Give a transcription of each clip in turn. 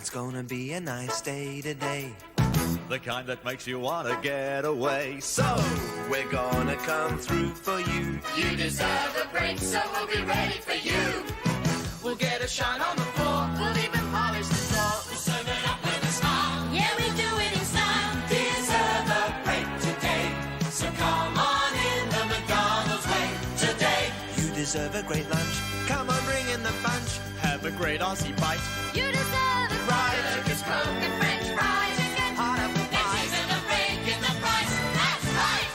It's gonna be a nice day today. The kind that makes you want to get away. So, We're gonna come through for you. You deserve a break, so we'll be ready for you. We'll get a shine on the floor. We'll even polish the floor. We'll serve it up with a smile. Yeah, we do it in style. Deserve a break today. So come on in the McDonald's way today. You deserve a great lunch. Come on, bring in the bunch. have a great Aussie bite. You deserve a fried chicken, smoke and French fries. Chicken, Hot apple this pie. isn't a break in the price. That's right.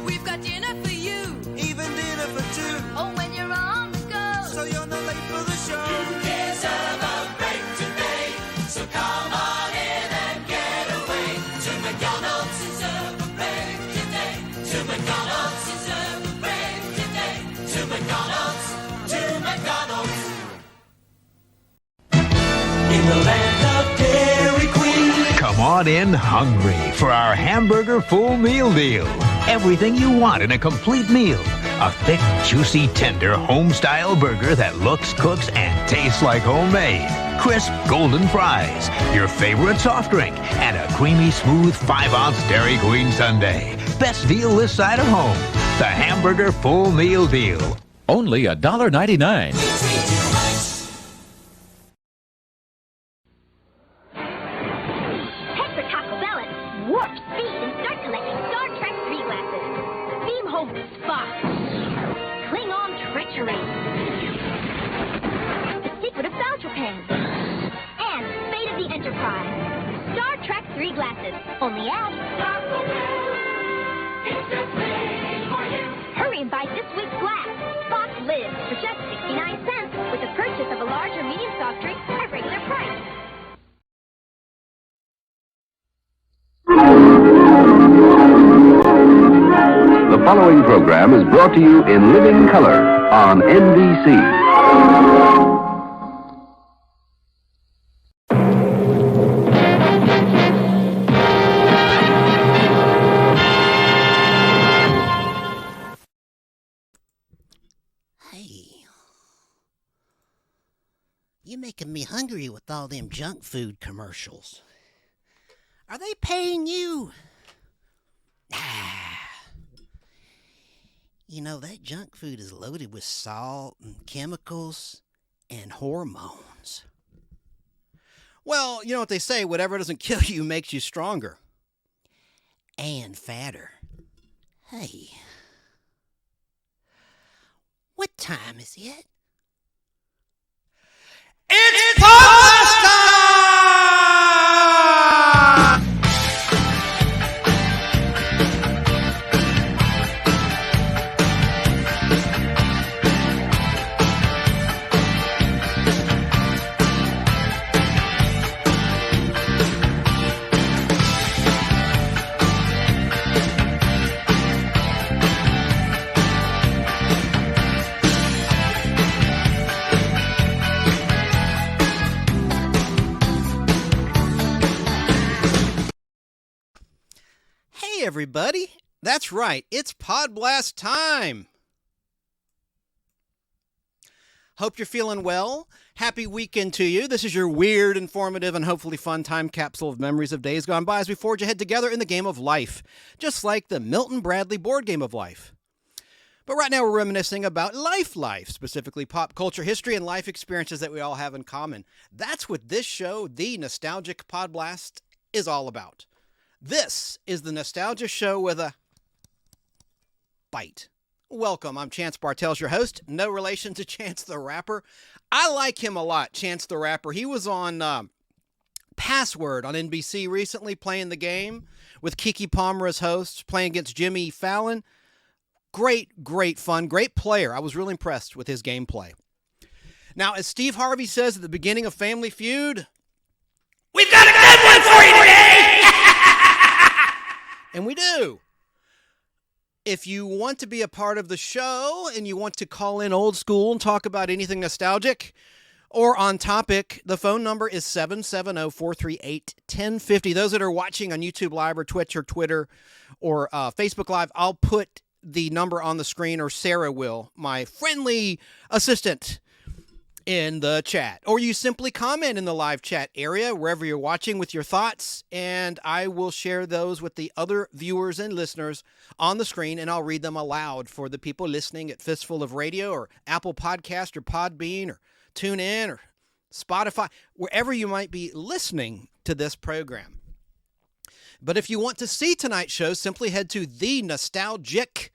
We've got dinner for you. Even dinner for two. Oh, when you're on the go. So you're not late for the show. Deserve a break today. So come on in and get away to McDonald's. Deserve a break today. To McDonald's. Deserve a break today. To McDonald's. To McDonald's. In the land of Dairy Queen. Come on in hungry for our hamburger full meal deal. Everything you want in a complete meal. A thick, juicy, tender, home-style burger that looks, cooks, and tastes like homemade. Crisp, golden fries, your favorite soft drink, and a creamy, smooth 5-ounce Dairy Queen sundae. Best deal this side of home. The hamburger full meal deal. Only $1.99. Head for Taco Bell at Warp Speed and start collecting Star Trek 3 glasses. Beam home Spock. Klingon treachery. The Secret of Beltrapan. And Fate of the Enterprise. Star Trek 3 glasses. Only at Taco Bell. Hurry and buy this week's glass. Spock lives for just 69 cents with the purchase of a large or medium soft drink at regular price. The following program is brought to you in living color on NBC. Hey, you making me hungry with all them junk food commercials. Are they paying you? You know, that junk food is loaded with salt and chemicals and hormones. Well, you know what they say, whatever doesn't kill you makes you stronger. And fatter. Hey. What time is it? It's Podblast time! Hey, everybody. That's right. It's Podblast time. Hope you're feeling well. Happy weekend to you. This is your weird, informative, and hopefully fun time capsule of memories of days gone by as we forge ahead together in the game of life, just like the Milton Bradley board game of life. But right now we're reminiscing about life, specifically pop culture history and life experiences that we all have in common. That's what this show, The Nostalgic Podblast, is all about. This is the Nostalgia Show with a bite. Welcome, I'm Chance Bartels, your host. No relation to Chance the Rapper. I like him a lot, Chance the Rapper. He was on Password on NBC recently playing the game with Kiki Palmer as host, playing against Jimmy Fallon. Great fun, great player. I was really impressed with his gameplay. Now, as Steve Harvey says at the beginning of Family Feud, We've got a good one for you today! and we do. If you want to be a part of the show and you want to call in old school and talk about anything nostalgic or on topic, the phone number is 770-438-1050. Those that are watching on YouTube Live or Twitch or Twitter or Facebook Live, I'll put the number on the screen, or Sarah will, my friendly assistant. in the chat, or you simply comment in the live chat area wherever you're watching with your thoughts, and I will share those with the other viewers and listeners on the screen, and I'll read them aloud for the people listening at Fistful of Radio or Apple Podcast or Podbean or TuneIn or Spotify, wherever you might be listening to this program. But if you want to see tonight's show, simply head to the Nostalgic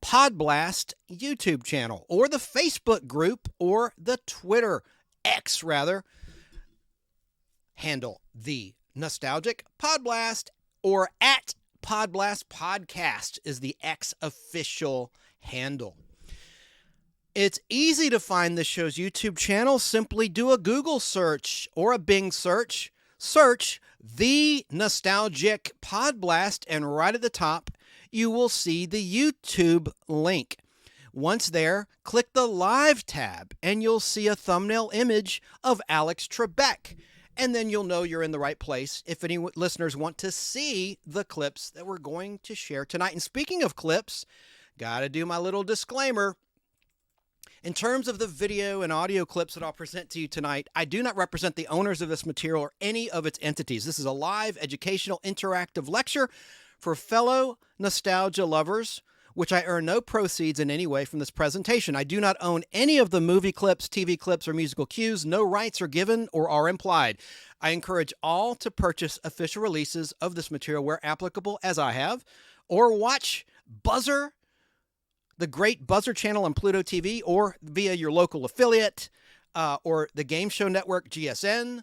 Podblast YouTube channel, or the Facebook group, or the Twitter X handle, the Nostalgic Podblast, or at Podblast Podcast is the X official handle. It's easy to find the show's YouTube channel. Simply do a Google search or a Bing search. Search the Nostalgic Podblast, and right at the top you will see the YouTube link. Once there, click the Live tab, and you'll see a thumbnail image of Alex Trebek. And then you'll know you're in the right place if any listeners want to see the clips that we're going to share tonight. And speaking of clips, gotta do my little disclaimer. In terms of the video and audio clips that I'll present to you tonight, I do not represent the owners of this material or any of its entities. This is a live, educational, interactive lecture for fellow nostalgia lovers, which I earn no proceeds in any way from this presentation. I do not own any of the movie clips, TV clips, or musical cues. No rights are given or are implied. I encourage all to purchase official releases of this material where applicable, as I have, or watch Buzzer, the great Buzzer channel on Pluto TV, or via your local affiliate, or the Game Show Network, GSN,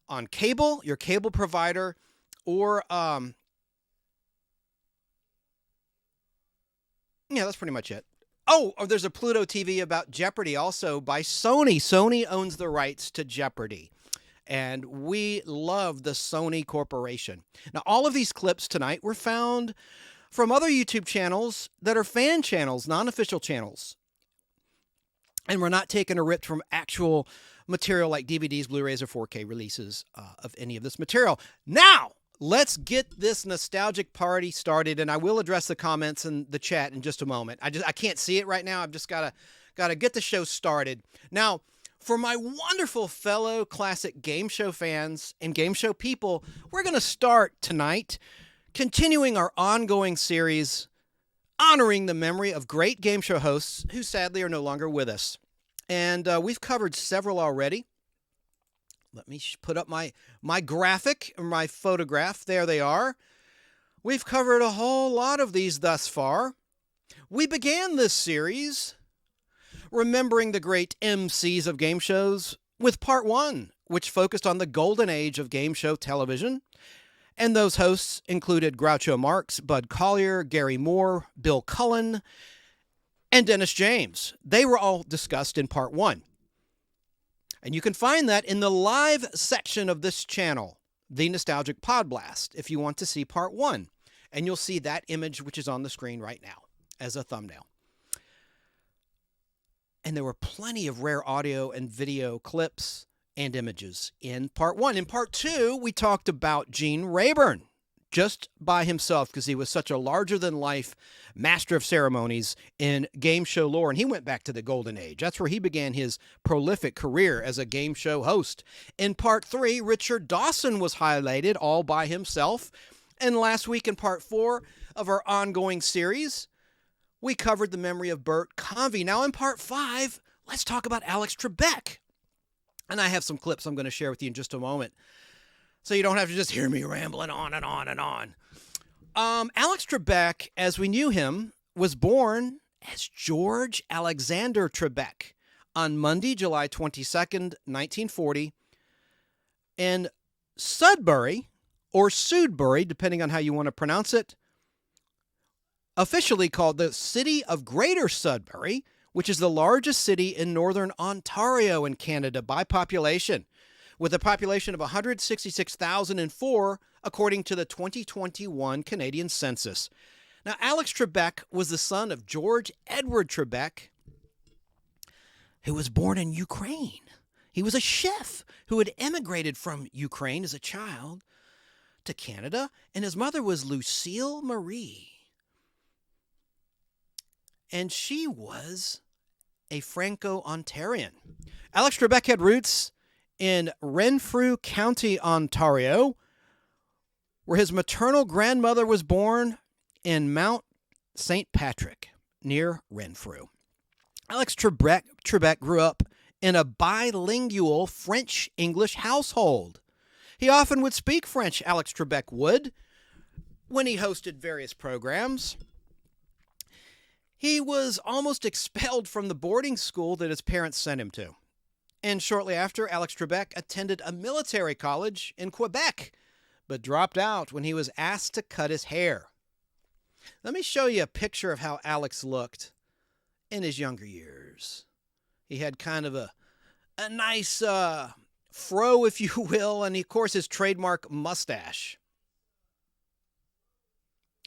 on cable, your cable provider, or yeah, that's pretty much it. Oh, there's a Pluto TV about Jeopardy also by Sony. Sony owns the rights to Jeopardy, and we love the Sony Corporation. Now, all of these clips tonight were found from other YouTube channels that are fan channels, non-official channels. And we're not taking a rip from actual material like DVDs, Blu-rays, or 4K releases of any of this material. Now, let's get this nostalgic party started, and I will address the comments in the chat in just a moment. I can't see it right now. I've just got to get the show started. Now, for my wonderful fellow classic game show fans and game show people, we're going to start tonight continuing our ongoing series honoring the memory of great game show hosts who sadly are no longer with us. And we've covered several already. Let me put up my graphic, or my photograph. There they are. We've covered a whole lot of these thus far. We began this series remembering the great MCs of game shows with part 1, which focused on the golden age of game show television. And those hosts included Groucho Marx, Bud Collyer, Gary Moore, Bill Cullen, and Dennis James. They were all discussed in part 1. And you can find that in the live section of this channel, the Nostalgic Podblast, if you want to see part 1. And you'll see that image, which is on the screen right now, as a thumbnail. And there were plenty of rare audio and video clips and images in part 1. In part 2, we talked about Gene Rayburn, just by himself, because he was such a larger-than-life master of ceremonies in game show lore, and he went back to the golden age. That's where he began his prolific career as a game show host. In part 3, Richard Dawson was highlighted all by himself. And last week in part 4 of our ongoing series, we covered the memory of Bert Convy. Now in part 5, let's talk about Alex Trebek. And I have some clips I'm going to share with you in just a moment, so you don't have to just hear me rambling on and on and on. Alex Trebek, as we knew him, was born as George Alexander Trebek on Monday, July 22nd, 1940, in Sudbury, or Sudbury, depending on how you want to pronounce it, officially called the City of Greater Sudbury, which is the largest city in northern Ontario in Canada by population, with a population of 166,004, according to the 2021 Canadian census. Now, Alex Trebek was the son of George Edward Trebek, who was born in Ukraine. He was a chef who had emigrated from Ukraine as a child to Canada, and his mother was Lucille Marie. And she was a Franco-Ontarian. Alex Trebek had roots in Renfrew County, Ontario, where his maternal grandmother was born in Mount St. Patrick, near Renfrew. Alex Trebek grew up in a bilingual French-English household. He often would speak French, Alex Trebek would, when he hosted various programs. He was almost expelled from the boarding school that his parents sent him to. And shortly after, Alex Trebek attended a military college in Quebec, but dropped out when he was asked to cut his hair. Let me show you a picture of how Alex looked in his younger years. He had kind of a nice fro, if you will, and of course his trademark mustache.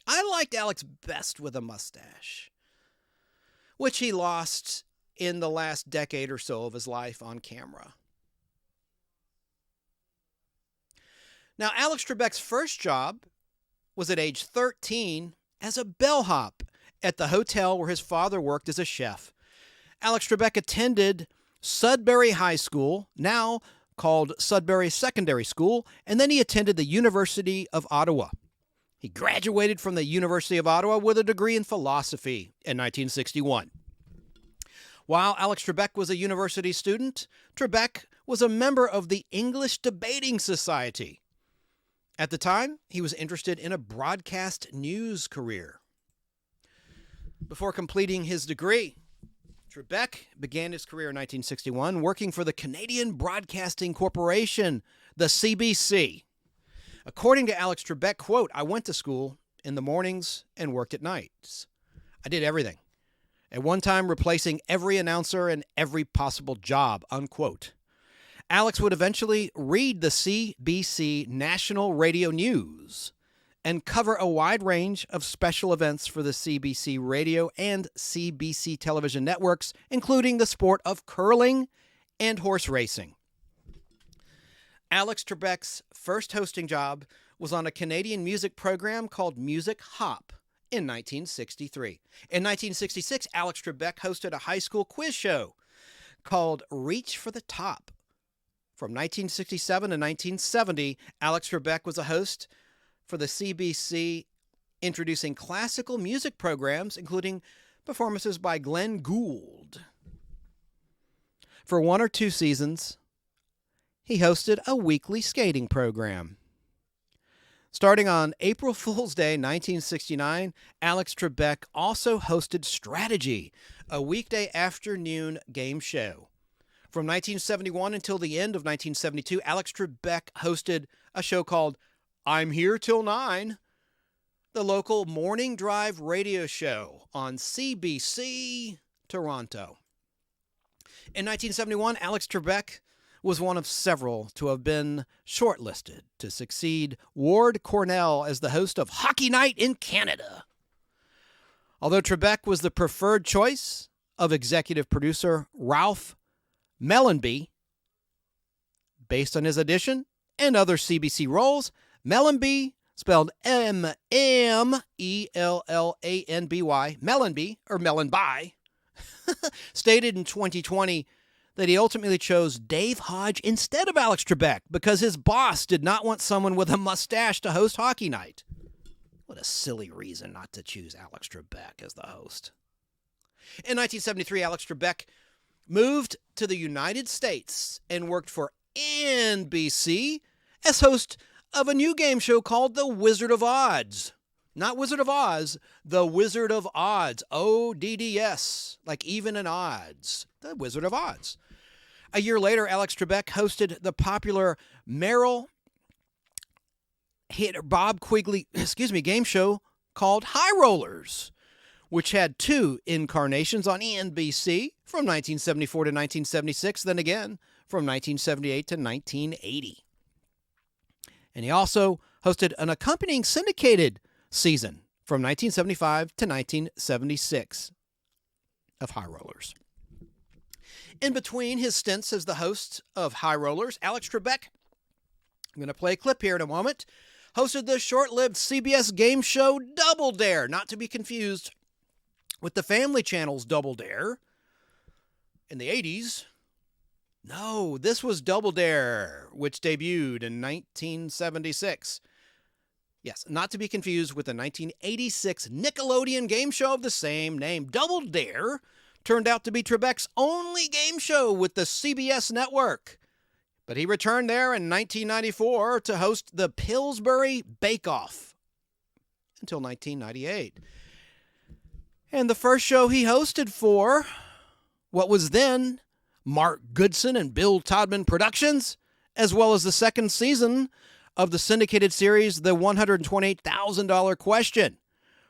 I liked Alex best with a mustache, which he lost in the last decade or so of his life on camera. Now, Alex Trebek's first job was at age 13 as a bellhop at the hotel where his father worked as a chef. Alex Trebek attended Sudbury High School, now called Sudbury Secondary School, and then he attended the University of Ottawa. He graduated from the University of Ottawa with a degree in philosophy in 1961. While Alex Trebek was a university student, Trebek was a member of the English Debating Society. At the time, he was interested in a broadcast news career. Before completing his degree, Trebek began his career in 1961 working for the Canadian Broadcasting Corporation, the CBC. According to Alex Trebek, quote, "I went to school in the mornings and worked at nights. I did everything. At one time replacing every announcer and every possible job," unquote. Alex would eventually read the CBC National Radio News and cover a wide range of special events for the CBC Radio and CBC television networks, including the sport of curling and horse racing. Alex Trebek's first hosting job was on a Canadian music program called Music Hop in 1963. In 1966, Alex Trebek hosted a high school quiz show called Reach for the Top. From 1967 to 1970, Alex Trebek was a host for the CBC, introducing classical music programs, including performances by Glenn Gould. For 1 or 2 seasons, he hosted a weekly skating program. Starting on April Fool's Day 1969, Alex Trebek also hosted Strategy, a weekday afternoon game show. From 1971 until the end of 1972, Alex Trebek hosted a show called I'm Here Till 9, the local morning drive radio show on CBC Toronto. In 1971, Alex Trebek was one of several to have been shortlisted to succeed Ward Cornell as the host of Hockey Night in Canada. Although Trebek was the preferred choice of executive producer Ralph Mellanby, based on his audition and other CBC roles, Mellanby, spelled M-M-E-L-L-A-N-B-Y, Mellanby, or Mellanby, stated in 2020 that he ultimately chose Dave Hodge instead of Alex Trebek because his boss did not want someone with a mustache to host Hockey Night. What a silly reason not to choose Alex Trebek as the host. In 1973, Alex Trebek moved to the United States and worked for NBC as host of a new game show called The Wizard of Odds. Not Wizard of Oz, The Wizard of Odds. O-D-D-S, like even and odds. The Wizard of Odds. A year later, Alex Trebek hosted the popular Merrill Bob Quigley game show called High Rollers, which had 2 incarnations on NBC from 1974 to 1976, then again from 1978 to 1980. And he also hosted an accompanying syndicated season from 1975 to 1976 of High Rollers. In between his stints as the host of High Rollers, Alex Trebek, I'm going to play a clip here in a moment, hosted the short-lived CBS game show Double Dare, not to be confused with the Family Channel's Double Dare, in the 80s. No, this was Double Dare, which debuted in 1976. Yes, not to be confused with the 1986 Nickelodeon game show of the same name. Double Dare turned out to be Trebek's only game show with the CBS network. But he returned there in 1994 to host the Pillsbury Bake Off until 1998. And the first show he hosted for what was then Mark Goodson and Bill Todman Productions, as well as the second season of the syndicated series The $128,000 Question,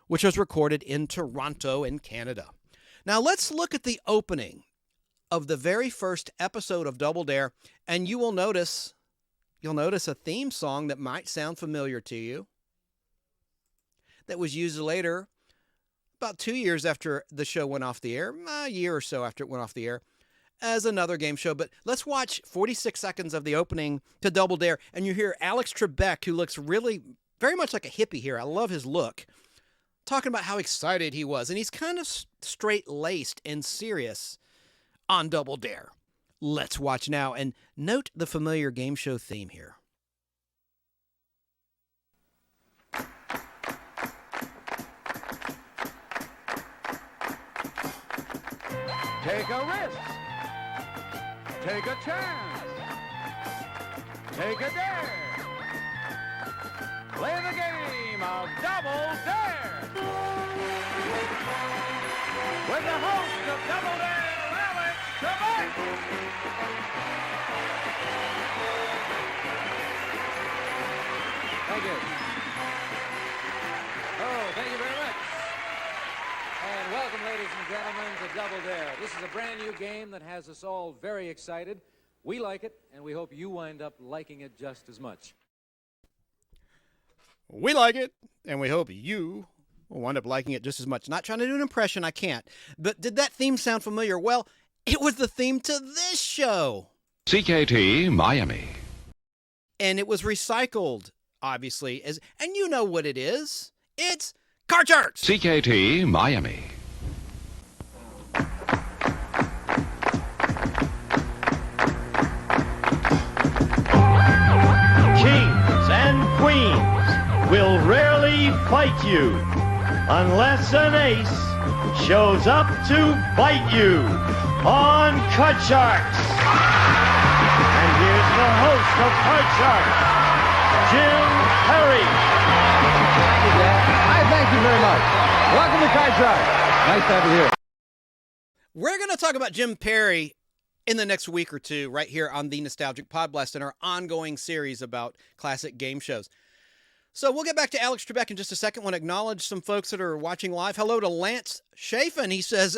which was recorded in Toronto in Canada. Now let's look at the opening of the very first episode of Double Dare, and you'll notice a theme song that might sound familiar to you that was used later, about 2 years after the show went off the air, a year or so after it went off the air, as another game show. But let's watch 46 seconds of the opening to Double Dare, and you hear Alex Trebek, who looks really very much like a hippie here. I love his look, talking about how excited he was, and he's kind of straight-laced and serious on Double Dare. Let's watch now and note the familiar game show theme here. Take a risk. Take a chance. Take a dare. Play the game of Double Dare. With the host of Double Dare, Alex Trebek. Thank you. Oh, thank you very much. And welcome, ladies and gentlemen, to Double Dare. This is a brand new game that has us all very excited. We like it, and we hope you wind up liking it just as much. We like it, and we hope you will wind up liking it just as much. Not trying to do an impression, I can't. But did that theme sound familiar? Well, it was the theme to this show. CKT Miami. And it was recycled, obviously, and you know what it is. It's Card Sharks! CKT Miami. Kings and queens will rarely fight you unless an ace shows up to bite you on Card Sharks. And here's the host of Card Sharks, Jim Perry. Thank you, Dan. Thank you very much. Welcome to Card Sharks. Nice to have you here. We're going to talk about Jim Perry in the next week or two right here on the Nostalgic Podblast in our ongoing series about classic game shows. So we'll get back to Alex Trebek in just a second. I want to acknowledge some folks that are watching live. Hello to Lance Chafin. He says,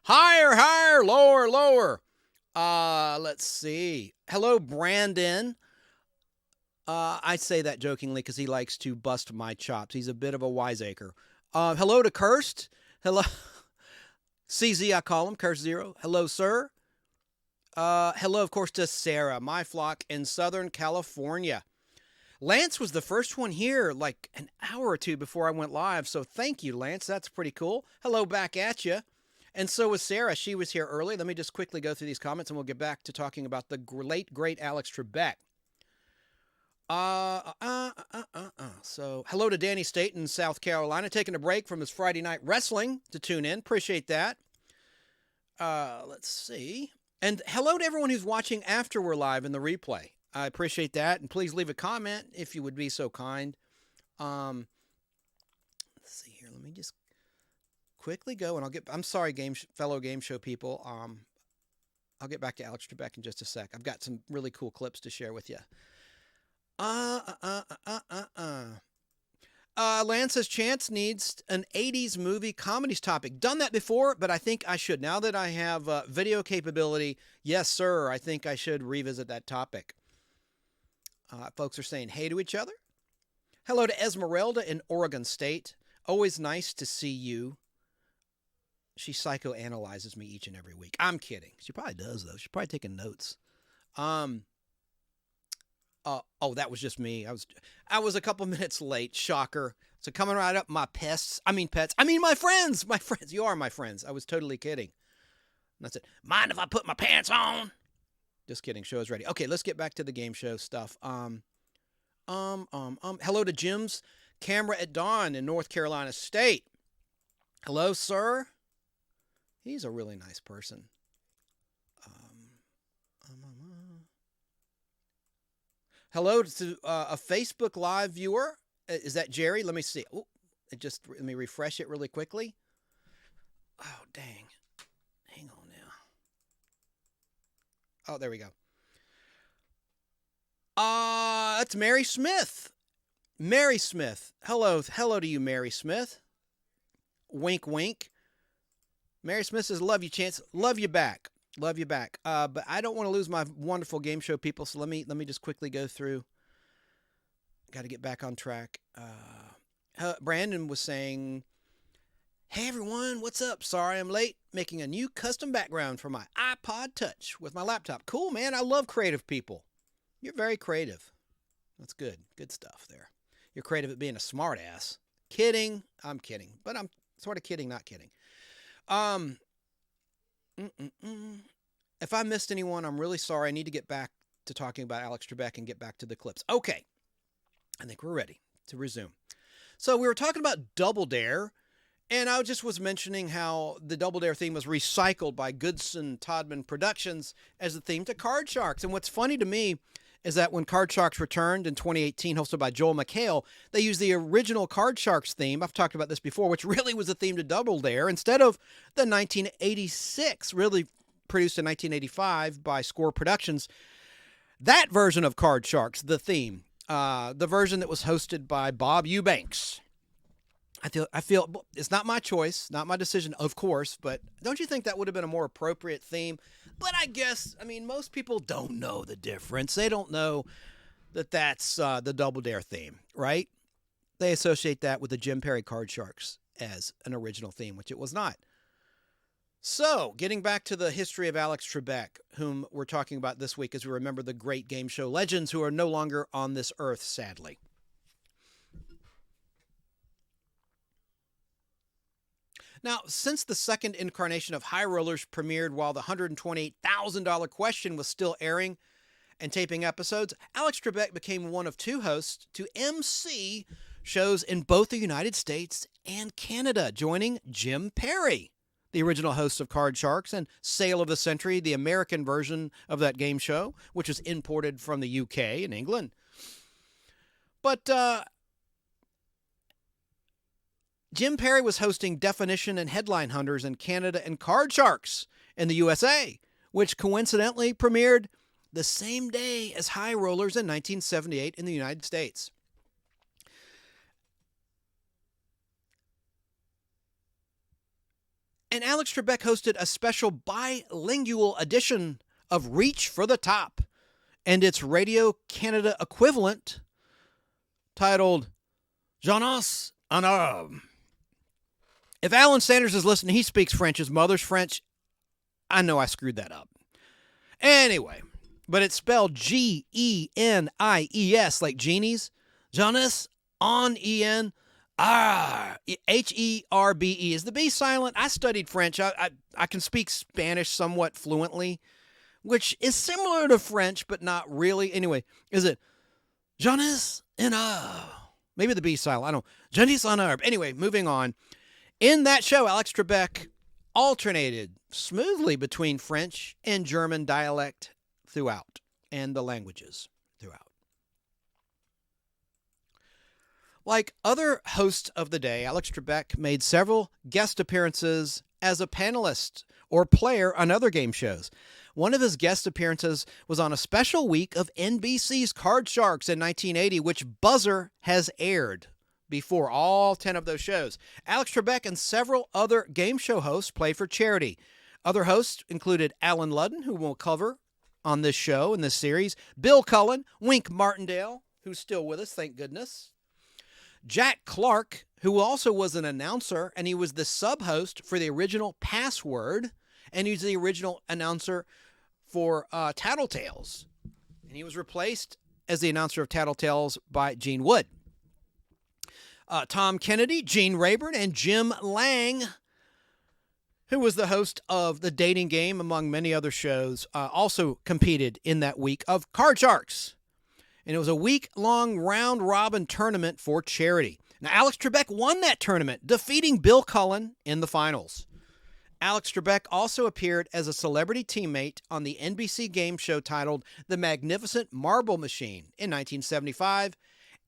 higher, higher, lower, lower. Let's see. Hello, Brandon. I say that jokingly because he likes to bust my chops. He's a bit of a wiseacre. Hello to Kirst. Hello. CZ, I call him. Kirst Zero. Hello, sir. Hello, of course, to Sarah, my flock in Southern California. Lance was the first one here like an hour or two before I went live, so thank you, Lance. That's pretty cool. Hello back at you. And so was Sarah. She was here early. Let me just quickly go through these comments, and we'll get back to talking about the late, great Alex Trebek. So, hello to Danny State in South Carolina, taking a break from his Friday night wrestling to tune in. Appreciate that. Let's see. And hello to everyone who's watching after we're live in the replay. I appreciate that. And please leave a comment if you would be so kind. Let's see here. Let me just quickly go, and I'm sorry, fellow game show people. I'll get back to Alex Trebek in just a sec. I've got some really cool clips to share with you. Lance says Chance needs an 80s movie comedies topic. Done that before, but I think I should. Now that I have video capability, yes, sir, I think I should revisit that topic. Folks are saying hey to each other. Hello to Esmeralda in Oregon State. Always nice to see you. She psychoanalyzes me each and every week. I'm kidding. She probably does, though. She's probably taking notes. Oh, that was just me. I was a couple minutes late. Shocker. So coming right up, my pets. I mean my friends. My friends. You are my friends. I was totally kidding. That's it. Mind if I put my pants on? Just kidding. Show is ready. Okay, let's get back to the game show stuff. Hello to Jim's Camera at Dawn in North Carolina State. Hello, sir. He's a really nice person. Hello to a Facebook Live viewer. Is that Jerry? Let me see. Oh, let me refresh it really quickly. Oh, dang. Hang on now. Oh, there we go. That's Mary Smith. Mary Smith. Hello to you, Mary Smith. Wink, wink. Mary Smith says, love you, Chance. Love you back. Love you back. But I don't want to lose my wonderful game show people, so let me just quickly go through. Got to get back on track. Brandon was saying, hey, everyone, what's up? Sorry I'm late. Making a new custom background for my iPod Touch with my laptop. Cool, man. I love creative people. You're very creative. That's good. Good stuff there. You're creative at being a smart ass. Kidding. I'm kidding. But I'm sort of kidding, not kidding. If I missed anyone, I'm really sorry. I need to get back to talking about Alex Trebek and get back to the clips. Okay. I think we're ready to resume. So we were talking about Double Dare, and I just was mentioning how the Double Dare theme was recycled by Goodson Todman Productions as the theme to Card Sharks. And what's funny to me is that when Card Sharks returned in 2018, hosted by Joel McHale, they used the original Card Sharks theme. I've talked about this before, which really was the theme to Double Dare, instead of the 1986, really produced in 1985 by Score Productions. That version of Card Sharks, the theme, the version that was hosted by Bob Eubanks. I feel it's not my choice, not my decision, of course, but don't you think that would have been a more appropriate theme? But I guess, most people don't know the difference. They don't know that that's the Double Dare theme, right? They associate that with the Jim Perry Card Sharks as an original theme, which it was not. So, getting back to the history of Alex Trebek, whom we're talking about this week as we remember the great game show legends who are no longer on this earth, sadly. Now, since the second incarnation of High Rollers premiered while the $128,000 question was still airing and taping episodes, Alex Trebek became one of two hosts to MC shows in both the United States and Canada, joining Jim Perry, the original host of Card Sharks and Sale of the Century, the American version of that game show, which was imported from the UK and England. But Jim Perry was hosting Definition and Headline Hunters in Canada and Card Sharks in the USA, which coincidentally premiered the same day as High Rollers in 1978 in the United States. And Alex Trebek hosted a special bilingual edition of Reach for the Top and its Radio Canada equivalent titled Jeunesse en Arme. If Alan Sanders is listening, he speaks French. His mother's French. I know I screwed that up. Anyway, but it's spelled Genies, like genies. Jeunesse en en Herbe. Is the B silent? I studied French. I can speak Spanish somewhat fluently, which is similar to French, but not really. Anyway, is it Jeunesse en Herbe? Maybe the B silent. I don't know. Jeunesse en Herbe. Anyway, moving on. In that show, Alex Trebek alternated smoothly between French and German dialect throughout, and the languages throughout. Like other hosts of the day, Alex Trebek made several guest appearances as a panelist or player on other game shows. One of his guest appearances was on a special week of NBC's Card Sharks in 1980, which Buzzer has aired before all 10 of those shows. Alex Trebek and several other game show hosts played for charity. Other hosts included Alan Ludden, who we'll cover on this show, in this series, Bill Cullen, Wink Martindale, who's still with us, thank goodness, Jack Clark, who also was an announcer, and he was the sub-host for the original Password, and he's the original announcer for Tattletales. And he was replaced as the announcer of Tattletales by Gene Wood. Tom Kennedy, Gene Rayburn, and Jim Lang who was the host of The Dating Game, among many other shows, also competed in that week of Card Sharks. And it was a week-long round-robin tournament for charity. Now, Alex Trebek won that tournament, defeating Bill Cullen in the finals. Alex Trebek also appeared as a celebrity teammate on the NBC game show titled The Magnificent Marble Machine in 1975,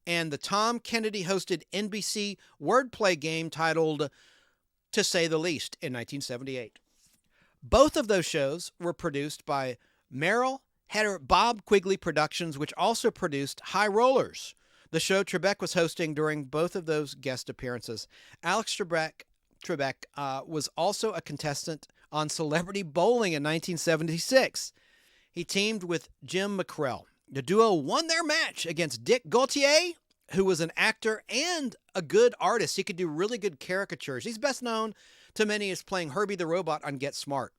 and the Tom Kennedy-hosted NBC wordplay game titled To Say the Least in 1978. Both of those shows were produced by Merrill Header Bob Quigley Productions, which also produced High Rollers, the show Trebek was hosting during both of those guest appearances. Alex Trebek was also a contestant on Celebrity Bowling in 1976. He teamed with Jim McCrell. The duo won their match against Dick Gautier, who was an actor and a good artist. He could do really good caricatures. He's best known to many as playing Herbie the Robot on Get Smart.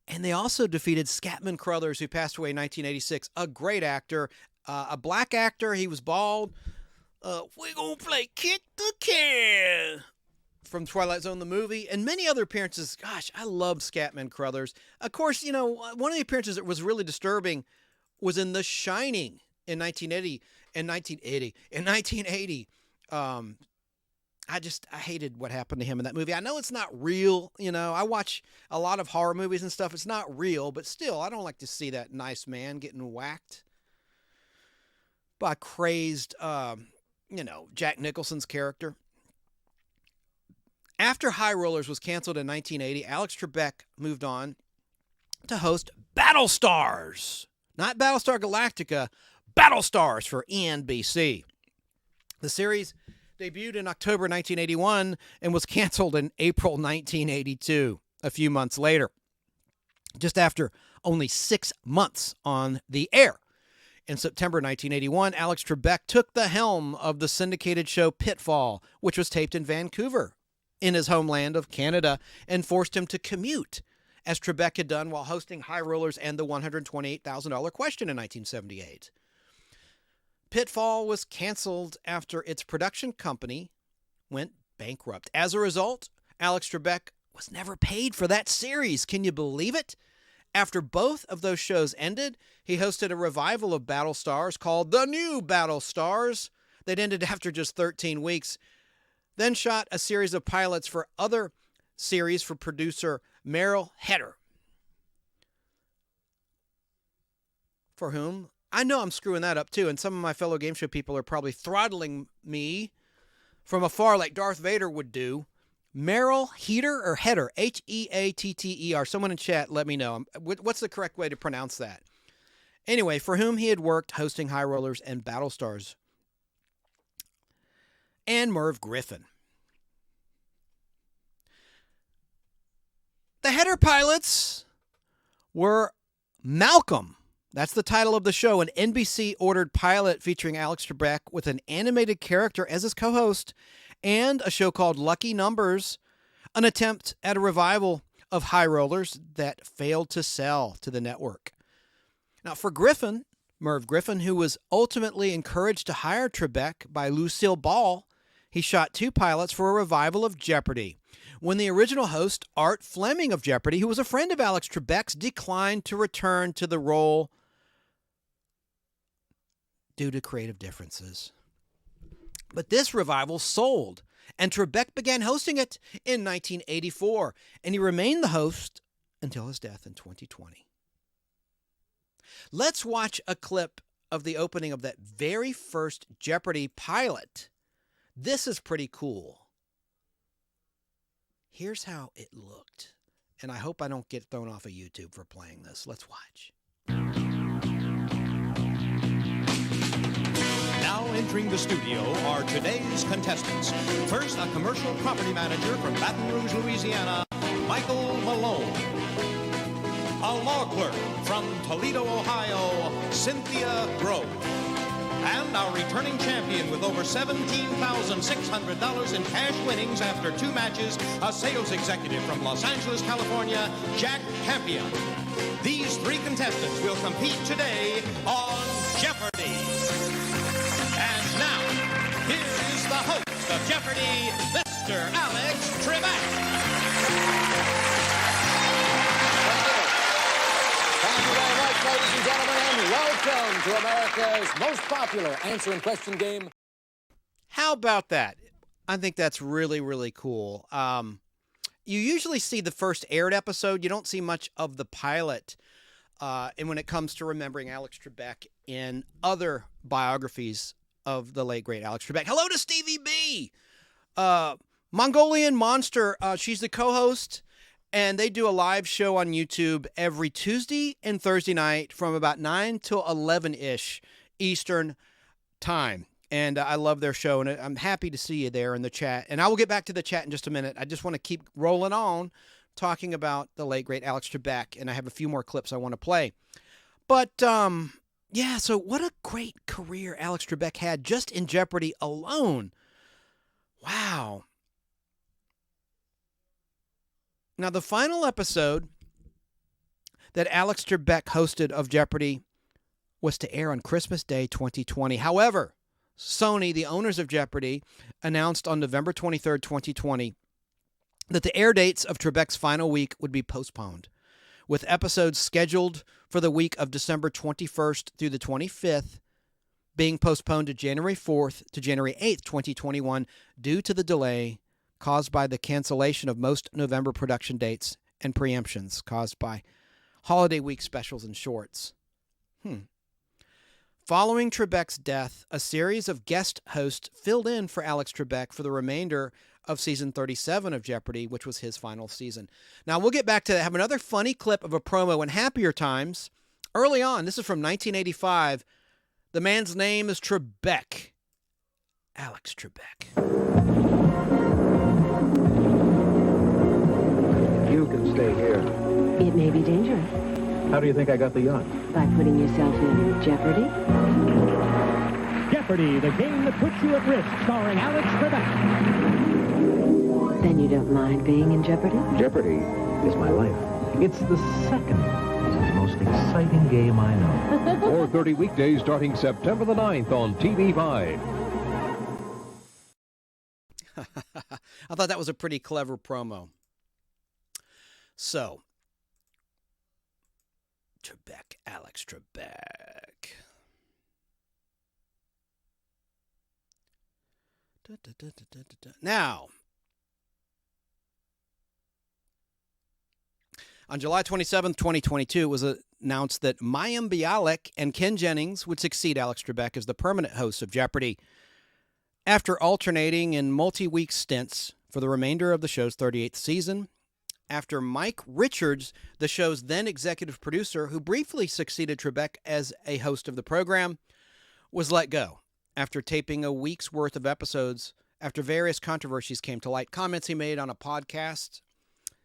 And they also defeated Scatman Crothers, who passed away in 1986, a great actor, a black actor. He was bald. We're going to play Kick the Can from Twilight Zone, the movie, and many other appearances. Gosh, I loved Scatman Crothers. Of course, you know, one of the appearances that was really disturbing was in The Shining in 1980. I hated what happened to him in that movie. I know it's not real. You know, I watch a lot of horror movies and stuff. It's not real, but still, I don't like to see that nice man getting whacked by crazed, Jack Nicholson's character. After High Rollers was canceled in 1980, Alex Trebek moved on to host Battlestars. Not Battlestar Galactica, Battlestars for NBC. The series debuted in October 1981 and was canceled in April 1982, a few months later, just after only 6 months on the air. In September 1981, Alex Trebek took the helm of the syndicated show Pitfall, which was taped in Vancouver, in his homeland of Canada, and forced him to commute, as Trebek had done while hosting High Rollers and the $128,000 Question in 1978. Pitfall was canceled after its production company went bankrupt. As a result, Alex Trebek was never paid for that series. Can you believe it? After both of those shows ended, he hosted a revival of Battlestars called The New Battlestars that ended after just 13 weeks, then shot a series of pilots for other series for producer Merrill Header, for whom I know I'm screwing that up too, and some of my fellow game show people are probably throttling me from afar like Darth Vader would do. Merrill Heater or Header, Heatter. Someone in chat, let me know. What's the correct way to pronounce that? Anyway, for whom he had worked hosting High Rollers and Battlestars. And Merv Griffin. The Header pilots were Malcolm. That's the title of the show, an NBC-ordered pilot featuring Alex Trebek with an animated character as his co-host, and a show called Lucky Numbers, an attempt at a revival of High Rollers that failed to sell to the network. Now, for Griffin, Merv Griffin, who was ultimately encouraged to hire Trebek by Lucille Ball, he shot 2 pilots for a revival of Jeopardy! When the original host, Art Fleming of Jeopardy!, who was a friend of Alex Trebek's, declined to return to the role due to creative differences. But this revival sold, and Trebek began hosting it in 1984, and he remained the host until his death in 2020. Let's watch a clip of the opening of that very first Jeopardy! Pilot. This is pretty cool. Here's how it looked, and I hope I don't get thrown off of YouTube for playing this. Let's watch. Now entering the studio are today's contestants. First, a commercial property manager from Baton Rouge, Louisiana, Michael Malone. A law clerk from Toledo, Ohio, Cynthia Grove. And our returning champion with over $17,600 in cash winnings after 2 matches, a sales executive from Los Angeles, California, Jack Campion. These 3 contestants will compete today on Jeopardy! And now, here is the host of Jeopardy, Mr. Alex Trebek. Thank you very much, ladies and gentlemen, and welcome to America's most popular answer and question game. How about that? I think that's really, really cool. You usually see the first aired episode. You don't see much of the pilot. And when it comes to remembering Alex Trebek in other biographies of the late, great Alex Trebek. Hello to Stevie B. Mongolian Monster. She's the co-host. And they do a live show on YouTube every Tuesday and Thursday night from about 9 till 11-ish Eastern time. And I love their show, and I'm happy to see you there in the chat. And I will get back to the chat in just a minute. I just want to keep rolling on talking about the late, great Alex Trebek, and I have a few more clips I want to play. But, yeah, so what a great career Alex Trebek had just in Jeopardy alone. Wow. Now, the final episode that Alex Trebek hosted of Jeopardy was to air on Christmas Day 2020. However, Sony, the owners of Jeopardy, announced on November 23rd, 2020, that the air dates of Trebek's final week would be postponed, with episodes scheduled for the week of December 21st through the 25th being postponed to January 4th to January 8th, 2021, due to the delay caused by the cancellation of most November production dates and preemptions caused by holiday week specials and shorts. Following Trebek's death, a series of guest hosts filled in for Alex Trebek for the remainder of season 37 of Jeopardy, which was his final season. Now, we'll get back to that. I have another funny clip of a promo in happier times. Early on, this is from 1985. The man's name is Trebek. Alex Trebek. You can stay here. It may be dangerous. How do you think I got the yacht? By putting yourself in jeopardy? Jeopardy, the game that puts you at risk, starring Alex Trebek. Then you don't mind being in jeopardy? Jeopardy is my life. It's the second most exciting game I know. 4:30 weekdays starting September the 9th on TV5. I thought that was a pretty clever promo. So, Trebek, Alex Trebek. Now, on July 27th, 2022, it was announced that Mayim Bialik and Ken Jennings would succeed Alex Trebek as the permanent hosts of Jeopardy after alternating in multi-week stints for the remainder of the show's 38th season. After Mike Richards, the show's then executive producer, who briefly succeeded Trebek as a host of the program, was let go after taping a week's worth of episodes after various controversies came to light. Comments he made on a podcast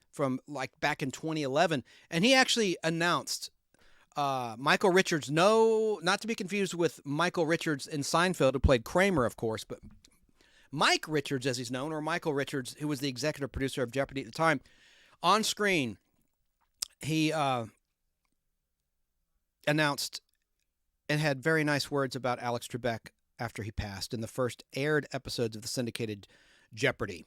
from back in 2011. And he actually announced Michael Richards, not to be confused with Michael Richards in Seinfeld, who played Kramer, of course, but Mike Richards, as he's known, or Michael Richards, who was the executive producer of Jeopardy at the time. On screen, he announced and had very nice words about Alex Trebek after he passed in the first aired episodes of the syndicated Jeopardy.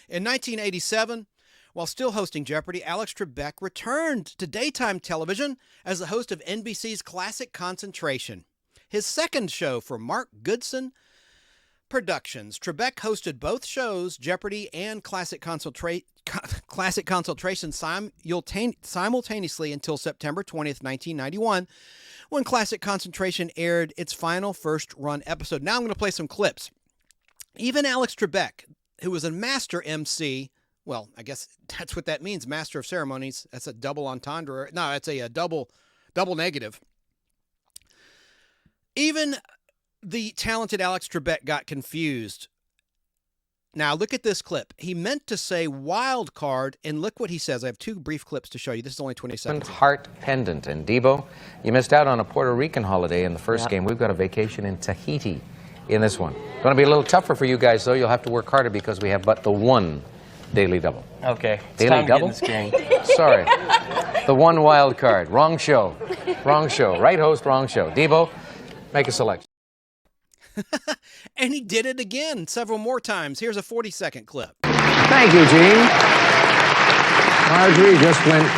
In 1987, while still hosting Jeopardy, Alex Trebek returned to daytime television as the host of NBC's Classic Concentration, his second show for Mark Goodson Productions. Trebek hosted both shows, Jeopardy and Classic Concentration, simultaneously until September 20th, 1991, when Classic Concentration aired its final first-run episode. Now I'm going to play some clips. Even Alex Trebek, who was a master MC, well, I guess that's what that means, master of ceremonies. That's a double entendre. No, that's a double negative. Even the talented Alex Trebek got confused. Now, look at this clip. He meant to say wild card, and look what he says. I have two brief clips to show you. This is only 20 seconds. Heart pendant. And Debo, you missed out on a Puerto Rican holiday in the first game. We've got a vacation in Tahiti in this one. It's going to be a little tougher for you guys, though. You'll have to work harder because we have but the one daily double. Okay. Daily double? Sorry. The one wild card. Wrong show. Wrong show. Right host, wrong show. Debo, make a selection. And he did it again several more times. Here's a 40-second clip. Thank you, Gene. Marjorie just went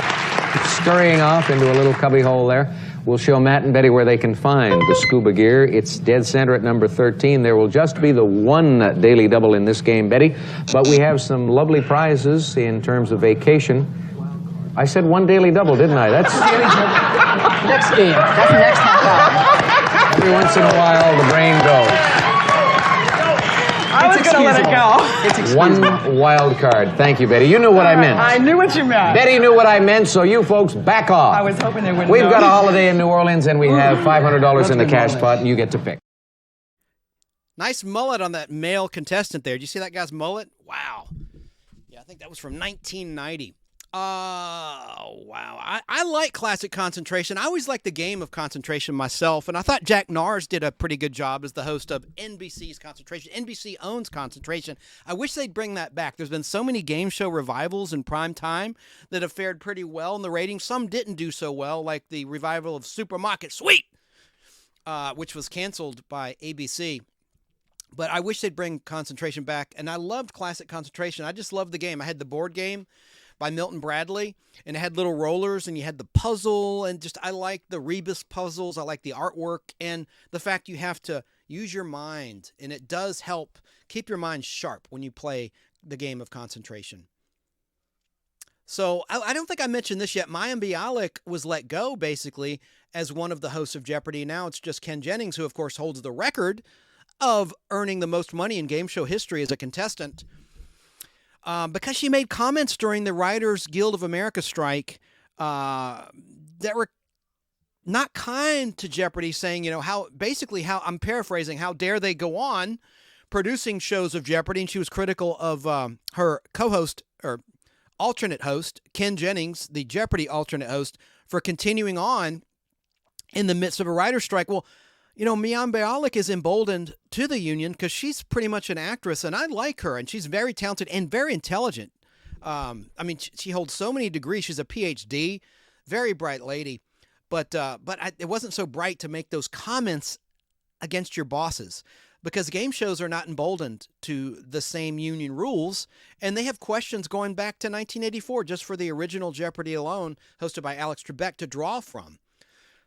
scurrying off into a little cubby hole there. We'll show Matt and Betty where they can find the scuba gear. It's dead center at number 13. There will just be the one daily double in this game, Betty. But we have some lovely prizes in terms of vacation. I said one daily double, didn't I? That's Next game. That's the next half hour. every once in a while the brain goes. I was going to let it go. It's One wild card. Thank you, Betty. You knew what I meant. I knew what you meant. Betty knew what I meant, so you folks back off. I was hoping they wouldn't. We've got a holiday in New Orleans, and we have $500 in the cash pot, and you get to pick. Nice mullet on that male contestant there. Did you see that guy's mullet? Wow. Yeah, I think that was from 1990. Wow. I like classic concentration. I always like the game of concentration myself, and I thought Jack Nars did a pretty good job as the host of NBC's Concentration. NBC owns Concentration. I wish they'd bring that back. There's been so many game show revivals in prime time that have fared pretty well in the ratings. Some didn't do so well, like the revival of Supermarket Sweep, which was canceled by ABC. But I wish they'd bring Concentration back, and I loved classic Concentration. I just loved the game. I had the board game by Milton Bradley, and it had little rollers, and you had the puzzle, and just I like the rebus puzzles. I like the artwork, and the fact you have to use your mind, and it does help keep your mind sharp when you play the game of Concentration. So I don't think I mentioned this yet. Mayim Bialik was let go, basically, as one of the hosts of Jeopardy! Now it's just Ken Jennings, who, of course, holds the record of earning the most money in game show history as a contestant. Because she made comments during the Writers Guild of America strike that were not kind to Jeopardy, saying, how I'm paraphrasing, how dare they go on producing shows of Jeopardy, and she was critical of her co-host or alternate host, Ken Jennings, the Jeopardy alternate host, for continuing on in the midst of a writer's strike. Well, Mayim Bialik is emboldened to the union because she's pretty much an actress, and I like her, and she's very talented and very intelligent. She holds so many degrees. She's a PhD, very bright lady, but it wasn't so bright to make those comments against your bosses, because game shows are not emboldened to the same union rules, and they have questions going back to 1984 just for the original Jeopardy alone, hosted by Alex Trebek, to draw from.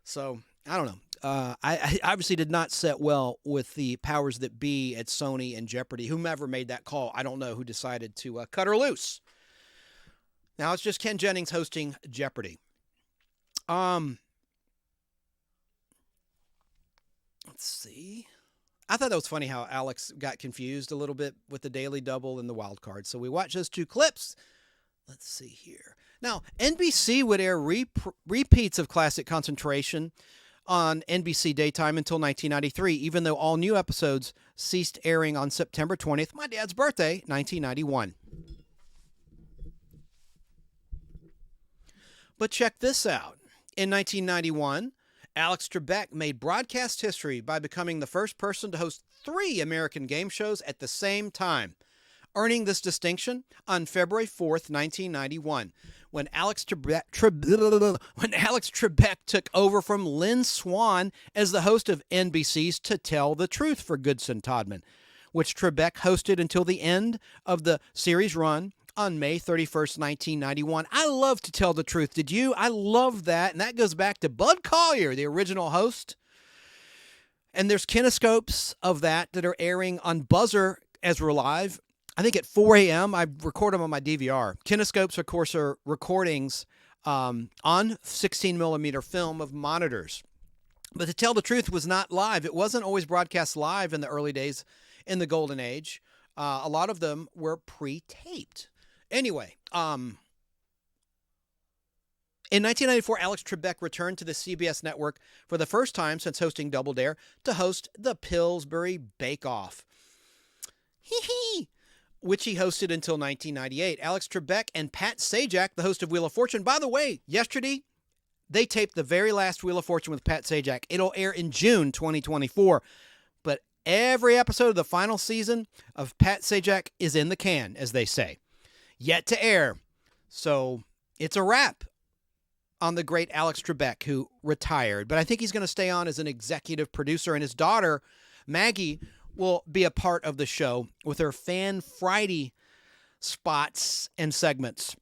So I don't know. I obviously did not set well with the powers that be at Sony and Jeopardy. Whomever made that call, I don't know who decided to cut her loose. Now it's just Ken Jennings hosting Jeopardy. Let's see. I thought that was funny how Alex got confused a little bit with the Daily Double and the Wild Card. So we watched those two clips. Let's see here. Now, NBC would air repeats of Classic Concentration on NBC Daytime until 1993, even though all new episodes ceased airing on September 20th, my dad's birthday, 1991. But check this out. In 1991, Alex Trebek made broadcast history by becoming the first person to host 3 American game shows at the same time, earning this distinction on February 4th, 1991, when Alex Trebek took over from Lynn Swan as the host of NBC's To Tell the Truth for Goodson Todman, which Trebek hosted until the end of the series run on May 31st, 1991. I love To Tell the Truth. Did you? I love that. And that goes back to Bud Collyer, the original host. And there's kinescopes of that are airing on Buzzer as we're live. I think at 4 a.m. I record them on my DVR. Kinescopes, of course, are recordings on 16mm film of monitors. But To Tell the Truth was not live. It wasn't always broadcast live in the early days in the Golden Age. A lot of them were pre-taped. Anyway, in 1994, Alex Trebek returned to the CBS network for the first time since hosting Double Dare to host the Pillsbury Bake Off. Which he hosted until 1998. Alex Trebek and Pat Sajak, the host of Wheel of Fortune. By the way, yesterday, they taped the very last Wheel of Fortune with Pat Sajak. It'll air in June 2024. But every episode of the final season of Pat Sajak is in the can, as they say. Yet to air. So it's a wrap on the great Alex Trebek, who retired. But I think he's going to stay on as an executive producer, and his daughter, Maggie, will be a part of the show with her Fan Friday spots and segments.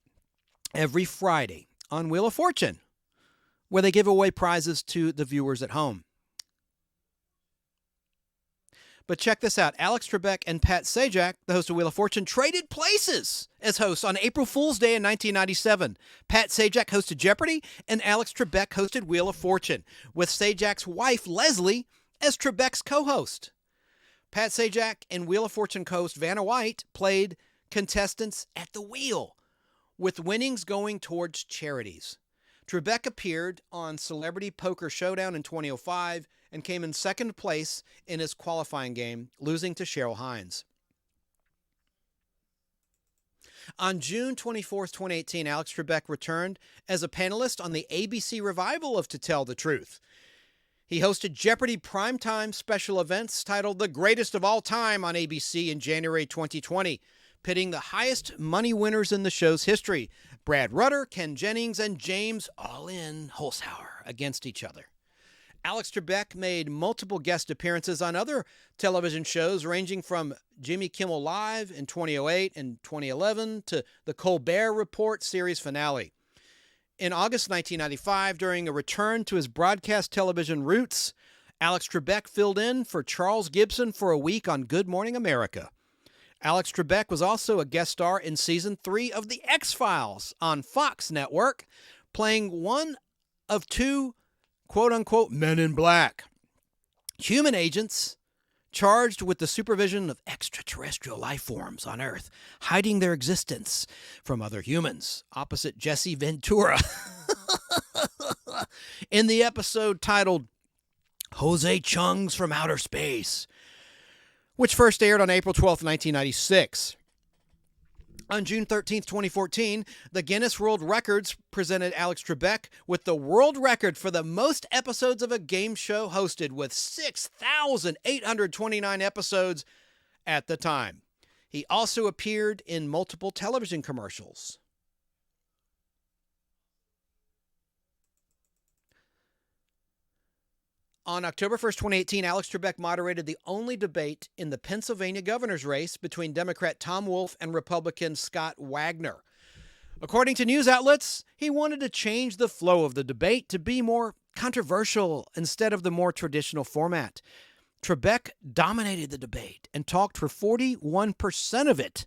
every Friday on Wheel of Fortune, where they give away prizes to the viewers at home. But check this out. Alex Trebek and Pat Sajak, the host of Wheel of Fortune, traded places as hosts on April Fool's Day in 1997. Pat Sajak hosted Jeopardy, and Alex Trebek hosted Wheel of Fortune, with Sajak's wife, Leslie, as Trebek's co-host. Pat Sajak and Wheel of Fortune co-host Vanna White played contestants at the wheel, with winnings going towards charities. Trebek appeared on Celebrity Poker Showdown in 2005 and came in second place in his qualifying game, losing to Cheryl Hines. On June 24, 2018, Alex Trebek returned as a panelist on the ABC revival of To Tell the Truth. He hosted Jeopardy! Primetime special events titled The Greatest of All Time on ABC in January 2020, pitting the highest money winners in the show's history, Brad Rutter, Ken Jennings, and James All-In Holzhauer, against each other. Alex Trebek made multiple guest appearances on other television shows, ranging from Jimmy Kimmel Live in 2008 and 2011 to the Colbert Report series finale. In August 1995, during a return to his broadcast television roots, Alex Trebek filled in for Charles Gibson for a week on Good Morning America. Alex Trebek was also a guest star in Season 3 of The X-Files on Fox Network, playing one of two quote-unquote men in black, human agents charged with the supervision of extraterrestrial life forms on Earth, hiding their existence from other humans, opposite Jesse Ventura. In the episode titled Jose Chung's from Outer Space, which first aired on April 12, 1996. On June 13, 2014, the Guinness World Records presented Alex Trebek with the world record for the most episodes of a game show hosted, with 6,829 episodes at the time. He also appeared in multiple television commercials. On October 1st, 2018, Alex Trebek moderated the only debate in the Pennsylvania governor's race between Democrat Tom Wolf and Republican Scott Wagner. According to news outlets, he wanted to change the flow of the debate to be more controversial instead of the more traditional format. Trebek dominated the debate and talked for 41% of it,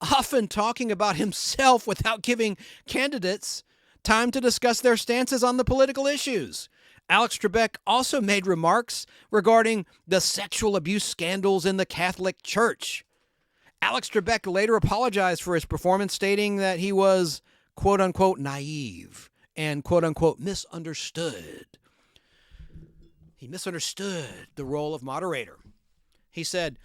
often talking about himself without giving candidates time to discuss their stances on the political issues. Alex Trebek also made remarks regarding the sexual abuse scandals in the Catholic Church. Alex Trebek later apologized for his performance, stating that he was, quote-unquote, naive and, quote-unquote, misunderstood. He misunderstood the role of moderator. He said,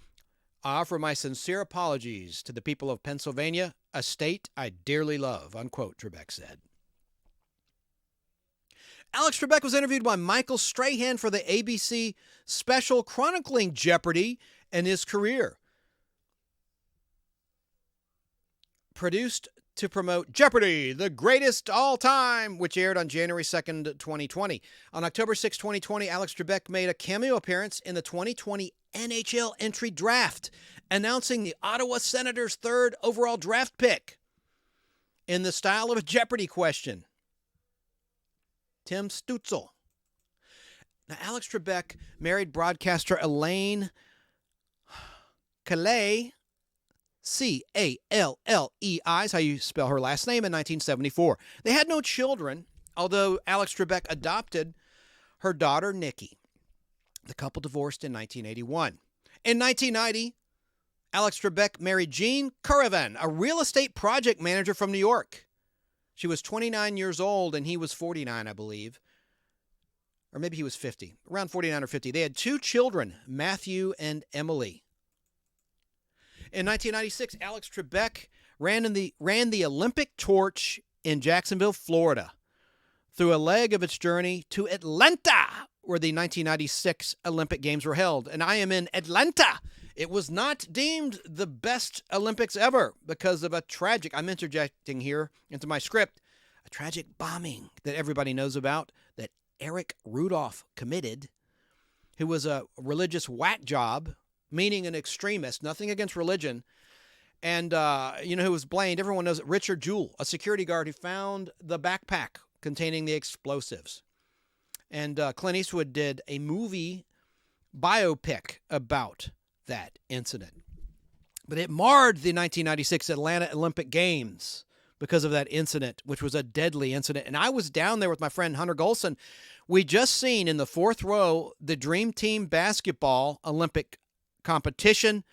"I offer my sincere apologies to the people of Pennsylvania, a state I dearly love," unquote, Trebek said. Alex Trebek was interviewed by Michael Strahan for the ABC special chronicling Jeopardy and his career. Produced to promote Jeopardy! The Greatest All Time, which aired on January 2nd, 2020. On October 6, 2020, Alex Trebek made a cameo appearance in the 2020 NHL entry draft, announcing the Ottawa Senators' third overall draft pick in the style of a Jeopardy question. Tim Stutzel. Now, Alex Trebek married broadcaster Elaine Calais, C-A-L-L-E-I is how you spell her last name, in 1974. They had no children, although Alex Trebek adopted her daughter, Nikki. The couple divorced in 1981. In 1990, Alex Trebek married Jean Caravan, a real estate project manager from New York. She was 29 years old, and he was 49, I believe. Or maybe he was 50, around 49 or 50. They had two children, Matthew and Emily. In 1996, Alex Trebek ran the Olympic torch in Jacksonville, Florida, through a leg of its journey to Atlanta, where the 1996 Olympic Games were held. And I am in Atlanta. It was not deemed the best Olympics ever because of a tragic, I'm interjecting here into my script, a tragic bombing that everybody knows about that Eric Rudolph committed, who was a religious whack job, meaning an extremist, nothing against religion. And you know who was blamed? Everyone knows it. Richard Jewell, a security guard who found the backpack containing the explosives. And Clint Eastwood did a movie biopic about that incident. But it marred the 1996 Atlanta Olympic Games because of that incident, which was a deadly incident. And I was down there with my friend Hunter Golson. We just seen in the fourth row the Dream Team basketball Olympic competition.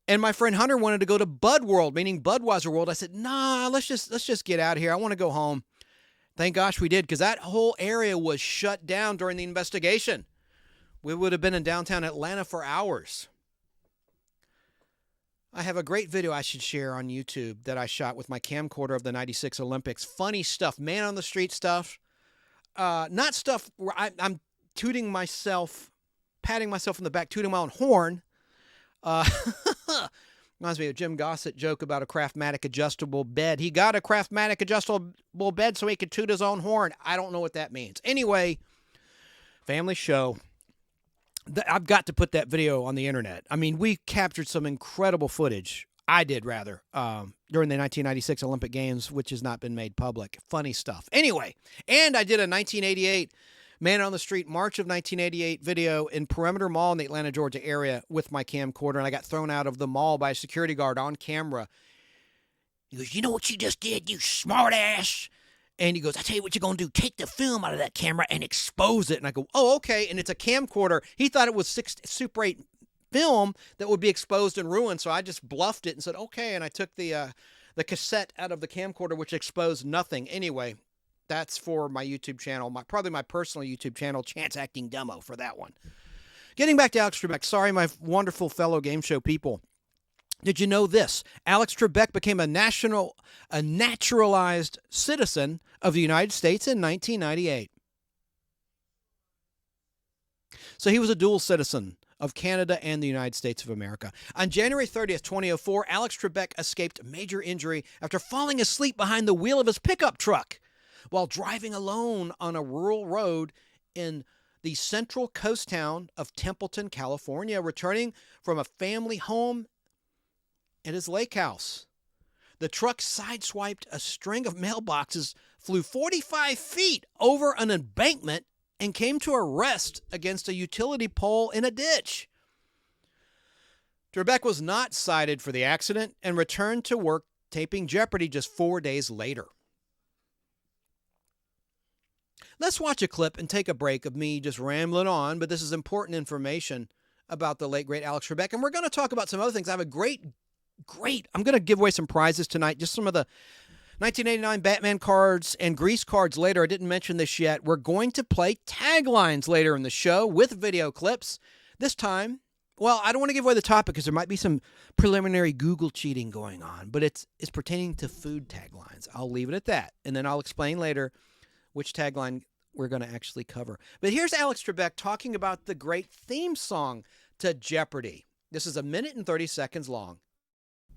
And my friend Hunter wanted to go to Bud World, meaning Budweiser World. I said, nah, let's just get out of here. I want to go home. Thank gosh we did, because that whole area was shut down during the investigation. We would have been in downtown Atlanta for hours. I have a great video I should share on YouTube that I shot with my camcorder of the 96 Olympics. Funny stuff, man on the street stuff. Not stuff where I'm tooting myself, patting myself in the back, tooting my own horn. Reminds me of a Jim Gossett joke about a Craftmatic adjustable bed. He got a Craftmatic adjustable bed so he could toot his own horn. I don't know what that means. Anyway, family show. I've got to put that video on the internet. I mean, we captured some incredible footage. I did, rather, during the 1996 Olympic Games, which has not been made public. Funny stuff. Anyway, and I did a 1988 Man on the Street March of 1988 video in Perimeter Mall in the Atlanta, Georgia area with my camcorder, and I got thrown out of the mall by a security guard on camera. He goes, "You know what you just did, you smart ass?" And he goes, "I tell you what you're going to do. Take the film out of that camera and expose it." And I go, "Oh, okay." And it's a camcorder. He thought it was Super 8 film that would be exposed and ruined, so I just bluffed it and said, "Okay." And I took the cassette out of the camcorder, which exposed nothing. Anyway, that's for my YouTube channel, probably my personal YouTube channel, Chance Acting Demo for that one. Getting back to Alex Trebek. Sorry, my wonderful fellow game show people. Did you know this? Alex Trebek became a naturalized citizen of the United States in 1998. So he was a dual citizen of Canada and the United States of America. On January 30th, 2004, Alex Trebek escaped major injury after falling asleep behind the wheel of his pickup truck while driving alone on a rural road in the central coast town of Templeton, California, returning from a family home at his lake house. The truck sideswiped a string of mailboxes, flew 45 feet over an embankment, and came to a rest against a utility pole in a ditch. Trebek was not cited for the accident and returned to work taping Jeopardy just 4 days later. Let's watch a clip and take a break of me just rambling on, but this is important information about the late, great Alex Trebek. And we're going to talk about some other things. I have a great, I'm going to give away some prizes tonight, just some of the 1989 Batman cards and Grease cards later. I didn't mention this yet. We're going to play Taglines later in the show with video clips. This time, well, I don't want to give away the topic because there might be some preliminary Google cheating going on, but it's pertaining to food taglines. I'll leave it at that, and then I'll explain later which tagline we're going to actually cover. But here's Alex Trebek talking about the great theme song to Jeopardy. This is 1 minute and 30 seconds long.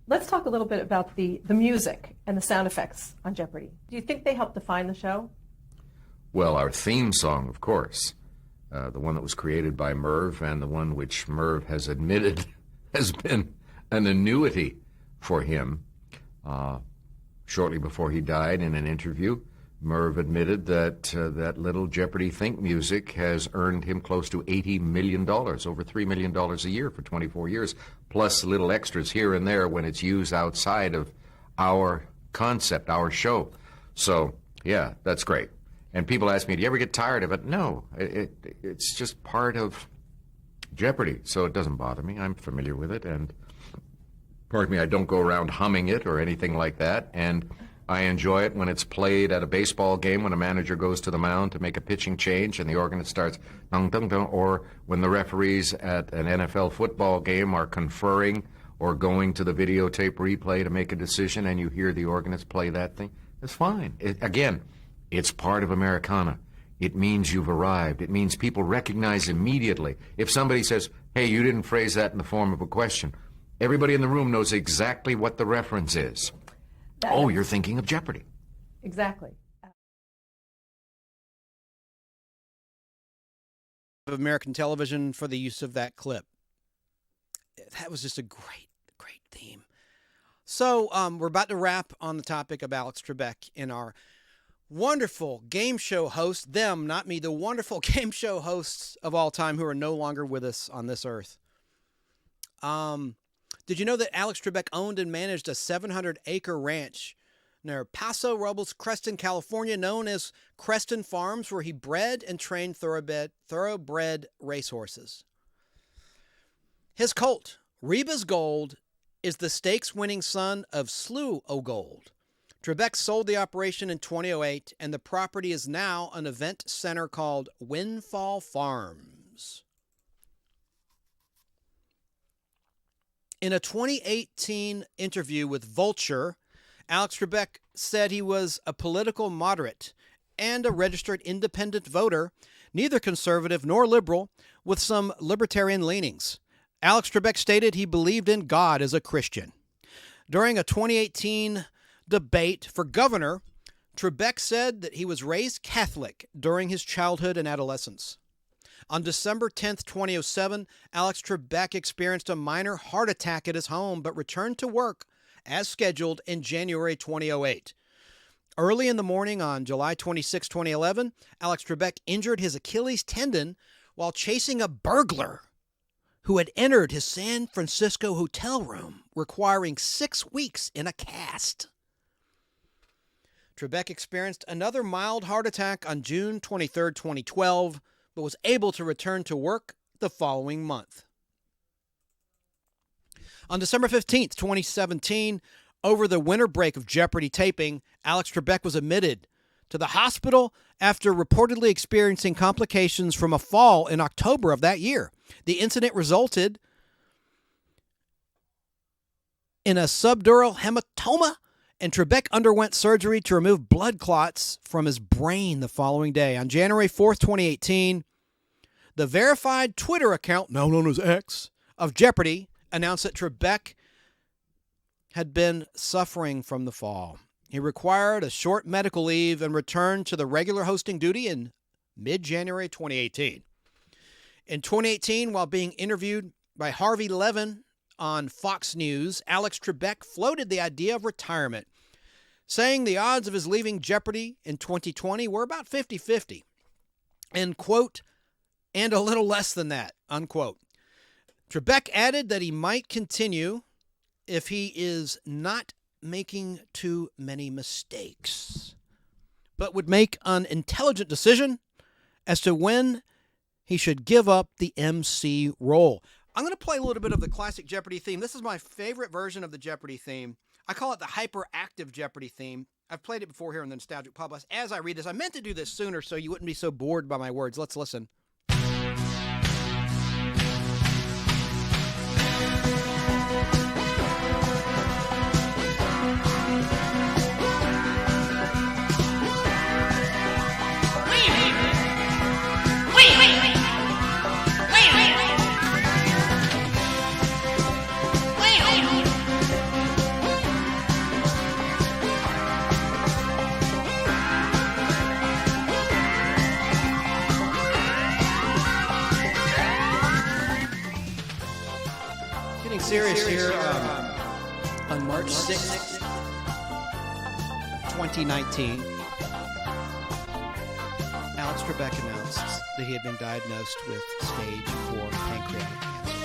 Let's talk a little bit about the music and the sound effects on Jeopardy. Do you think they help define the show? Well, our theme song, of course, the one that was created by Merv and the one which Merv has admitted has been an annuity for him. Shortly before he died, in an interview, Merv admitted that that little Jeopardy think music has earned him close to $80 million, over $3 million a year for 24 years, plus little extras here and there when it's used outside of our concept, our show. So, yeah, that's great. And people ask me, do you ever get tired of it? No, it's just part of Jeopardy, so it doesn't bother me. I'm familiar with it, and pardon me, I don't go around humming it or anything like that, and I enjoy it when it's played at a baseball game when a manager goes to the mound to make a pitching change and the organist starts dun dun dun, or when the referees at an NFL football game are conferring or going to the videotape replay to make a decision and you hear the organist play that thing. It's fine. Again, it's part of Americana. It means you've arrived. It means people recognize immediately. If somebody says, "Hey, you didn't phrase that in the form of a question," everybody in the room knows exactly what the reference is. Oh, you're thinking of Jeopardy. Exactly. Of American television for the use of that clip. That was just a great, great theme. So we're about to wrap on the topic of Alex Trebek in our wonderful game show hosts, them, not me, the wonderful game show hosts of all time who are no longer with us on this earth. Did you know that Alex Trebek owned and managed a 700-acre ranch near Paso Robles, Creston, California, known as Creston Farms, where he bred and trained thoroughbred racehorses? His colt, Reba's Gold, is the stakes-winning son of Slew O'Gold. Trebek sold the operation in 2008, and the property is now an event center called Windfall Farms. In a 2018 interview with Vulture, Alex Trebek said he was a political moderate and a registered independent voter, neither conservative nor liberal, with some libertarian leanings. Alex Trebek stated he believed in God as a Christian. During a 2018 debate for governor, Trebek said that he was raised Catholic during his childhood and adolescence. On December 10, 2007, Alex Trebek experienced a minor heart attack at his home but returned to work as scheduled in January 2008. Early in the morning on July 26, 2011, Alex Trebek injured his Achilles tendon while chasing a burglar who had entered his San Francisco hotel room, requiring 6 weeks in a cast. Trebek experienced another mild heart attack on June 23, 2012, but was able to return to work the following month. On December 15, 2017, over the winter break of Jeopardy taping, Alex Trebek was admitted to the hospital after reportedly experiencing complications from a fall in October of that year. The incident resulted in a subdural hematoma, and Trebek underwent surgery to remove blood clots from his brain the following day. On January 4th, 2018, the verified Twitter account, now known as X, of Jeopardy announced that Trebek had been suffering from the fall. He required a short medical leave and returned to the regular hosting duty in mid-January 2018. In 2018, while being interviewed by Harvey Levin on Fox News, Alex Trebek floated the idea of retirement, saying the odds of his leaving Jeopardy in 2020 were about 50-50. And, quote, and a little less than that, unquote. Trebek added that he might continue if he is not making too many mistakes, but would make an intelligent decision as to when he should give up the MC role. I'm going to play a little bit of the classic Jeopardy theme. This is my favorite version of the Jeopardy theme. I call it the hyperactive Jeopardy theme. I've played it before here in the Nostalgic Podblast. As I read this, I meant to do this sooner so you wouldn't be so bored by my words. Let's listen. Serious here on March 6th, 2019. Alex Trebek announced that he had been diagnosed with stage 4 pancreatic cancer.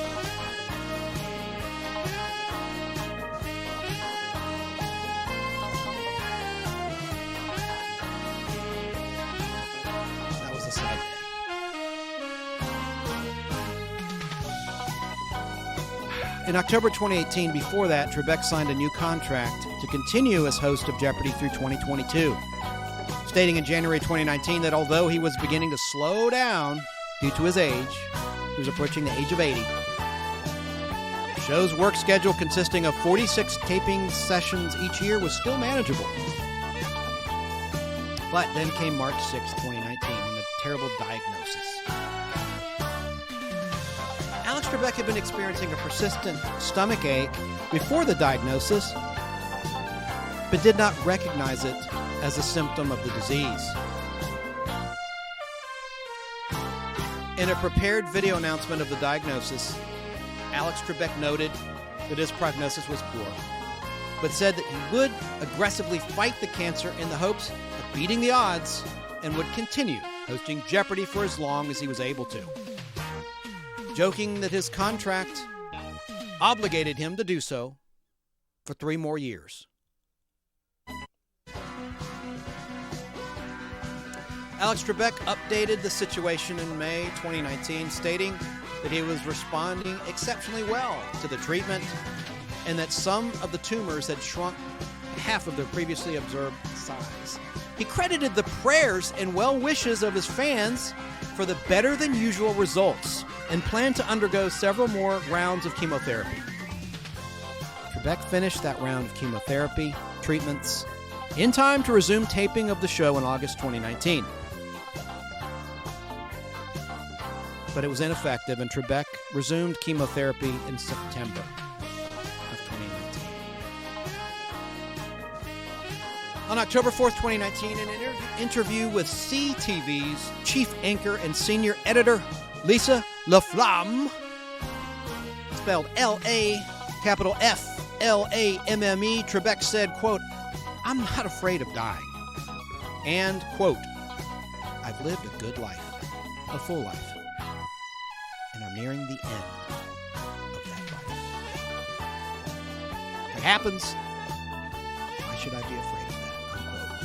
That was a sad day. In October 2018, before that, Trebek signed a new contract to continue as host of Jeopardy through 2022, stating in January 2019 that although he was beginning to slow down due to his age, he was approaching the age of 80, the show's work schedule consisting of 46 taping sessions each year was still manageable. But then came March 6, 2019, and the terrible diagnosis. Alex Trebek had been experiencing a persistent stomach ache before the diagnosis, but did not recognize it as a symptom of the disease. In a prepared video announcement of the diagnosis, Alex Trebek noted that his prognosis was poor. but said that he would aggressively fight the cancer in the hopes of beating the odds and would continue hosting Jeopardy for as long as he was able to, joking that his contract obligated him to do so for 3 more years. Alex Trebek updated the situation in May 2019, stating that he was responding exceptionally well to the treatment and that some of the tumors had shrunk half of their previously observed size. He credited the prayers and well wishes of his fans for the better-than-usual results and planned to undergo several more rounds of chemotherapy. Trebek finished that round of chemotherapy treatments in time to resume taping of the show in August 2019. But it was ineffective, and Trebek resumed chemotherapy in September of 2019. On October 4th, 2019, in an interview with SCTV's chief anchor and senior editor, Lisa LaFlamme, spelled L-A, capital F-L-A-M-M-E, Trebek said, quote, "I'm not afraid of dying." And, quote, "I've lived a good life, a full life, and I'm nearing the end of that life. If it happens, why should I be afraid of that?" Unquote.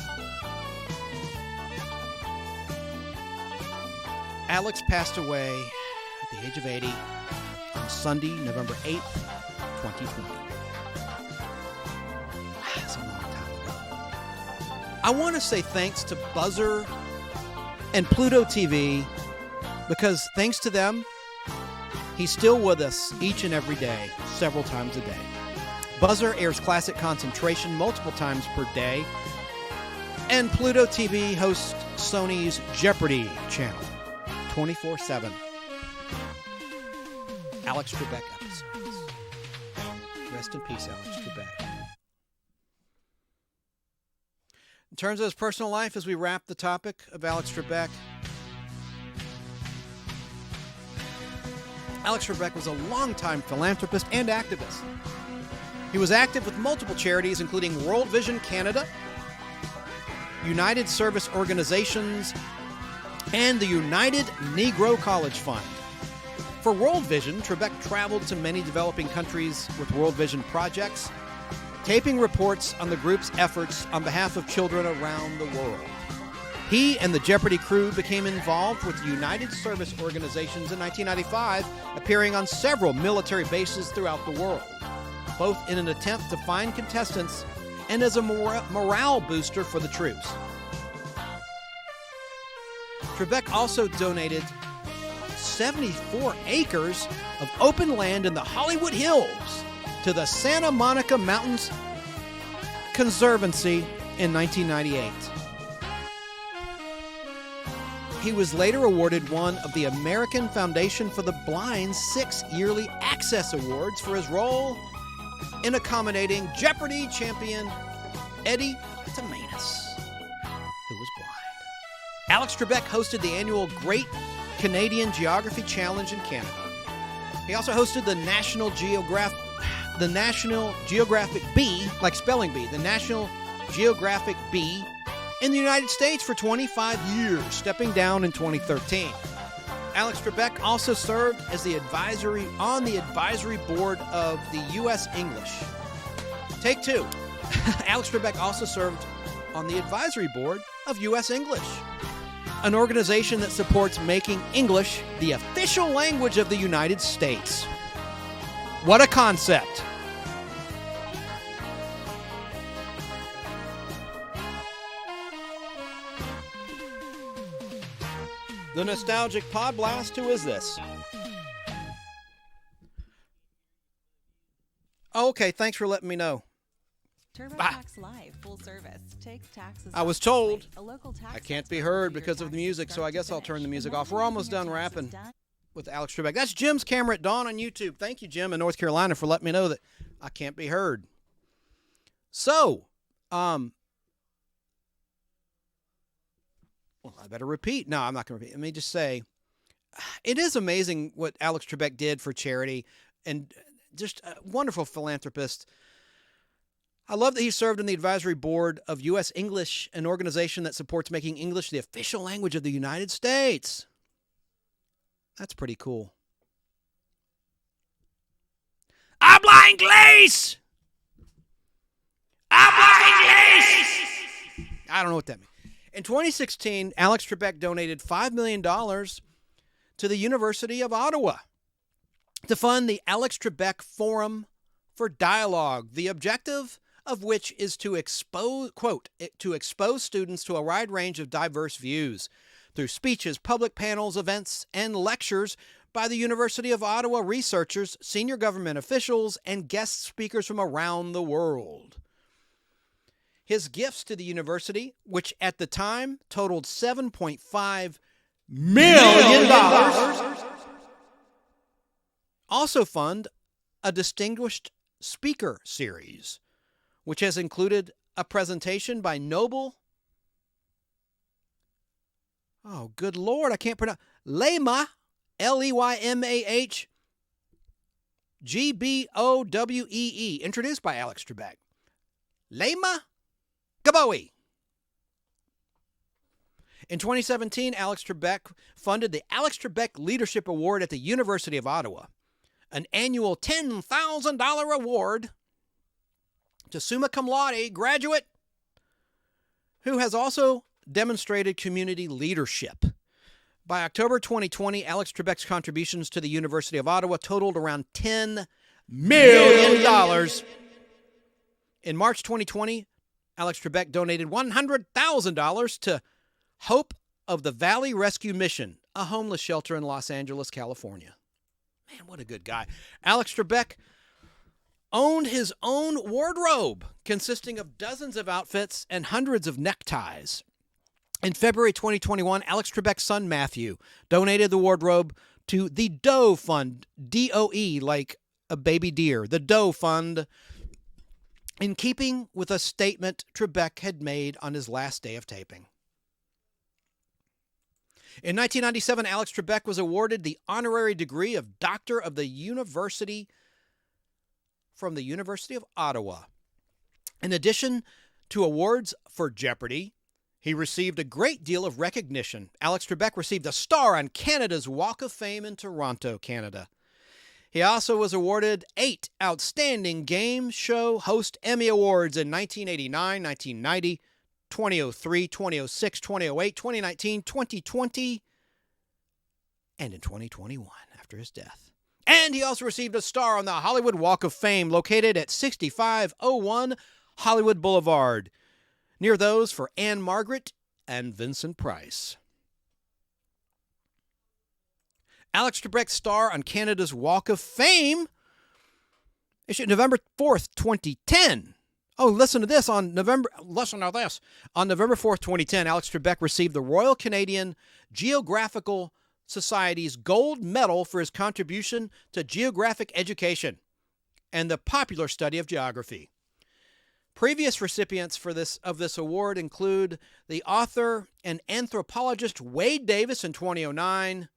Alex passed away at the age of 80 on Sunday, November 8th, 2020. That's a long time ago. I want to say thanks to Buzzer and Pluto TV, because thanks to them, he's still with us each and every day, several times a day. Buzzer airs Classic Concentration multiple times per day, and Pluto TV hosts Sony's Jeopardy channel 24/7. Alex Trebek episodes. Rest in peace, Alex Trebek. In terms of his personal life, as we wrap the topic of Alex Trebek, Alex Trebek was a longtime philanthropist and activist. He was active with multiple charities, including World Vision Canada, United Service Organizations, and the United Negro College Fund. For World Vision, Trebek traveled to many developing countries with World Vision projects, taping reports on the group's efforts on behalf of children around the world. He and the Jeopardy crew became involved with the United Service Organizations in 1995, appearing on several military bases throughout the world, both in an attempt to find contestants and as a morale booster for the troops. Trebek also donated 74 acres of open land in the Hollywood Hills to the Santa Monica Mountains Conservancy in 1998. He was later awarded one of the American Foundation for the Blind's 6 yearly Access Awards for his role in accommodating Jeopardy champion Eddie Tamanus, who was blind. Alex Trebek hosted the annual Great Canadian Geography Challenge in Canada. He also hosted the National Geographic Bee, like spelling bee, the National Geographic Bee in the United States for 25 years, stepping down in 2013. Alex Trebek also served as on the advisory board of the U.S. English. Take 2. Alex Trebek also served on the advisory board of U.S. English, an organization that supports making English the official language of the United States. What a concept! The nostalgic Podblast, who is this? Oh, okay, thanks for letting me know. TurboTax Live, full service. Take taxes. I was told a local tax I can't be heard because of the music, so I guess I'll turn the music off. We're almost done rapping with Alex Trebek. That's Jim's camera at Dawn on YouTube. Thank you, Jim, in North Carolina, for letting me know that I can't be heard. So, well, I better repeat. No, I'm not going to repeat. Let me just say, it is amazing what Alex Trebek did for charity, and just a wonderful philanthropist. I love that he served on the advisory board of U.S. English, an organization that supports making English the official language of the United States. That's pretty cool. Habla inglés! Habla inglés! I don't know what that means. In 2016, Alex Trebek donated $5 million to the University of Ottawa to fund the Alex Trebek Forum for Dialogue, the objective of which is to expose, quote, to expose students to a wide range of diverse views through speeches, public panels, events, and lectures by the University of Ottawa researchers, senior government officials, and guest speakers from around the world. His gifts to the university, which at the time totaled $7.5 million, also fund a distinguished speaker series, which has included a presentation by Nobel, oh, good Lord, I can't pronounce, Leymah, Leymah, Gbowee, introduced by Alex Trebek. Leymah Gbowee. In 2017, Alex Trebek funded the Alex Trebek Leadership Award at the University of Ottawa, an annual $10,000 award to summa cum laude graduate who has also demonstrated community leadership. By October 2020, Alex Trebek's contributions to the University of Ottawa totaled around $10 million. In March 2020, Alex Trebek donated $100,000 to Hope of the Valley Rescue Mission, a homeless shelter in Los Angeles, California. Man, what a good guy. Alex Trebek owned his own wardrobe consisting of dozens of outfits and hundreds of neckties. In February 2021, Alex Trebek's son Matthew donated the wardrobe to the Doe Fund, D-O-E, like a baby deer, the Doe Fund, in keeping with a statement Trebek had made on his last day of taping. In 1997, Alex Trebek was awarded the honorary degree of Doctor of the University from the University of Ottawa. In addition to awards for Jeopardy, he received a great deal of recognition. Alex Trebek received a star on Canada's Walk of Fame in Toronto, Canada. He also was awarded 8 Outstanding Game Show Host Emmy Awards in 1989, 1990, 2003, 2006, 2008, 2019, 2020, and in 2021 after his death. And he also received a star on the Hollywood Walk of Fame located at 6501 Hollywood Boulevard, near those for Anne Margaret and Vincent Price. Alex Trebek's star on Canada's Walk of Fame issued November 4th, 2010. Oh, listen to this. On November 4th, 2010, Alex Trebek received the Royal Canadian Geographical Society's Gold Medal for his contribution to geographic education and the popular study of geography. Previous recipients of this award include the author and anthropologist Wade Davis in 2009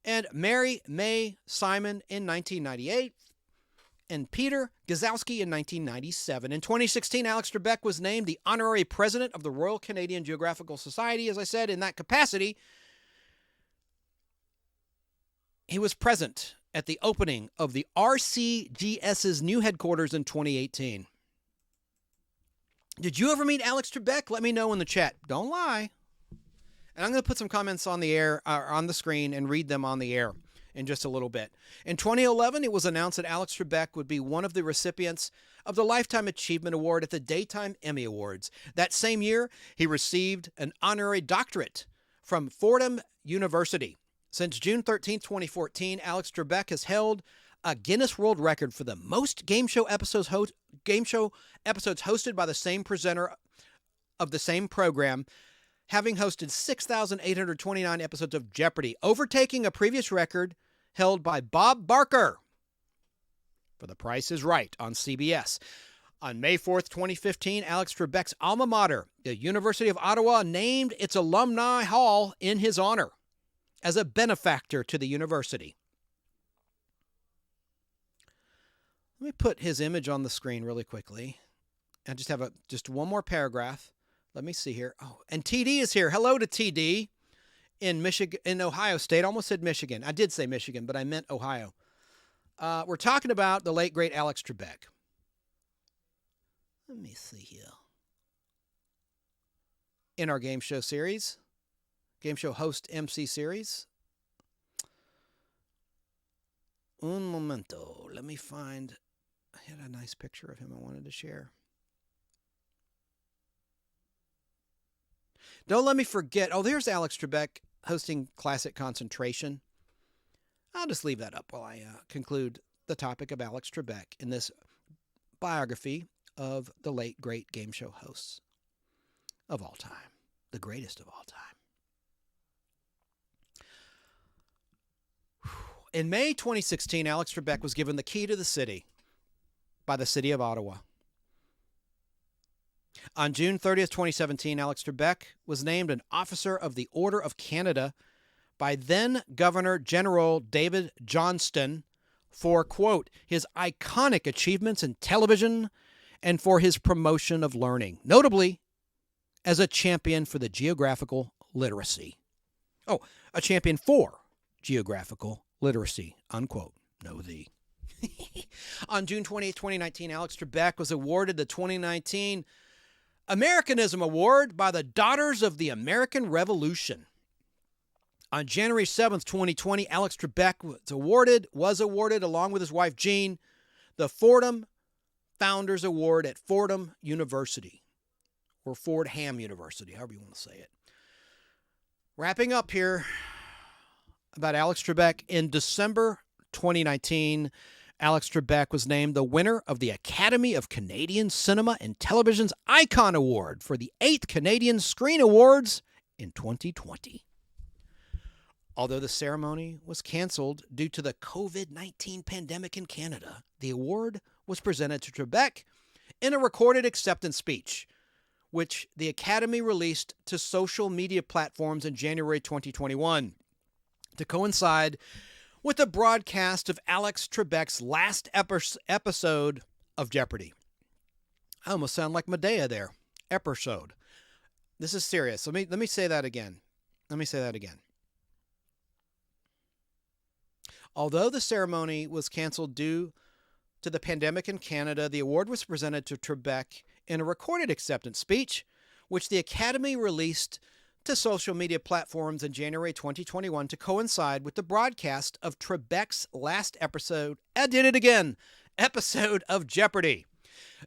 and Mary May Simon in 1998 and Peter Gazowski in 1997. In 2016, Alex Trebek was named the honorary president of the Royal Canadian Geographical Society. As I said, in that capacity, he was present at the opening of the RCGS's new headquarters in 2018. Did you ever meet Alex Trebek? Let me know in the chat. Don't lie. And I'm going to put some comments on the air, on the screen, and read them on the air in just a little bit. In 2011, it was announced that Alex Trebek would be one of the recipients of the Lifetime Achievement Award at the Daytime Emmy Awards. That same year, he received an honorary doctorate from Fordham University. Since June 13, 2014, Alex Trebek has held a Guinness World Record for the most game show episodes hosted by the same presenter of the same program, having hosted 6,829 episodes of Jeopardy, overtaking a previous record held by Bob Barker for The Price is Right on CBS. On May 4th, 2015, Alex Trebek's alma mater, the University of Ottawa, named its Alumni Hall in his honor as a benefactor to the university. Let me put his image on the screen really quickly. I just have just one more paragraph. Let me see here. Oh, and TD is here. Hello to TD in Michigan, in Ohio State. Almost said Michigan. I did say Michigan, but I meant Ohio. We're talking about the late, great Alex Trebek. Let me see here. In our game show series, game show host MC series. Un momento. Let me find. I had a nice picture of him I wanted to share. Don't let me forget. Oh, there's Alex Trebek hosting Classic Concentration. I'll just leave that up while I conclude the topic of Alex Trebek in this biography of the late, great game show hosts of all time. The greatest of all time. In May 2016, Alex Trebek was given the key to the city by the city of Ottawa. On June 30th, 2017, Alex Trebek was named an Officer of the Order of Canada by then Governor General David Johnston for, quote, his iconic achievements in television and for his promotion of learning, notably as a champion for the geographical literacy. Oh, a champion for geographical literacy, unquote. No thee. On June 28, 2019, Alex Trebek was awarded the 2019 Americanism Award by the Daughters of the American Revolution. On January 7th, 2020, Alex Trebek was awarded, along with his wife Jean, the Fordham Founders Award at Fordham University, or Fordham University, however you want to say it. Wrapping up here about Alex Trebek, in December 2019, Alex Trebek was named the winner of the Academy of Canadian Cinema and Television's Icon Award for the 8th Canadian Screen Awards in 2020. Although the ceremony was canceled due to the COVID-19 pandemic in Canada, the award was presented to Trebek in a recorded acceptance speech, which the Academy released to social media platforms in January 2021 to coincide with the broadcast of Alex Trebek's last episode of Jeopardy. I almost sound like Medea there. Episode. This is serious. Let me say that again. Although the ceremony was canceled due to the pandemic in Canada, the award was presented to Trebek in a recorded acceptance speech, which the Academy released to social media platforms in January 2021 to coincide with the broadcast of Trebek's last episode of Jeopardy!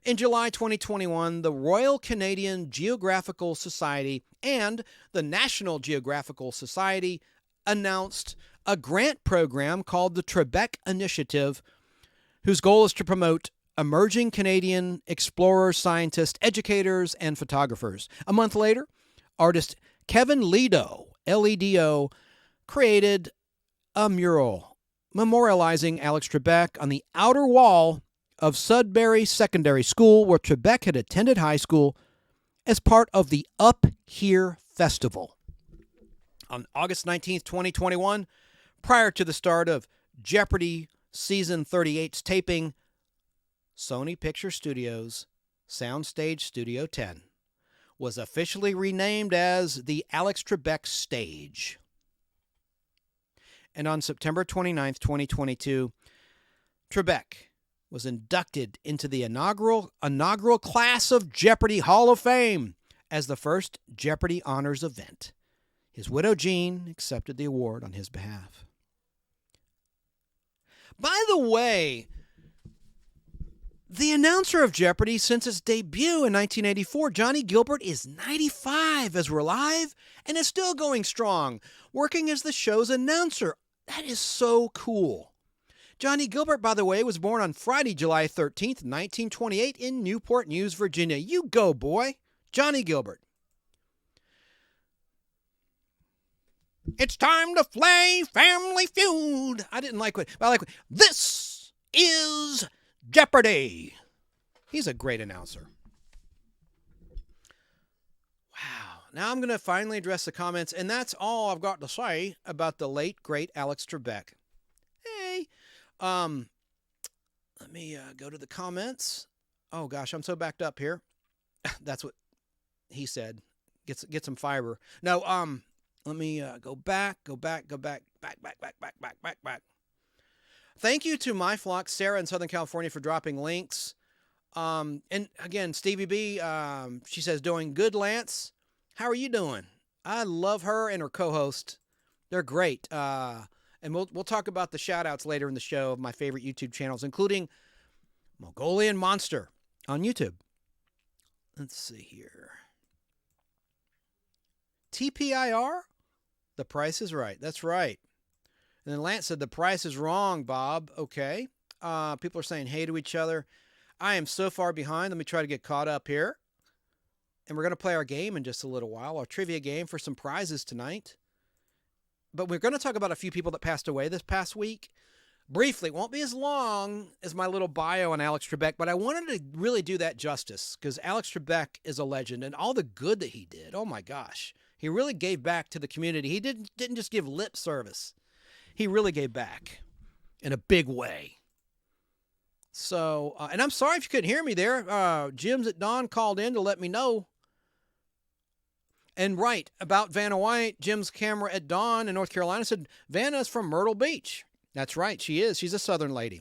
In July 2021, the Royal Canadian Geographical Society and the National Geographical Society announced a grant program called the Trebek Initiative, whose goal is to promote emerging Canadian explorers, scientists, educators, and photographers. A month later, artist Kevin Ledo, L-E-D-O, created a mural memorializing Alex Trebek on the outer wall of Sudbury Secondary School, where Trebek had attended high school, as part of the Up Here Festival. On August 19th, 2021, prior to the start of Jeopardy! Season 38's taping, Sony Picture Studios' Soundstage Studio 10 was officially renamed as the Alex Trebek Stage. And on September 29th, 2022, Trebek was inducted into the inaugural class of Jeopardy! Hall of Fame as the first Jeopardy! Honors event. His widow, Jean, accepted the award on his behalf. By the way, the announcer of Jeopardy since its debut in 1984, Johnny Gilbert, is 95 as we're live and is still going strong, working as the show's announcer. That is so cool. Johnny Gilbert, by the way, was born on Friday, July 13th, 1928 in Newport News, Virginia. You go, boy. Johnny Gilbert. It's time to play Family Feud. I like what. This is Jeopardy! He's a great announcer. Wow. Now I'm going to finally address the comments, and that's all I've got to say about the late, great Alex Trebek. Hey. Let me go to the comments. Oh gosh, I'm so backed up here. That's what he said. Get some fiber. No, let me go back. Thank you to my flock, Sarah in Southern California, for dropping links. And again, Stevie B, she says, doing good, Lance. How are you doing? I love her and her co-host. They're great. And we'll talk about the shout-outs later in the show of my favorite YouTube channels, including Mongolian Monster on YouTube. Let's see here. TPIR? The Price is Right. That's right. And then Lance said, the price is wrong, Bob. Okay. People are saying hey to each other. I am so far behind. Let me try to get caught up here. And we're going to play our game in just a little while, our trivia game for some prizes tonight. But we're going to talk about a few people that passed away this past week. Briefly, it won't be as long as my little bio on Alex Trebek, but I wanted to really do that justice because Alex Trebek is a legend and all the good that he did. Oh my gosh. He really gave back to the community. He didn't just give lip service. He really gave back in a big way. So, and I'm sorry if you couldn't hear me there. Jim's at Dawn called in to let me know. And right, about Vanna White, Jim's camera at Dawn in North Carolina said, Vanna's from Myrtle Beach. That's right, she is. She's a Southern lady.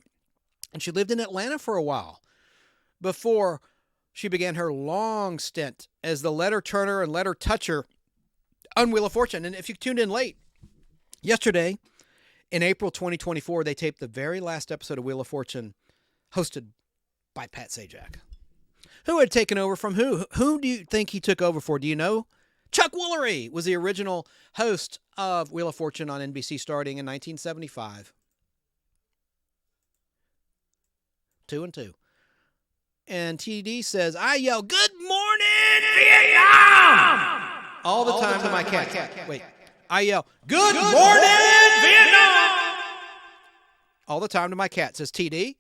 And she lived in Atlanta for a while before she began her long stint as the letter turner and letter toucher on Wheel of Fortune. And if you tuned in late, yesterday, in April 2024, they taped the very last episode of Wheel of Fortune, hosted by Pat Sajak. Who had taken over from who? Who do you think he took over for? Do you know? Chuck Woolery was the original host of Wheel of Fortune on NBC starting in 1975. 2 and 2. And TD says, I yell, good morning, Vietnam! All the time to my cat. Wait. I yell, good morning, Vietnam! All the time to my cat, says TD.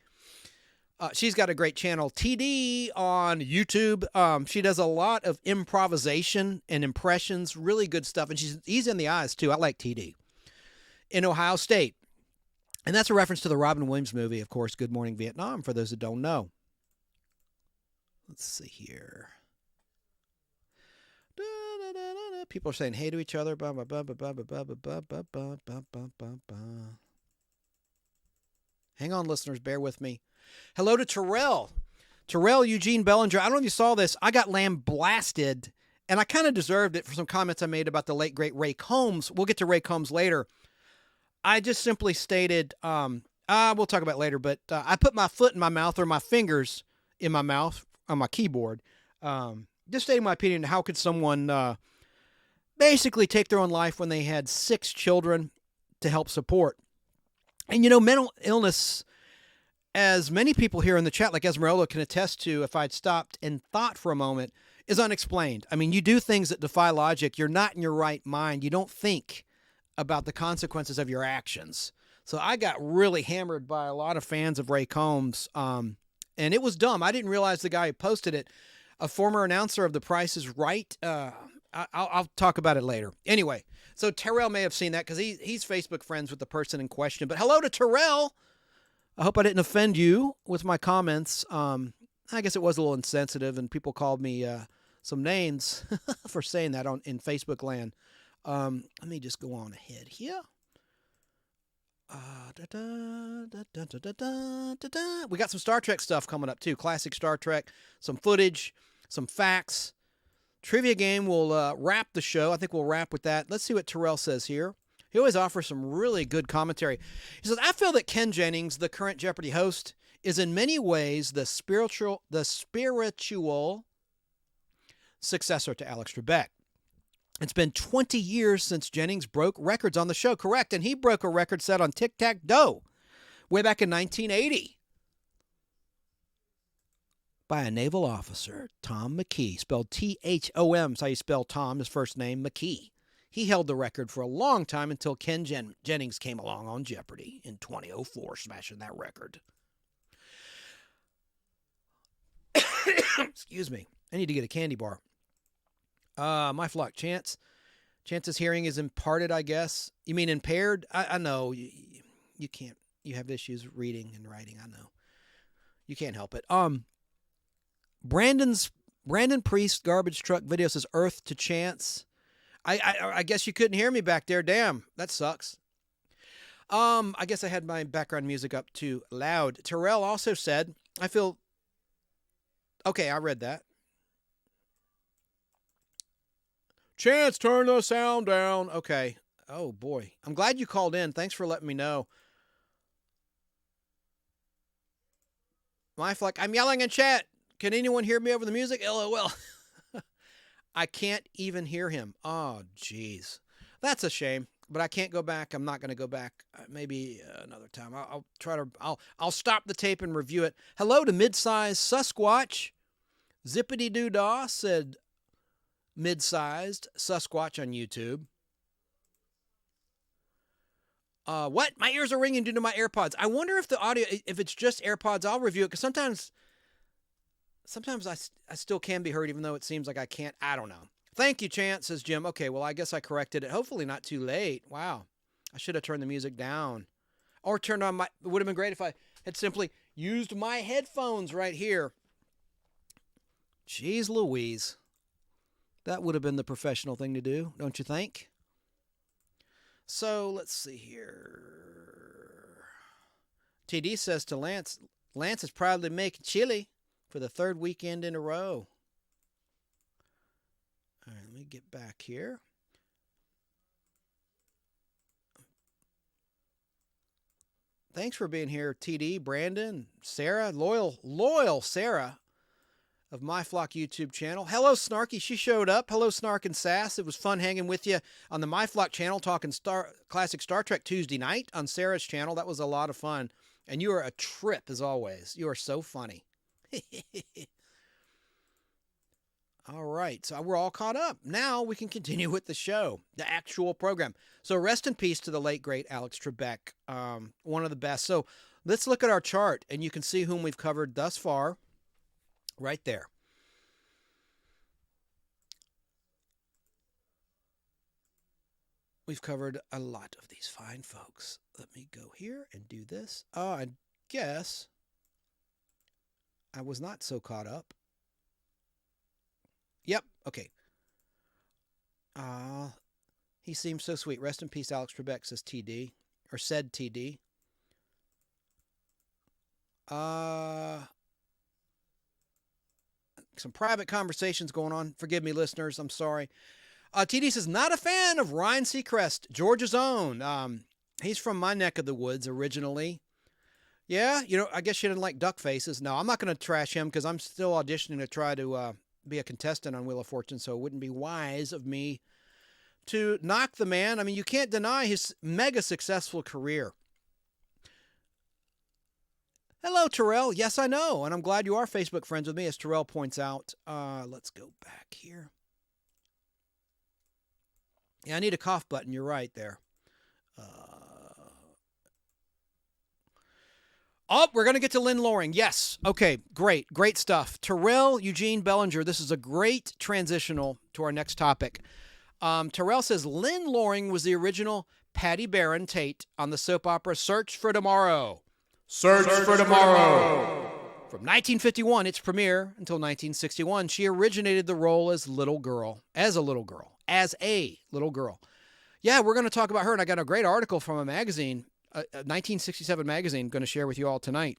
She's got a great channel, TD, on YouTube. She does a lot of improvisation and impressions, really good stuff. And she's easy in the eyes, too. I like TD. In Ohio State. And that's a reference to the Robin Williams movie, of course, Good Morning Vietnam, for those that don't know. Let's see here. People are saying hey to each other. Hang on, listeners. Bear with me. Hello to Terrell. Terrell Eugene Bellinger. I don't know if you saw this. I got lambasted, and I kind of deserved it for some comments I made about the late, great Ray Combs. We'll get to Ray Combs later. I just simply stated, we'll talk about it later, but I put my foot in my mouth or my fingers in my mouth on my keyboard. Just stating my opinion, how could someone basically take their own life when they had 6 children to help support? And, you know, mental illness, as many people here in the chat, like Esmeralda can attest to, if I'd stopped and thought for a moment, is unexplained. I mean, you do things that defy logic. You're not in your right mind. You don't think about the consequences of your actions. So I got really hammered by a lot of fans of Ray Combs, and it was dumb. I didn't realize the guy who posted it, a former announcer of The Price is Right. I'll talk about it later. Anyway, so Terrell may have seen that because he's Facebook friends with the person in question. But hello to Terrell. I hope I didn't offend you with my comments. I guess it was a little insensitive, and people called me some names for saying that in Facebook land. Let me just go on ahead here. We got some Star Trek stuff coming up too. Classic Star Trek, some footage, some facts. Trivia game will wrap the show. I think we'll wrap with that. Let's see what Terrell says here. He always offers some really good commentary. He says, I feel that Ken Jennings, the current Jeopardy host, is in many ways the spiritual successor to Alex Trebek. It's been 20 years since Jennings broke records on the show, correct? And he broke a record set on Tic-Tac-Dough way back in 1980 by a naval officer, Tom McKee, spelled T-H-O-M, is how you spell Tom, his first name, McKee. He held the record for a long time until Ken Jennings came along on Jeopardy in 2004, smashing that record. Excuse me. I need to get a candy bar. My flock, Chance's hearing is imparted, I guess. You mean impaired? I know. You can't. You have issues reading and writing, I know. You can't help it. Brandon Priest garbage truck video says Earth to Chance. I guess you couldn't hear me back there. Damn, that sucks. I guess I had my background music up too loud. Terrell also said, I feel... Okay, I read that. Chance, turn the sound down. Okay. Oh, boy. I'm glad you called in. Thanks for letting me know. My flack, I'm yelling in chat. Can anyone hear me over the music? LOL. I can't even hear him. Oh, jeez. That's a shame. But I can't go back. I'm not going to go back. Maybe another time. I'll try to. I'll stop the tape and review it. Hello to Midsize Susquatch. Zippity Doo Dah said Midsized Susquatch on YouTube. What? My ears are ringing due to my AirPods. I wonder if the audio, if it's just AirPods, I'll review it because sometimes I still can be heard even though it seems like I can't. I don't know. Thank you, Chance, says Jim. Okay, well, I guess I corrected it. Hopefully not too late. Wow. I should have turned the music down. Or turned on my... It would have been great if I had simply used my headphones right here. Jeez Louise. That would have been the professional thing to do, don't you think? So, let's see here. TD says to Lance, Lance is proudly making chili for the third weekend in a row. All right, let me get back here. Thanks for being here, TD, Brandon, Sarah, loyal Sarah of My Flock YouTube channel. Hello, Snarky. She showed up. Hello, Snark and Sass. It was fun hanging with you on the My Flock channel, talking classic Star Trek Tuesday night on Sarah's channel. That was a lot of fun. And you are a trip, as always. You are so funny. All right, so we're all caught up. Now we can continue with the show, the actual program. So rest in peace to the late, great Alex Trebek, one of the best. So let's look at our chart, and you can see whom we've covered thus far right there. We've covered a lot of these fine folks. Let me go here and do this. Oh, I guess I was not so caught up. Yep. Okay. He seems so sweet. Rest in peace, Alex Trebek, says TD. Or said TD. Some private conversations going on. Forgive me, listeners. I'm sorry. TD says, not a fan of Ryan Seacrest, Georgia's own. He's from my neck of the woods originally. Yeah, you know, I guess you didn't like duck faces. No, I'm not going to trash him because I'm still auditioning to try to be a contestant on Wheel of Fortune, so it wouldn't be wise of me to knock the man. I mean, you can't deny his mega successful career. Hello, Terrell. Yes, I know, and I'm glad you are Facebook friends with me, as Terrell points out. Let's go back here. Yeah, I need a cough button. You're right there. Oh, we're going to get to Lynn Loring. Yes. Okay, great. Great stuff. Terrell Eugene Bellinger, this is a great transitional to our next topic. Terrell says Lynn Loring was the original Patty Barron Tate on the soap opera Search for Tomorrow. Search for Tomorrow. From 1951, its premiere, until 1961, she originated the role as a little girl. Yeah, we're going to talk about her, and I got a great article from a magazine, a 1967 magazine, going to share with you all tonight,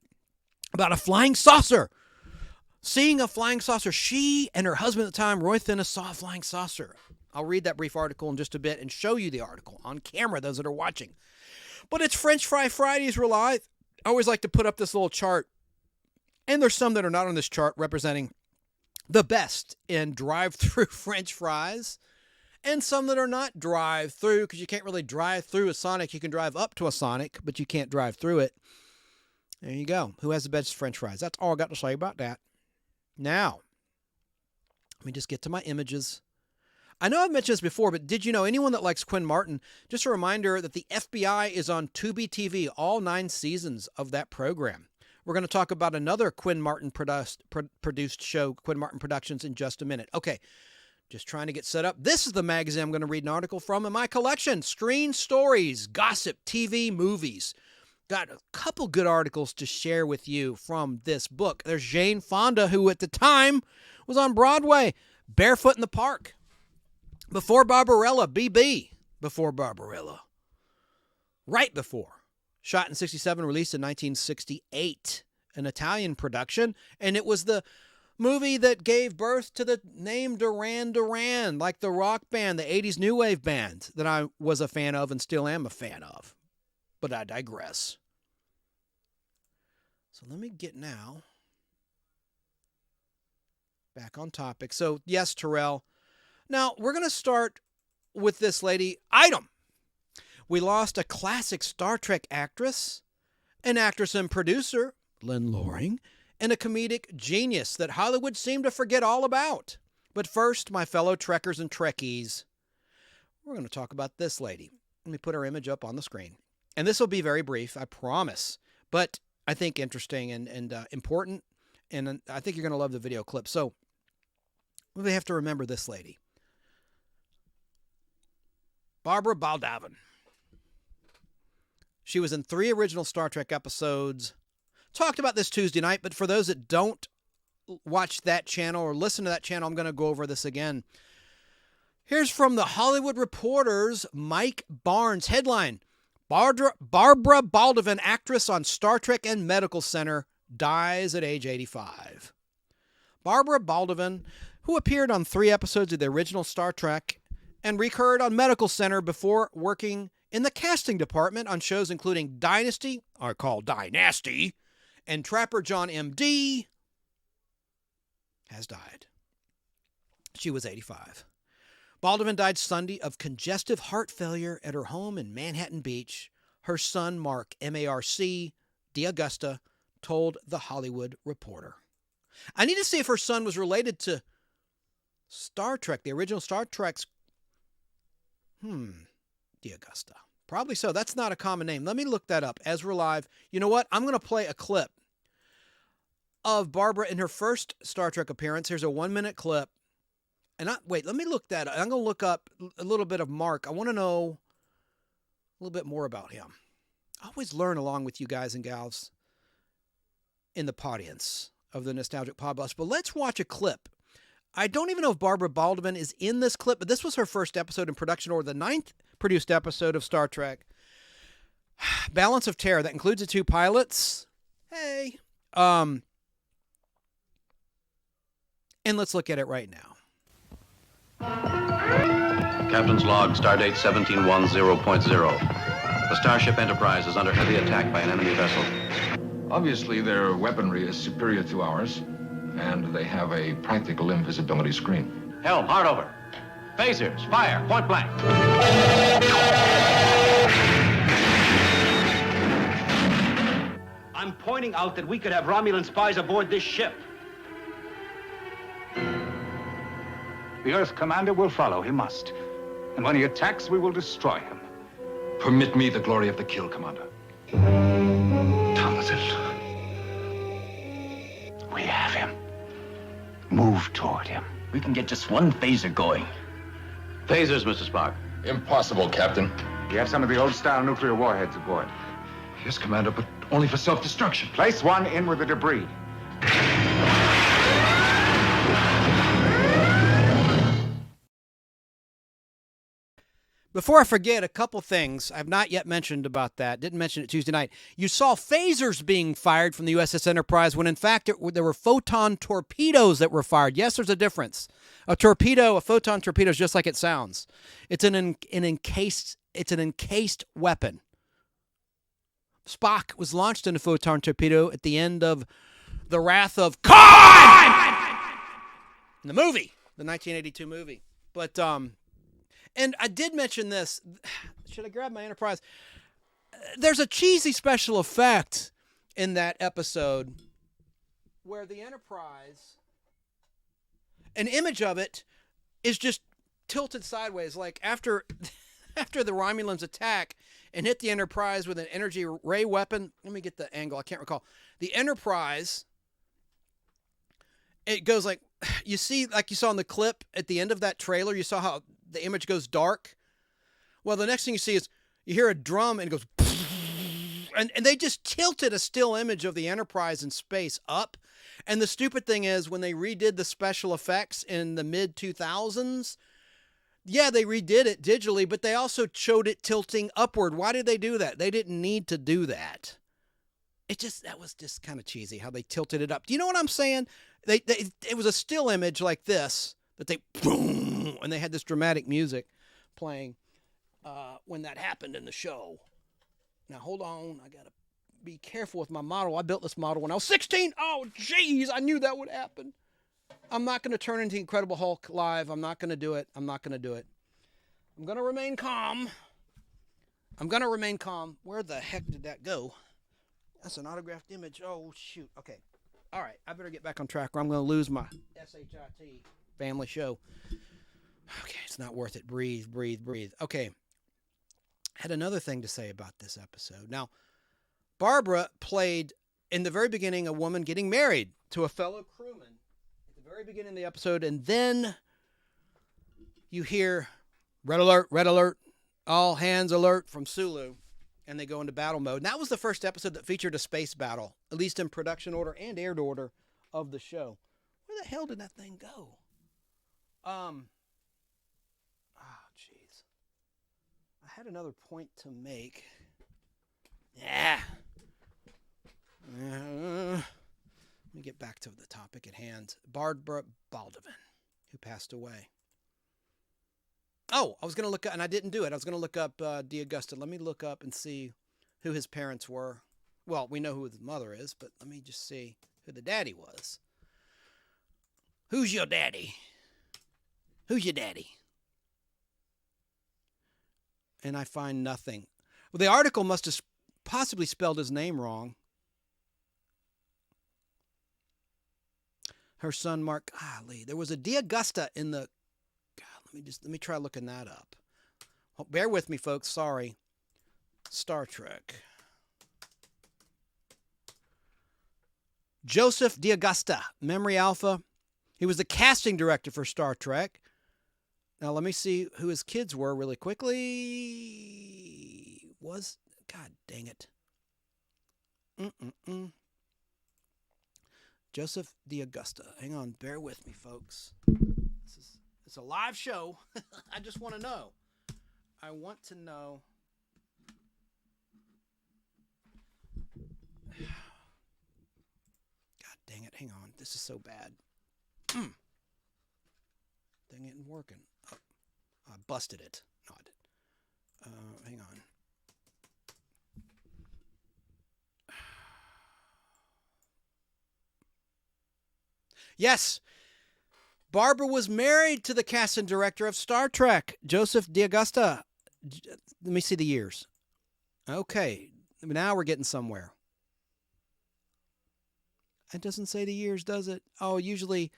about a flying saucer. Seeing a flying saucer. She and her husband at the time, Roy Thinnes, saw a flying saucer. I'll read that brief article in just a bit and show you the article on camera, those that are watching. But it's French Fry Fridays. We're live. I always like to put up this little chart, and there's some that are not on this chart representing the best in drive-through French fries, and some that are not drive-through, because you can't really drive through a Sonic. You can drive up to a Sonic, but you can't drive through it. There you go. Who has the best French fries? That's all I got to say about that. Now, let me just get to my images. I know I've mentioned this before, but did you know anyone that likes Quinn Martin? Just a reminder that the FBI is on Tubi TV, all 9 seasons of that program. We're going to talk about another Quinn Martin produced show, Quinn Martin Productions, in just a minute. Okay, just trying to get set up. This is the magazine I'm going to read an article from in my collection, Screen Stories, Gossip, TV, Movies. got a couple good articles to share with you from this book. There's Jane Fonda, who at the time was on Broadway, Barefoot in the Park. Before Barbarella, BB, before Barbarella. Right before. Shot in 67, released in 1968. An Italian production, and it was the movie that gave birth to the name Duran Duran, like the rock band, the 80s new wave band that I was a fan of and still am a fan of. But I digress. So let me get now back on topic. So, yes, Terrell. Now, we're going to start with this lady, Item. We lost a classic Star Trek actress, an actress and producer, Lynn Loring, and a comedic genius that Hollywood seemed to forget all about. But first, my fellow Trekkers and Trekkies, we're going to talk about this lady. Let me put her image up on the screen. And this will be very brief, I promise, but I think interesting and important, and I think you're going to love the video clip. So we have to remember this lady. Barbara Baldavin. She was in 3 original Star Trek episodes. Talked about this Tuesday night, but for those that don't watch that channel or listen to that channel, I'm going to go over this again. Here's from the Hollywood Reporter's Mike Barnes. Headline: Barbara Baldavin, actress on Star Trek and Medical Center, dies at age 85. Barbara Baldavin, who appeared on 3 episodes of the original Star Trek and recurred on Medical Center before working in the casting department on shows including Dynasty, or called Dynasty, and Trapper John M.D., has died. She was 85. Baldavin died Sunday of congestive heart failure at her home in Manhattan Beach. Her son, Mark, M-A-R-C, D'Augusta, told The Hollywood Reporter. I need to see if her son was related to Star Trek, the original Star Trek's D'Augusta. Probably so. That's not a common name. Let me look that up. Ezra Live. You know what? I'm going to play a clip of Barbara in her first Star Trek appearance. Here's a 1-minute clip. And wait, let me look that up. I'm going to look up a little bit of Mark. I want to know a little bit more about him. I always learn along with you guys and gals in the audience of the Nostalgic Podblast. But let's watch a clip. I don't even know if Barbara Baldavin is in this clip, but this was her first episode in production, or the 9th produced episode of Star Trek. Balance of Terror. That includes the 2 pilots. Hey. And let's look at it right now. Captain's log, stardate 1710.0. The Starship Enterprise is under heavy attack by an enemy vessel. Obviously, their weaponry is superior to ours, and they have a practical invisibility screen. Helm, hard over. Phasers, fire, point blank. I'm pointing out that we could have Romulan spies aboard this ship. The Earth Commander will follow. He must. And when he attacks, we will destroy him. Permit me the glory of the kill, Commander. Thomas, we have him. Move toward him. We can get just one phaser going. Phasers, Mr. Spock. Impossible, Captain. We have some of the old-style nuclear warheads aboard. Yes, Commander, but only for self-destruction. Place one in with the debris. Before I forget, a couple things I've not yet mentioned about that. Didn't mention it Tuesday night. You saw phasers being fired from the USS Enterprise when, in fact, there were photon torpedoes that were fired. Yes, there's a difference. A photon torpedo is just like it sounds. It's an encased weapon. Spock was launched in a photon torpedo at the end of The Wrath of Khan! In the movie, the 1982 movie. But, and I did mention this. Should I grab my Enterprise? There's a cheesy special effect in that episode where the Enterprise, an image of it is just tilted sideways. Like after the Romulans attack and hit the Enterprise with an energy ray weapon. Let me get the angle. I can't recall. The Enterprise, it goes like, you see, like you saw in the clip at the end of that trailer, you saw how the image goes dark. Well, the next thing you see is you hear a drum and it goes, and they just tilted a still image of the Enterprise in space up. And the stupid thing is, when they redid the special effects in the mid-2000s, yeah, they redid it digitally, but they also showed it tilting upward. Why did they do that? They didn't need to do that. That was just kind of cheesy how they tilted it up. Do you know what I'm saying? It was a still image like this that they boom, and they had this dramatic music playing when that happened in the show. Now hold on, I gotta be careful with my model. I built this model when I was 16. Oh, jeez, I knew that would happen. I'm not going to turn into Incredible Hulk live. I'm not going to do it. I'm not going to do it. I'm going to remain calm. Where the heck did that go? That's an autographed image. Oh, shoot. Okay. All right. I better get back on track or I'm going to lose my SHIT family show. Okay. It's not worth it. Breathe. Okay. I had another thing to say about this episode. Now, Barbara played, in the very beginning, a woman getting married to a fellow crewman at the very beginning of the episode, and then you hear, red alert, all hands alert from Sulu, and they go into battle mode. And that was the first episode that featured a space battle, at least in production order and aired order of the show. Where the hell did that thing go? Jeez. I had another point to make. Yeah. Let me get back to the topic at hand. Barbara Baldavin, who passed away. Oh, I was going to look up, and I didn't do it. I was going to look up D'Augusta. Let me look up and see who his parents were. Well, we know who his mother is, but let me just see who the daddy was. Who's your daddy? Who's your daddy? And I find nothing. Well, the article must have possibly spelled his name wrong. Her son, Mark. Golly, there was a D'Augusta in the. God, let me try looking that up. Oh, bear with me, folks. Sorry. Star Trek. Joseph D'Augusta, Memory Alpha. He was the casting director for Star Trek. Now let me see who his kids were really quickly. God dang it. Joseph D'Augusta. Hang on, bear with me, folks. It's a live show. I just want to know. I want to know. God dang it. Hang on. This is so bad. Dang it, ain't working. Oh, I busted it. No, I didn't. Hang on. Yes, Barbara was married to the casting director of Star Trek, Joseph D'Augusta. Let me see the years. Okay, now we're getting somewhere. It doesn't say the years, does it? Oh, usually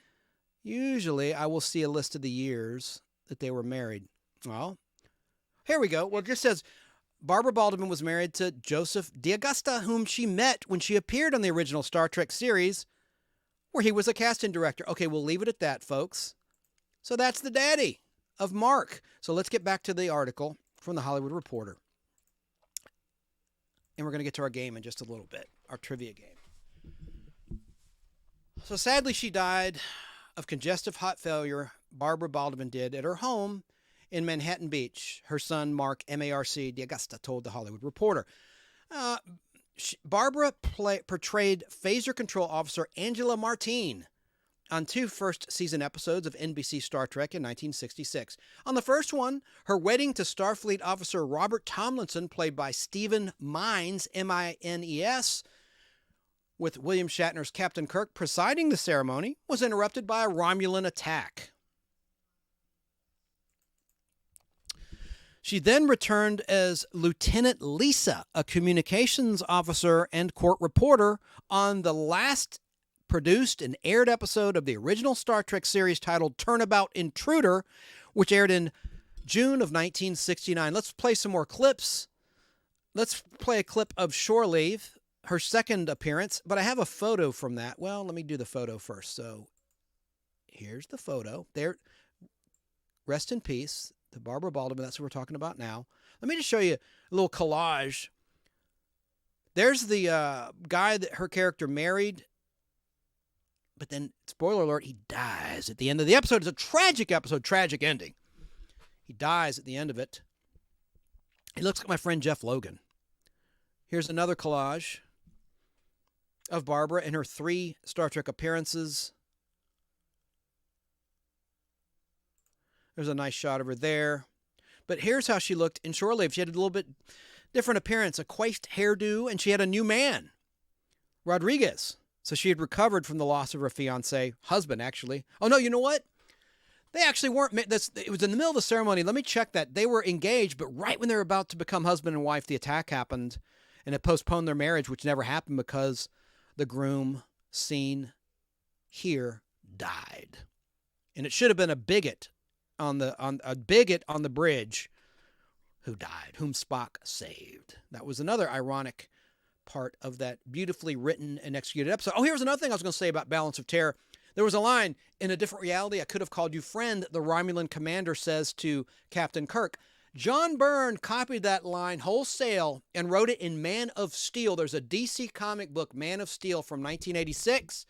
I will see a list of the years that they were married. Well, here we go. Well, it just says Barbara Baldwin was married to Joseph D'Augusta, whom she met when she appeared on the original Star Trek series, where he was a casting director. Okay, we'll leave it at that, folks. So that's the daddy of Mark. So let's get back to the article from the Hollywood Reporter. And we're going to get to our game in just a little bit, our trivia game. So sadly, she died of congestive heart failure. Barbara Baldwin did at her home in Manhattan Beach. Her son, Mark, M-A-R-C, D'Augusta, told the Hollywood Reporter. Barbara portrayed Phaser Control Officer Angela Martine on 2 first-season episodes of NBC Star Trek in 1966. On the first one, her wedding to Starfleet Officer Robert Tomlinson, played by Stephen Mines, M-I-N-E-S, with William Shatner's Captain Kirk presiding the ceremony, was interrupted by a Romulan attack. She then returned as Lieutenant Lisa, a communications officer and court reporter, on the last produced and aired episode of the original Star Trek series titled Turnabout Intruder, which aired in June of 1969. Let's play some more clips. Let's play a clip of Shore Leave, her second appearance, but I have a photo from that. Well, let me do the photo first. So here's the photo. There, rest in peace to Barbara Baldwin. That's what we're talking about now. Let me just show you a little collage. There's the guy that her character married, but then, spoiler alert, he dies at the end of the episode. It's a tragic episode, tragic ending. He dies at the end of it. He looks like my friend Jeff Logan. Here's another collage of Barbara in her 3 Star Trek appearances. There's a nice shot of her there. But here's how she looked in Shore Leave. She had a little bit different appearance, a coiffed hairdo, and she had a new man, Rodriguez. So she had recovered from the loss of her husband, actually. Oh, no, you know what? They actually weren't. It was in the middle of the ceremony. Let me check that. They were engaged, but right when they were about to become husband and wife, the attack happened, and it postponed their marriage, which never happened because the groom, seen here, died. And it should have been a bigot on the bridge who died, whom Spock saved. That was another ironic part of that beautifully written and executed episode. Oh, here's another thing I was going to say about Balance of Terror. There was a line, in a different reality, I could have called you friend, the Romulan commander says to Captain Kirk. John Byrne copied that line wholesale and wrote it in Man of Steel. There's a DC comic book, Man of Steel, from 1986,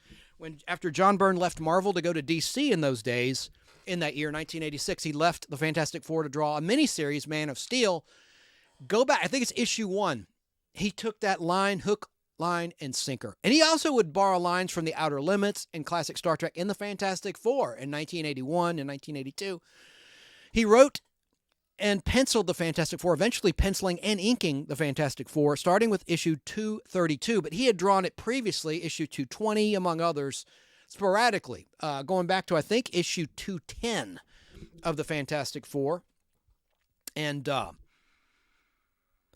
after John Byrne left Marvel to go to DC in those days. In that year, 1986, he left the Fantastic Four to draw a miniseries, Man of Steel. Go back, I think it's issue 1. He took that line, hook, line, and sinker. And he also would borrow lines from the Outer Limits and classic Star Trek in the Fantastic Four in 1981 and 1982. He wrote and penciled the Fantastic Four, eventually penciling and inking the Fantastic Four, starting with issue 232. But he had drawn it previously, issue 220, among others, sporadically, going back to, I think, issue 210 of the Fantastic Four. And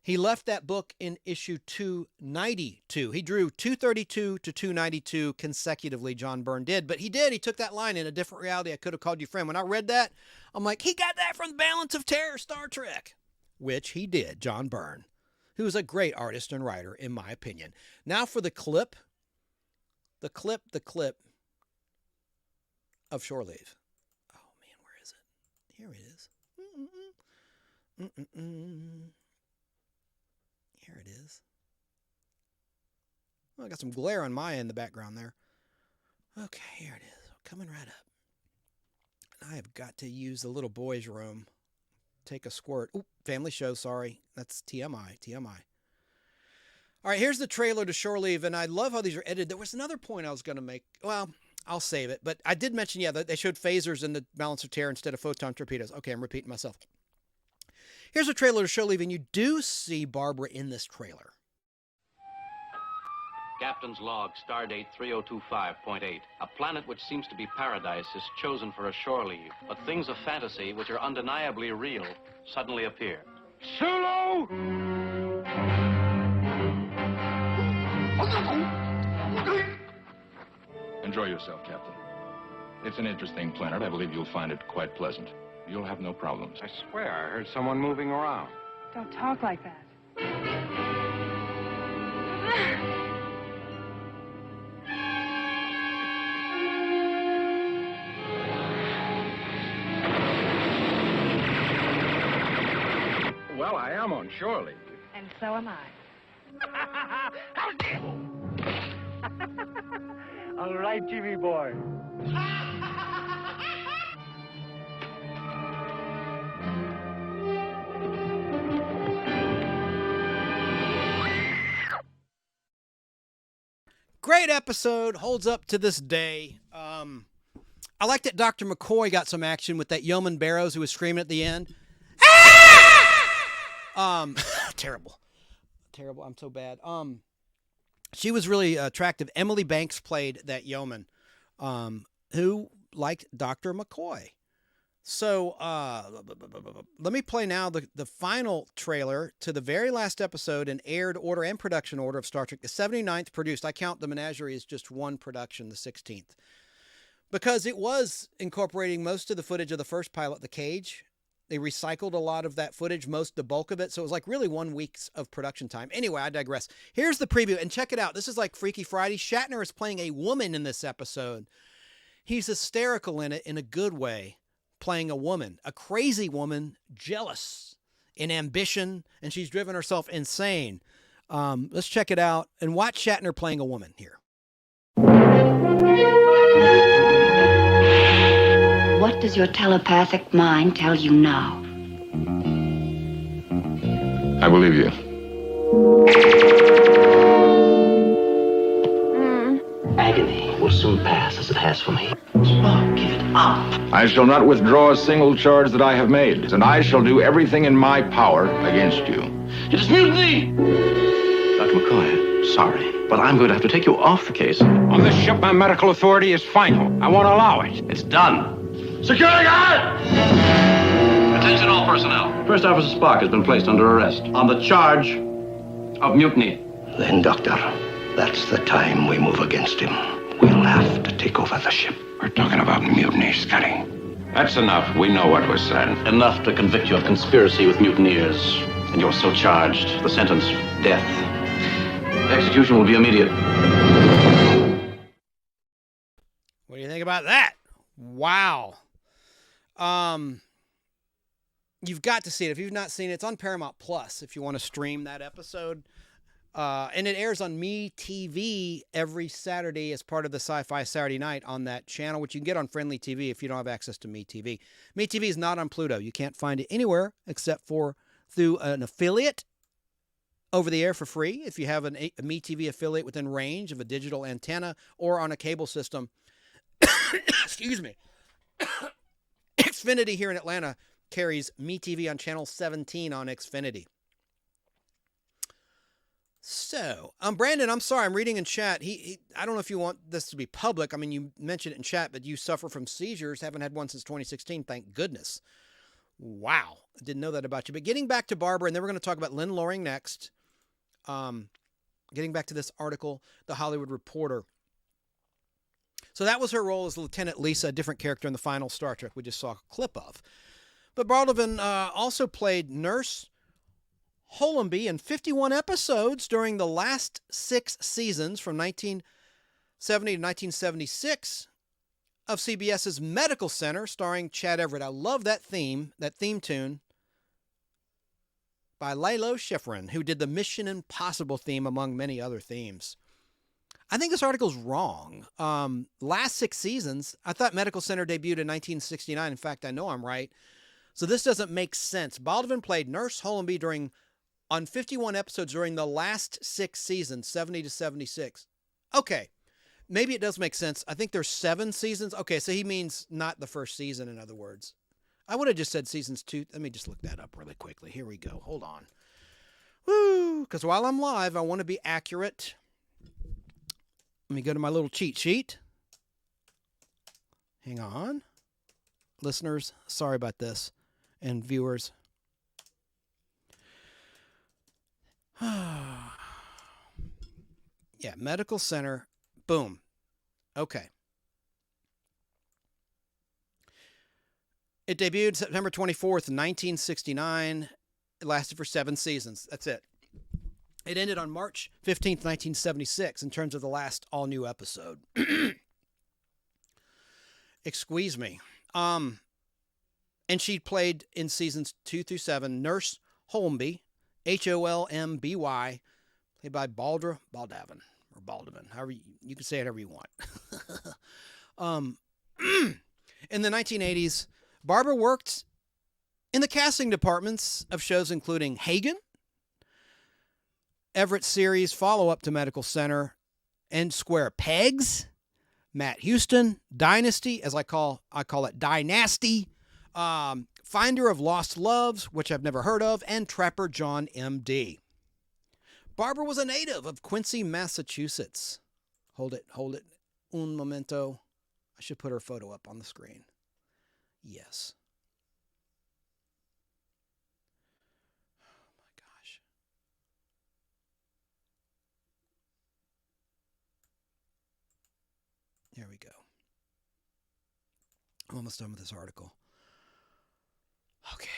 he left that book in issue 292. He drew 232 to 292 consecutively, John Byrne did. But he took that line, in a different reality, I could have called you friend. When I read that, I'm like, he got that from Balance of Terror, Star Trek. Which he did, John Byrne, who is a great artist and writer, in my opinion. Now for the clip. The clip of Shore Leave. Oh, man, where is it? Here it is. Here it is. Well, I got some glare on my end in the background there. Okay, here it is. Coming right up. And I have got to use the little boys' room. Take a squirt. Oop, family show, sorry. That's TMI. All right, here's the trailer to Shore Leave, and I love how these are edited. There was another point I was going to make. Well, I'll save it. But I did mention, they showed phasers in the Balance of Terror instead of photon torpedoes. Okay, I'm repeating myself. Here's a trailer to Shore Leave, and you do see Barbara in this trailer. Captain's log, stardate 3025.8. A planet which seems to be paradise is chosen for a shore leave, but things of fantasy, which are undeniably real, suddenly appear. Sulu! Enjoy yourself, Captain. It's an interesting planet. I believe you'll find it quite pleasant. You'll have no problems. I swear, I heard someone moving around. Don't talk like that. Well, I am on shore leave. And so am I. How dare you! All right, Jimmy boy. Great episode, holds up to this day. I like that Dr. McCoy got some action with that Yeoman Barrows who was screaming at the end. Terrible. I'm so bad. She was really attractive. Emily Banks played that yeoman, who liked Dr. McCoy. So let me play now the final trailer to the very last episode in aired order and production order of Star Trek, the 79th produced. I count the Menagerie as just one production, the 16th, because it was incorporating most of the footage of the first pilot, The Cage. They recycled a lot of that footage, the bulk of it. So it was like really 1 week's of production time. Anyway, I digress. Here's the preview, and check it out. This is like Freaky Friday. Shatner is playing a woman in this episode. He's hysterical in it in a good way, playing a woman, a crazy woman, jealous in ambition, and she's driven herself insane. Let's check it out and watch Shatner playing a woman here. What does your telepathic mind tell you now? I believe you. Agony will soon pass as it has for me. Spock, give it up. I shall not withdraw a single charge that I have made, and I shall do everything in my power against you. It is mutiny! Dr. McCoy, sorry, but I'm going to have to take you off the case. On this ship, my medical authority is final. I won't allow it. It's done. Security guard! Attention all personnel. First Officer Spock has been placed under arrest on the charge of mutiny. Then, Doctor, that's the time we move against him. We'll have to take over the ship. We're talking about mutiny, Scotty. That's enough. We know what was said. Enough to convict you of conspiracy with mutineers. And you're so charged. The sentence, death. Execution will be immediate. What do you think about that? Wow. You've got to see it. If you've not seen it, it's on Paramount Plus if you want to stream that episode. And it airs on MeTV every Saturday as part of the Sci-Fi Saturday Night on that channel, which you can get on Friendly TV if you don't have access to MeTV. MeTV is not on Pluto. You can't find it anywhere except for through an affiliate over the air for free if you have a MeTV affiliate within range of a digital antenna or on a cable system. Excuse me. Xfinity here in Atlanta carries MeTV on channel 17 on Xfinity. So, Brandon, I'm sorry, I'm reading in chat. I don't know if you want this to be public. I mean, you mentioned it in chat, but you suffer from seizures. Haven't had one since 2016. Thank goodness. Wow. I didn't know that about you. But getting back to Barbara, and then we're going to talk about Lynn Loring next. Getting back to this article, The Hollywood Reporter. So that was her role as Lieutenant Lisa, a different character in the final Star Trek we just saw a clip of. But Baldavin also played Nurse Hollenby in 51 episodes during the last 6 seasons from 1970 to 1976 of CBS's Medical Center, starring Chad Everett. I love that theme tune by Lalo Schifrin, who did the Mission Impossible theme, among many other themes. I think this article's wrong. Last 6 seasons, I thought Medical Center debuted in 1969. In fact, I know I'm right. So this doesn't make sense. Baldavin played Nurse Hollenby on 51 episodes during the last 6 seasons, 70 to 76. Okay, maybe it does make sense. I think there's 7 seasons. Okay, so he means not the first season, in other words. I would have just said seasons 2. Let me just look that up really quickly. Here we go. Hold on. Woo! Because while I'm live, I want to be accurate. Let me go to my little cheat sheet. Hang on. Listeners, sorry about this. And viewers. Yeah, Medical Center. Boom. Okay. It debuted September 24th, 1969. It lasted for 7 seasons. That's it. It ended on March 15th, 1976 in terms of the last all-new episode. Excuse me. And she played in seasons 2 through 7 Nurse Hollenby, Holmby, played by Baldavin, or Baldavin, however you can say it however you want. In the 1980s, Barbara worked in the casting departments of shows including Hagen, Everett's series follow-up to Medical Center, and Square Pegs, Matt Houston, Dynasty, as I call it Dynasty, Finder of Lost Loves, which I've never heard of, and Trapper John M.D. Barbara was a native of Quincy, Massachusetts. Hold it. Un momento. I should put her photo up on the screen. Yes. Oh my gosh. There we go. I'm almost done with this article. Okay.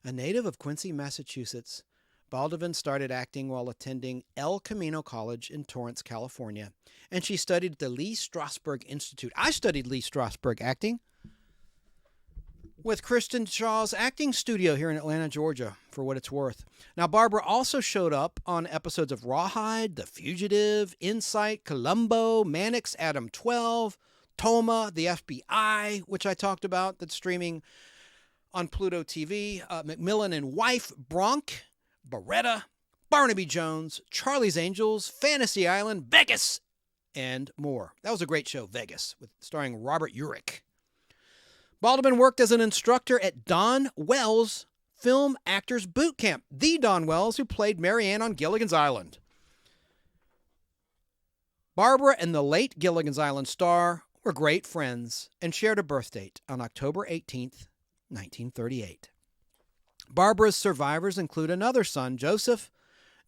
A native of Quincy, Massachusetts, Baldavin started acting while attending El Camino College in Torrance, California, and she studied at the Lee Strasberg Institute. I studied Lee Strasberg acting. with Kristen Shaw's acting studio here in Atlanta, Georgia, for what it's worth. Now, Barbara also showed up on episodes of Rawhide, The Fugitive, Insight, Columbo, Mannix, Adam 12, Toma, The FBI, which I talked about, that's streaming on Pluto TV, Macmillan and Wife, Bronk, Beretta, Barnaby Jones, Charlie's Angels, Fantasy Island, Vegas, and more. That was a great show, Vegas, starring Robert Urich. Baldavin worked as an instructor at Don Wells Film Actors Boot Camp, the Don Wells who played Mary Ann on Gilligan's Island. Barbara and the late Gilligan's Island star were great friends and shared a birth date on October 18th, 1938. Barbara's survivors include another son, Joseph,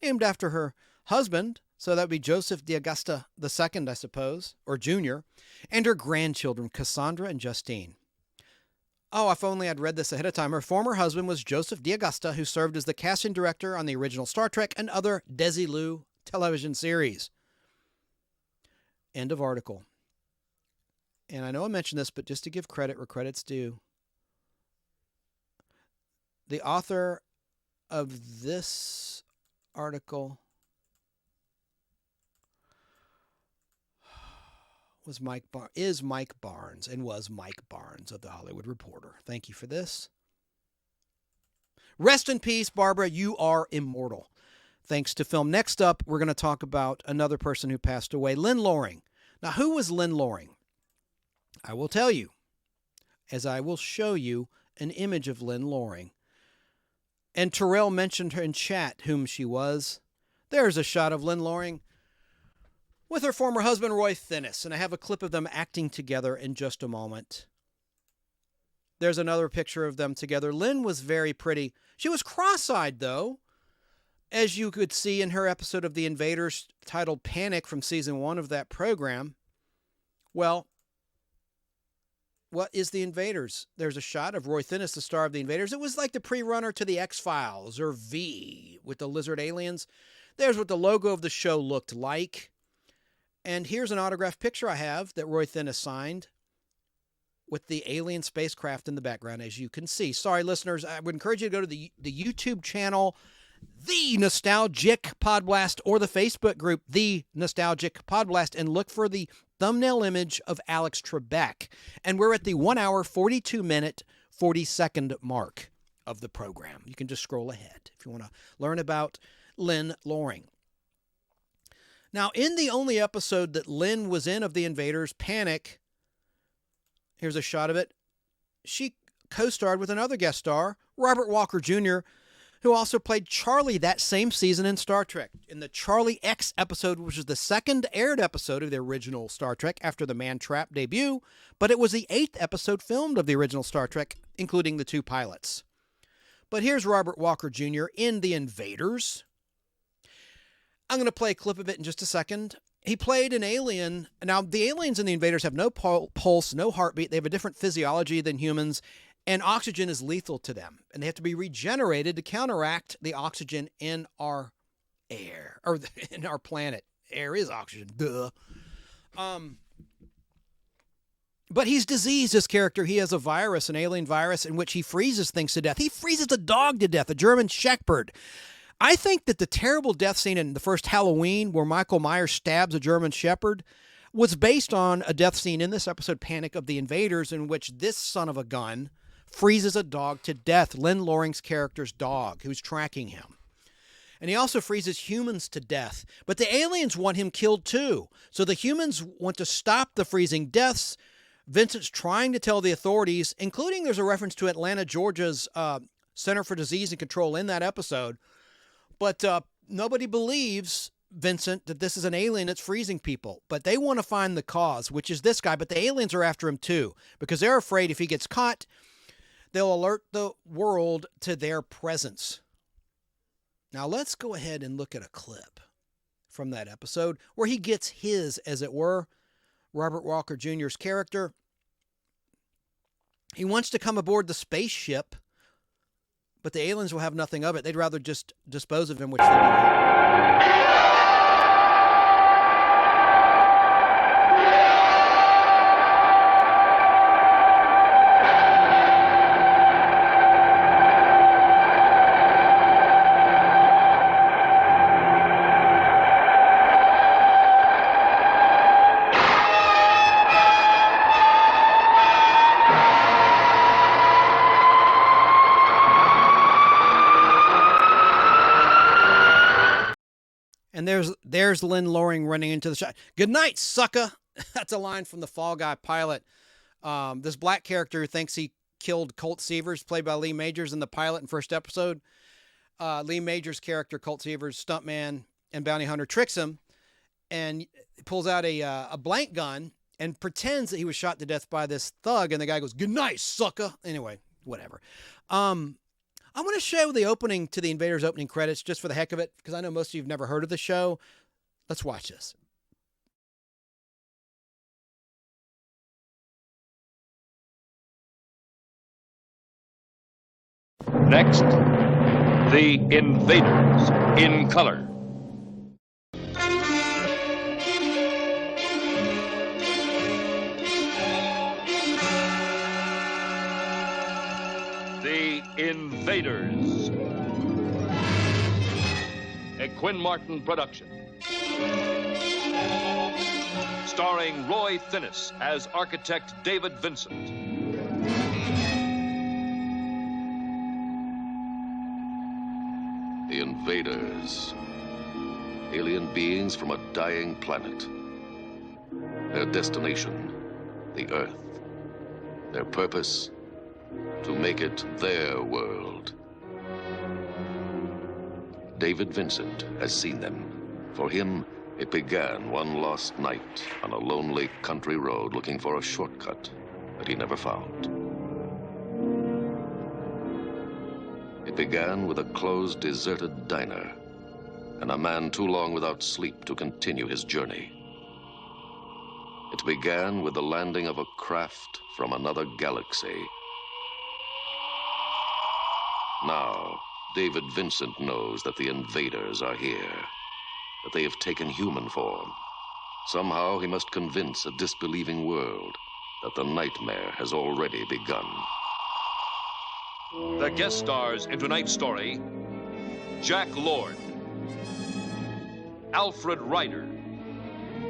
named after her husband, so that would be Joseph D'Augusta II, I suppose, or Jr., and her grandchildren, Cassandra and Justine. Oh, if only I'd read this ahead of time. Her former husband was Joseph D'Augusta, who served as the casting director on the original Star Trek and other Desilu television series. End of article. And I know I mentioned this, but just to give credit where credit's due, the author of this article is Mike Barnes, and was Mike Barnes of The Hollywood Reporter. Thank you for this. Rest in peace, Barbara. You are immortal. Thanks to film. Next up, we're going to talk about another person who passed away, Lynn Loring. Now, who was Lynn Loring? I will tell you, as I will show you an image of Lynn Loring. And Terrell mentioned her in chat whom she was. There's a shot of Lynn Loring with her former husband, Roy Thinnis. And I have a clip of them acting together in just a moment. There's another picture of them together. Lynn was very pretty. She was cross-eyed, though, as you could see in her episode of The Invaders titled Panic from season 1 of that program. Well, what is The Invaders? There's a shot of Roy Thinnis, the star of The Invaders. It was like the pre-runner to The X-Files, or V, with the lizard aliens. There's what the logo of the show looked like. And here's an autographed picture I have that Roy Thinnis signed with the alien spacecraft in the background, as you can see. Sorry, listeners, I would encourage you to go to the YouTube channel, The Nostalgic Podblast, or the Facebook group, The Nostalgic Podblast, and look for the thumbnail image of Alex Trebek. And we're at the 1 hour, 42 minute, 40-second mark of the program. You can just scroll ahead if you want to learn about Lynn Loring. Now, in the only episode that Lynn was in of The Invaders, Panic, here's a shot of it, she co-starred with another guest star, Robert Walker Jr., who also played Charlie that same season in Star Trek. In the Charlie X episode, which was the second aired episode of the original Star Trek after the Man Trap debut, but it was the 8th episode filmed of the original Star Trek, including the 2 pilots. But here's Robert Walker Jr. in The Invaders. I'm going to play a clip of it in just a second. He played an alien. Now, the aliens in The Invaders have no pulse, no heartbeat. They have a different physiology than humans, and oxygen is lethal to them. And they have to be regenerated to counteract the oxygen in our air, or in our planet. Air is oxygen, duh. But he's diseased, this character. He has a virus, an alien virus, in which he freezes things to death. He freezes a dog to death, a German Shepherd. I think that the terrible death scene in the first Halloween, where Michael Myers stabs a German Shepherd, was based on a death scene in this episode, Panic of the Invaders, in which this son of a gun freezes a dog to death, Lynn Loring's character's dog, who's tracking him. And he also freezes humans to death. But the aliens want him killed too. So the humans want to stop the freezing deaths. Vincent's trying to tell the authorities, including there's a reference to Atlanta, Georgia's Center for Disease and Control in that episode. But nobody believes Vincent that this is an alien that's freezing people. But they want to find the cause, which is this guy. But the aliens are after him too, because they're afraid if he gets caught, they'll alert the world to their presence. Now let's go ahead and look at a clip from that episode where he gets his, as it were, Robert Walker Jr.'s character. He wants to come aboard the spaceship, but the aliens will have nothing of it. They'd rather just dispose of him, which they do. And there's Lynn Loring running into the shot. Good night, sucker. That's a line from the Fall Guy pilot. This black character who thinks he killed Colt Seavers, played by Lee Majors in the pilot and first episode. Lee Majors' character, Colt Seavers, stuntman and bounty hunter, tricks him and pulls out a blank gun and pretends that he was shot to death by this thug. And the guy goes, "Good night, sucker." Anyway, whatever. I want to show the opening to The Invaders opening credits just for the heck of it, because I know most of you have never heard of the show. Let's watch this. Next, The Invaders in color. The Invaders. A Quinn Martin production. Starring Roy Thinnis as architect David Vincent. The Invaders. Alien beings from a dying planet. Their destination, the Earth. Their purpose, to make it their world. David Vincent has seen them. For him, it began one lost night on a lonely country road looking for a shortcut that he never found. It began with a closed, deserted diner and a man too long without sleep to continue his journey. It began with the landing of a craft from another galaxy. Now, David Vincent knows that the invaders are here, that they have taken human form. Somehow he must convince a disbelieving world that the nightmare has already begun. The guest stars in tonight's story: Jack Lord, Alfred Ryder,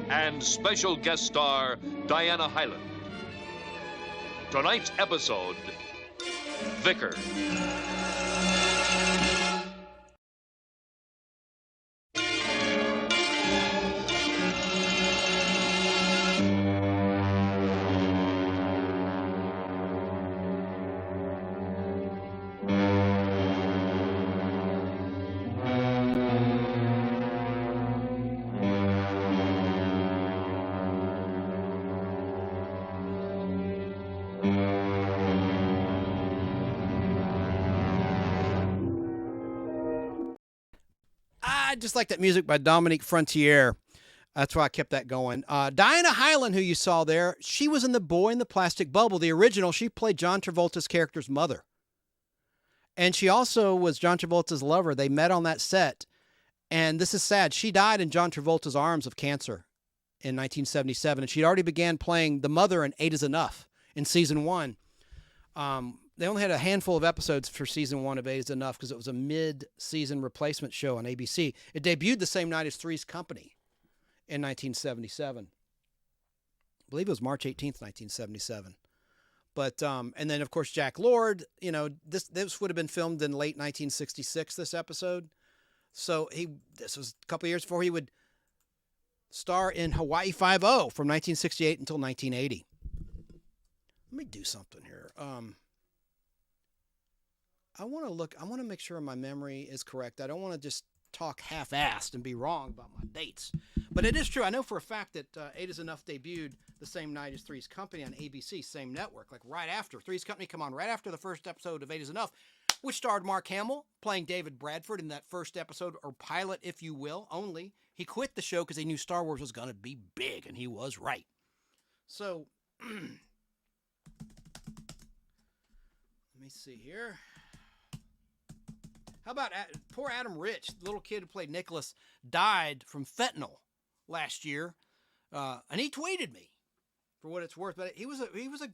and special guest star Diana Hyland. Tonight's episode, Vicar. I just like that music by Dominique Frontier. That's why I kept that going. Diana Hyland, who you saw there, she was in The Boy in the Plastic Bubble, the original. She played John Travolta's character's mother. And she also was John Travolta's lover. They met on that set. And this is sad. She died in John Travolta's arms of cancer in 1977. And she'd already began playing the mother in 8 is Enough in season 1. They only had a handful of episodes for season 1 of 8 is Enough because it was a mid-season replacement show on ABC. It debuted the same night as Three's Company in 1977. I believe it was March 18th, 1977. But, and then, of course, Jack Lord, you know, this would have been filmed in late 1966, this episode. So this was a couple of years before he would star in Hawaii Five-0 from 1968 until 1980. Let me do something here. I want to make sure my memory is correct. I don't want to just talk half-assed and be wrong about my dates. But it is true. I know for a fact that 8 is Enough debuted the same night as Three's Company on ABC, same network, like right after. Three's Company come on right after the first episode of 8 is Enough, which starred Mark Hamill playing David Bradford in that first episode, or pilot, if you will, only. He quit the show because he knew Star Wars was going to be big, and he was right. So, let me see here. How about poor Adam Rich, the little kid who played Nicholas, died from fentanyl last year, and he tweeted me, for what it's worth. But he was a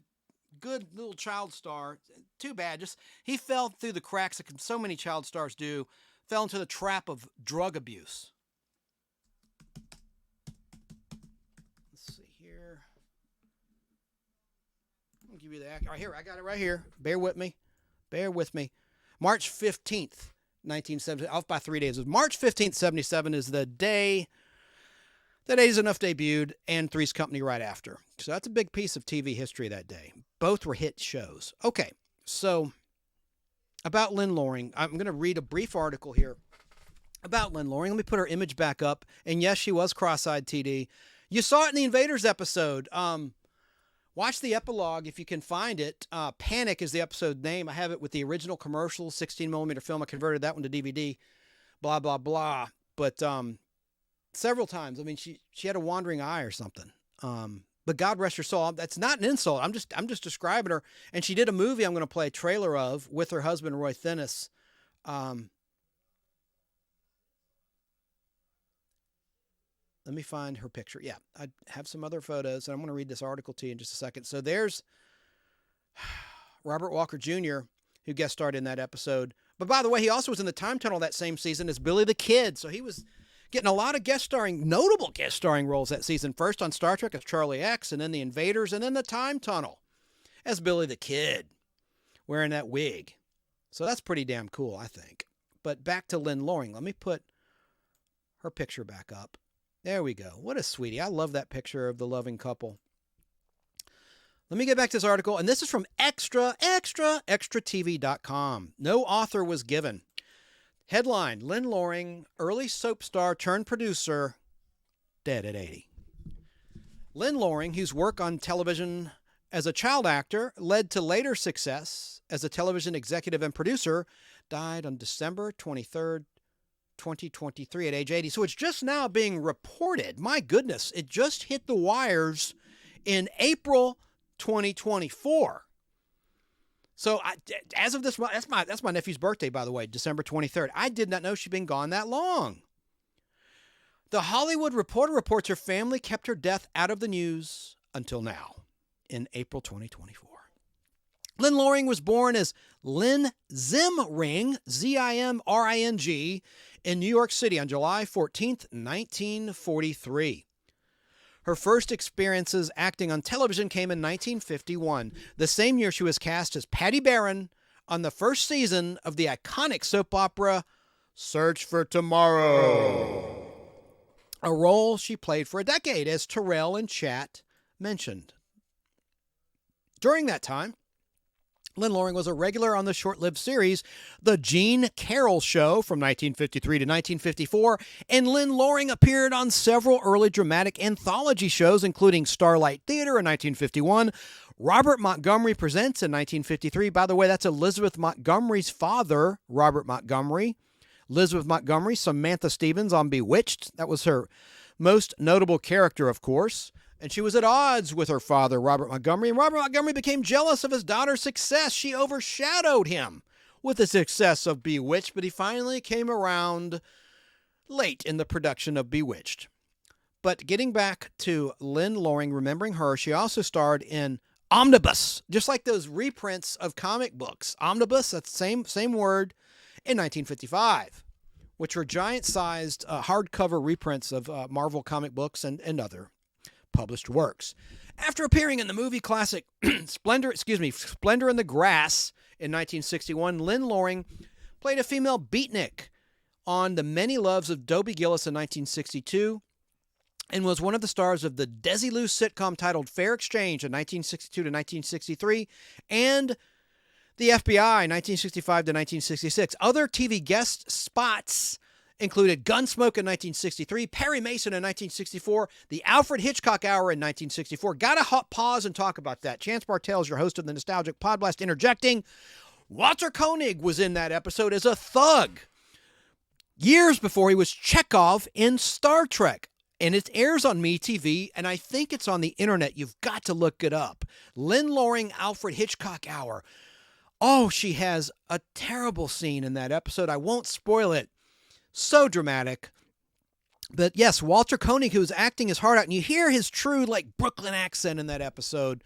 good little child star. Too bad, just he fell through the cracks like so many child stars do. Fell into the trap of drug abuse. Let's see here. I'll give you the right here. I got it right here. Bear with me. March 15th. 1970, off by 3 days. It was March 15th, 77 is the day that Days Enough debuted, and Three's Company right after. So that's a big piece of TV history that day. Both were hit shows. Okay, so about Lynn Loring, I'm going to read a brief article here about Lynn Loring. Let me put her image back up. And yes, she was cross-eyed, TD. You saw it in the Invaders episode. Watch the epilogue if you can find it. Panic is the episode name. I have it with the original commercial, 16mm film. I converted that one to DVD, blah, blah, blah. But several times, I mean, she had a wandering eye or something. But God rest her soul. That's not an insult. I'm just describing her. And she did a movie I'm going to play a trailer of with her husband, Roy Thinnis. Let me find her picture. Yeah, I have some other photos, and I'm going to read this article to you in just a second. So there's Robert Walker Jr., who guest starred in that episode. But by the way, he also was in the Time Tunnel that same season as Billy the Kid. So he was getting a lot of notable guest starring roles that season. First on Star Trek as Charlie X, and then the Invaders, and then the Time Tunnel as Billy the Kid, wearing that wig. So that's pretty damn cool, I think. But back to Lynn Loring. Let me put her picture back up. There we go. What a sweetie. I love that picture of the loving couple. Let me get back to this article, and this is from extratv.com. No author was given. Headline, Lynn Loring, early soap star turned producer, dead at 80. Lynn Loring, whose work on television as a child actor led to later success as a television executive and producer, died on December 23rd, 2023 at age 80. So it's just now being reported. My goodness, it just hit the wires in April 2024. So as of this month, that's my nephew's birthday, by the way, December 23rd. I did not know she'd been gone that long. The Hollywood Reporter reports her family kept her death out of the news until now, in April 2024. Lynn Loring was born as Lynn Zimring, Zimring, in New York City on July 14th, 1943. Her first experiences acting on television came in 1951, the same year she was cast as Patty Barron on the first season of the iconic soap opera Search for Tomorrow, a role she played for a decade, as Terrell and Chat mentioned. During that time, Lynn Loring was a regular on the short-lived series The Jean Carroll Show from 1953 to 1954, and Lynn Loring appeared on several early dramatic anthology shows, including Starlight Theater in 1951, Robert Montgomery Presents in 1953. By the way, that's Elizabeth Montgomery's father, Robert Montgomery. Elizabeth Montgomery, Samantha Stevens on Bewitched. That was her most notable character, of course. And she was at odds with her father, Robert Montgomery, and Robert Montgomery became jealous of his daughter's success. She overshadowed him with the success of Bewitched, but he finally came around late in the production of Bewitched. But getting back to Lynn Loring, remembering her, she also starred in Omnibus, just like those reprints of comic books. Omnibus, that's the same word, in 1955, which were giant-sized hardcover reprints of Marvel comic books and other published works. After appearing in the movie classic Splendor in the Grass in 1961, Lynn Loring played a female beatnik on The Many Loves of Dobie Gillis in 1962 and was one of the stars of the Desilu sitcom titled Fair Exchange in 1962 to 1963 and The FBI 1965 to 1966. Other TV guest spots included Gunsmoke in 1963, Perry Mason in 1964, The Alfred Hitchcock Hour in 1964. Gotta pause and talk about that. Chance Bartels, your host of the Nostalgic Podblast, interjecting. Walter Koenig was in that episode as a thug years before he was Chekhov in Star Trek. And it airs on MeTV, and I think it's on the internet. You've got to look it up. Lynn Loring, Alfred Hitchcock Hour. Oh, she has a terrible scene in that episode. I won't spoil it. So dramatic. But yes, Walter Koenig, who's acting his heart out, and you hear his true Brooklyn accent in that episode,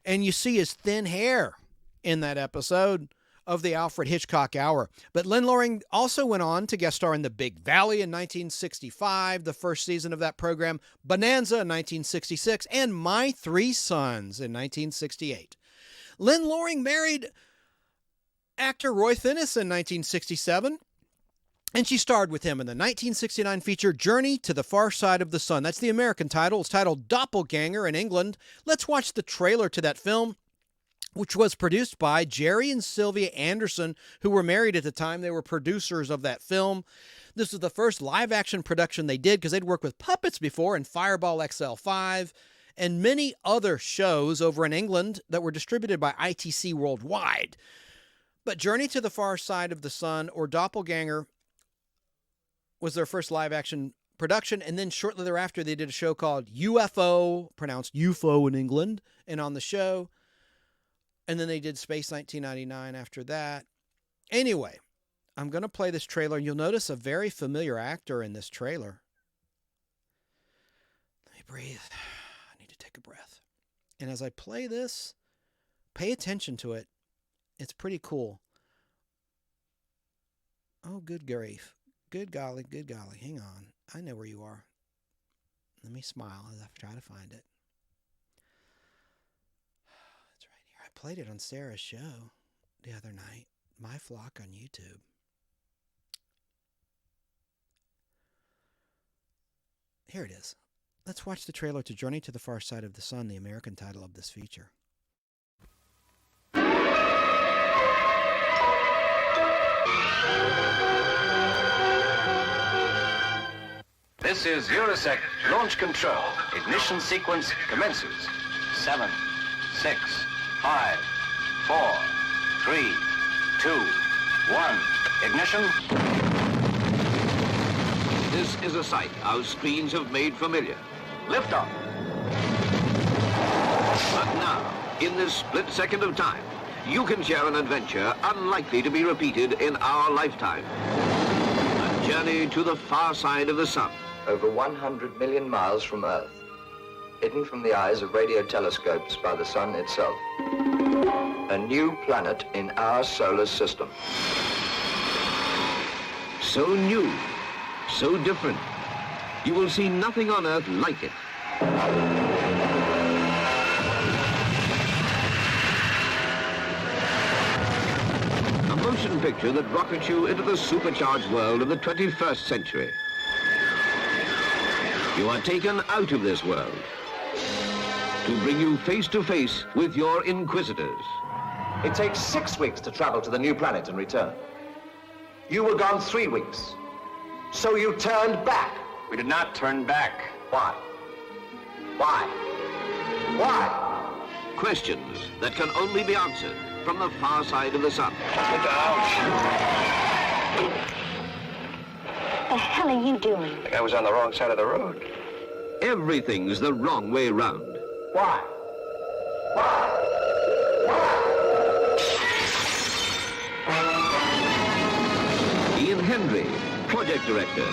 and you see his thin hair in that episode of the Alfred Hitchcock Hour. But Lynn Loring also went on to guest star in The Big Valley in 1965, the first season of that program, Bonanza in 1966, and My Three Sons in 1968. Lynn Loring married actor Roy Thinnis in 1967. And she starred with him in the 1969 feature Journey to the Far Side of the Sun. That's the American title. It's titled Doppelganger in England. Let's watch the trailer to that film, which was produced by Jerry and Sylvia Anderson, who were married at the time. They were producers of that film. This was the first live-action production they did because they'd worked with puppets before in Fireball XL5 and many other shows over in England that were distributed by ITC worldwide. But Journey to the Far Side of the Sun, or Doppelganger, was their first live-action production, and then shortly thereafter they did a show called UFO, pronounced UFO in England, and on the show, and then they did Space 1999 after that. Anyway, I'm going to play this trailer, and you'll notice a very familiar actor in this trailer. Let me breathe. I need to take a breath. And as I play this, pay attention to it. It's pretty cool. Oh, good grief. Good golly, good golly. Hang on. I know where you are. Let me smile as I try to find it. It's right here. I played it on Sarah's show the other night. My Flock on YouTube. Here it is. Let's watch the trailer to Journey to the Far Side of the Sun, the American title of this feature. This is Eurosec launch control. Ignition sequence commences. 7, 6, 5, 4, 3, 2, 1. Ignition. This is a sight our screens have made familiar. Liftoff. But now, in this split second of time, you can share an adventure unlikely to be repeated in our lifetime. A journey to the far side of the sun. Over 100 million miles from Earth, hidden from the eyes of radio telescopes by the sun itself. A new planet in our solar system. So new, so different. You will see nothing on Earth like it. A motion picture that rockets you into the supercharged world of the 21st century. You are taken out of this world to bring you face to face with your inquisitors. It takes 6 weeks to travel to the new planet and return. You were gone 3 weeks. So you turned back. We did not turn back. Why? Why? Why? Questions that can only be answered from the far side of the sun. Look out! What the hell are you doing? I think I was on the wrong side of the road. Everything's the wrong way round. Why? Why? Ian Hendry, project director.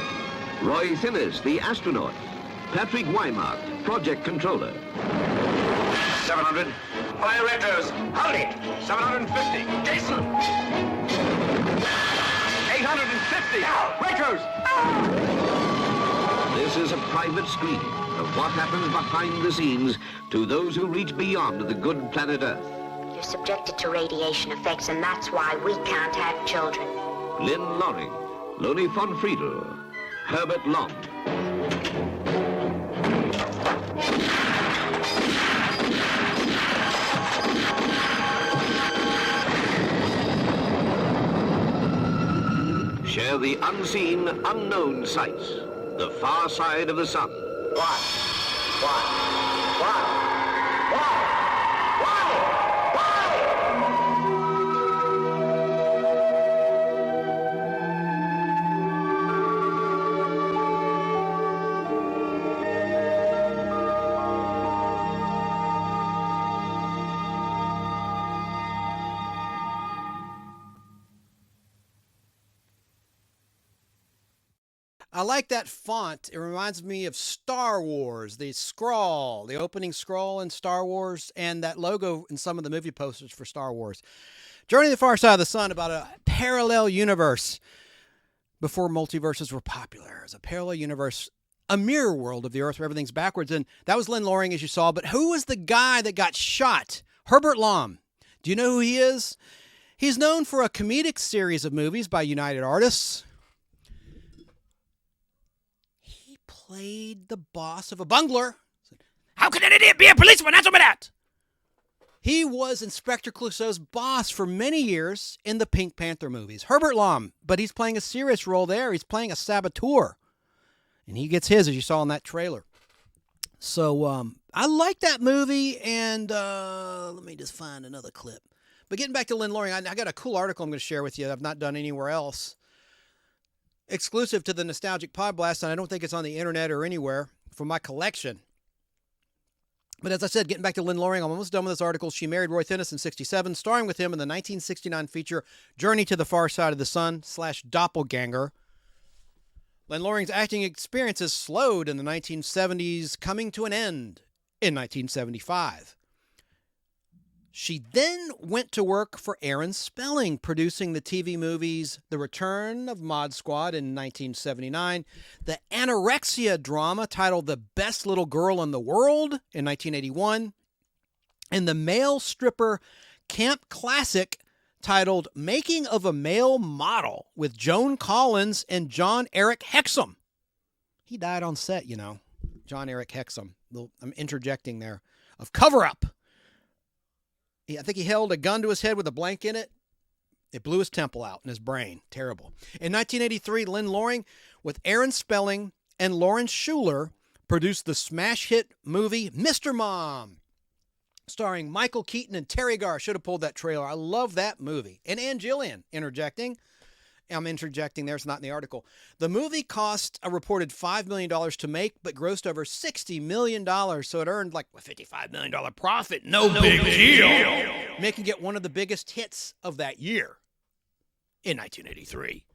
Roy Thinnes, the astronaut. Patrick Weimark, project controller. 700. Fire retros. Hold it. 750. Jason. 850. Retros. This is a private screening of what happens behind the scenes to those who reach beyond the good planet Earth. You're subjected to radiation effects, and that's why we can't have children. Lynn Loring, Loni von Friedel, Herbert Long. Share the unseen, unknown sights. The far side of the sun. Why? Why? Why? Why? I like that font. It reminds me of Star Wars, the scroll, the opening scroll in Star Wars, and that logo in some of the movie posters for Star Wars. Journey to the Far Side of the Sun, about a parallel universe before multiverses were popular. It's a parallel universe, a mirror world of the Earth where everything's backwards. And that was Lynn Loring, as you saw. But who was the guy that got shot? Herbert Lom. Do you know who he is? He's known for a comedic series of movies by United Artists. played the boss of a bungler. How can an idiot be a policeman? Answer me that! He was Inspector Clouseau's boss for many years in the Pink Panther movies. Herbert Lom, but he's playing a serious role there. He's playing a saboteur. And he gets his, as you saw in that trailer. So I like that movie, and let me just find another clip. But getting back to Lynn Loring, I got a cool article I'm going to share with you that I've not done anywhere else. Exclusive to the Nostalgic Podblast, and I don't think it's on the internet or anywhere, from my collection. But as I said, getting back to Lynn Loring, I'm almost done with this article. She married Roy Thinnis in 1967, starring with him in the 1969 feature Journey to the Far Side of the Sun / Doppelganger. Lynn Loring's acting experiences slowed in the 1970s, coming to an end in 1975. She then went to work for Aaron Spelling, producing the TV movies The Return of Mod Squad in 1979, the anorexia drama titled The Best Little Girl in the World in 1981, and the male stripper camp classic titled Making of a Male Model with Joan Collins and John Eric Hexum. He died on set, you know. John Eric Hexum. I'm interjecting there. Of Cover Up. I think he held a gun to his head with a blank in it. It blew his temple out in his brain. Terrible. In 1983, Lynn Loring, with Aaron Spelling and Lawrence Schuler, produced the smash hit movie Mr. Mom, starring Michael Keaton and Terry Garr. Should have pulled that trailer. I love that movie. And Ann Gillian interjecting. I'm interjecting there. It's not in the article. The movie cost a reported $5 million to make, but grossed over $60 million. So it earned like a $55 million profit. No big deal. Making it one of the biggest hits of that year in 1983.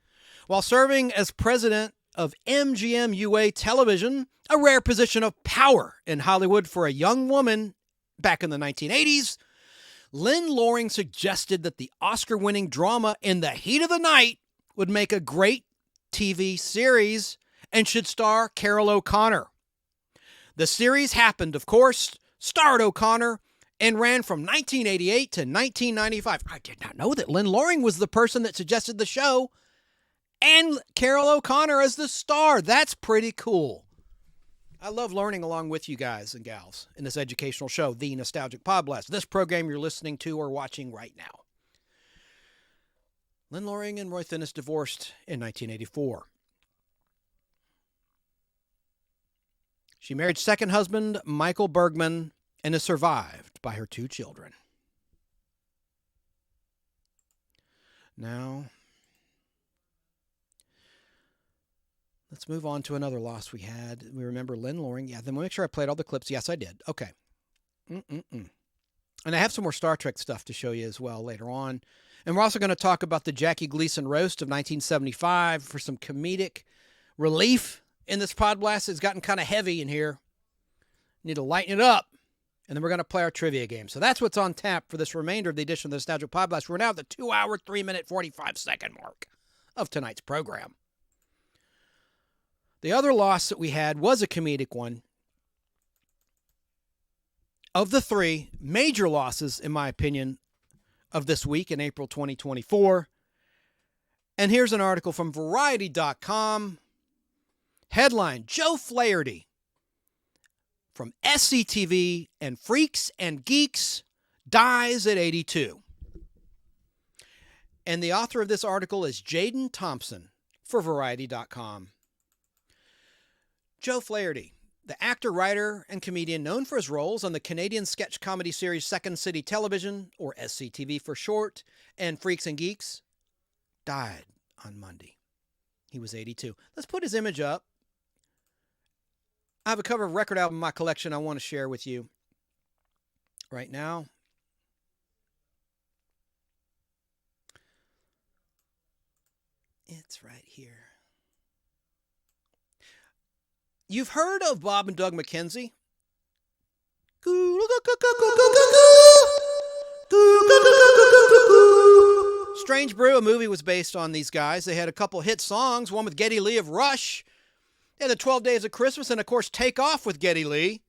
While serving as president of MGM UA Television, a rare position of power in Hollywood for a young woman back in the 1980s, Lynn Loring suggested that the Oscar-winning drama In the Heat of the Night would make a great TV series and should star Carol O'Connor. The series happened, of course, starred O'Connor, and ran from 1988 to 1995. I did not know that Lynn Loring was the person that suggested the show and Carol O'Connor as the star. That's pretty cool. I love learning along with you guys and gals in this educational show, The Nostalgic Podblast, this program you're listening to or watching right now. Lynn Loring and Roy Thinnis divorced in 1984. She married second husband Michael Bergman and is survived by her 2 children. Now, let's move on to another loss we had. We remember Lynn Loring. Yeah, then we'll make sure I played all the clips. Yes, I did. Okay. And I have some more Star Trek stuff to show you as well later on. And we're also going to talk about the Jackie Gleason roast of 1975 for some comedic relief in this Podblast. It's gotten kind of heavy in here. Need to lighten it up. And then we're going to play our trivia game. So that's what's on tap for this remainder of the edition of the Nostalgic Podblast. We're now at the 2 hour, 3 minute, 45 second mark of tonight's program. The other loss that we had was a comedic one. Of the 3 major losses, in my opinion, of this week in April 2024. And here's an article from Variety.com. Headline, Joe Flaherty from SCTV and Freaks and Geeks dies at 82. And the author of this article is Jaden Thompson for Variety.com. Joe Flaherty, the actor, writer, and comedian known for his roles on the Canadian sketch comedy series Second City Television, or SCTV for short, and Freaks and Geeks, died on Monday. He was 82. Let's put his image up. I have a cover of a record album in my collection I want to share with you right now. It's right here. You've heard of Bob and Doug McKenzie? Strange Brew, a movie, was based on these guys. They had a couple hit songs, one with Geddy Lee of Rush. They had the 12 Days of Christmas, and of course, Take Off with Geddy Lee.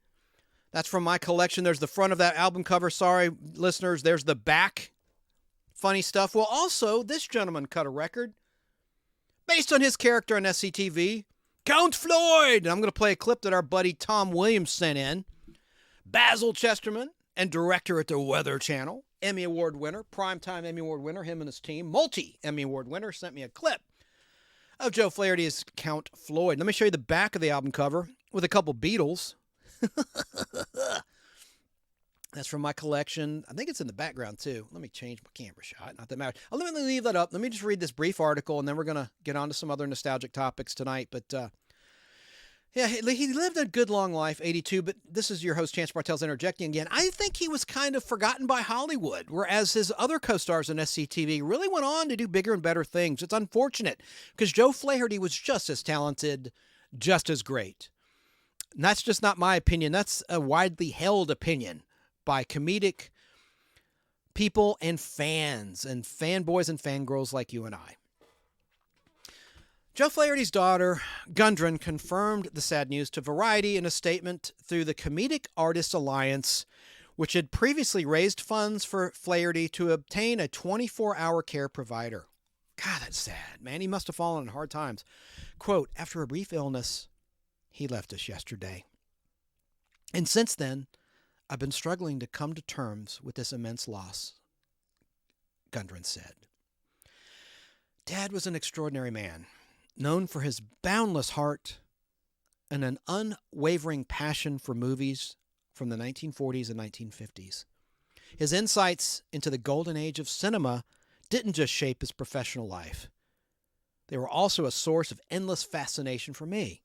That's from my collection. There's the front of that album cover. Sorry, listeners, there's the back. Funny stuff. Well, also, this gentleman cut a record based on his character on SCTV, Count Floyd! And I'm going to play a clip that our buddy Tom Williams sent in. Basil Chesterman and director at the Weather Channel, Emmy Award winner, primetime Emmy Award winner, him and his team, multi-Emmy Award winner, sent me a clip of Joe Flaherty as Count Floyd. Let me show you the back of the album cover with a couple Beatles. That's from my collection. I think it's in the background, too. Let me change my camera shot. Not that matters. Let me leave that up. Let me just read this brief article, and then we're going to get on to some other nostalgic topics tonight. But, yeah, he lived a good long life, 82, but this is your host, Chance Bartels, interjecting again. I think he was kind of forgotten by Hollywood, whereas his other co-stars in SCTV really went on to do bigger and better things. It's unfortunate, because Joe Flaherty was just as talented, just as great. And that's just not my opinion. That's a widely held opinion by comedic people and fans and fanboys and fangirls like you and I. Joe Flaherty's daughter, Gundren, confirmed the sad news to Variety in a statement through the Comedic Artists Alliance, which had previously raised funds for Flaherty to obtain a 24-hour care provider. God, that's sad, man. He must have fallen on hard times. Quote, after a brief illness, he left us yesterday. And since then, I've been struggling to come to terms with this immense loss, Gundren said. Dad was an extraordinary man, known for his boundless heart and an unwavering passion for movies from the 1940s and 1950s. His insights into the golden age of cinema didn't just shape his professional life. They were also a source of endless fascination for me.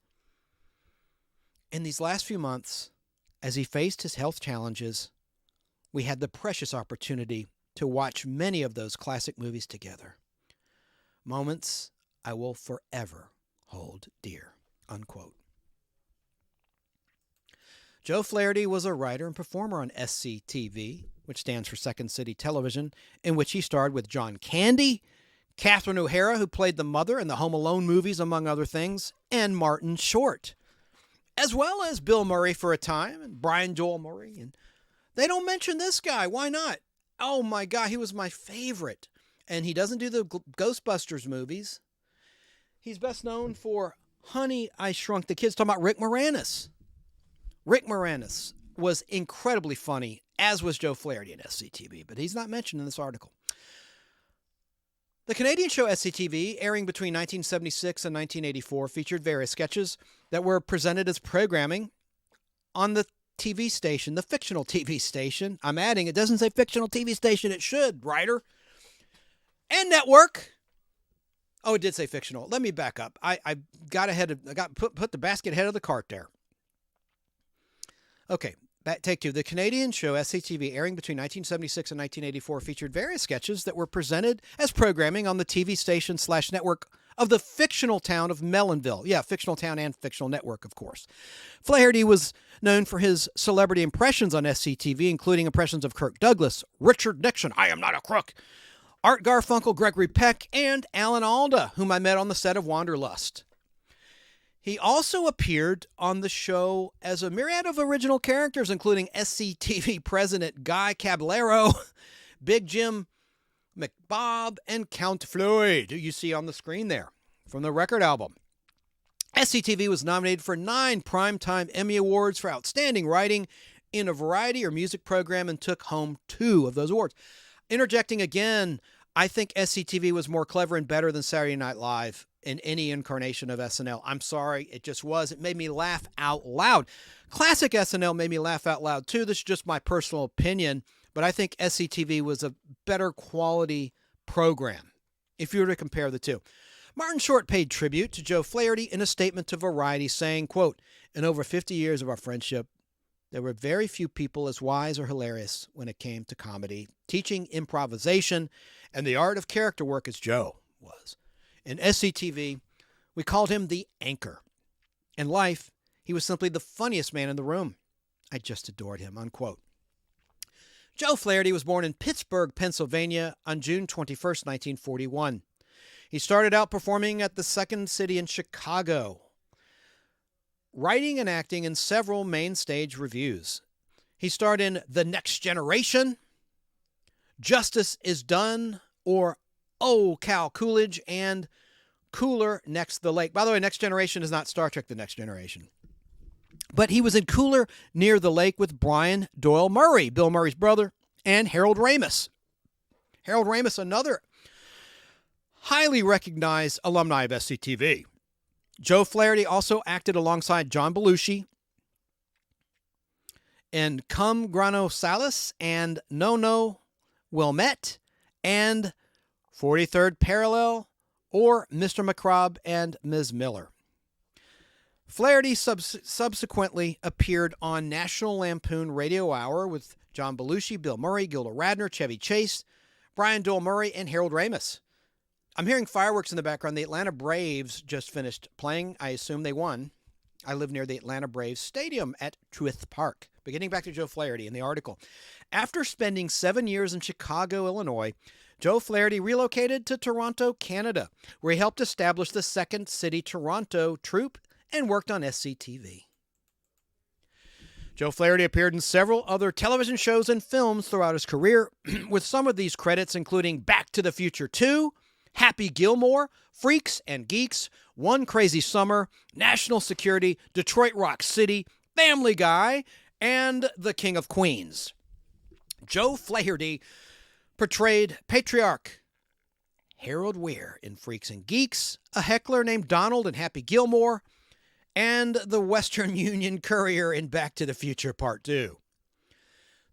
In these last few months, as he faced his health challenges, we had the precious opportunity to watch many of those classic movies together. Moments I will forever hold dear, unquote. Joe Flaherty was a writer and performer on SCTV, which stands for Second City Television, in which he starred with John Candy, Catherine O'Hara, who played the mother in the Home Alone movies, among other things, and Martin Short, as well as Bill Murray for a time, and Brian Joel Murray. And they don't mention this guy. Why not? Oh, my God, he was my favorite. And he doesn't do the Ghostbusters movies. He's best known for Honey, I Shrunk the Kids. Talking about Rick Moranis. Rick Moranis was incredibly funny, as was Joe Flaherty in SCTV, but he's not mentioned in this article. The Canadian show SCTV, airing between 1976 and 1984, featured various sketches that were presented as programming on the TV station, the fictional TV station. I'm adding, it doesn't say fictional TV station, it should, writer. And network. Oh, it did say fictional. Let me back up. I got ahead of, put the basket ahead of the cart there. Okay, take two. The Canadian show SCTV, airing between 1976 and 1984, featured various sketches that were presented as programming on the TV station / network of the fictional town of Melonville. Yeah, fictional town and fictional network, of course. Flaherty was known for his celebrity impressions on SCTV, including impressions of Kirk Douglas, Richard Nixon, I am not a crook, Art Garfunkel, Gregory Peck, and Alan Alda, whom I met on the set of Wanderlust. He also appeared on the show as a myriad of original characters, including SCTV President Guy Caballero, Big Jim McBob, and Count Floyd, who you see on the screen there from the record album. SCTV was nominated for 9 Primetime Emmy Awards for Outstanding Writing in a Variety or Music Program and took home 2 of those awards. Interjecting again, I think SCTV was more clever and better than Saturday Night Live in any incarnation of SNL. I'm sorry, it just was. It made me laugh out loud. Classic SNL made me laugh out loud too. This is just my personal opinion, but I think SCTV was a better quality program if you were to compare the two. Martin Short paid tribute to Joe Flaherty in a statement to Variety saying, quote, in over 50 years of our friendship, there were very few people as wise or hilarious when it came to comedy, teaching improvisation, and the art of character work as Joe was. In SCTV, we called him the anchor. In life, he was simply the funniest man in the room. I just adored him, unquote. Joe Flaherty was born in Pittsburgh, Pennsylvania on June 21st, 1941. He started out performing at the Second City in Chicago, writing and acting in several main stage revues. He starred in The Next Generation, Justice is Done, or Oh, Cal Coolidge, and cooler next to the lake. By the way, Next Generation is not Star Trek The Next Generation. But he was in cooler near the lake with Brian Doyle Murray, Bill Murray's brother, and Harold Ramis. Harold Ramis, another highly recognized alumni of SCTV. Joe Flaherty also acted alongside John Belushi in Cum Grano Salis and No No Wilmette and 43rd Parallel or Mr. McCrobb and Ms. Miller. Flaherty subsequently appeared on National Lampoon Radio Hour with John Belushi, Bill Murray, Gilda Radner, Chevy Chase, Brian Doyle Murray, and Harold Ramis. I'm hearing fireworks in the background. The Atlanta Braves just finished playing. I assume they won. I live near the Atlanta Braves Stadium at Truist Park. But getting back to Joe Flaherty in the article. After spending 7 years in Chicago, Illinois, Joe Flaherty relocated to Toronto, Canada, where he helped establish the Second City Toronto troupe and worked on SCTV. Joe Flaherty appeared in several other television shows and films throughout his career, with some of these credits including Back to the Future 2, Happy Gilmore, Freaks and Geeks, One Crazy Summer, National Security, Detroit Rock City, Family Guy, and The King of Queens. Joe Flaherty portrayed patriarch Harold Weir in Freaks and Geeks, a heckler named Donald in Happy Gilmore, and the Western Union Courier in Back to the Future Part 2.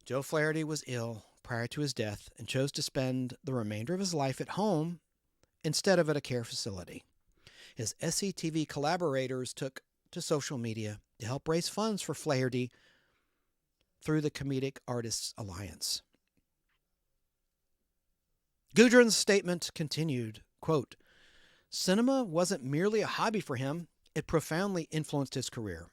Joe Flaherty was ill prior to his death and chose to spend the remainder of his life at home instead of at a care facility. His SCTV collaborators took to social media to help raise funds for Flaherty through the Comedic Artists Alliance. Gudrun's statement continued, quote, "Cinema wasn't merely a hobby for him, it profoundly influenced his career,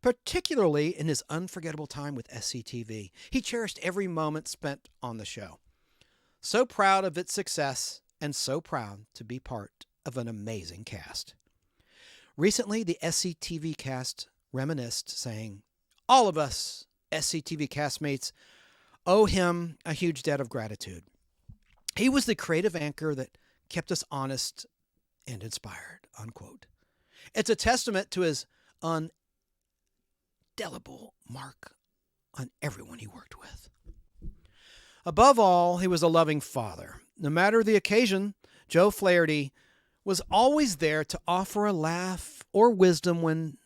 particularly in his unforgettable time with SCTV. He cherished every moment spent on the show. So proud of its success and so proud to be part of an amazing cast." Recently, the SCTV cast reminisced, saying, "All of us SCTV castmates owe him a huge debt of gratitude. He was the creative anchor that kept us honest and inspired," unquote. It's a testament to his indelible mark on everyone he worked with. Above all, he was a loving father. No matter the occasion, Joe Flaherty was always there to offer a laugh or wisdom when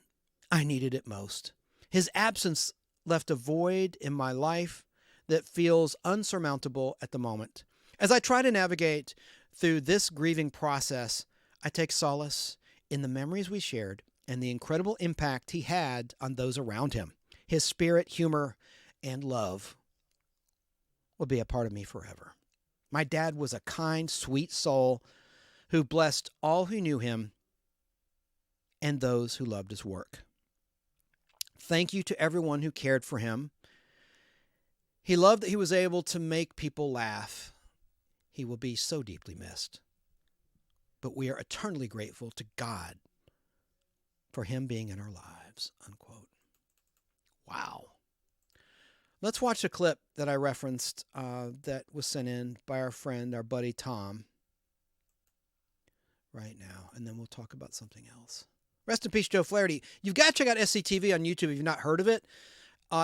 I needed it most. His absence left a void in my life that feels unsurmountable at the moment. As I try to navigate through this grieving process, I take solace in the memories we shared and the incredible impact he had on those around him. His spirit, humor, and love will be a part of me forever. My dad was a kind, sweet soul who blessed all who knew him and those who loved his work. Thank you to everyone who cared for him. He loved that he was able to make people laugh. He will be so deeply missed. But we are eternally grateful to God for him being in our lives, unquote. Wow. Let's watch a clip that I referenced that was sent in by our friend, our buddy Tom, right now, and then we'll talk about something else. Rest in peace, Joe Flaherty. You've got to check out SCTV on YouTube if you've not heard of it.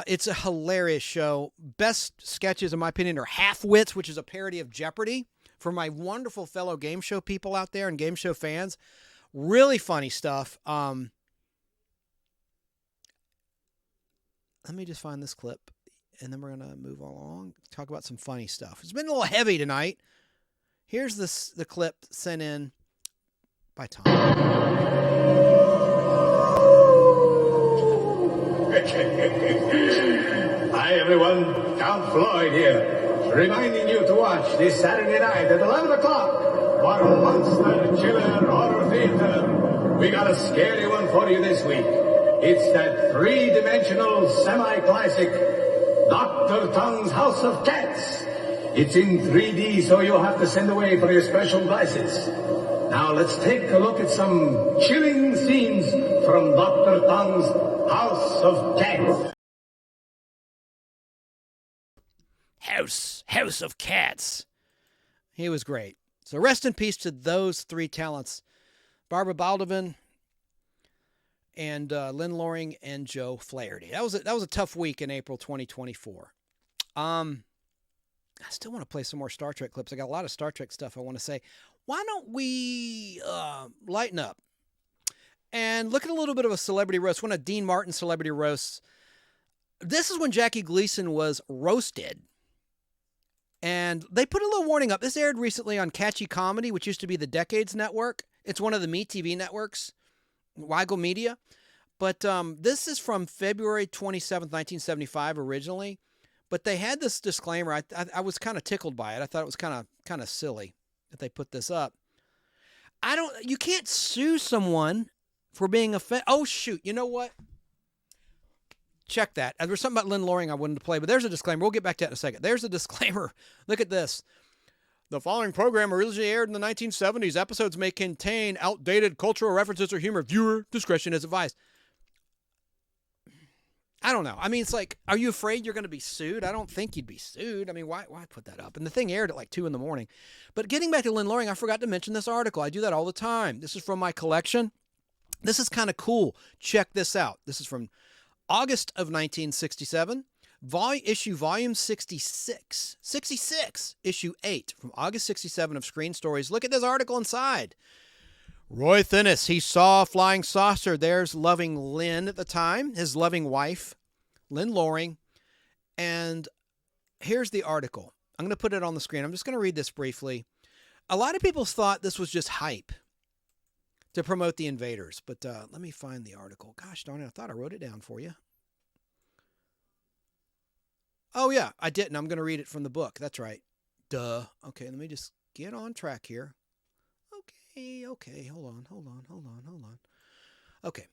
It's a hilarious show. Best sketches, in my opinion, are Half-Wits, which is a parody of Jeopardy, for my wonderful fellow game show people out there and game show fans. Really funny stuff. Let me just find this clip, and then we're going to move along, talk about some funny stuff. It's been a little heavy tonight. Here's the clip sent in by Tom. Hi, everyone. Count Floyd here, reminding you to watch this Saturday night at 11 o'clock for Monster Chiller Horror Theater. We got a scary one for you this week. It's that three-dimensional semi-classic Dr. Tongue's House of Cats. It's in 3D, so you'll have to send away for your special glasses. Now let's take a look at some chilling scenes from Dr. Tongue's House of Cats. House of Cats. He was great. So rest in peace to those three talents Barbara Baldavin, and Lynn Loring and Joe Flaherty. That was a tough week in April 2024. I still want to play some more Star Trek clips. I got a lot of Star Trek stuff I want to say. Why don't we lighten up and look at a little bit of a celebrity roast, one of Dean Martin's celebrity roasts. This is when Jackie Gleason was roasted. And they put a little warning up. This aired recently on Catchy Comedy, which used to be the Decades Network. It's one of the MeTV networks, Weigel Media. But this is from February 27th, 1975 originally. But they had this disclaimer. I was kind of tickled by it. I thought it was kind of silly that they put this up. You can't sue someone for being offended. Oh, shoot. You know what? Check that. There's something about Lynn Loring I wanted to play, but there's a disclaimer. We'll get back to that in a second. There's a disclaimer. Look at this. The following program originally aired in the 1970s. Episodes may contain outdated cultural references or humor. Viewer discretion is advised. I don't know. I mean, it's like, are you afraid you're going to be sued? I don't think you'd be sued. I mean, why put that up? And the thing aired at like 2 a.m. But getting back to Lynn Loring, I forgot to mention this article. I do that all the time. This is from my collection. This is kind of cool. Check this out. This is from August of 1967, volume 66, issue 8, from August 67 of Screen Stories. Look at this article inside. Roy Thinnis, he saw a flying saucer. There's loving Lynn at the time, his loving wife, Lynn Loring. And here's the article. I'm going to put it on the screen. I'm just going to read this briefly. A lot of people thought this was just hype to promote the invaders. But let me find the article. Gosh darn it, I thought I wrote it down for you. Oh, yeah, I didn't. I'm going to read it from the book. That's right. Duh. Okay, let me just get on track here. Okay. Hold on. Okay.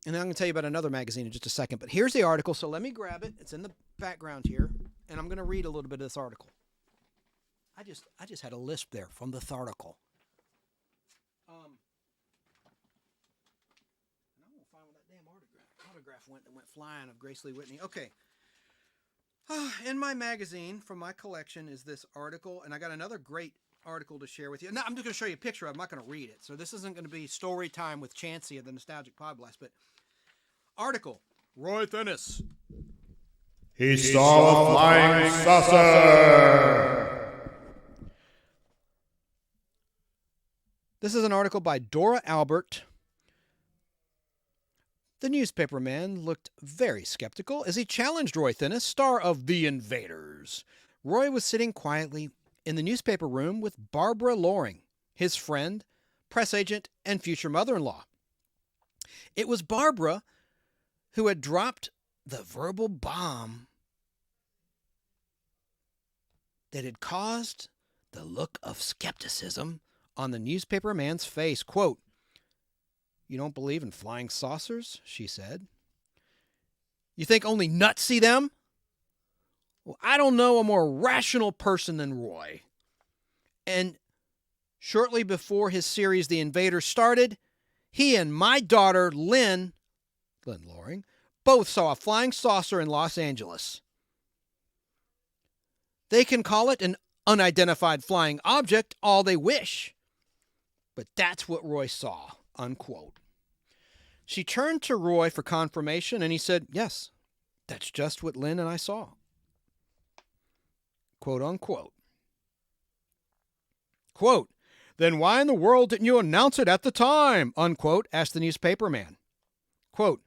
And then I'm going to tell you about another magazine in just a second. But here's the article. So let me grab it. It's in the background here. And I'm going to read a little bit of this article. I just had a lisp there from this article. Now I'm going to find where that damn autograph went that went flying of Grace Lee Whitney. Okay. In my magazine from my collection is this article. And I got another great article to share with you. Now, I'm just going to show you a picture of it. I'm not going to read it. So this isn't going to be story time with Chancey of the Nostalgic Podblast, but article. Roy Thinnis. He saw a flying saucer. This is an article by Dora Albert. The newspaper man looked very skeptical as he challenged Roy Thinnis, star of The Invaders. Roy was sitting quietly in the newspaper room with Barbara Loring, his friend, press agent, and future mother-in-law. It was Barbara who had dropped the verbal bomb that had caused the look of skepticism on the newspaper man's face. Quote, "You don't believe in flying saucers?" she said. "You think only nuts see them? Well, I don't know a more rational person than Roy." And shortly before his series The Invaders started, he and my daughter, Lynn Loring, both saw a flying saucer in Los Angeles. They can call it an unidentified flying object all they wish, but that's what Roy saw, unquote. She turned to Roy for confirmation, and he said, "Yes, that's just what Lynn and I saw." Quote, unquote. Quote, "Then why in the world didn't you announce it at the time?" Unquote, asked the newspaper man. Quote,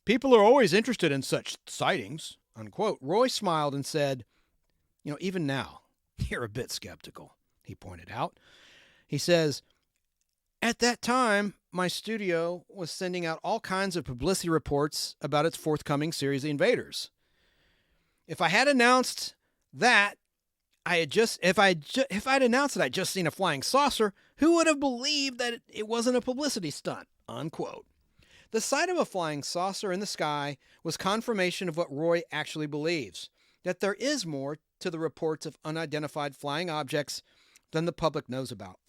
"People are always interested in such sightings." Unquote. Roy smiled and said, "Even now, you're a bit skeptical," he pointed out. He says, "At that time, my studio was sending out all kinds of publicity reports about its forthcoming series, The Invaders. If I had announced that if I'd announced that I'd just seen a flying saucer, who would have believed that it wasn't a publicity stunt?" Unquote. The sight of a flying saucer in the sky was confirmation of what Roy actually believes, that there is more to the reports of unidentified flying objects than the public knows about.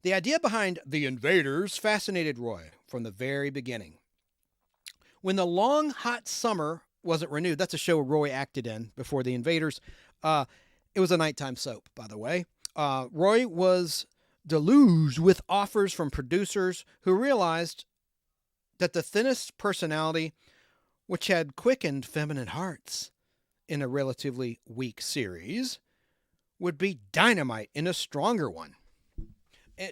The idea behind The Invaders fascinated Roy from the very beginning. When The Long Hot Summer wasn't renewed, that's a show Roy acted in before The Invaders. It was a nighttime soap, by the way. Roy was deluged with offers from producers who realized that the thinnest personality, which had quickened feminine hearts in a relatively weak series, would be dynamite in a stronger one.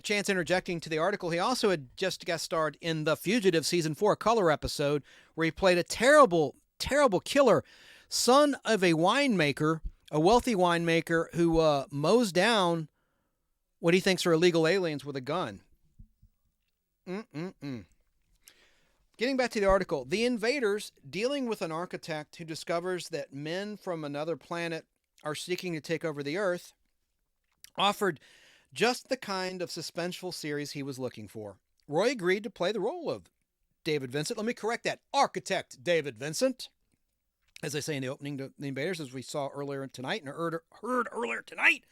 Chance interjecting to the article, he also had just guest starred in The Fugitive Season 4 color episode where he played a terrible, terrible killer, son of a winemaker, a wealthy winemaker who mows down what he thinks are illegal aliens with a gun. Getting back to the article, the invaders, dealing with an architect who discovers that men from another planet are seeking to take over the Earth, offered just the kind of suspenseful series he was looking for. Roy agreed to play the role of David Vincent. Let me correct that. Architect David Vincent. As I say in the opening to The Invaders, as we saw earlier tonight and heard earlier tonight.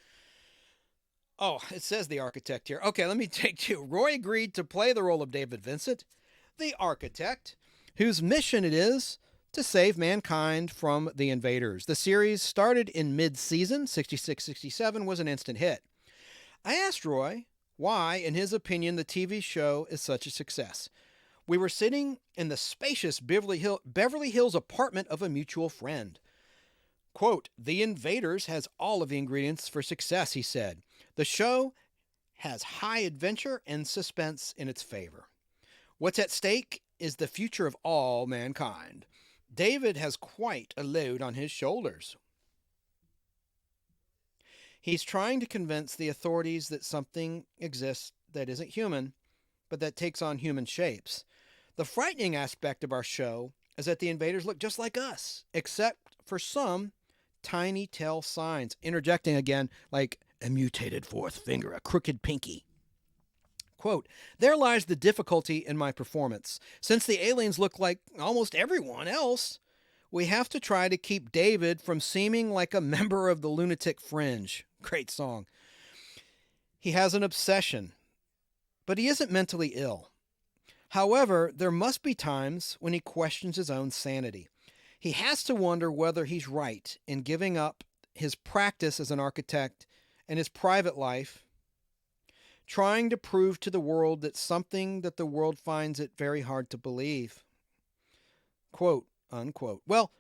Oh, it says the architect here. Okay, let me take two. Roy agreed to play the role of David Vincent, the architect, whose mission it is to save mankind from the invaders. The series started in mid-season, 66-67, was an instant hit. I asked Roy why, in his opinion, the TV show is such a success. We were sitting in the spacious Beverly Hills apartment of a mutual friend. Quote, "The Invaders has all of the ingredients for success," he said. "The show has high adventure and suspense in its favor. What's at stake is the future of all mankind. David has quite a load on his shoulders. He's trying to convince the authorities that something exists that isn't human, but that takes on human shapes. The frightening aspect of our show is that the invaders look just like us, except for some tiny tell signs," interjecting again like a mutated fourth finger, a crooked pinky. Quote, "There lies the difficulty in my performance. Since the aliens look like almost everyone else, we have to try to keep David from seeming like a member of the lunatic fringe." Great song. "He has an obsession, but he isn't mentally ill. However, there must be times when he questions his own sanity. He has to wonder whether he's right in giving up his practice as an architect and his private life, trying to prove to the world that something that the world finds it very hard to believe." Quote, unquote. Well,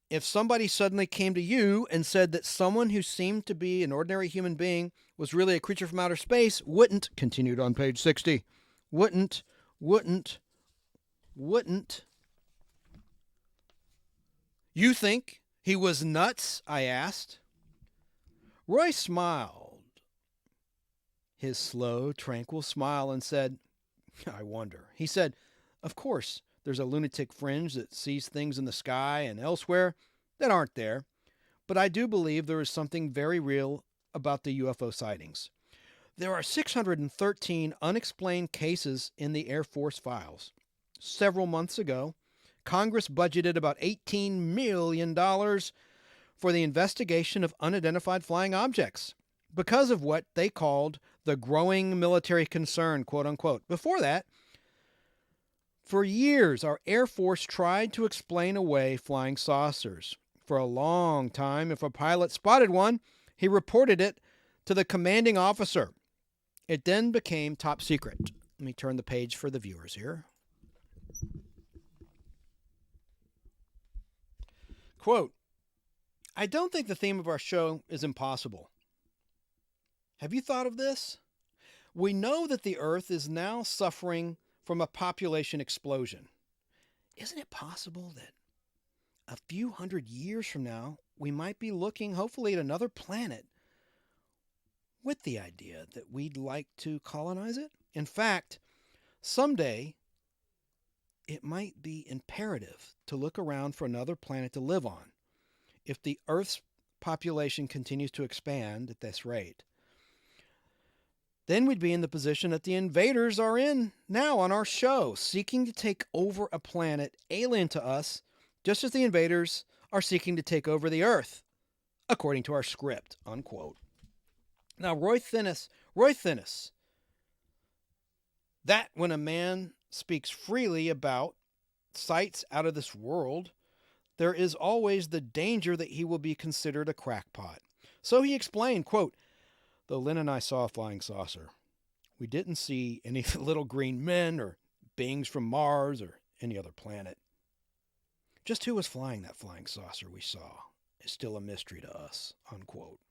if somebody suddenly came to you and said that someone who seemed to be an ordinary human being was really a creature from outer space, wouldn't, continued on page 60, wouldn't you think he was nuts? I asked. Roy smiled, his slow, tranquil smile, and said, "I wonder." He said, "Of course, there's a lunatic fringe that sees things in the sky and elsewhere that aren't there, but I do believe there is something very real about the UFO sightings. There are 613 unexplained cases in the Air Force files. Several months ago, Congress budgeted about $18 million for the investigation of unidentified flying objects because of what they called the growing military concern, quote unquote. Before that, for years, our Air Force tried to explain away flying saucers. For a long time, if a pilot spotted one, he reported it to the commanding officer. It then became top secret." Let me turn the page for the viewers here. Quote, "I don't think the theme of our show is impossible. Have you thought of this? We know that the Earth is now suffering from a population explosion. Isn't it possible that a few hundred years from now, we might be looking hopefully at another planet with the idea that we'd like to colonize it? In fact, someday it might be imperative to look around for another planet to live on if the Earth's population continues to expand at this rate. Then we'd be in the position that the invaders are in now on our show, seeking to take over a planet alien to us, just as the invaders are seeking to take over the Earth, according to our script," unquote. Now, Roy Thinnis, that when a man speaks freely about sights out of this world, there is always the danger that he will be considered a crackpot. So he explained, quote, "Though Lynn and I saw a flying saucer, We didn't see any little green men or beings from Mars or any other planet. Just who was flying that flying saucer we saw is still a mystery to us, unquote.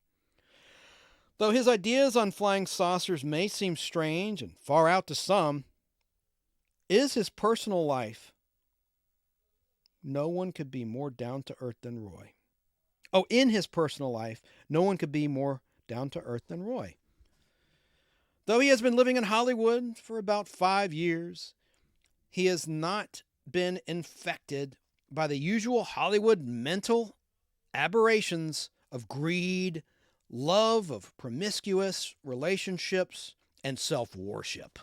Though his ideas on flying saucers may seem strange and far out to some, is his personal life, no one could be more down to earth than Roy. Oh, in his personal life, no one could be more down to earth than Roy. Though he has been living in Hollywood for about 5 years, he has not been infected by the usual Hollywood mental aberrations of greed, love of promiscuous relationships, and self-worship.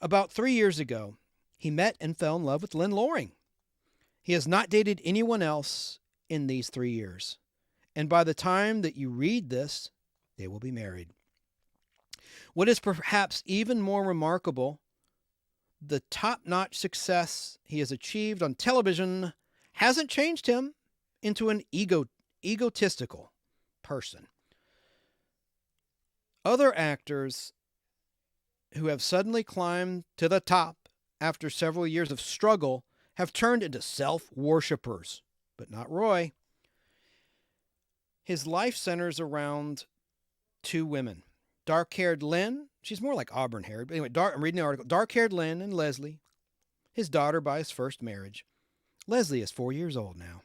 About 3 years ago, he met and fell in love with Lynn Loring. He has not dated anyone else in these 3 years, and by the time that you read this, they will be married. What is perhaps even more remarkable, the top-notch success he has achieved on television hasn't changed him into an egotistical person. Other actors who have suddenly climbed to the top after several years of struggle have turned into self-worshippers, but not Roy. His life centers around 2 women. Dark-haired Lynn, she's more like auburn-haired, but anyway, I'm reading the article. Dark-haired Lynn and Leslie, his daughter by his first marriage. Leslie is 4 years old now.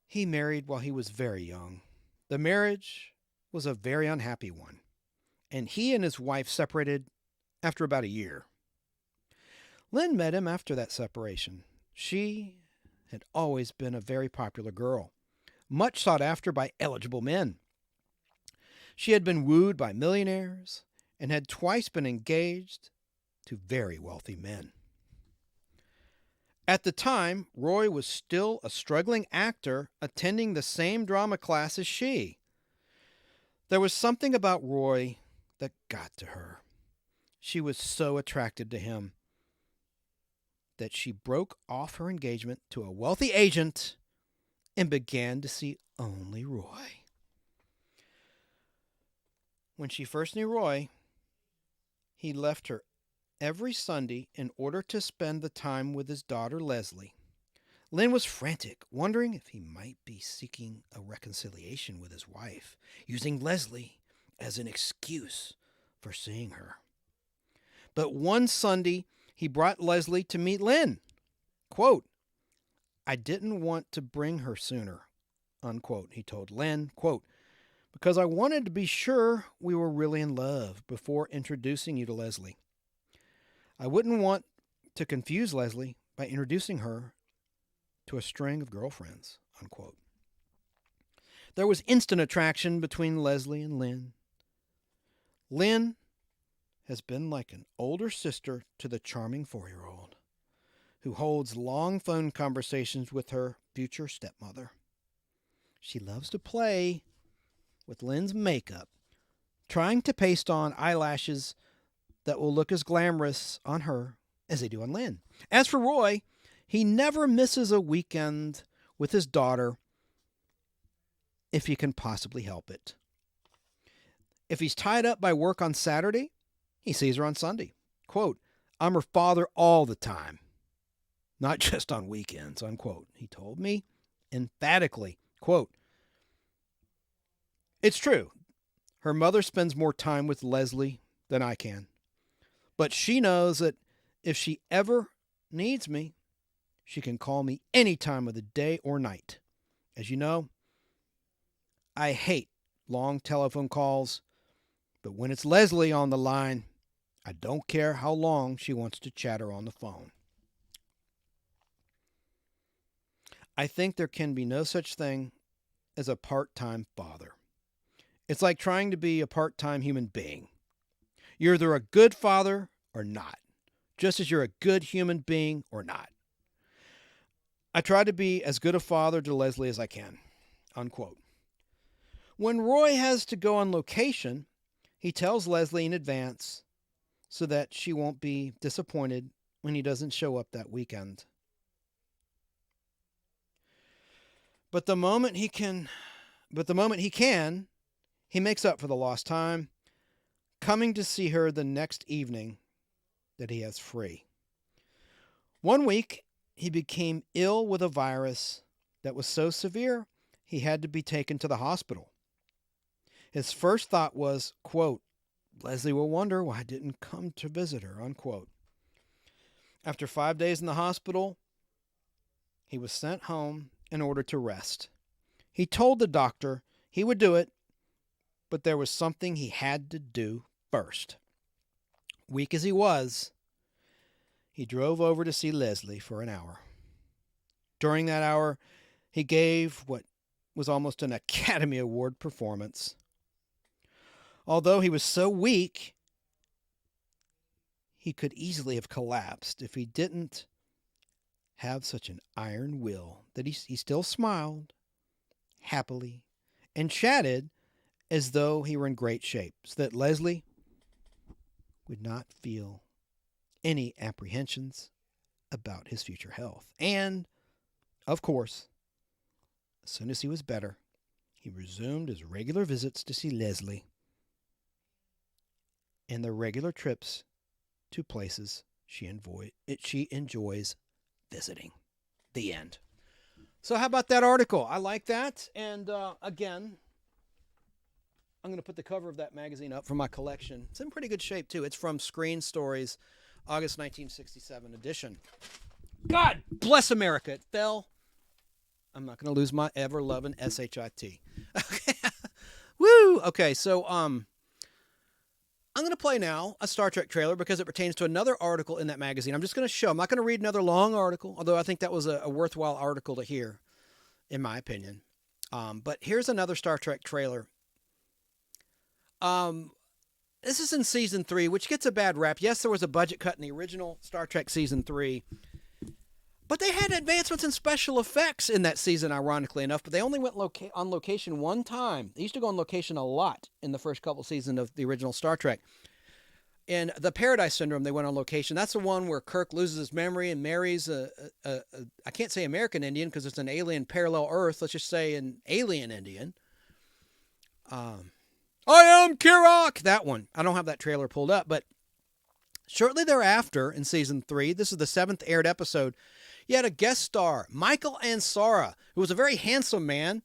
He married while he was very young. The marriage was a very unhappy one, and he and his wife separated after about a year. Lynn met him after that separation. She had always been a very popular girl, much sought after by eligible men. She had been wooed by millionaires and had twice been engaged to very wealthy men. At the time, Roy was still a struggling actor attending the same drama class as she. There was something about Roy that got to her. She was so attracted to him that she broke off her engagement to a wealthy agent and began to see only Roy. When she first knew Roy, he left her every Sunday in order to spend the time with his daughter, Leslie. Lynn was frantic, wondering if he might be seeking a reconciliation with his wife, using Leslie as an excuse for seeing her. But one Sunday, he brought Leslie to meet Lynn. Quote, "I didn't want to bring her sooner," unquote, he told Lynn, quote, "because I wanted to be sure we were really in love before introducing you to Leslie. I wouldn't want to confuse Leslie by introducing her to a string of girlfriends," unquote. There was instant attraction between Leslie and Lynn. Lynn has been like an older sister to the charming 4-year-old, who holds long phone conversations with her future stepmother. She loves to play with Lynn's makeup, trying to paste on eyelashes that will look as glamorous on her as they do on Lynn. As for Roy, he never misses a weekend with his daughter if he can possibly help it. If he's tied up by work on Saturday, he sees her on Sunday. Quote, "I'm her father all the time, not just on weekends," unquote, he told me emphatically. Quote, "It's true. Her mother spends more time with Leslie than I can. But she knows that if she ever needs me, she can call me any time of the day or night. As you know, I hate long telephone calls, but when it's Leslie on the line, I don't care how long she wants to chatter on the phone." I think there can be no such thing as a part-time father. It's like trying to be a part-time human being. You're either a good father or not, just as you're a good human being or not. I try to be as good a father to Leslie as I can, unquote. When Roy has to go on location, he tells Leslie in advance so that she won't be disappointed when he doesn't show up that weekend. But the moment he can, he makes up for the lost time coming to see her the next evening that he has free. One week, he became ill with a virus that was so severe he had to be taken to the hospital. His first thought was, quote, Leslie will wonder why I didn't come to visit her, unquote. After 5 days in the hospital, he was sent home in order to rest. He told the doctor he would do it, but there was something he had to do first. Weak as he was, he drove over to see Leslie for an hour. During that hour, he gave what was almost an Academy Award performance. Although he was so weak, he could easily have collapsed if he didn't have such an iron will that he still smiled happily and chatted as though he were in great shape, so that Leslie would not feel any apprehensions about his future health. And, of course, as soon as he was better, he resumed his regular visits to see Leslie and the regular trips to places she enjoys visiting. The end. So how about that article? I like that. And again, I'm going to put the cover of that magazine up for my collection. It's in pretty good shape, too. It's from Screen Stories, August 1967 edition. God bless America. It fell. I'm not going to lose my ever-loving SHIT. Okay. Woo! Okay, so I'm going to play now a Star Trek trailer because it pertains to another article in that magazine. I'm just going to show. I'm not going to read another long article, although I think that was a worthwhile article to hear, in my opinion. But here's another Star Trek trailer. This is in season 3, which gets a bad rap. Yes, there was a budget cut in the original Star Trek season 3, but they had advancements in special effects in that season, ironically enough, but they only went on location one time. They used to go on location a lot in the first couple seasons of the original Star Trek. In the Paradise Syndrome, they went on location. That's the one where Kirk loses his memory and marries I can't say American Indian because it's an alien parallel Earth. Let's just say an alien Indian. I am Kirok! That one. I don't have that trailer pulled up, but shortly thereafter, in season 3, this is the 7th aired episode, you had a guest star, Michael Ansara, who was a very handsome man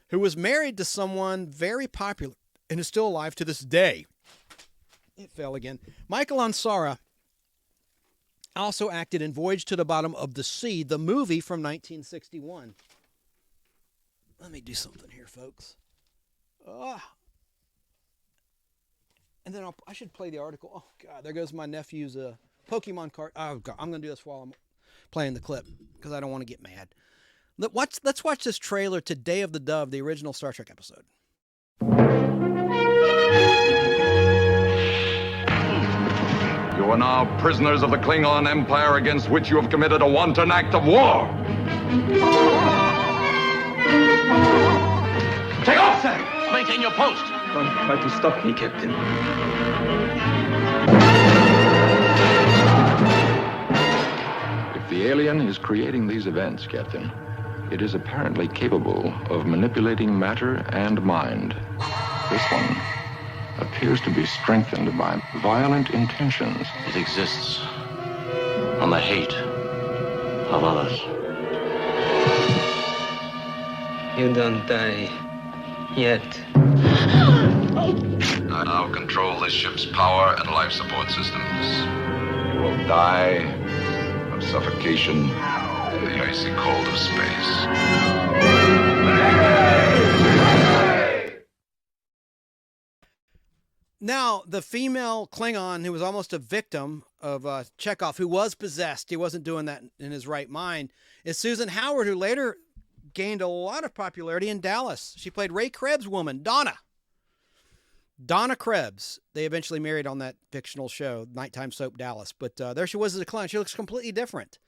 who was married to someone very popular and is still alive to this day. It fell again. Michael Ansara also acted in Voyage to the Bottom of the Sea, the movie from 1961. Let me do something here, folks. And then I should play the article. Oh, God, there goes my nephew's Pokemon card. Oh, God, I'm going to do this while I'm playing the clip because I don't want to get mad. Let's watch this trailer to Day of the Dove, the original Star Trek episode. You are now prisoners of the Klingon Empire against which you have committed a wanton act of war. Take off, sir! Maintain your post! Don't try to stop me, Captain. If the alien is creating these events, Captain, it is apparently capable of manipulating matter and mind. This one appears to be strengthened by violent intentions. It exists on the hate of others. You don't die yet. I now control this ship's power and life support systems. You will die of suffocation in the icy cold of space. Now, the female Klingon who was almost a victim of Chekhov, who was possessed, he wasn't doing that in his right mind, is Susan Howard, who later gained a lot of popularity in Dallas. She played Ray Krebs' woman, Donna Krebs. They eventually married on that fictional show, nighttime soap Dallas. But there she was as a Klingon. She looks completely different.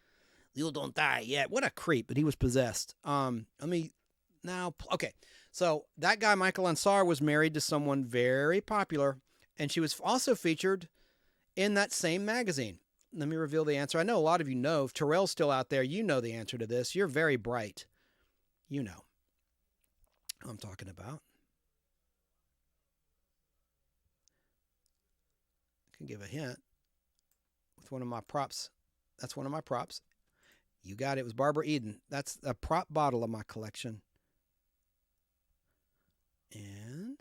You don't die yet. What a creep, but he was possessed. Okay. So that guy, Michael Ansar, was married to someone very popular, and she was also featured in that same magazine. Let me reveal the answer. I know a lot of you know. If Terrell's still out there, you know the answer to this. You're very bright. You know who I'm talking about. can give a hint with one of my props. That's one of my props. You got it. It was Barbara Eden. That's a prop bottle of my collection. And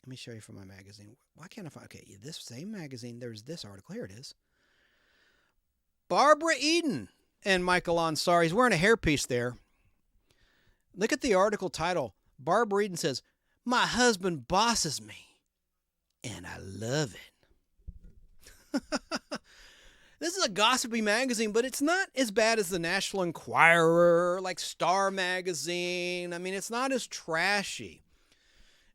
let me show you from my magazine. Why can't I find? Okay, this same magazine. There's this article. Here it is. Barbara Eden and Michael Ansari. He's wearing a hairpiece there. Look at the article title. Barbara Eden says, "My husband bosses me, and I love it." This is a gossipy magazine, but it's not as bad as the National Enquirer, like Star Magazine. I mean, it's not as trashy.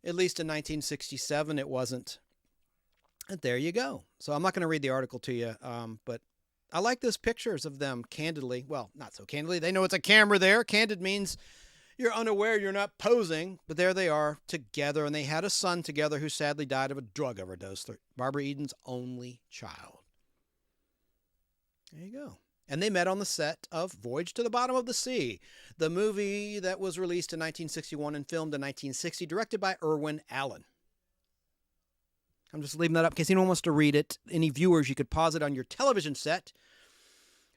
At least in 1967, it wasn't. And there you go. So I'm not going to read the article to you, but I like those pictures of them candidly. Well, not so candidly. They know it's a camera there. Candid means you're unaware, you're not posing, but there they are together, and they had a son together who sadly died of a drug overdose. Barbara Eden's only child. There you go. And they met on the set of Voyage to the Bottom of the Sea, the movie that was released in 1961 and filmed in 1960, directed by Irwin Allen. I'm just leaving that up in case anyone wants to read it. Any viewers, you could pause it on your television set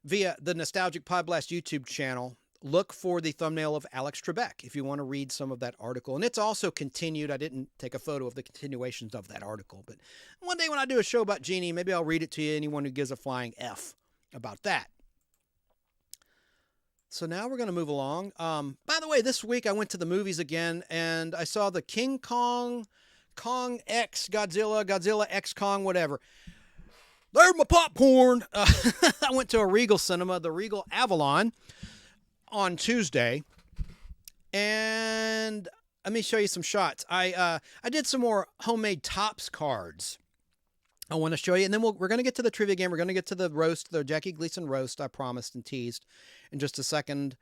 via the Nostalgic Podblast YouTube channel. Look for the thumbnail of Alex Trebek if you want to read some of that article. And it's also continued. I didn't take a photo of the continuations of that article. But one day when I do a show about Jeannie, maybe I'll read it to you, anyone who gives a flying F about that. So now we're going to move along. By the way, this week I went to the movies again, and I saw the King Kong, Kong X Godzilla, Godzilla X Kong, whatever. There's my popcorn. I went to a Regal cinema, the Regal Avalon, on Tuesday, and let me show you some shots. I did some more homemade Topps cards I want to show you, and then we're going to get to the trivia game. We're going to get to the roast, the Jackie Gleason roast I promised and teased in just a second,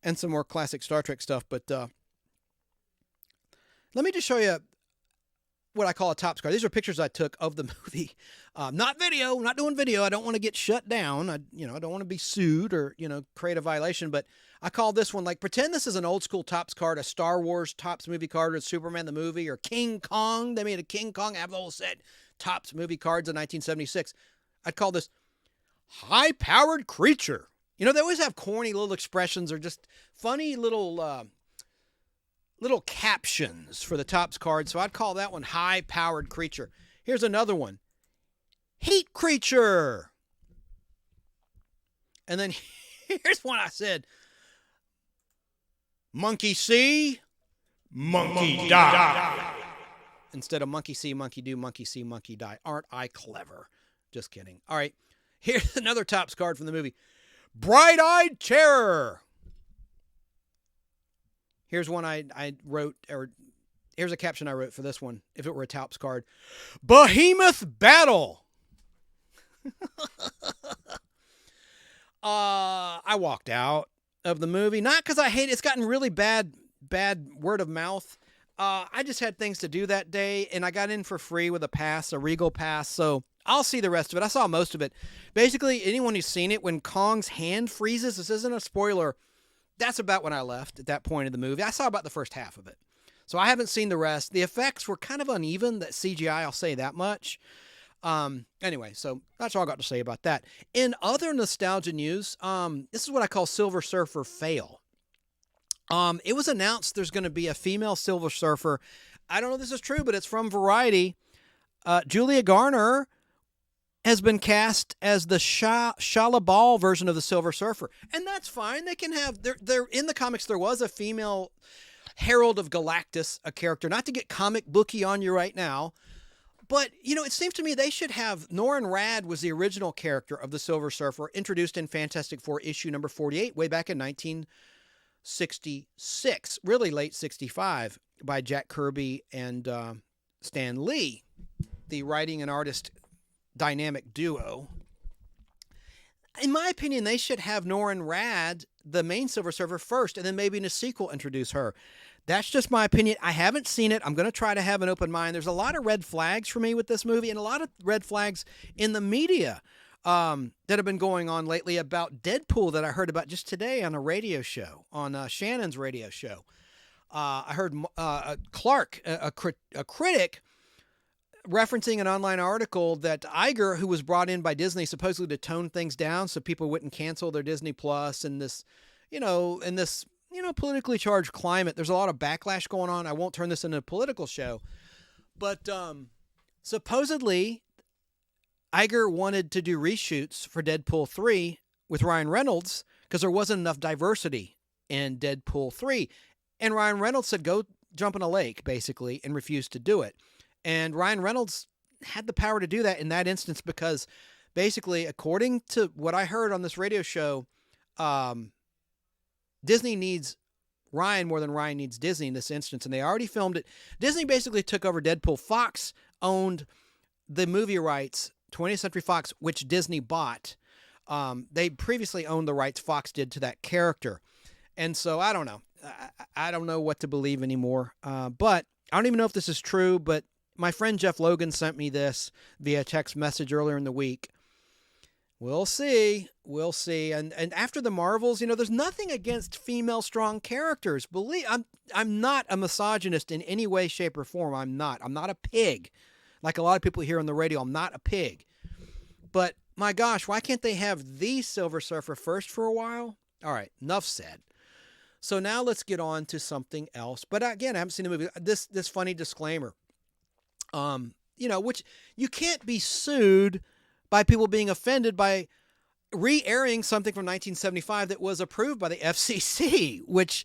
and some more classic Star Trek stuff. But let me just show you what I call a Topps card. These are pictures I took of the movie. Not video, not doing video. I don't want to get shut down. I don't want to be sued or, create a violation, but I call this one, like, pretend this is an old school Topps card, a Star Wars Topps movie card, or Superman the movie, or King Kong. They made a King Kong, have the whole set, Topps movie cards in 1976. I'd call this high-powered creature. They always have corny little expressions or just funny little captions for the Topps card. So I'd call that one high-powered creature. Here's another one. Heat creature. And then here's one I said. Monkey see, monkey die. Instead of monkey see, monkey do, monkey see, monkey die. Aren't I clever? Just kidding. All right. Here's another Topps card from the movie. Bright-eyed terror. Here's one I wrote, or here's a caption I wrote for this one, if it were a Topps card. Behemoth battle. I walked out of the movie, not because I hate it. It's gotten really bad word of mouth. I just had things to do that day, and I got in for free with a pass, a Regal pass, so I'll see the rest of it. I saw most of it. Basically, anyone who's seen it, when Kong's hand freezes, this isn't a spoiler, that's about when I left at that point of the movie. I saw about the first half of it. So I haven't seen the rest. The effects were kind of uneven, that CGI, I'll say that much. Anyway, so that's all I got to say about that. In other nostalgia news, this is what I call Silver Surfer fail. It was announced there's going to be a female Silver Surfer. I don't know if this is true, but it's from Variety. Julia Garner has been cast as the Shala Ball version of the Silver Surfer. And that's fine. They can have, they're in the comics, there was a female Herald of Galactus, a character, not to get comic booky on you right now, but, it seems to me they should have, Norrin Radd was the original character of the Silver Surfer, introduced in Fantastic Four issue number 48, way back in 1966, really late 65, by Jack Kirby and Stan Lee, the writing and artist dynamic duo. In my opinion, they should have Norrin Radd, the main Silver Surfer, first, and then maybe in a sequel introduce her. That's just my opinion. I haven't seen it. I'm going to try to have an open mind. There's a lot of red flags for me with this movie, and a lot of red flags in the media that have been going on lately about Deadpool that I heard about just today on a radio show, on Shannon's radio show. I heard Clark, a critic, referencing an online article that Iger, who was brought in by Disney supposedly to tone things down so people wouldn't cancel their Disney Plus in this, politically charged climate. There's a lot of backlash going on. I won't turn this into a political show, but supposedly Iger wanted to do reshoots for Deadpool 3 with Ryan Reynolds because there wasn't enough diversity in Deadpool 3. And Ryan Reynolds said, go jump in a lake, basically, and refused to do it. And Ryan Reynolds had the power to do that in that instance because basically, according to what I heard on this radio show, Disney needs Ryan more than Ryan needs Disney in this instance. And they already filmed it. Disney basically took over Deadpool. Fox owned the movie rights, 20th Century Fox, which Disney bought. They previously owned the rights, Fox did, to that character. And so I don't know. I don't know what to believe anymore. But I don't even know if this is true, but my friend Jeff Logan sent me this via text message earlier in the week. We'll see. We'll see. And after the Marvels, there's nothing against female strong characters. I'm not a misogynist in any way, shape, or form. I'm not a pig. Like a lot of people here on the radio, I'm not a pig. But my gosh, why can't they have the Silver Surfer first for a while? All right, enough said. So now let's get on to something else. But again, I haven't seen the movie. This funny disclaimer. Which you can't be sued by people being offended by re-airing something from 1975 that was approved by the FCC, which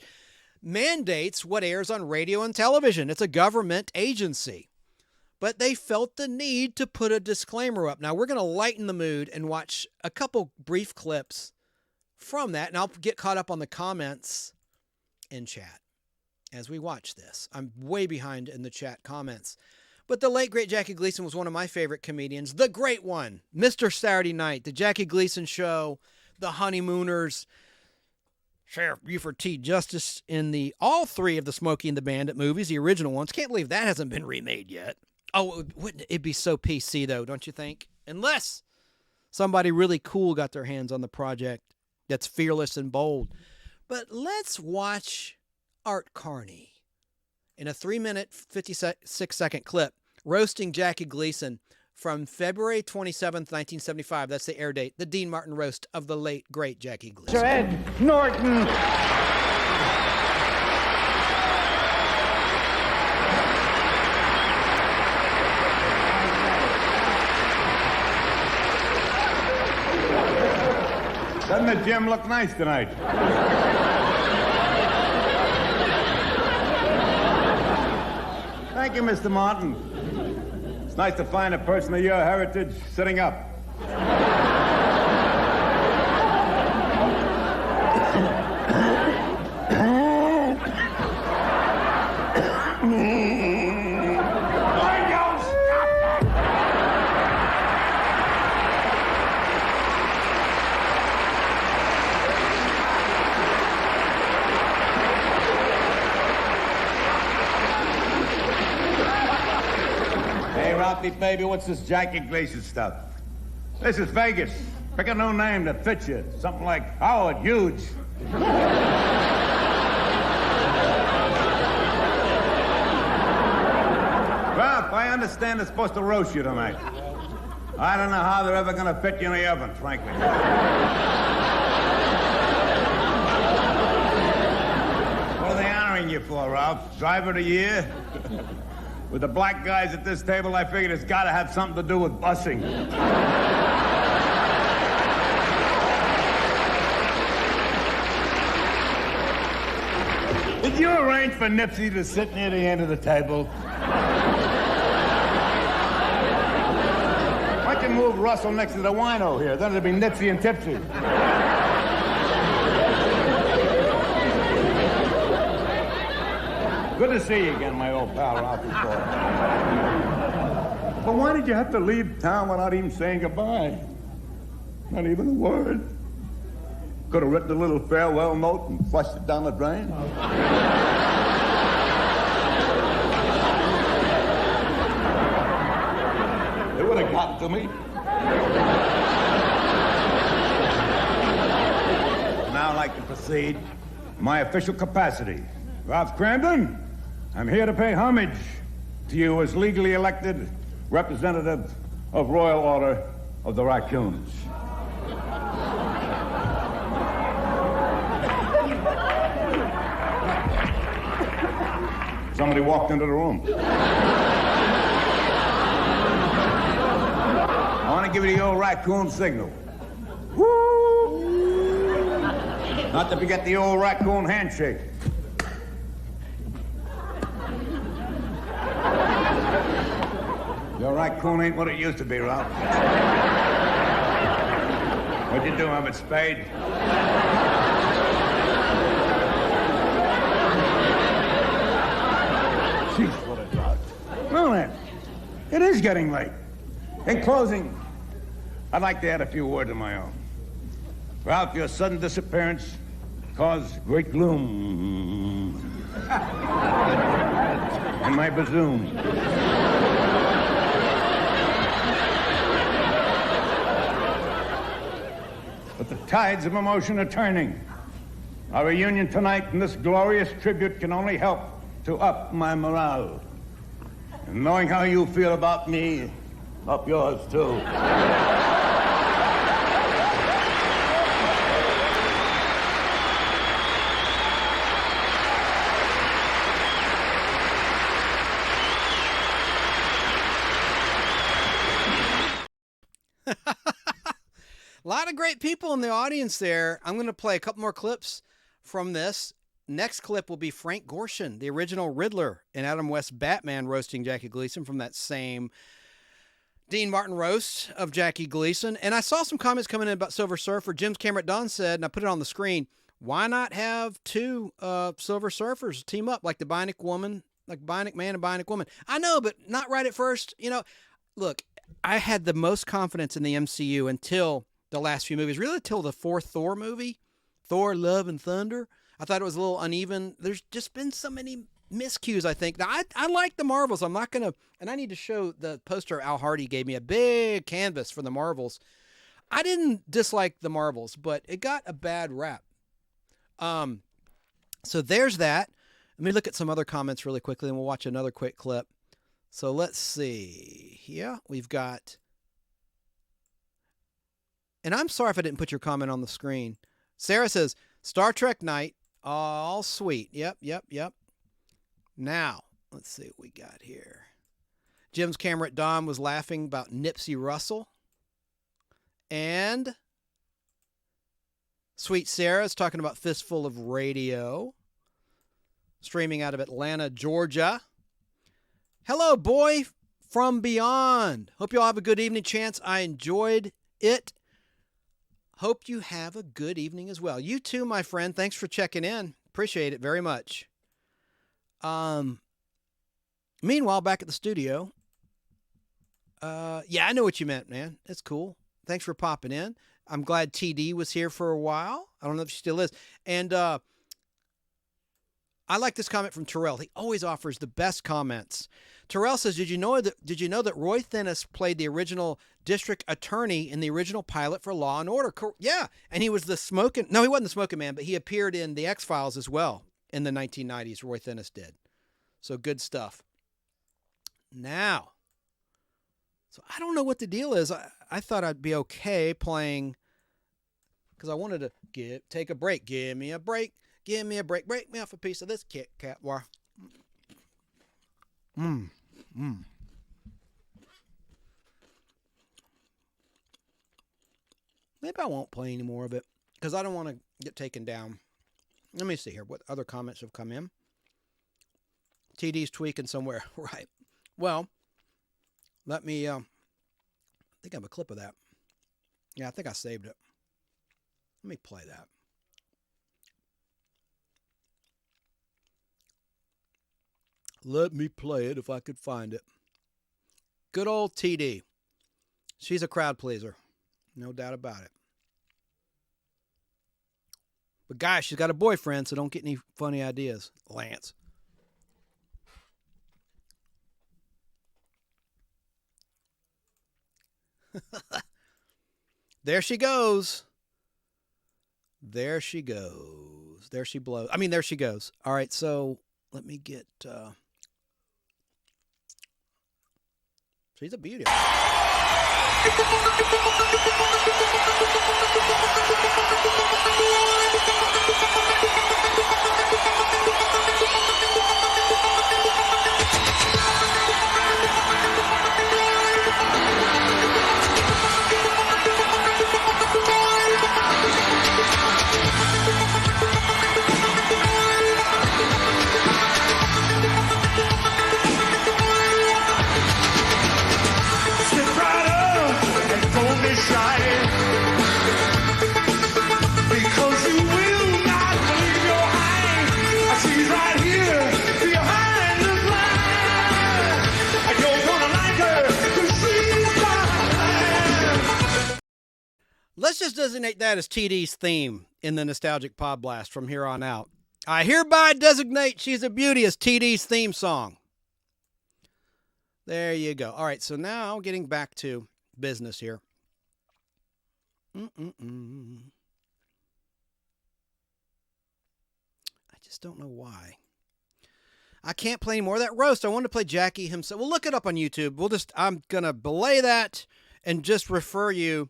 mandates what airs on radio and television. It's a government agency. But they felt the need to put a disclaimer up. Now, we're going to lighten the mood and watch a couple brief clips from that, and I'll get caught up on the comments in chat as we watch this. I'm way behind in the chat comments. But the late, great Jackie Gleason was one of my favorite comedians. The great one, Mr. Saturday Night, The Jackie Gleason Show, The Honeymooners, Sheriff Buford T. Justice in all three of the Smokey and the Bandit movies, the original ones. Can't believe that hasn't been remade yet. Oh, wouldn't it be so PC, though, don't you think? Unless somebody really cool got their hands on the project that's fearless and bold. But let's watch Art Carney in a 3-minute, 56-second clip roasting Jackie Gleason from February 27th, 1975. That's the air date, the Dean Martin roast of the late, great Jackie Gleason. Sir Ed Norton. Doesn't the gym look nice tonight? Thank you, Mr. Martin. It's nice to find a person of your heritage sitting up. Baby, what's this Jackie Gleason stuff? This is Vegas. Pick a new name that fits you. Something like Howard Hughes. Well, if I understand, they're supposed to roast you tonight. I don't know how they're ever going to fit you in the oven, frankly. What are they honoring you for, Ralph? Driver of the year? With the black guys at this table, I figured it's got to have something to do with busing. Did you arrange for Nipsey to sit near the end of the table? Why don't you move Russell next to the wino here? Then it'll be Nipsey and Tipsy. Good to see you again, my old pal, Ralphie Ford. But why did you have to leave town without even saying goodbye? Not even a word. Could have written a little farewell note and flushed it down the drain. It would have gotten to me. Now I'd like to proceed in my official capacity Ralph Crandon, I'm here to pay homage to you as legally elected representative of Royal Order of the Raccoons. Somebody walked into the room. I want to give you the old raccoon signal. Woo! Not to forget the old raccoon handshake. Your raccoon ain't what it used to be, Ralph. What'd you do, Emmett Spade? Jeez, what a drought. Well then, it is getting late. In closing, I'd like to add a few words of my own. Ralph, your sudden disappearance caused great gloom in my bazoon. But the tides of emotion are turning. Our reunion tonight and this glorious tribute can only help to up my morale. And knowing how you feel about me, up yours too. A lot of great people in the audience there. I'm going to play a couple more clips from this. Next clip will be Frank Gorshin, the original Riddler in Adam West's Batman, roasting Jackie Gleason from that same Dean Martin roast of Jackie Gleason. And I saw some comments coming in about Silver Surfer. Jim's camera at Dawn said, and I put it on the screen, why not have two Silver Surfers team up like the Bionic Woman, like Bionic Man and Bionic Woman? I know, but not right at first. You know, look, I had the most confidence in the MCU until the last few movies, really until the fourth Thor movie, Thor, Love and Thunder. I thought it was a little uneven. There's just been so many miscues, I think. Now, I like the Marvels. I'm not going to, and I need to show the poster Al Hardy gave me, a big canvas for the Marvels. I didn't dislike the Marvels, but it got a bad rap. So there's that. Let me look at some other comments really quickly, and we'll watch another quick clip. So let's see. Yeah, we've got, and I'm sorry if I didn't put your comment on the screen. Sarah says, Star Trek night, all sweet. Yep. Now, let's see what we got here. Jim's camera at Dawn was laughing about Nipsey Russell. And Sweet Sarah's talking about Fistful of Radio. Streaming out of Atlanta, Georgia. Hello, boy from beyond. Hope you all have a good evening. Chance, I enjoyed it. Hope you have a good evening as well. You too, my friend. Thanks for checking in. Appreciate it very much. Meanwhile, back at the studio. Yeah, I know what you meant, man. It's cool. Thanks for popping in. I'm glad TD was here for a while. I don't know if she still is. And I like this comment from Terrell. He always offers the best comments. Terrell says, did you know that Roy Thinnis played the original district attorney in the original pilot for Law and Order? Yeah, and he was he wasn't the smoking man, but he appeared in the X-Files as well in the 1990s. Roy Thinnis did. So good stuff. Now, so I don't know what the deal is. I thought I'd be okay playing, because I wanted to take a break. Give me a break. Give me a break. Break me off a piece of this Kit Kat bar. Maybe I won't play any more of it because I don't want to get taken down. Let me see here what other comments have come in. TD's tweaking somewhere. Right. Well, let me, I think I have a clip of that. Yeah, I think I saved it. Let me play that. Let me play it if I could find it. Good old TD. She's a crowd pleaser. No doubt about it. But guys, she's got a boyfriend, so don't get any funny ideas. Lance. There she goes. There she goes. There she blows. I mean, there she goes. All right, so let me get... she's a beauty. Let's just designate that as TD's theme in the Nostalgic Podblast from here on out. I hereby designate She's a Beauty as TD's theme song. There you go. All right, so now getting back to business here. I just don't know why. I can't play any more of that roast. I wanted to play Jackie himself. Well, look it up on YouTube. I'm going to belay that and just refer you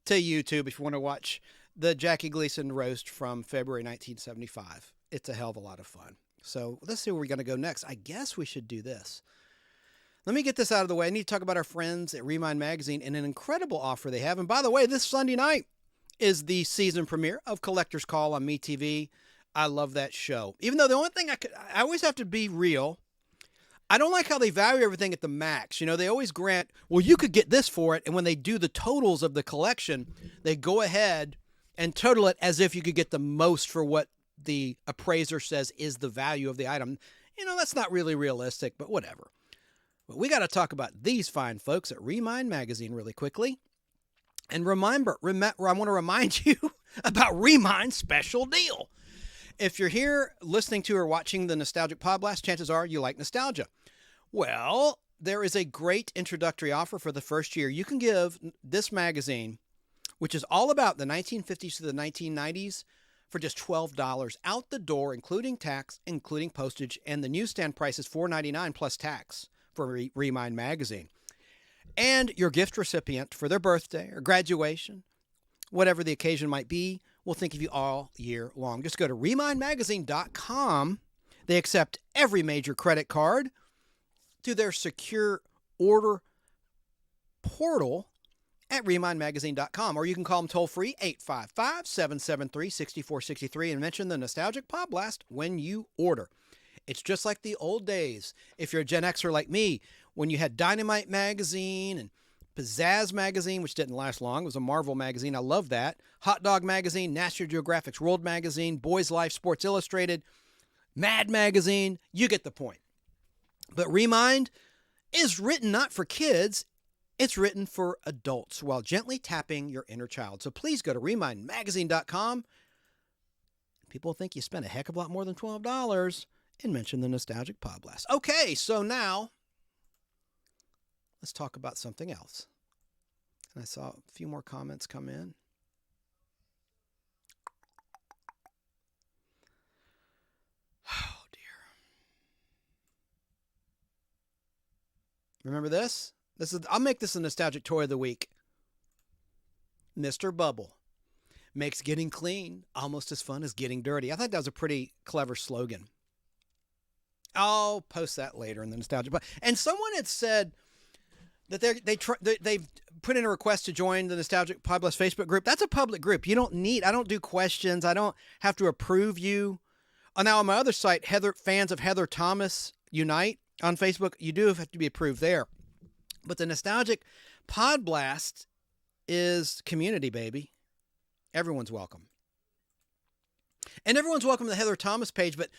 to YouTube if you want to watch the Jackie Gleason roast from February 1975. It's a hell of a lot of fun. So let's see where we're going to go next. I guess we should do this. Let me get this out of the way. I need to talk about our friends at Remind Magazine and an incredible offer they have. And by the way, this Sunday night is the season premiere of Collector's Call on MeTV. I love that show. Even though the only thing I always have to be real. I don't like how they value everything at the max. You know, they always grant, well, you could get this for it. And when they do the totals of the collection, they go ahead and total it as if you could get the most for what the appraiser says is the value of the item. You know, that's not really realistic, but whatever. But we got to talk about these fine folks at Remind Magazine really quickly. And remember, I want to remind you about Remind's special deal. If you're here listening to or watching the Nostalgic Podblast, chances are you like nostalgia. Well, there is a great introductory offer for the first year. You can give this magazine, which is all about the 1950s to the 1990s, for just $12 out the door, including tax, including postage, and the newsstand price is $4.99 plus tax for Remind Magazine. And your gift recipient for their birthday or graduation, whatever the occasion might be, will think of you all year long. Just go to remindmagazine.com. They accept every major credit card through their secure order portal at remindmagazine.com. Or you can call them toll free, 855-773-6463, and mention the Nostalgic Podblast when you order. It's just like the old days. If you're a Gen Xer like me, when you had Dynamite Magazine and Pizzazz Magazine, which didn't last long. It was a Marvel magazine. I love that. Hot Dog Magazine, National Geographic's World Magazine, Boys Life, Sports Illustrated, Mad Magazine. You get the point. But Remind is written not for kids. It's written for adults while gently tapping your inner child. So please go to remindmagazine.com. People think you spent a heck of a lot more than $12 and mention the Nostalgic Podblast. Okay, so now let's talk about something else. And I saw a few more comments come in. Oh, dear. Remember this? I'll make this a nostalgic toy of the week. Mr. Bubble makes getting clean almost as fun as getting dirty. I thought that was a pretty clever slogan. I'll post that later in the nostalgia. And someone had said that they've put in a request to join the Nostalgic Podblast Facebook group. That's a public group. I don't do questions. I don't have to approve you. Now on my other site, fans of Heather Thomas Unite on Facebook, you do have to be approved there. But the Nostalgic Podblast is community, baby. Everyone's welcome. And everyone's welcome to the Heather Thomas page, but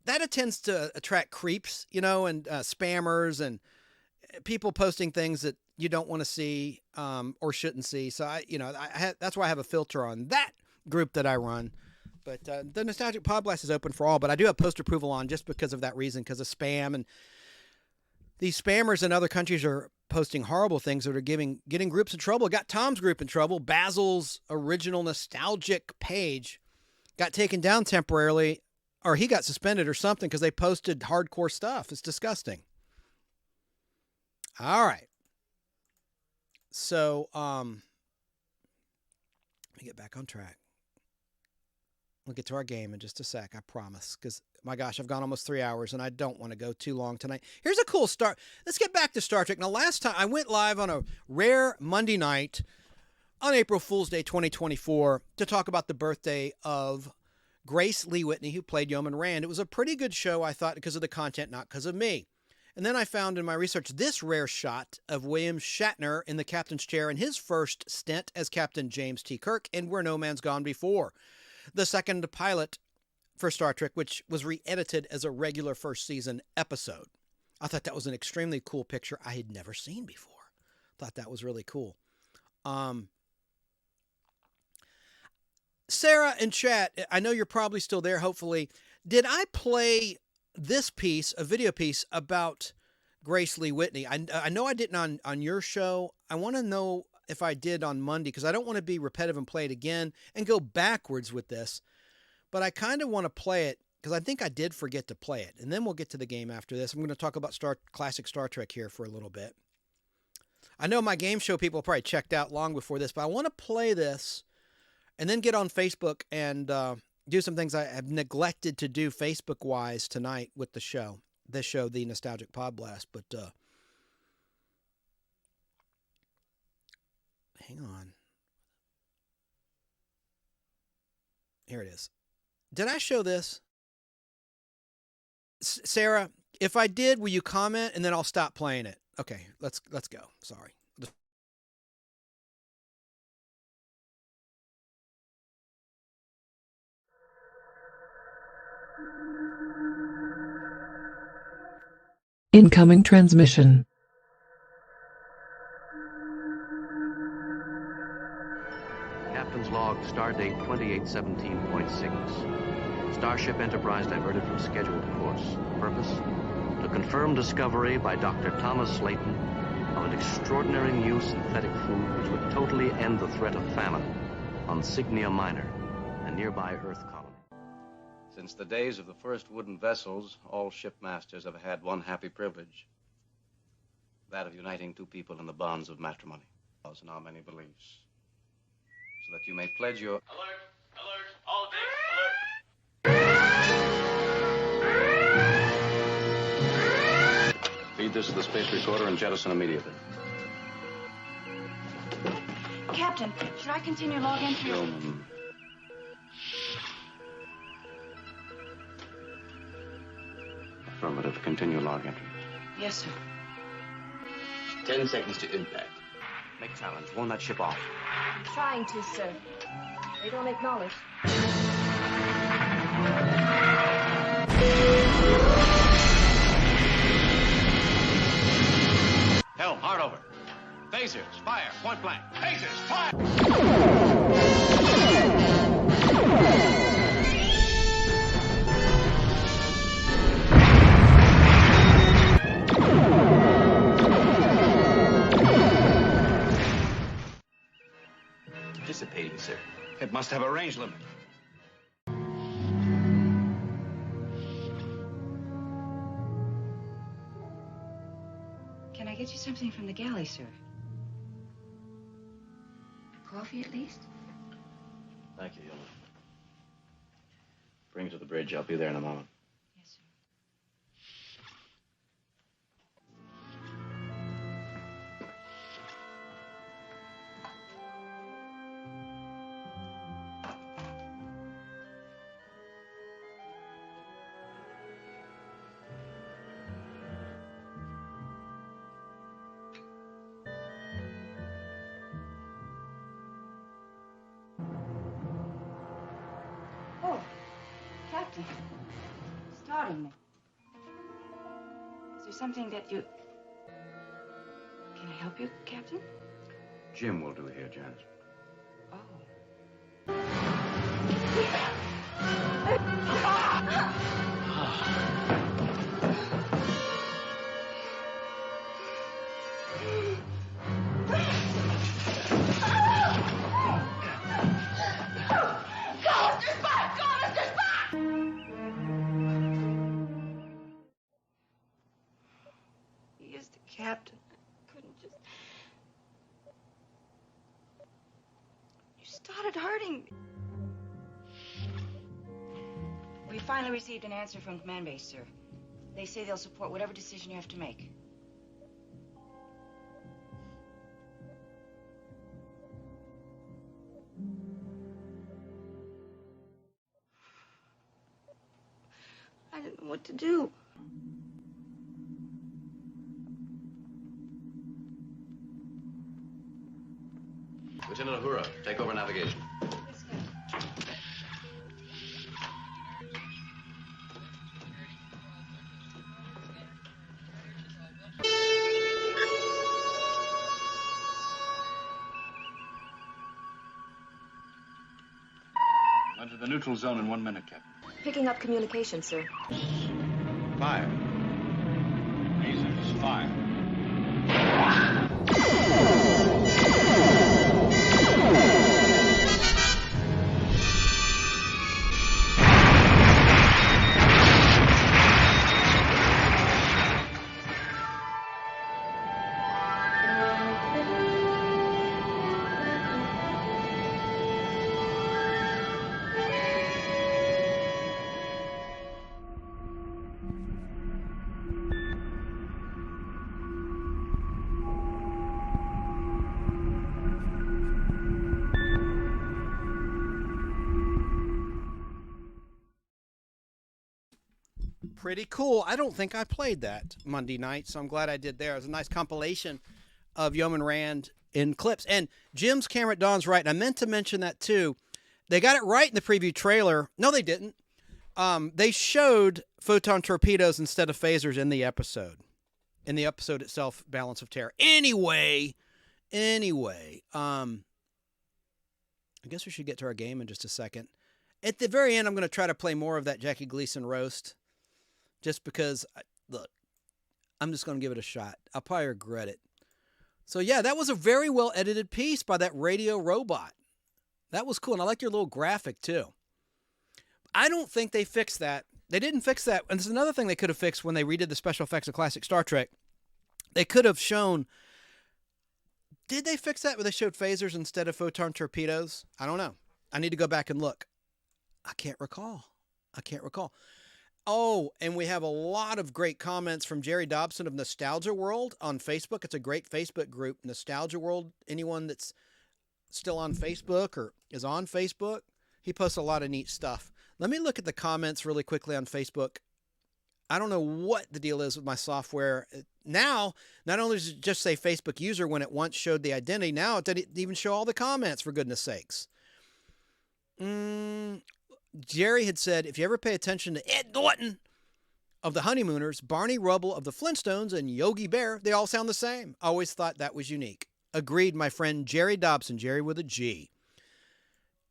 that tends to attract creeps, and spammers and people posting things that you don't want to see or shouldn't see. So that's why I have a filter on that group that I run. But the Nostalgic Podblast is open for all. But I do have post approval on just because of that reason, because of spam, and these spammers in other countries are posting horrible things that are getting groups in trouble. It got Tom's group in trouble. Basil's original nostalgic page got taken down temporarily, or he got suspended or something because they posted hardcore stuff. It's disgusting. All right. So, let me get back on track. We'll get to our game in just a sec, I promise. Because, my gosh, I've gone almost 3 hours, and I don't want to go too long tonight. Here's a cool start. Let's get back to Star Trek. Now, last time, I went live on a rare Monday night on April Fool's Day 2024 to talk about the birthday of Grace Lee Whitney, who played Yeoman Rand. It was a pretty good show, I thought, because of the content, not because of me. And then I found in my research this rare shot of William Shatner in the captain's chair in his first stint as Captain James T. Kirk in Where No Man's Gone Before, the second pilot for Star Trek, which was re-edited as a regular first season episode. I thought that was an extremely cool picture I had never seen before. Thought that was really cool. Sarah and chat, I know you're probably still there, hopefully. Did I play this piece, a video piece about Grace Lee Whitney? I know I didn't on your show. I want to know if I did on Monday, because I don't want to be repetitive and play it again and go backwards with this. But I kind of want to play it because I think I did forget to play it. And then we'll get to the game after this. I'm going to talk about classic Star Trek here for a little bit. I know my game show people probably checked out long before this, but I want to play this and then get on Facebook and do some things I have neglected to do Facebook-wise tonight with the show. This show, the Nostalgic Podblast. But hang on. Here it is. Did I show this? Sarah, if I did, will you comment and then I'll stop playing it? Okay, let's go. Sorry. Incoming transmission. Captain's log, stardate 2817.6. Starship Enterprise diverted from scheduled course. Purpose? To confirm discovery by Dr. Thomas Slayton of an extraordinary new synthetic food which would totally end the threat of famine on Cygnia Minor, a nearby Earth colony. Since the days of the first wooden vessels, all shipmasters have had one happy privilege. That of uniting two people in the bonds of matrimony. In our many beliefs. So that you may pledge your... Alert! Alert! All decks! Alert! Feed this to the space recorder and jettison immediately. Captain, should I continue log entry? Yeoman. Affirmative. Continue log entry. Yes, sir. 10 seconds to impact. Make challenge. Warn that ship off. I'm trying to, sir. They don't acknowledge. Helm, hard over. Phasers, fire. Point blank. Phasers, fire! Dissipating, sir. It must have a range limit. Can I get you something from the galley, sir? Coffee, at least? Thank you, Yeoman. Bring it to the bridge. I'll be there in a moment. Yes, sir. Oh, Captain. Starting me. Is there something that you... Can I help you, Captain? Jim will do here, Janet. Go! Just back! Go! kidding. We finally received an answer from Command Base, sir. They say they'll support whatever decision you have to make. I didn't know what to do. Lieutenant Uhura, take over navigation. Enter the neutral zone in 1 minute, Captain. Picking up communication, sir. Fire. Lasers, fire. Pretty cool. I don't think I played that Monday night, so I'm glad I did there. It was a nice compilation of Yeoman Rand in clips. And Jim's camera at Dawn's right, and I meant to mention that too. They got it right in the preview trailer. No, they didn't. They showed photon torpedoes instead of phasers in the episode. In the episode itself, Balance of Terror. Anyway, I guess we should get to our game in just a second. At the very end, I'm going to try to play more of that Jackie Gleason roast. Just because, look, I'm just going to give it a shot. I'll probably regret it. So, yeah, that was a very well-edited piece by that radio robot. That was cool, and I like your little graphic, too. I don't think they fixed that. They didn't fix that, and this is another thing they could have fixed when they redid the special effects of classic Star Trek. They could have shown... Did they fix that where they showed phasers instead of photon torpedoes? I don't know. I need to go back and look. I can't recall. Oh, and we have a lot of great comments from Jerry Dobson of Nostalgia World on Facebook. It's a great Facebook group, Nostalgia World. Anyone that's still on Facebook or is on Facebook, he posts a lot of neat stuff. Let me look at the comments really quickly on Facebook. I don't know what the deal is with my software. Now, not only does it just say Facebook user when it once showed the identity, now it doesn't even show all the comments, for goodness sakes. Jerry had said, if you ever pay attention to Ed Norton of the Honeymooners, Barney Rubble of the Flintstones, and Yogi Bear, they all sound the same. Always thought that was unique. Agreed, my friend Jerry Dobson, Jerry with a G.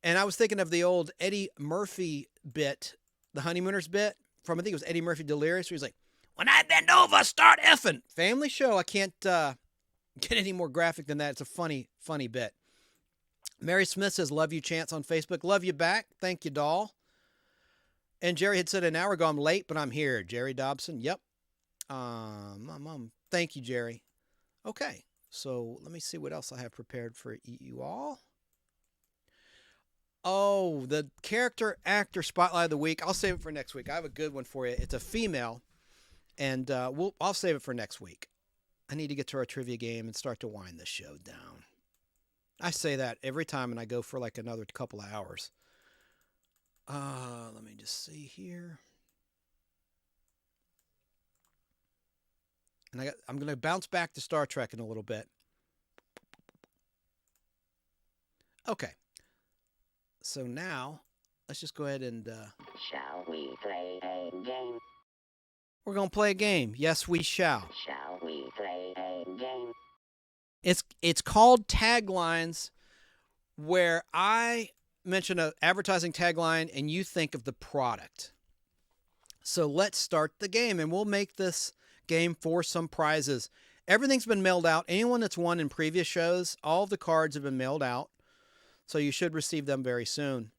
And I was thinking of the old Eddie Murphy bit, the Honeymooners bit, from I think it was Eddie Murphy Delirious, where he's like, when I bend over, start effing. Family show. I can't get any more graphic than that. It's a funny, funny bit. Mary Smith says, love you, Chance, on Facebook. Love you back. Thank you, doll. And Jerry had said an hour ago, I'm late, but I'm here. Jerry Dobson. Yep. Thank you, Jerry. Okay. So let me see what else I have prepared for you all. Oh, the character actor spotlight of the week. I'll save it for next week. I have a good one for you. It's a female, and I'll save it for next week. I need to get to our trivia game and start to wind this show down. I say that every time, and I go for like another couple of hours. Let me just see here. And I'm going to bounce back to Star Trek in a little bit. Okay. So now, let's just go ahead and... Shall we play a game? We're going to play a game. Yes, we shall. Shall we play a game? It's called Taglines, where I mention an advertising tagline and you think of the product. So let's start the game, and we'll make this game for some prizes. Everything's been mailed out. Anyone that's won in previous shows, all of the cards have been mailed out. So you should receive them very soon.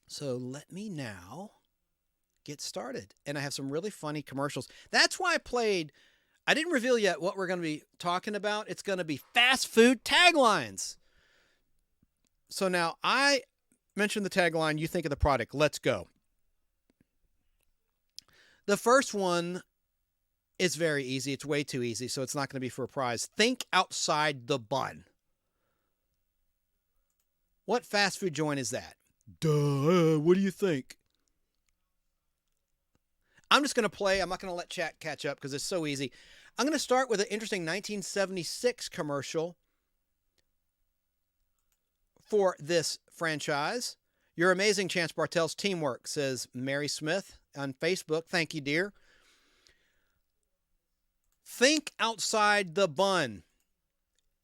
So let me now get started. And I have some really funny commercials. That's why I didn't reveal yet what we're going to be talking about. It's going to be fast food taglines. So now I mentioned the tagline, you think of the product. Let's go. The first one is very easy. It's way too easy, so it's not going to be for a prize. Think outside the bun. What fast food joint is that? Duh, what do you think? I'm just going to play. I'm not going to let chat catch up because it's so easy. I'm going to start with an interesting 1976 commercial for this franchise. You're amazing, Chance Bartel's teamwork, says Mary Smith on Facebook. Thank you, dear. Think outside the bun.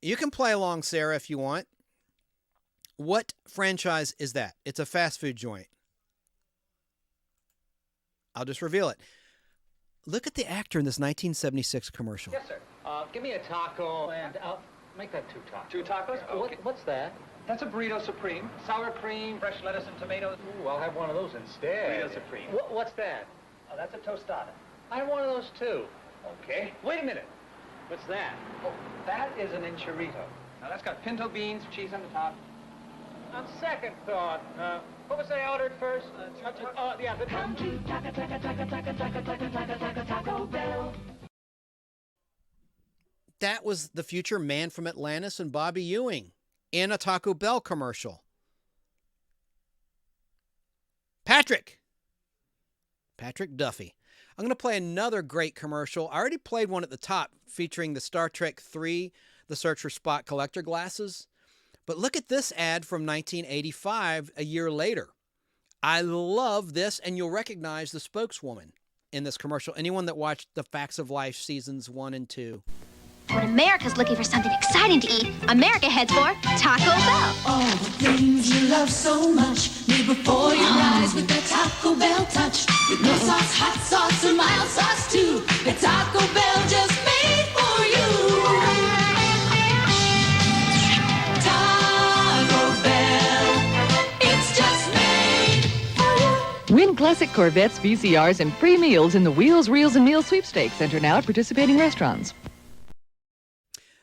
You can play along, Sarah, if you want. What franchise is that? It's a fast food joint. I'll just reveal it. Look at the actor in this 1976 commercial. Yes, sir. Give me a taco and I'll make that 2 tacos. 2 tacos? Okay. What's that? That's a burrito supreme. Sour cream, fresh lettuce and tomatoes. Ooh, I'll have one of those instead. Burrito supreme. What's that? Oh, that's a tostada. I have one of those too. Okay. Wait a minute. What's that? Oh, that is an enchilito. Now that's got pinto beans, cheese on the top. On second thought, what was I ordered first? Yeah, the Taco Bell. That was the future man from Atlantis and Bobby Ewing in a Taco Bell commercial. Patrick Duffy. I'm going to play another great commercial. I already played one at the top featuring the Star Trek III, The Search for Spock collector glasses. But look at this ad from 1985, a year later. I love this, and you'll recognize the spokeswoman in this commercial. Anyone that watched The Facts of Life seasons 1 and 2. When America's looking for something exciting to eat, America heads for Taco Bell. All the things you love so much, leave before your eyes with that Taco Bell touch. With no sauce, hot sauce, or mild sauce too. The Taco Bell just made for you. Taco Bell, it's just made for you. Win classic Corvettes, VCRs, and free meals in the Wheels, Reels, and Meals sweepstakes. Enter now at participating restaurants.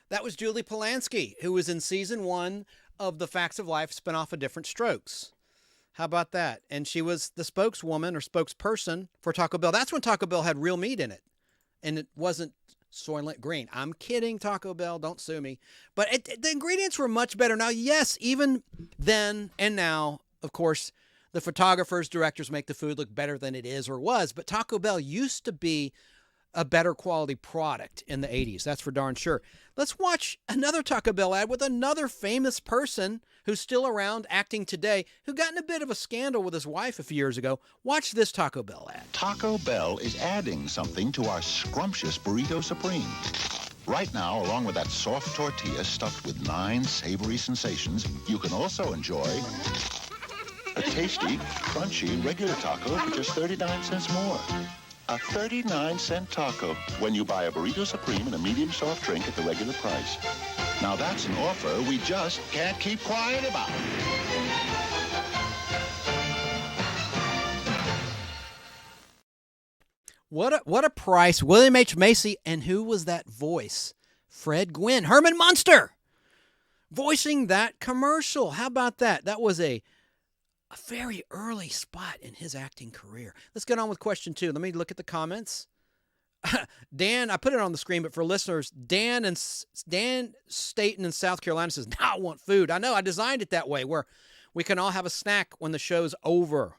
That was Julie Polanski, who was in season 1 of the Facts of Life spinoff of Different Strokes. How about that? And she was the spokeswoman or spokesperson for Taco Bell. That's when Taco Bell had real meat in it. And it wasn't Soylent Green. I'm kidding, Taco Bell. Don't sue me. But the ingredients were much better. Now, yes, even then and now, of course, the photographers, directors make the food look better than it is or was. But Taco Bell used to be a better quality product in the 80s. That's for darn sure. Let's watch another Taco Bell ad with another famous person who's still around acting today, who got in a bit of a scandal with his wife a few years ago. Watch this Taco Bell ad. Taco Bell is adding something to our scrumptious Burrito Supreme. Right now, along with that soft tortilla stuffed with 9 savory sensations, you can also enjoy a tasty, crunchy, regular taco for just 39 cents more. A 39-cent taco when you buy a Burrito Supreme and a medium soft drink at the regular price. Now that's an offer we just can't keep quiet about. What a price. William H. Macy. And who was that voice? Fred Gwynn. Herman Munster voicing that commercial. How about that? That was a very early spot in his acting career. Let's get on with question 2. Let me look at the comments. Dan, I put it on the screen, but for listeners, Dan Staten in South Carolina says, now I want food. I know, I designed it that way, where we can all have a snack when the show's over.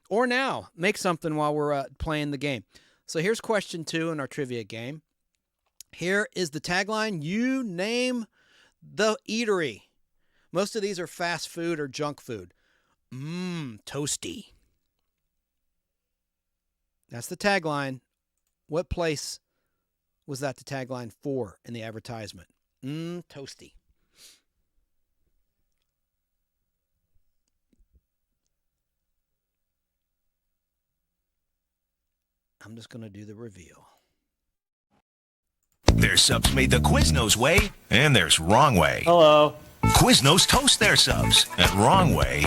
Or now, make something while we're playing the game. So here's question 2 in our trivia game. Here is the tagline. You name the eatery. Most of these are fast food or junk food. Toasty. That's the tagline. What place was that the tagline for in the advertisement? Toasty. I'm just going to do the reveal. There's subs made the Quiznos way, and there's wrong way. Hello. Quiznos toast their subs, and wrong way.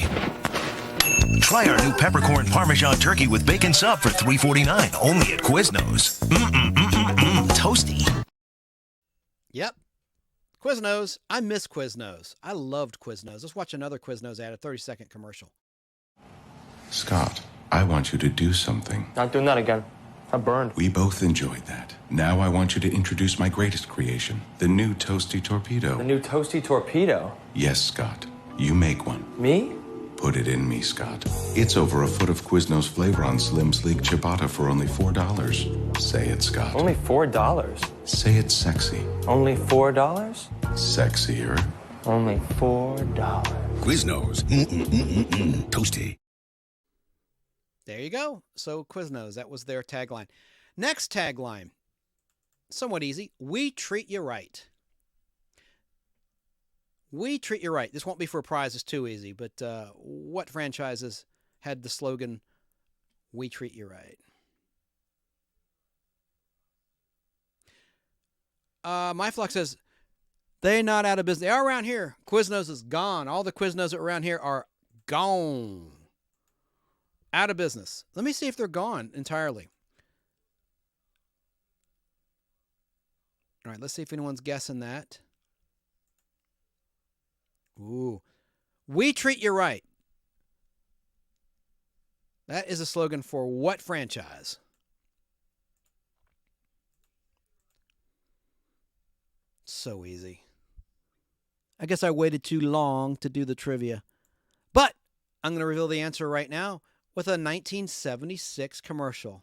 Try our new peppercorn Parmesan turkey with bacon sub for $3.49, only at Quiznos. Toasty. Yep. Quiznos. I miss Quiznos. I loved Quiznos. Let's watch another Quiznos ad, a 30-second commercial. Scott, I want you to do something. Not doing that again. I burned. We both enjoyed that. Now I want you to introduce my greatest creation, the new Toasty Torpedo. The new Toasty Torpedo? Yes, Scott. You make one. Me? Put it in me, Scott. It's over a foot of Quiznos flavor on slim, sleek ciabatta for only $4. Say it, Scott. Only $4? Say it sexy. Only $4? Sexier. Only $4. Quiznos. Toasty. There you go. So Quiznos, that was their tagline. Next tagline, somewhat easy. We treat you right. We treat you right. This won't be for a prize. It's too easy. But what franchises had the slogan, we treat you right? MyFlock says, they're not out of business. They are around here. Quiznos is gone. All the Quiznos around here are gone. Out of business. Let me see if they're gone entirely. All right, let's see if anyone's guessing that. Ooh. We treat you right. That is a slogan for what franchise? So easy. I guess I waited too long to do the trivia. But I'm going to reveal the answer right now with a 1976 commercial.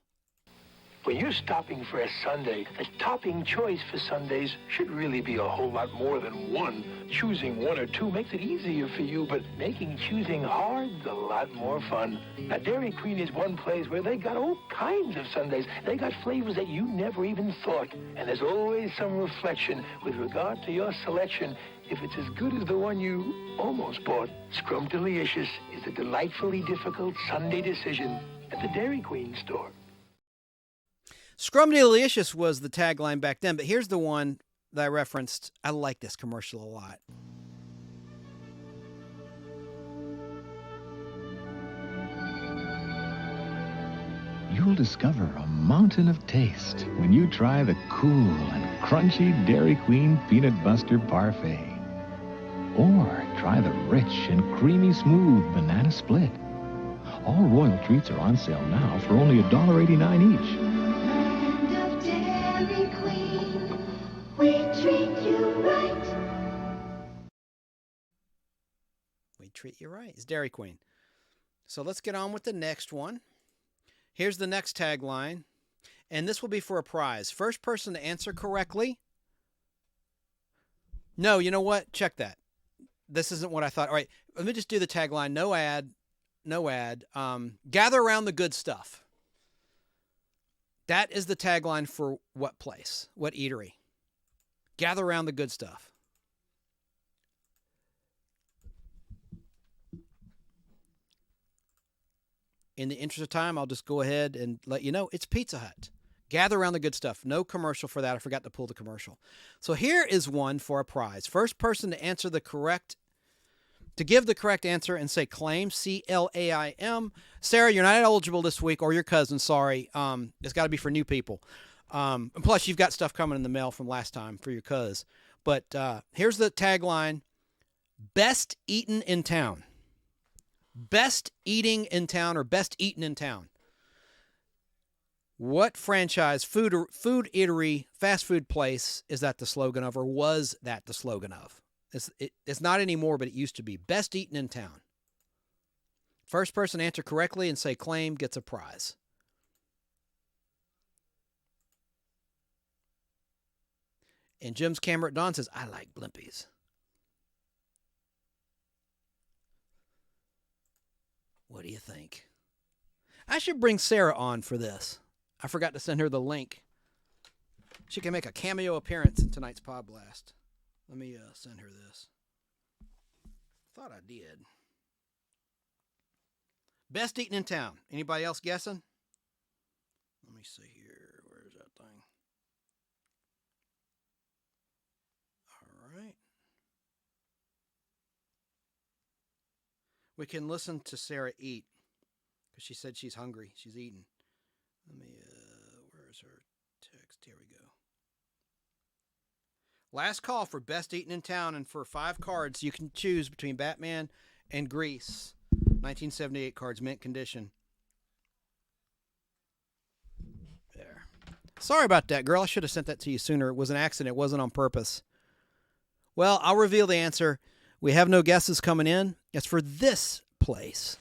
When you're stopping for a sundae, the topping choice for Sundays should really be a whole lot more than one. Choosing one or two makes it easier for you, but making choosing hard's a lot more fun. Now, Dairy Queen is one place where they got all kinds of sundaes. They got flavors that you never even thought. And there's always some reflection with regard to your selection. If it's as good as the one you almost bought, Scrumptious is a delightfully difficult Sunday decision at the Dairy Queen store. Scrumptious was the tagline back then, but here's the one that I referenced. I like this commercial a lot. You'll discover a mountain of taste when you try the cool and crunchy Dairy Queen Peanut Buster Parfait. Or try the rich and creamy smooth banana split. All Royal treats are on sale now for only $1.89 each. Dairy Queen, we treat you right. We treat you right. It's Dairy Queen. So let's get on with the next one. Here's the next tagline, and this will be for a prize. First person to answer correctly. No, you know what? Check that. This isn't what I thought. All right, let me just do the tagline. No ad. No ad. Gather around the good stuff. That is the tagline for what place? What eatery? Gather around the good stuff. In the interest of time, I'll just go ahead and let you know it's Pizza Hut. Gather around the good stuff. No commercial for that. I forgot to pull the commercial. So here is one for a prize. First person to answer the correct, to give the correct answer and say claim, C-L-A-I-M. Sarah, you're not eligible this week, or your cousin, sorry. It's got to be for new people. And plus, you've got stuff coming in the mail from last time for your cuz. But here's the tagline. Best eaten in town. Best eating in town or best eaten in town. What franchise, food eatery, fast food place is that the slogan of, or was that the slogan of? It's not anymore, but it used to be. Best eaten in town. First person to answer correctly and say claim gets a prize. And Jim's camera at Dawn says, I like blimpies. What do you think? I should bring Sarah on for this. I forgot to send her the link. She can make a cameo appearance in tonight's Podblast. Let me send her this. Thought I did. Best eaten in town. Anybody else guessing? Let me see here. Where's that thing? All right. We can listen to Sarah eat because she said she's hungry. She's eating. Let me, where's her text? Here we go. Last call for best eaten in town, and for 5 cards, you can choose between Batman and Grease. 1978 cards, mint condition. There. Sorry about that, girl. I should have sent that to you sooner. It was an accident. It wasn't on purpose. Well, I'll reveal the answer. We have no guesses coming in. It's for this place.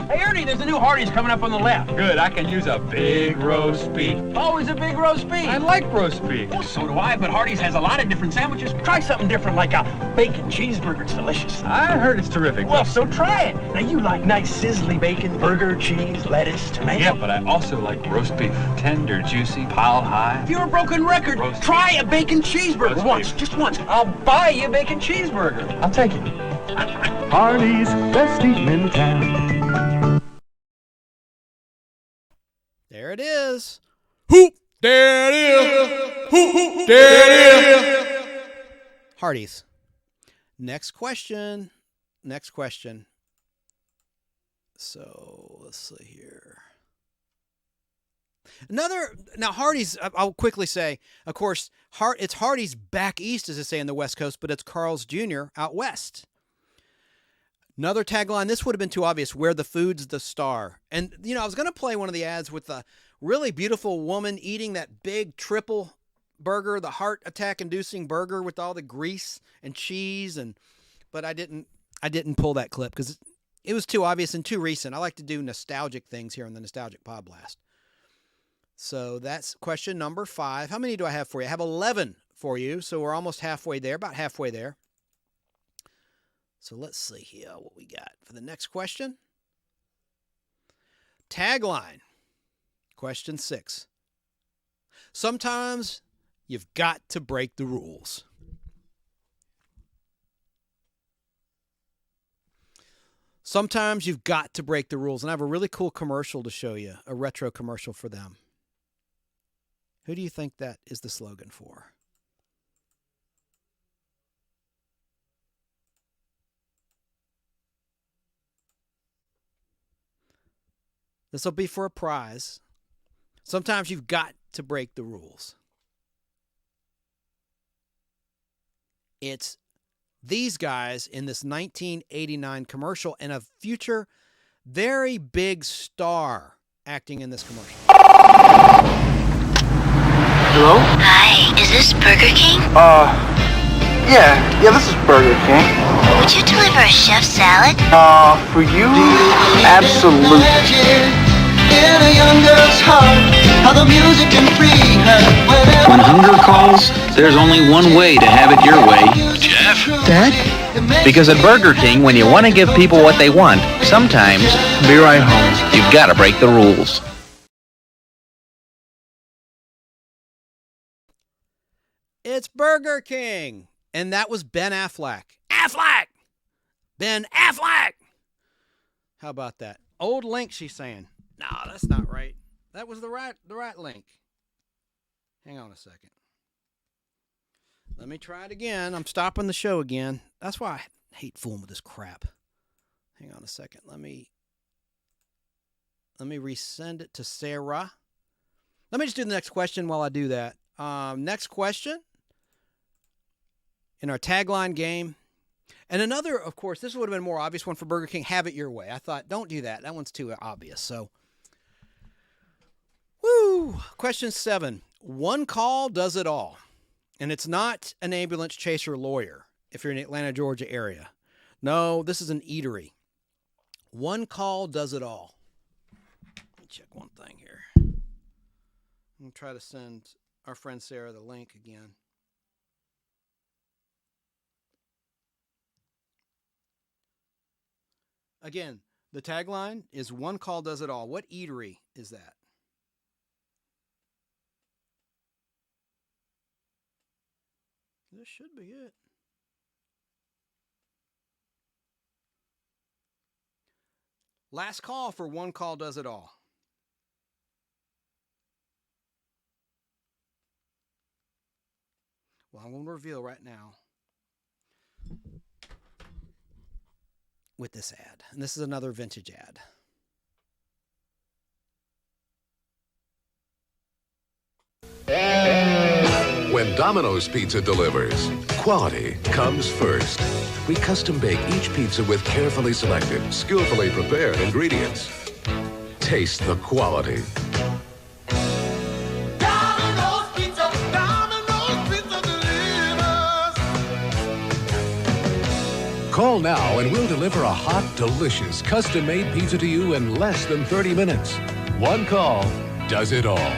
Hey, Ernie, there's a new Hardee's coming up on the left. Good, I can use a big roast beef. Always a big roast beef. I like roast beef. Well, so do I, but Hardee's has a lot of different sandwiches. Try something different, like a bacon cheeseburger. It's delicious. I heard it's terrific. Well, so try it. Now, you like nice sizzly bacon, burger, cheese, lettuce, tomato. Yeah, but I also like roast beef. Tender, juicy, pile high. If you're a broken record, try a bacon cheeseburger just once. I'll buy you a bacon cheeseburger. I'll take it. Hardee's, best eaten in town. There it is. Hoop! There it is. Hoop! There it is. Hardee's. Next question. So let's see here. Now Hardee's, I'll quickly say, of course, it's Hardee's back east, as they say in the West Coast, but it's Carl's Jr. out west. Another tagline, this would have been too obvious, where the food's the star. And, I was going to play one of the ads with a really beautiful woman eating that big triple burger, the heart attack-inducing burger with all the grease and cheese, but I didn't pull that clip because it was too obvious and too recent. I like to do nostalgic things here on the Nostalgic Podblast. So that's question number 5. How many do I have for you? I have 11 for you, so we're almost halfway there, about halfway there. So let's see here what we got for the next question. Tagline. Question 6. Sometimes you've got to break the rules. Sometimes you've got to break the rules. And I have a really cool commercial to show you, a retro commercial for them. Who do you think that is the slogan for? This will be for a prize. Sometimes you've got to break the rules. It's these guys in this 1989 commercial and a future very big star acting in this commercial. Hello? Hi, is this Burger King? Yeah, this is Burger King. Would you deliver a chef salad? For you? Absolutely. In a young girl's heart, how the music can free her. When hunger calls, there's only one way to have it your way. Jeff? Dad? Because at Burger King, when you want to give people what they want, sometimes, be right home, you've got to break the rules. It's Burger King. And that was Ben Affleck. Ben Affleck! How about that? Old link, she's saying. No, that's not right. That was the right link. Hang on a second. Let me try it again. I'm stopping the show again. That's why I hate fooling with this crap. Hang on a second. Let me resend it to Sarah. Let me just do the next question while I do that. Next question in our tagline game. And another, of course, this would have been a more obvious one for Burger King. Have it your way. I thought, don't do that. That one's too obvious. So, Question 7. One call does it all. And it's not an ambulance chaser lawyer if you're in the Atlanta, Georgia area. No, this is an eatery. One call does it all. Let me check one thing here. I'm going to try to send our friend Sarah the link again. Again, the tagline is one call does it all. What eatery is that? This should be it. Last call for one call does it all. Well, I'm going to reveal right now with this ad. And this is another vintage ad. when Domino's Pizza delivers. Quality comes first. We custom bake each pizza with carefully selected, skillfully prepared ingredients. Taste the quality. Domino's Pizza delivers. Call now and we'll deliver a hot, delicious, custom-made pizza to you in less than 30 minutes. One call does it all.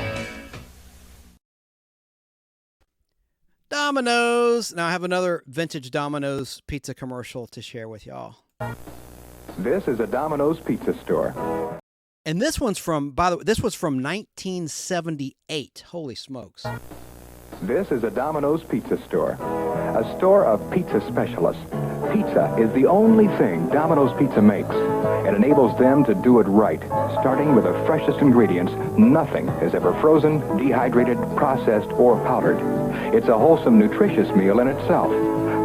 Domino's. Now I have another vintage Domino's pizza commercial to share with y'all. This is a Domino's pizza store. And this one's from, by the way, this was from 1978. Holy smokes. This is a Domino's pizza store. A store of pizza specialists. Pizza is the only thing Domino's Pizza makes. It enables them to do it right, starting with the freshest ingredients. Nothing is ever frozen, dehydrated, processed, or powdered. It's a wholesome, nutritious meal in itself.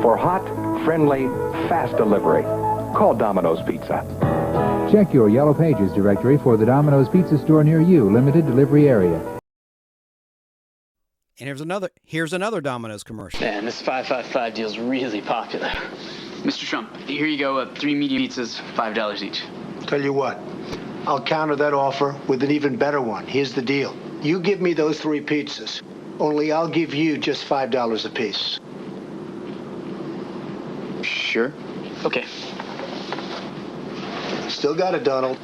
For hot, friendly, fast delivery, call Domino's Pizza. Check your Yellow Pages directory for the Domino's Pizza store near you, limited delivery area. And here's another Domino's commercial. Man, this 555 deal's really popular. Mr. Trump, here you go. 3 medium pizzas, $5 each. Tell you what, I'll counter that offer with an even better one. Here's the deal. You give me those 3 pizzas, only I'll give you just $5 a piece. Sure. Okay. Still got it, Donald.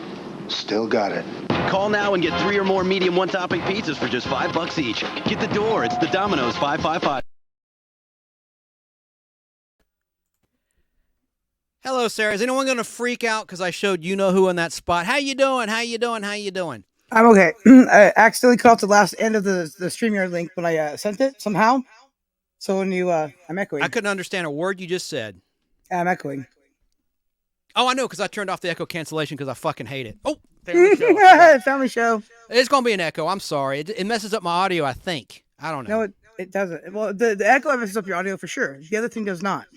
Still got it. Call now and get 3 or more medium one-topping pizzas for just $5 each. Get the door. It's the Domino's 555. Hello, Sarah. Is anyone going to freak out because I showed you-know-who in that spot? How you doing? How you doing? How you doing? I'm okay. I accidentally cut off the last end of the StreamYard link when I sent it somehow. So when you, I'm echoing. I couldn't understand a word you just said. I'm echoing. Oh, I know, because I turned off the echo cancellation because I fucking hate it. Oh, family show. Family show. It's going to be an echo. I'm sorry. It messes up my audio, I think. I don't know. No, it doesn't. Well, the echo messes up your audio for sure. The other thing does not.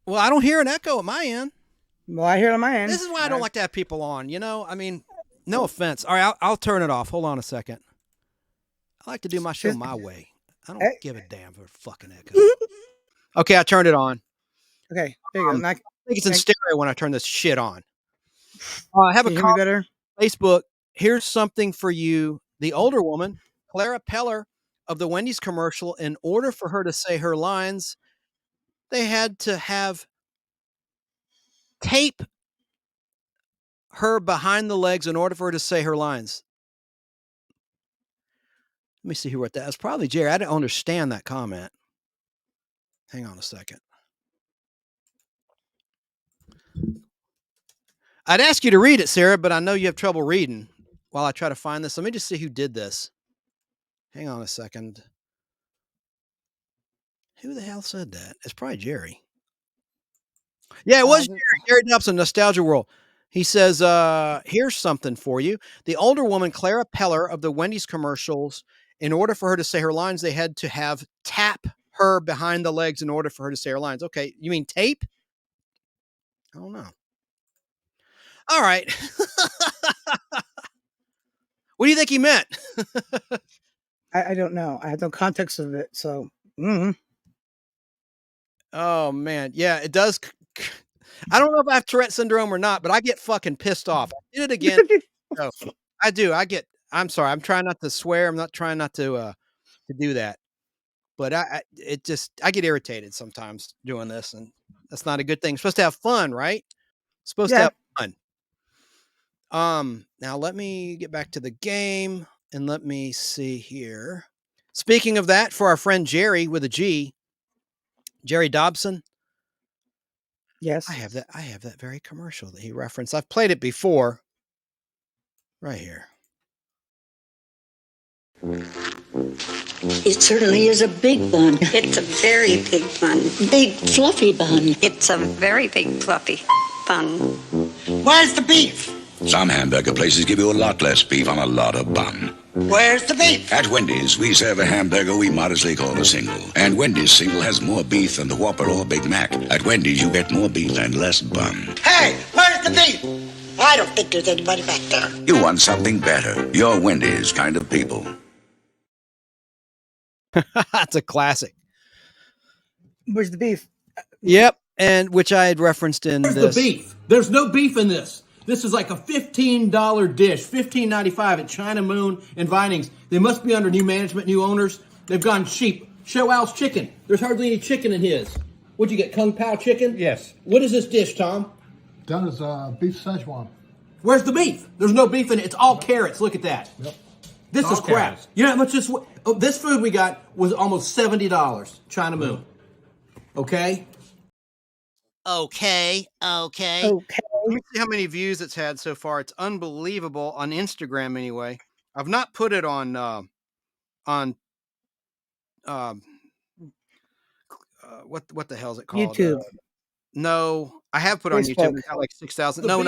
Well, I don't hear an echo at my end. Well, I hear it on my end. This is why I don't like to have people on, you know? I mean, no offense. All right, I'll turn it off. Hold on a second. I like to do my show my way. I don't give a damn for a fucking echo. Okay, I turned it on. Okay, there you go. I think it's in stereo when I turn this shit on. I have a comment better? on Facebook. Here's something for you. The older woman, Clara Peller of the Wendy's commercial, in order for her to say her lines, they had to have tape her behind the legs in order for her to say her lines. Let me see who wrote that. It's probably Jerry. I didn't understand that comment. Hang on a second. I'd ask you to read it, Sarah, but I know you have trouble reading while I try to find this. Let me just see who did this. Hang on a second. Who the hell said that? It's probably Jerry. Yeah, it was Jerry. Jerry Dobson, Nostalgia World. He says, here's something for you. The older woman, Clara Peller of the Wendy's commercials, in order for her to say her lines, they had to have tap her behind the legs in order for her to say her lines. Okay, you mean tape? I don't know. All right. What do you think he meant? I don't know. I have no context of it, so. Oh, man. Yeah, it does. I don't know if I have Tourette syndrome or not, but I get fucking pissed off. I did it again. Oh, I do. I'm sorry. I'm trying not to swear. I'm not trying not to do that. But I get irritated sometimes doing this, and that's not a good thing. You're supposed to have fun, right? Supposed to have fun. Now let me get back to the game and let me see here. Speaking of that, for our friend Jerry with a G, Jerry Dobson. Yes. I have that very commercial that he referenced. I've played it before. Right here. It certainly is a big bun. It's a very big bun. Big fluffy bun. It's a very big fluffy bun. Where's the beef? Some hamburger places give you a lot less beef on a lot of bun. Where's the beef? At Wendy's, we serve a hamburger we modestly call a single. And Wendy's single has more beef than the Whopper or Big Mac. At Wendy's, you get more beef and less bun. Hey, where's the beef? I don't think there's anybody back there. You want something better. You're Wendy's kind of people. That's a classic. Where's the beef? Yep, and which I had referenced in Where's this. the beef? There's no beef in this. This is like a $15 dish, $15.95 at China Moon and Vinings. They must be under new management, new owners. They've gone cheap. Show Al's chicken. There's hardly any chicken in his. What'd you get, Kung Pao chicken? Yes. What is this dish, Tom? Done as beef Szechuan. Where's the beef? There's no beef in it. It's all carrots. Look at that. Yep. This All is crap. carrots. You know how much this food we got was almost $70, China Moon. Okay? Okay. Okay. Let me see how many views it's had so far. It's unbelievable on Instagram anyway. I've not put it on what the hell is it called? YouTube. No, I have put on Facebook. YouTube. It's got like 6,000. No.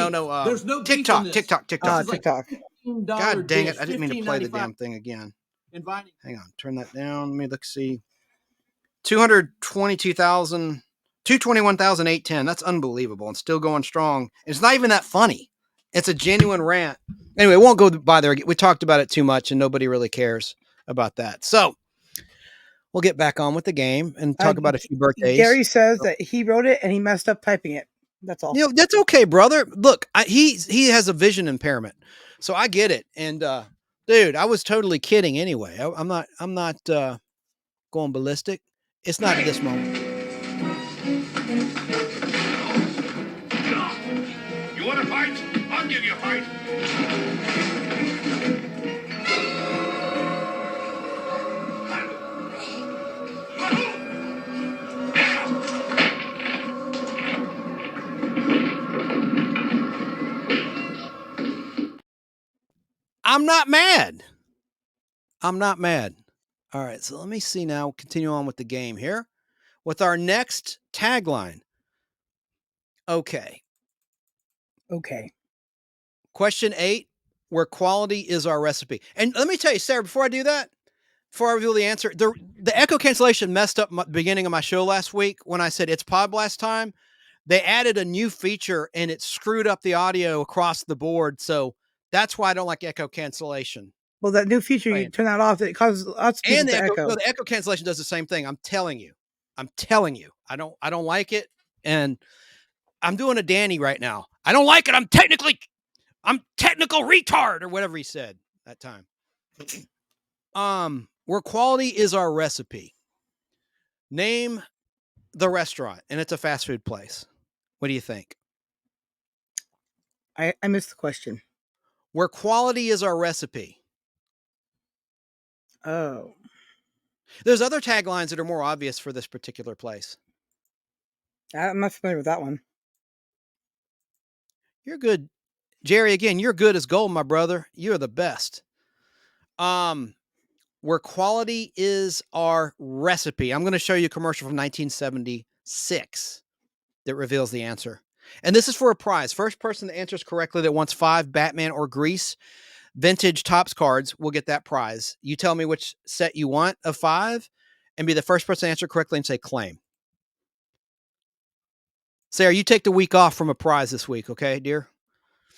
There's no beef TikTok. in this. TikTok. This is like TikTok. $15 God dang it! dish, I didn't mean to play the $15.95. damn thing again. Inviting. Hang on, turn that down. Let me look. See, 221,810. That's unbelievable and still going strong. It's not even that funny. It's a genuine rant. Anyway, won't go by there. We talked about it too much, and nobody really cares about that. So we'll get back on with the game and talk about a few birthdays. Gary says that he wrote it and he messed up typing it. That's all. You know, that's okay, brother. Look, he has a vision impairment, so I get it. And dude, I was totally kidding anyway. I'm not going ballistic. It's not at this moment. You want to fight? I'll give you a fight. I'm not mad. I'm not mad. All right, so let me see now. Continue on with the game here with our next tagline. Okay. Question 8, where quality is our recipe. And let me tell you, Sarah, before I do that, before I reveal the answer, the echo cancellation messed up the beginning of my show last week when I said it's Podblast time. They added a new feature and it screwed up the audio across the board. So that's why I don't like echo cancellation. Well, that new feature, you turn that off. It causes lots of people And to echo. the echo cancellation does the same thing. I'm telling you. I don't like it. And I'm doing a Danny right now. I don't like it. I'm technical retard or whatever he said that time. Where quality is our recipe. Name the restaurant, and it's a fast food place. What do you think? I missed the question. Where quality is our recipe. Oh. There's other taglines that are more obvious for this particular place. I'm not familiar with that one. You're good. Jerry, again, you're good as gold, my brother. You're the best. Where quality is our recipe. I'm going to show you a commercial from 1976 that reveals the answer. And this is for a prize. First person that answers correctly that wants 5 Batman or Grease vintage Topps cards will get that prize. You tell me which set you want of 5 and be the first person to answer correctly and say claim. Sarah, you take the week off from a prize this week, okay, dear?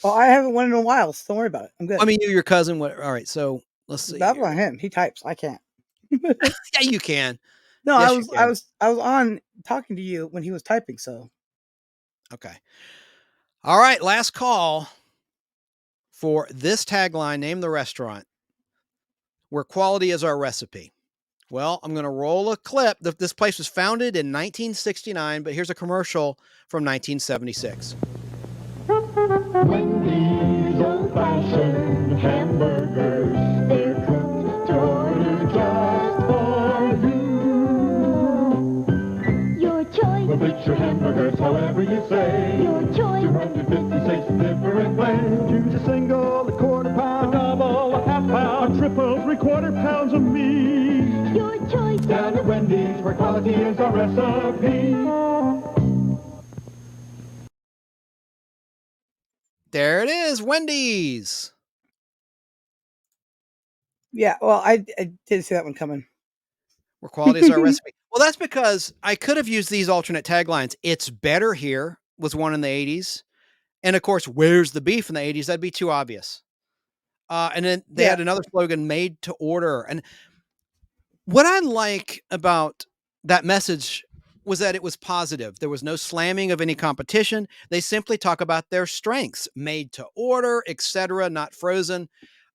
Well, I haven't won in a while, so don't worry about it. I'm good. I mean, you're your cousin. All right, so let's see. That's not him. He types. I can't. Yeah, you can. No, Yes, I was on talking to you when he was typing, so. Okay. All right, last call for this tagline. Name the restaurant. Where quality is our recipe. Well, I'm going to roll a clip. This place was founded in 1969, but here's a commercial from 1976. Wendy's old-fashioned hamburgers, they're cooked to order just for you. Your choice. We'll fix your hamburgers however you say. Your choice. 256 different ways. Choose a single, a quarter pound, a double, a half pound, a triple, 3/4 pounds of meat. Your choice. Down at Wendy's, where quality is our recipe. There it is, Wendy's. Yeah, well, I didn't see that one coming. Where quality is our recipe. Well, that's because I could have used these alternate taglines. It's better here was one in the 80s. And of course, where's the beef in the 80s? That'd be too obvious. And then they had another slogan, made to order. And What I like about that message was that it was positive. There was no slamming of any competition. They simply talk about their strengths, made to order, etc., not frozen.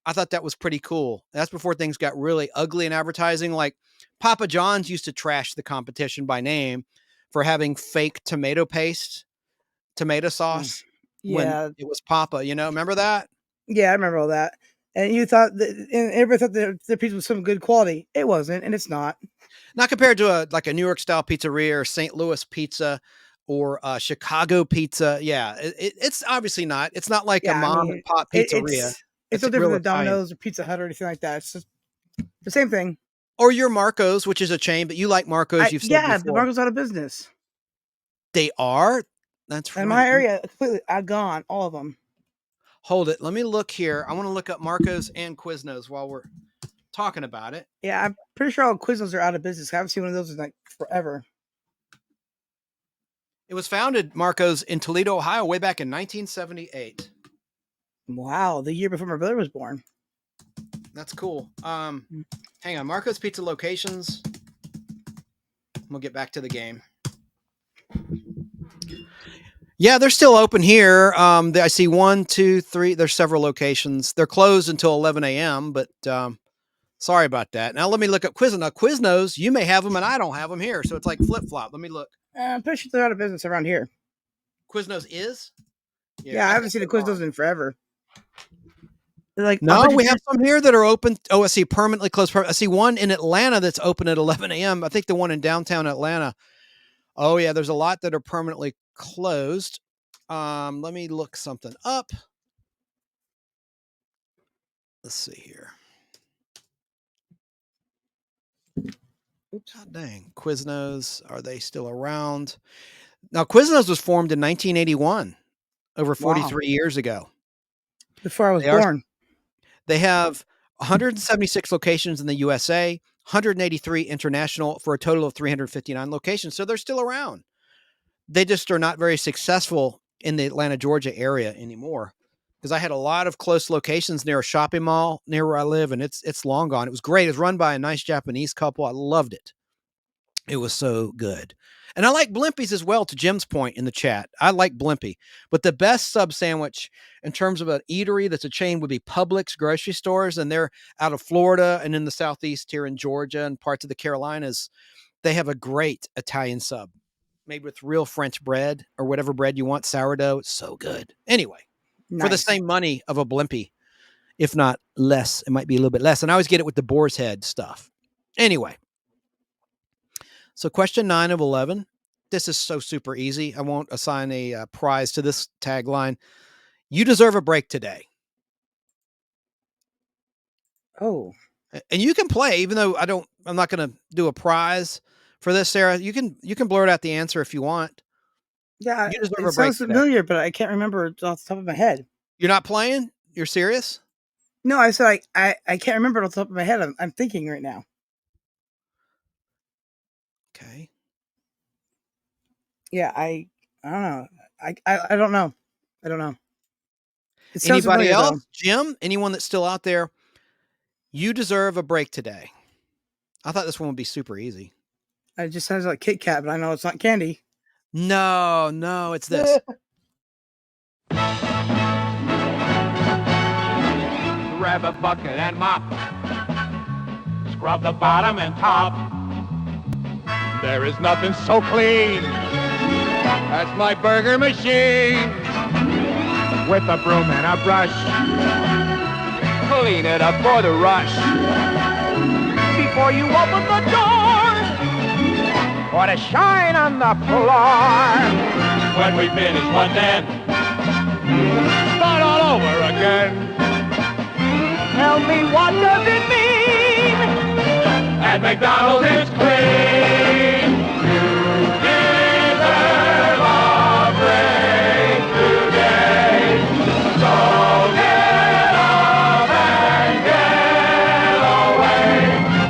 I thought that was pretty cool. That's before things got really ugly in advertising. Like Papa John's used to trash the competition by name for having fake tomato paste, tomato sauce when Yeah. it was Papa, you know, remember that? Yeah, I remember all that. And you thought that, and everybody thought their pizza was some good quality. It wasn't, and it's not. Not compared to a New York style pizzeria or St. Louis pizza or Chicago pizza. Yeah, it's obviously not. It's not like a Yeah, I mom mean, and pop pizzeria. it's no different than Domino's or Pizza Hut or anything like that. It's just the same thing. Or your Marco's, which is a chain, but you like Marco's. You've said Yeah, before. the Marco's out of business. They are. That's right. In my area, completely gone. All of them. Hold it. Let me look here. I want to look up Marco's and Quiznos while we're talking about it. Yeah, I'm pretty sure all Quiznos are out of business. I haven't seen one of those in like forever. It was founded, Marco's, in Toledo, Ohio, way back in 1978. Wow, the year before my brother was born. That's cool. Hang on, Marco's Pizza locations. We'll get back to the game. Yeah, they're still open here. I see 1, 2, 3. There's several locations. They're closed until 11 a.m., but sorry about that. Now let me look up Quiznos. Now, Quiznos, you may have them and I don't have them here, so it's like flip-flop. Let me look. I'm pretty sure they're out of business around here. Quiznos is? Yeah, I haven't seen a Quiznos in forever. They're like, no, we have some here that are open. Oh, I see permanently closed. I see one in Atlanta that's open at 11 a.m. I think the one in downtown Atlanta. Oh, yeah, there's a lot that are permanently closed. Let me look something up. Let's see here. Oops. God dang. Quiznos, are they still around? Now, Quiznos was formed in 1981, over 43 years ago. Before I was born. They have 176 locations in the USA, 183 international, for a total of 359 locations. So they're still around. They just are not very successful in the Atlanta, Georgia area anymore. Because I had a lot of close locations near a shopping mall near where I live, and it's long gone. It was great. It was run by a nice Japanese couple. I loved it. It was so good. And I like Blimpies as well, to Jim's point in the chat. I like Blimpie. But the best sub sandwich in terms of an eatery that's a chain would be Publix grocery stores. And they're out of Florida and in the Southeast here in Georgia and parts of the Carolinas. They have a great Italian sub made with real French bread or whatever bread you want, sourdough. It's so good. Anyway, for the same money of a Blimpie, if not less, it might be a little bit less. And I always get it with the boar's head stuff. Anyway. So question 9 of 11. This is so super easy. I won't assign a prize to this tagline. You deserve a break today. Oh. And you can play, even though I'm not going to do a prize for this, Sarah. You can blurt out the answer if you want. Yeah, you deserve it sounds familiar, but I can't remember it off the top of my head. You're not playing? You're serious? No, I said I can't remember it off the top of my head. I'm thinking right now. Okay. Yeah, I don't know. I don't know. I don't know. Anybody else? Though. Jim? Anyone that's still out there? You deserve a break today. I thought this one would be super easy. It just sounds like Kit Kat, but I know it's not candy. No, it's this. Grab a bucket and mop. Scrub the bottom and top. There is nothing so clean. That's my burger machine. With a broom and a brush. Clean it up for the rush. Before you open the door. Or to shine on the floor. When we finish one then. Start all over again. Tell me, what does it mean? At McDonald's it's clean. You deserve a break today. So get up and get away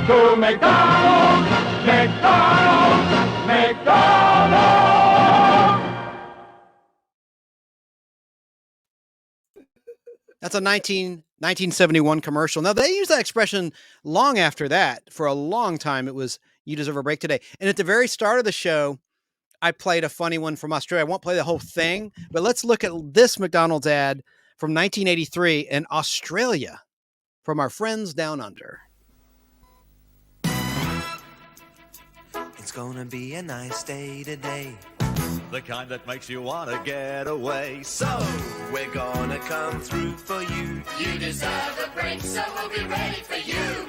to McDonald's, McDonald's, McDonald's. That's a 19 1971 commercial. Now, they used that expression long after that. For a long time, it was, you deserve a break today. And at the very start of the show, I played a funny one from Australia. I won't play the whole thing, but let's look at this McDonald's ad from 1983 in Australia from our friends down under. It's gonna be a nice day today. The kind that makes you want to get away. So, we're gonna come through for you. You deserve a break, so we'll be ready for you.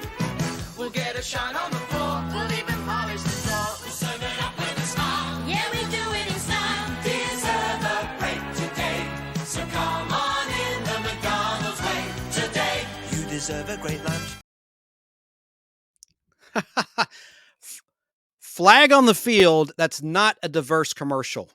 We'll get a shine on the floor. We'll even polish the floor. We'll serve it up with a smile. Yeah, we do it in style. Deserve a break today. So come on in the McDonald's way today. You deserve a great lunch. Flag on the field. That's not a diverse commercial.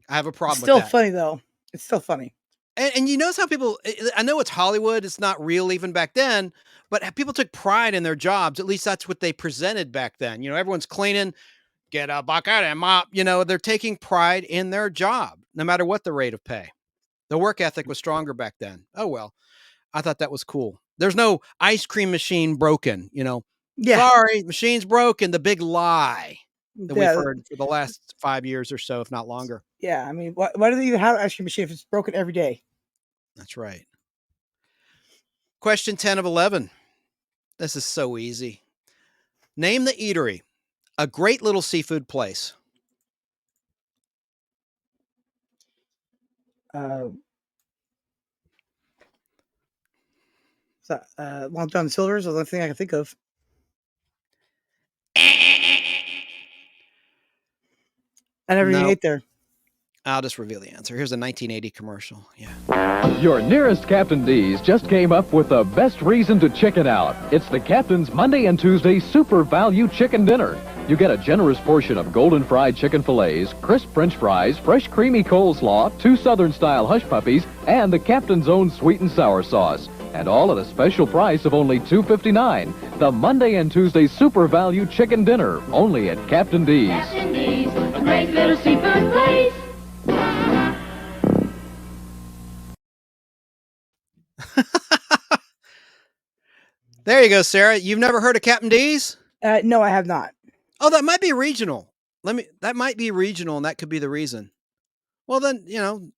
I have a problem It's still with that. funny, though. It's still funny. And you notice how people, I know it's Hollywood. It's not real even back then, but people took pride in their jobs. At least that's what they presented back then. You know, everyone's cleaning, get a bucket and mop. You know, they're taking pride in their job, no matter what the rate of pay. The work ethic was stronger back then. Oh, well, I thought that was cool. There's no ice cream machine broken, you know. Yeah. Sorry, machine's broken. The big lie that we've heard for the last 5 years or so, if not longer. Yeah, I mean, why do they even have an ice cream machine if it's broken every day? That's right. Question 10 of 11. This is so easy. Name the eatery. A great little seafood place. Long John Silver's is the only thing I can think of. I never even ate there. I'll just reveal the answer. Here's a 1980 commercial. Yeah. Your nearest Captain D's just came up with the best reason to chicken out. It's the Captain's Monday and Tuesday Super Value Chicken Dinner. You get a generous portion of golden fried chicken fillets, crisp French fries, fresh creamy coleslaw, 2 Southern-style hush puppies, and the Captain's own sweet and sour sauce. And all at a special price of only $2.59. The Monday and Tuesday Super Value Chicken Dinner, only at Captain D's. Captain D's, a great little seafood place. There you go, Sarah. You've never heard of Captain D's? No, I have not. Oh, that might be regional. That might be regional, and that could be the reason. Well, then, you know,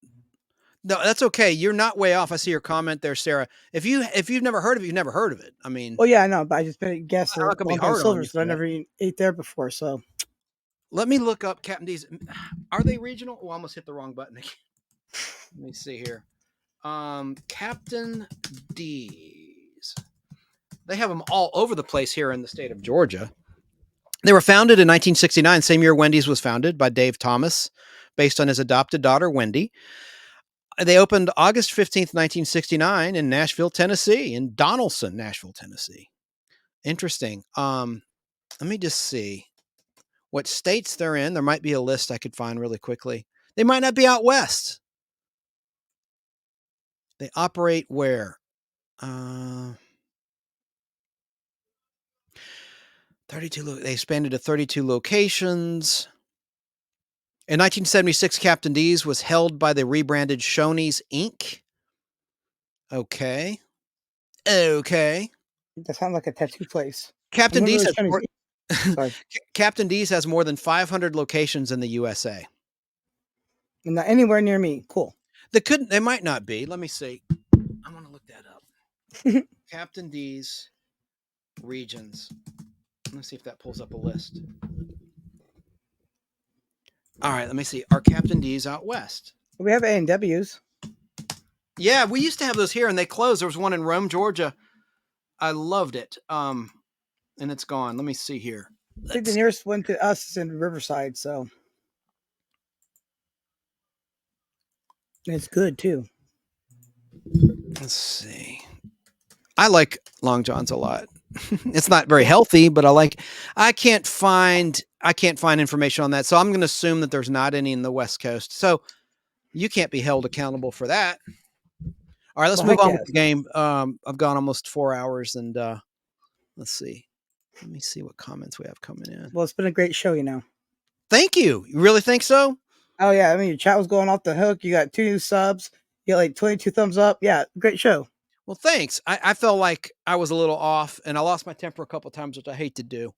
no, that's okay. You're not way off. I see your comment there, Sarah. If you've never heard of it, you've never heard of it. I mean, Well, yeah, I know, but I just guessed Not gonna be Long John hard on Silver's, you but I for that. never even ate there before. So let me look up Captain D's. Are they regional? Oh, I almost hit the wrong button again. Let me see here. Captain D's. They have them all over the place here in the state of Georgia. They were founded in 1969, same year Wendy's was founded, by Dave Thomas, based on his adopted daughter, Wendy. They opened August 15th, 1969 in Nashville, Tennessee, in Donaldson, Nashville, Tennessee. Interesting. Let me just see what states they're in. There might be a list I could find really quickly. They might not be out west. They operate where? 32. They expanded to 32 locations. In 1976, Captain D's was held by the rebranded Shoney's Inc. Okay. that sounds like a tattoo place. Captain D's has Shoney's more, Captain D's has more than 500 locations in the USA. Not anywhere near me. Cool. They might not be. Let me see. I want to look that up. Captain D's regions. Let's see if that pulls up a list. All right, let me see. Are Captain D's out west? We have A&W's. Yeah, we used to have those here, and they closed. There was one in Rome, Georgia. I loved it. And it's gone. Let me see here. I think the nearest one to us is in Riverside, so. And it's good, too. Let's see. I like Long John's a lot. It's not very healthy, but I can't find information on that. So I'm going to assume that there's not any in the West Coast. So you can't be held accountable for that. All right, let's move on with the game. I've gone almost 4 hours, and let's see. Let me see what comments we have coming in. Well, it's been a great show, you know. Thank you. You really think so? Oh, yeah. I mean, your chat was going off the hook. You got 2 new subs. You got like 22 thumbs up. Yeah, great show. Well, thanks. I felt like I was a little off, and I lost my temper a couple of times, which I hate to do.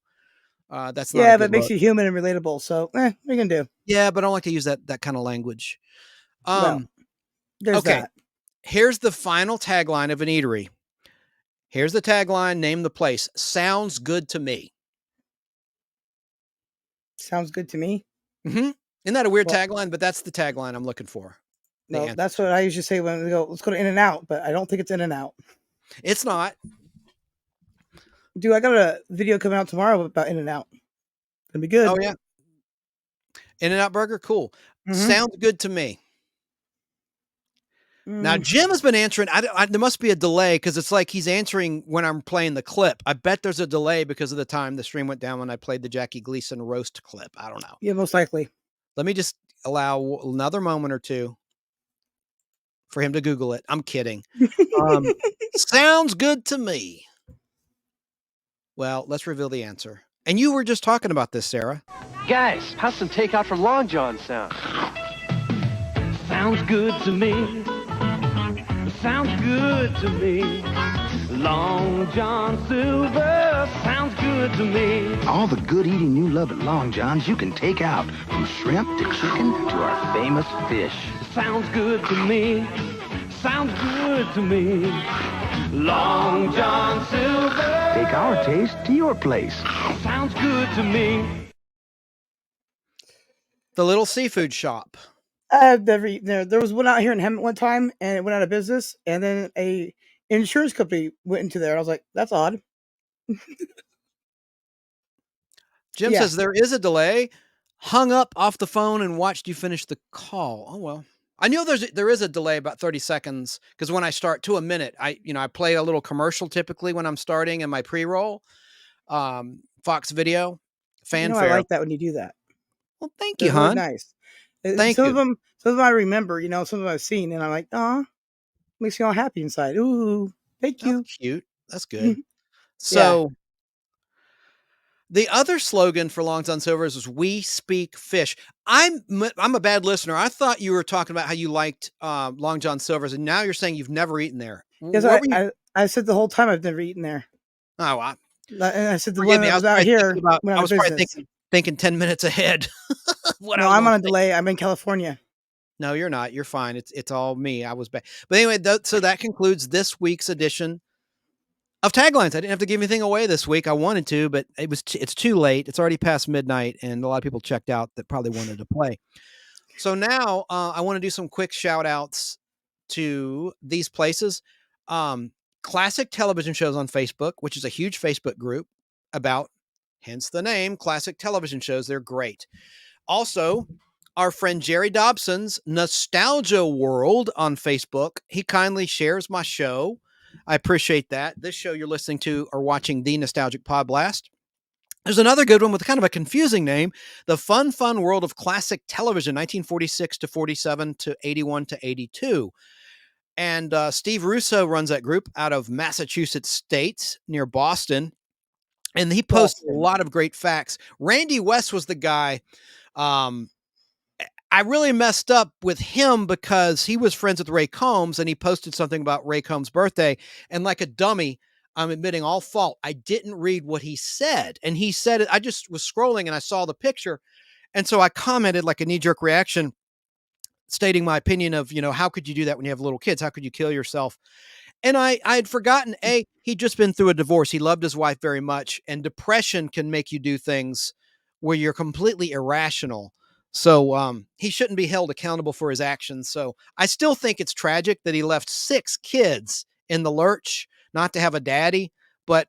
That's not a Yeah, but good it makes look. you human and relatable. So, what are you gonna do? Yeah, but I don't like to use that kind of language. Well, there's Okay. that. Here's the final tagline of an eatery. Here's the tagline. Name the place. Sounds good to me. Sounds good to me. Mm-hmm. Isn't that a weird Well- tagline? But that's the tagline I'm looking for. The No, answer. that's what I usually say when we go. Let's go to In-N-Out, but I don't think it's In-N-Out. It's not. Dude, I got a video coming out tomorrow about In-N-Out. Gonna be good. Oh yeah. In-N-Out Burger, cool. Mhm. Sounds good to me. Now, Jim has been answering. There must be a delay because it's like he's answering when I'm playing the clip. I bet there's a delay because of the time the stream went down when I played the Jackie Gleason roast clip. I don't know. Yeah, most likely. Let me just allow another moment or two for him to Google it. I'm kidding. Sounds good to me. Well, let's reveal the answer. And you were just talking about this, Sarah. Guys, how's some takeout from Long John sound? Sounds good to me. Sounds good to me. Long John Silver sounds good to me. All the good eating you love at Long John's you can take out, from shrimp to chicken to our famous fish. Sounds good to me. Sounds good to me. Long John Silver. Take our taste to your place. Sounds good to me. The Little Seafood Shop. I've never eaten there. There was one out here in Hemet one time, and it went out of business. And then a insurance company went into there. I was like, that's odd. Jim Yeah. says there is a delay. Hung up off the phone and watched you finish the call. Oh well. I know there is a delay about 30 seconds because when I start to a minute, I play a little commercial typically when I'm starting in my pre-roll. Fox Video, fanfare. I like that when you do that. Well, thank They're you, really hon. nice. Thank some you. of them I remember, some of them I've seen, and I'm like, oh, makes me all happy inside. Ooh, thank you. That's cute. That's good. So the other slogan for Long John Silver's was "We speak fish." I'm a bad listener. I thought you were talking about how you liked Long John Silver's, and now you're saying you've never eaten there. Yes, I said the whole time I've never eaten there. Oh, And I said the forgive one me. that I was out here. I was probably thinking 10 minutes ahead. No, I'm on a delay. I'm in California. No, you're not. You're fine. It's all me. I was bad. But anyway, so that concludes this week's edition of Taglines. I didn't have to give anything away this week. I wanted to, but it's too late. It's already past midnight, and a lot of people checked out that probably wanted to play. So now I want to do some quick shout outs to these places. Classic television shows on Facebook, which is a huge Facebook group about, hence the name, classic television shows. They're great. Also, our friend Jerry Dobson's Nostalgia World on Facebook. He kindly shares my show. I appreciate that. This show you're listening to or watching, the Nostalgic Podblast. There's another good one with kind of a confusing name, The Fun World of Classic Television, 1946 to 47 to 81 to 82. And Steve Russo runs that group out of Massachusetts State near Boston. And he posts a lot of great facts. Randy West was the guy. I really messed up with him because he was friends with Ray Combs and he posted something about Ray Combs' birthday. And like a dummy, I'm admitting all fault. I didn't read what he said. And he said it. I just was scrolling and I saw the picture. And so I commented like a knee-jerk reaction, stating my opinion of, how could you do that when you have little kids? How could you kill yourself? And I had forgotten, he'd just been through a divorce. He loved his wife very much. And depression can make you do things where you're completely irrational. So he shouldn't be held accountable for his actions. So I still think it's tragic that he left 6 kids in the lurch, not to have a daddy. But,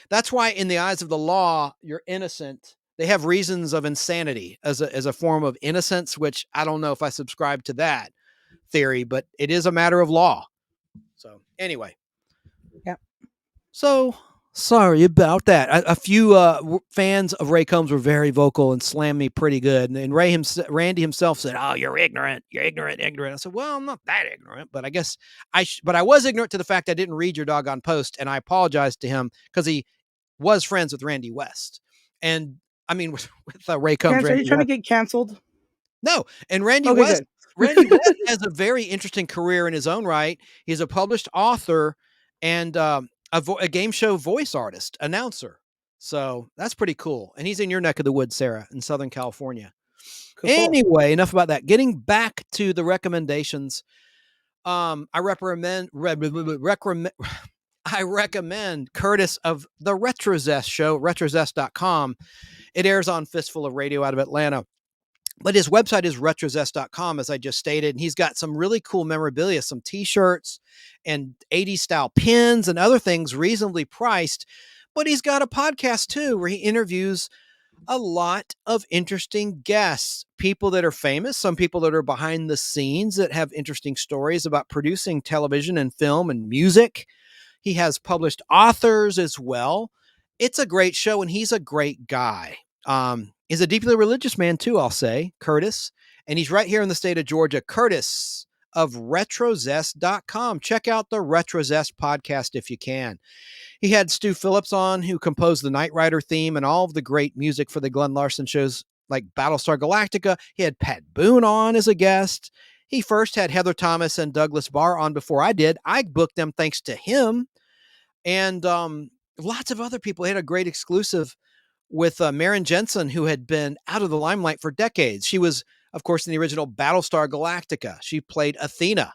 that's why in the eyes of the law, you're innocent. They have reasons of insanity as a form of innocence, which I don't know if I subscribe to that theory, but it is a matter of law. So anyway. Yeah. So sorry about that. A few fans of Ray Combs were very vocal and slammed me pretty good. And Randy himself said, "Oh, you're ignorant. You're ignorant. I said, "Well, I'm not that ignorant, but I guess but I was ignorant to the fact I didn't read your doggone post." And I apologized to him because he was friends with Randy West. And I mean, with Ray Combs. Are you trying to get canceled? No. And Randy West, Randy West has a very interesting career in his own right. He's a published author and a game show voice artist, announcer. So that's pretty cool. And he's in your neck of the woods, Sarah, in Southern California. Cool. Anyway, enough about that. Getting back to the recommendations, I recommend Curtis of the RetroZest show, retrozest.com. It airs on Fistful of Radio out of Atlanta. But his website is retrozest.com, as I just stated. And he's got some really cool memorabilia, some t-shirts and 80s style pins and other things reasonably priced. But he's got a podcast too, where he interviews a lot of interesting guests, people that are famous, some people that are behind the scenes that have interesting stories about producing television and film and music. He has published authors as well. It's a great show, and he's a great guy. He's a deeply religious man too, I'll say, Curtis. And he's right here in the state of Georgia. Curtis of retrozest.com. Check out the RetroZest podcast if you can. He had Stu Phillips on, who composed the Knight Rider theme and all of the great music for the Glenn Larson shows like Battlestar Galactica. He had Pat Boone on as a guest. He first had Heather Thomas and Douglas Barr on before I did. I booked them thanks to him. And lots of other people. He had a great exclusive with Maren Jensen, who had been out of the limelight for decades. She was, of course, in the original Battlestar Galactica. She played Athena.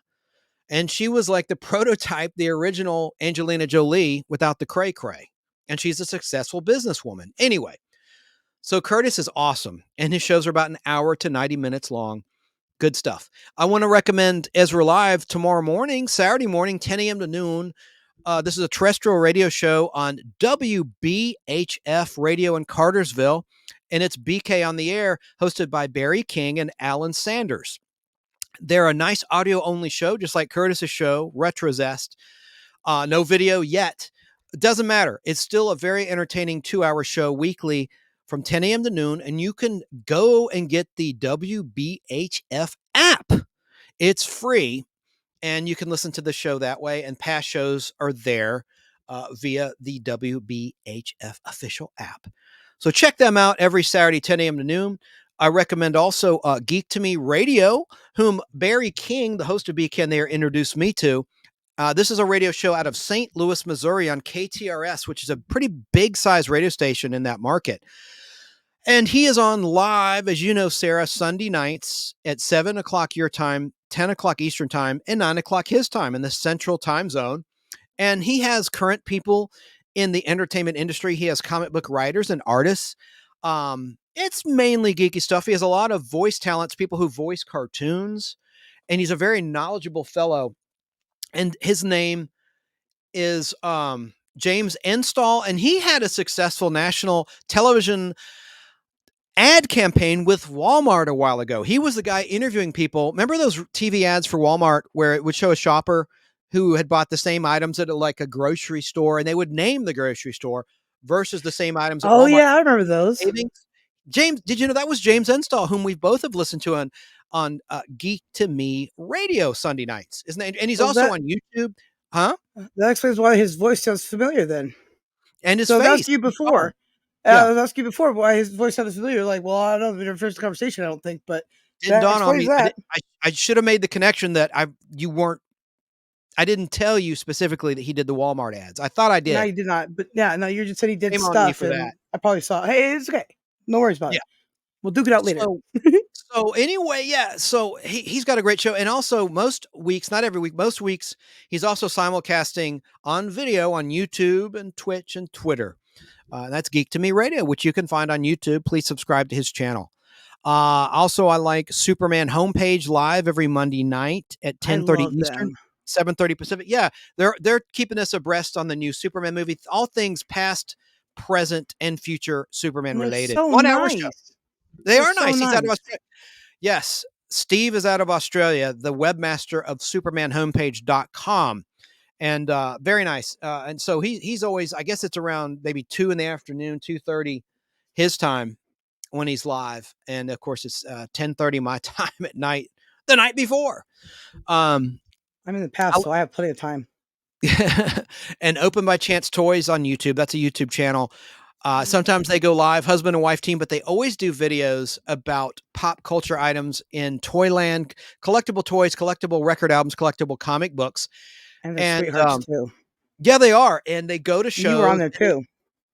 And she was like the prototype, the original Angelina Jolie without the cray-cray. And she's a successful businesswoman. Anyway, so Curtis is awesome. And his shows are about an hour to 90 minutes long. Good stuff. I want to recommend Ezra Live tomorrow morning, Saturday morning, 10 a.m. to noon. This is a terrestrial radio show on WBHF Radio in Cartersville. And it's BK on the Air, hosted by Barry King and Alan Sanders. They're a nice audio-only show, just like Curtis's show, RetroZest. No video yet. It doesn't matter. It's still a very entertaining 2-hour show weekly from 10 a.m. to noon, and you can go and get the WBHF app. It's free, and you can listen to the show that way, and past shows are there via the WBHF official app. So check them out every Saturday, 10 a.m. to noon. I recommend also Geek to Me Radio, whom Barry King, the host of BK There, introduced me to. This is a radio show out of St. Louis, Missouri on KTRS, which is a pretty big size radio station in that market. And he is on live, as you know, Sarah, Sunday nights at 7 o'clock your time, 10 o'clock Eastern time, and 9 o'clock his time in the Central Time Zone. And he has current people in the entertainment industry. He has comic book writers and artists. It's mainly geeky stuff. He has a lot of voice talents, people who voice cartoons, and he's a very knowledgeable fellow. And his name is James Enstall, and he had a successful national television ad campaign with Walmart a while ago. He was the guy interviewing people. Remember those TV ads for Walmart where it would show a shopper who had bought the same items at like a grocery store, and they would name the grocery store versus the same items at Walmart. Oh, yeah, I remember those. James, did you know that was James Enstall, whom we both have listened to on Geek to Me Radio Sunday nights, isn't that? And he's also on YouTube, huh? That explains why his voice sounds familiar then. And his face. I was asking you before. I was asking you before why his voice sounded familiar. Like, well, I don't know if it's first conversation, I don't think, but didn't dawn on me. I should have made the connection that I didn't tell you specifically that he did the Walmart ads. I thought I did. No, you did not. But yeah, no, you just said he did Shame stuff. on me for that. I probably saw. Hey, it's okay. No worries about it. We'll duke it out later. So anyway, yeah. So he's got a great show, and also most weeks, not every week, most weeks, he's also simulcasting on video on YouTube and Twitch and Twitter. That's Geek to Me Radio, which you can find on YouTube. Please subscribe to his channel. Also, I like Superman Homepage live every Monday night at 10:30 Eastern. 7:30 Pacific. Yeah, they're keeping us abreast on the new Superman movie. All things past, present, and future Superman related. So 1 hour nice. show. They are so nice. He's out of nice. Australia. Yes, Steve is out of Australia, the webmaster of SupermanHomepage.com. And very nice. And so he's always, I guess it's around maybe 2 in the afternoon, 2:30 his time when he's live. And of course it's 10:30 my time at night, the night before. I'm in the past, so I have plenty of time. And Open by Chance Toys on YouTube. That's a YouTube channel. Sometimes they go live, husband and wife team, but they always do videos about pop culture items in Toyland, collectible toys, collectible record albums, collectible comic books. And they're sweethearts too. Yeah, they are. And they go to shows. You were on there too.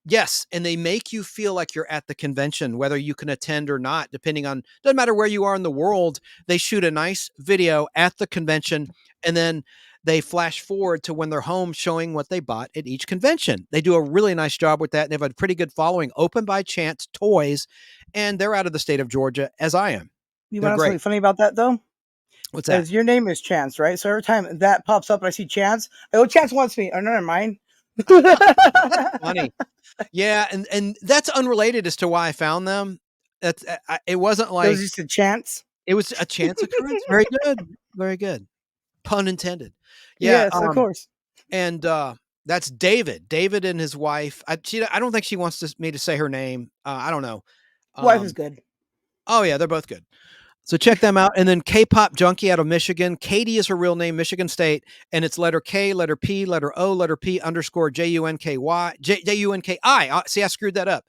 Yes, and they make you feel like you're at the convention, whether you can attend or not, depending on, doesn't matter where you are in the world. They shoot a nice video at the convention, and then they flash forward to when they're home showing what they bought at each convention. They do a really nice job with that. And they have a pretty good following. Open by Chance Toys, and they're out of the state of Georgia, as I am. You want to know something funny about that, though? What's that? Your name is Chance, right? So every time that pops up and I see Chance, I go, Chance wants me. Oh, never mind. Funny. Yeah, and that's unrelated as to why I found them. That's it wasn't like it was just a chance. It was a chance occurrence. Very good, very good. Pun intended. Yeah, yes, of course. And that's David. David and his wife. I don't think she wants me to say her name. I don't know. Wife is good. Oh yeah, they're both good. So check them out. And then K-Pop Junkie out of Michigan. Katie is her real name, Michigan State. And it's letter K, letter P, letter O, letter P, _ JUNKY, JUNKI. See, I screwed that up.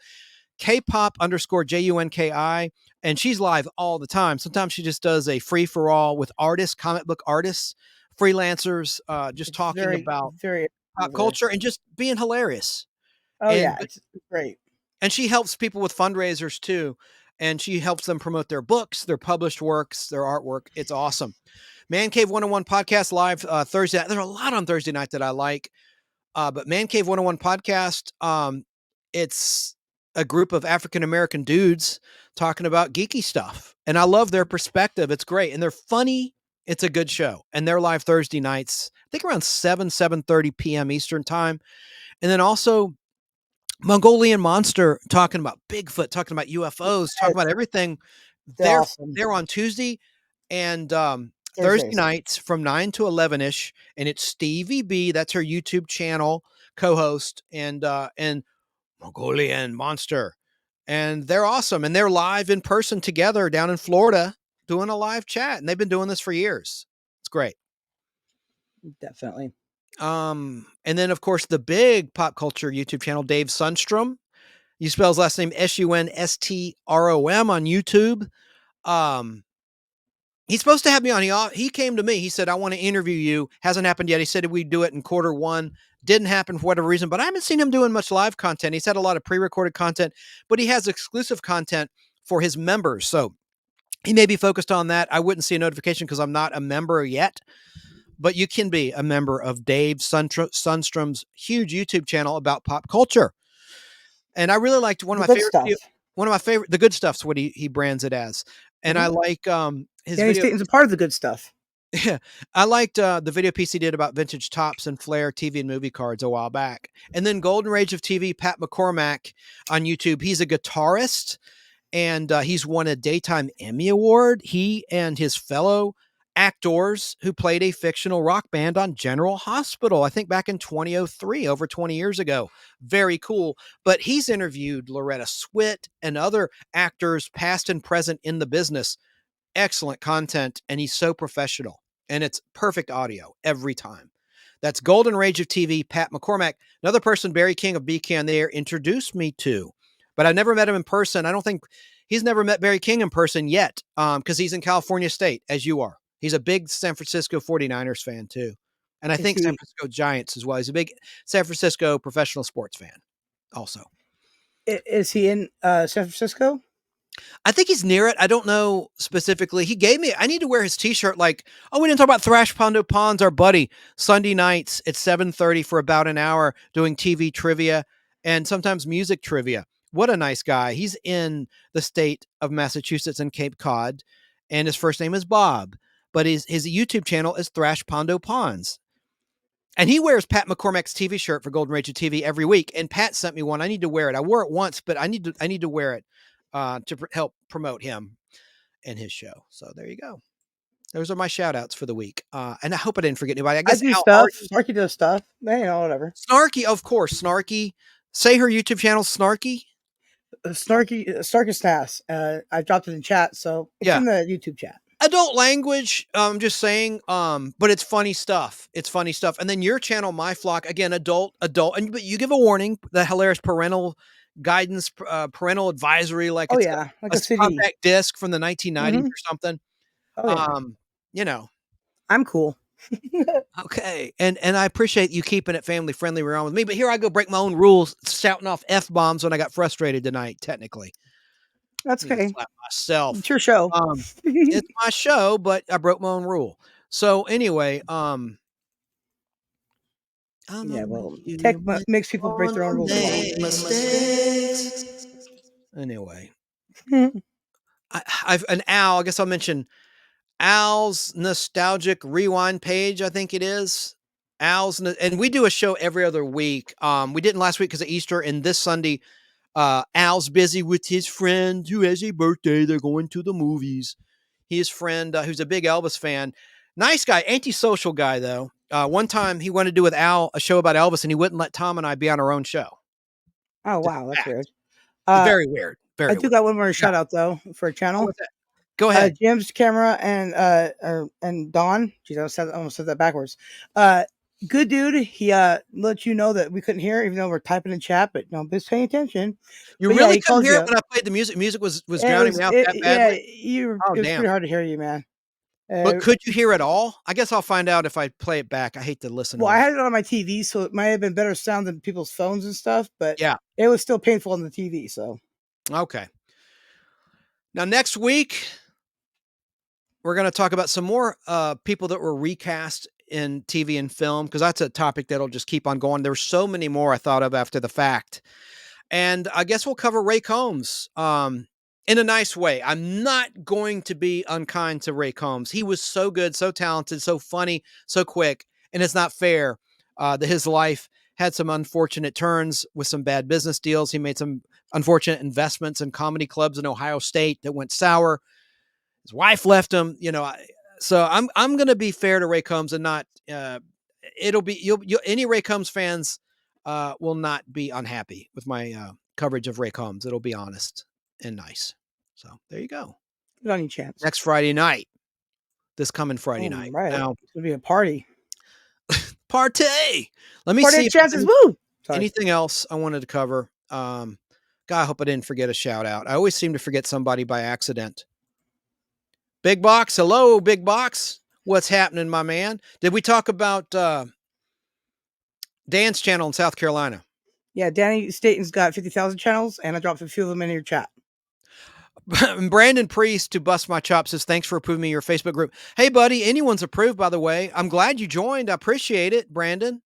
K-Pop _ JUNKI. And she's live all the time. Sometimes she just does a free for all with artists, comic book artists, freelancers, just talking about pop culture and just being hilarious. Oh, yeah. It's great. And she helps people with fundraisers too. And she helps them promote their books, their published works, their artwork. It's awesome. Man Cave 101 podcast live Thursday. There's a lot on Thursday night that I like. But Man Cave 101 podcast, it's a group of African-American dudes talking about geeky stuff. And I love their perspective. It's great. And they're funny. It's a good show. And they're live Thursday nights, I think around 7:30 p.m. Eastern time. And then also Mongolian Monster talking about Bigfoot, talking about UFOs, talking about everything. They're awesome. They're on Tuesday and Thursday nights from 9 to 11-ish. And it's Stevie B. That's her YouTube channel co-host and Mongolian Monster. And they're awesome. And they're live in person together down in Florida doing a live chat. And they've been doing this for years. It's great. Definitely. And then of course the big pop culture YouTube channel, Dave Sundstrom. You spell his last name SUNSTROM on YouTube. He's supposed to have me on. He came to me. He said, I want to interview you. Hasn't happened yet. He said we'd do it in Q1. Didn't happen for whatever reason, but I haven't seen him doing much live content. He's had a lot of pre-recorded content, but he has exclusive content for his members. So he may be focused on that. I wouldn't see a notification because I'm not a member yet, but you can be a member of Dave Sundstrom's huge YouTube channel about pop culture. And I really liked one of my favorite, the good stuff's what he brands it as. And I like his video. It's a part of the good stuff. Yeah, I liked the video piece he did about vintage tops and Flair TV and movie cards a while back. And then Golden Rage of TV, Pat McCormack on YouTube. He's a guitarist and he's won a Daytime Emmy Award. He and his fellow actors who played a fictional rock band on General Hospital, I think back in 2003, over 20 years ago. Very cool. But he's interviewed Loretta Swit and other actors past and present in the business. Excellent content. And he's so professional and it's perfect audio every time. That's Golden Rage of TV, Pat McCormack. Another person, Barry King of BK on the Air, introduced me to, but I've never met him in person. I don't think he's never met Barry King in person yet. Cause he's in California State as you are. He's a big San Francisco 49ers fan too. And I think San Francisco Giants as well. He's a big San Francisco professional sports fan also. Is he in San Francisco? I think he's near it. I don't know specifically. He gave me, I need to wear his t-shirt like, oh, we didn't talk about Thrash Pondo Pons, our buddy, Sunday nights at 7:30 for about an hour doing TV trivia and sometimes music trivia. What a nice guy. He's in the state of Massachusetts and Cape Cod and his first name is Bob. But his YouTube channel is Thrash Pondo Pons. And he wears Pat McCormack's TV shirt for Golden Rage of TV every week. And Pat sent me one. I need to wear it. I wore it once, but I need to wear it to help promote him and his show. So there you go. Those are my shout outs for the week. And I hope I didn't forget anybody. I guess do stuff. Snarky does stuff. Whatever. Snarky, of course. Snarky. Say her YouTube channel, Snarky. Snarky. I dropped it in chat. So it's in the YouTube chat. Adult language, I'm just saying, but it's funny stuff. It's funny stuff. And then your channel, My Flock, again, adult, but you give a warning, the hilarious parental guidance, parental advisory, like Oh it's yeah, like a a CD. compact disc from the 1990s Mhm. or something. Oh yeah. You know. I'm cool. Okay, and I appreciate you keeping it family friendly around with me, but here I go break my own rules, shouting off F-bombs when I got frustrated tonight, technically. That's I need to okay. slap myself. It's your show. It's my show, but I broke my own rule. So anyway, Yeah, well, tech makes people break their own rules a lot. Anyway, I've an Al. I guess I'll mention Al's nostalgic rewind page. I think it is and we do a show every other week. We didn't last week because of Easter, and this Sunday, Al's busy with his friend who has a birthday. They're going to the movies. His friend, who's a big Elvis fan, nice guy, antisocial guy though. One time he wanted to do with Al a show about Elvis, and he wouldn't let Tom and I be on our own show. Oh wow, that's weird. Very weird. Very. I do got one more shout out though for a channel. Go ahead. Jim's camera and Don. Jeez, I almost said that backwards. Good dude. He let you know that we couldn't hear, even though we're typing in chat, but no, just paying attention. You But really he couldn't calls hear you. it when I played the music. Music was It drowning was- me out it- that badly. Yeah, it was damn. pretty hard to hear you, man. But could you hear it all? I guess I'll find out if I play it back. I hate to listen. Well, to I it. had it on my TV, so it might have been better sound than people's phones and stuff, but Yeah. it was still painful on the TV. So Okay. Now next week, we're going to talk about some more people that were recast in TV and film, because that's a topic that'll just keep on going. There's so many more I thought of after the fact. And I guess we'll cover Ray Combs in a nice way. I'm not going to be unkind to Ray Combs. He was so good, so talented, so funny, so quick. And it's not fair that his life had some unfortunate turns with some bad business deals. He made some unfortunate investments in comedy clubs in Ohio State that went sour. His wife left him, so I'm going to be fair to Ray Combs and not, it'll be, any Ray Combs fans will not be unhappy with my coverage of Ray Combs. It'll be honest and nice. So there you go. good on you, Chance. Next Friday night, this coming Friday night. Right. Now, It's gonna be a party. party. Let me Party see at Chance's. Woo! Sorry. anything else I wanted to cover. God, I hope I didn't forget a shout out. I always seem to forget somebody by accident. Big Box. Hello, Big Box. What's happening, my man? Did we talk about Dan's channel in South Carolina? Yeah, Danny Staten's got 50,000 channels, and I dropped a few of them in your chat. Brandon Priest, to bust my chops, says, thanks for approving me your Facebook group. Hey, buddy, anyone's approved, by the way. I'm glad you joined. I appreciate it, Brandon.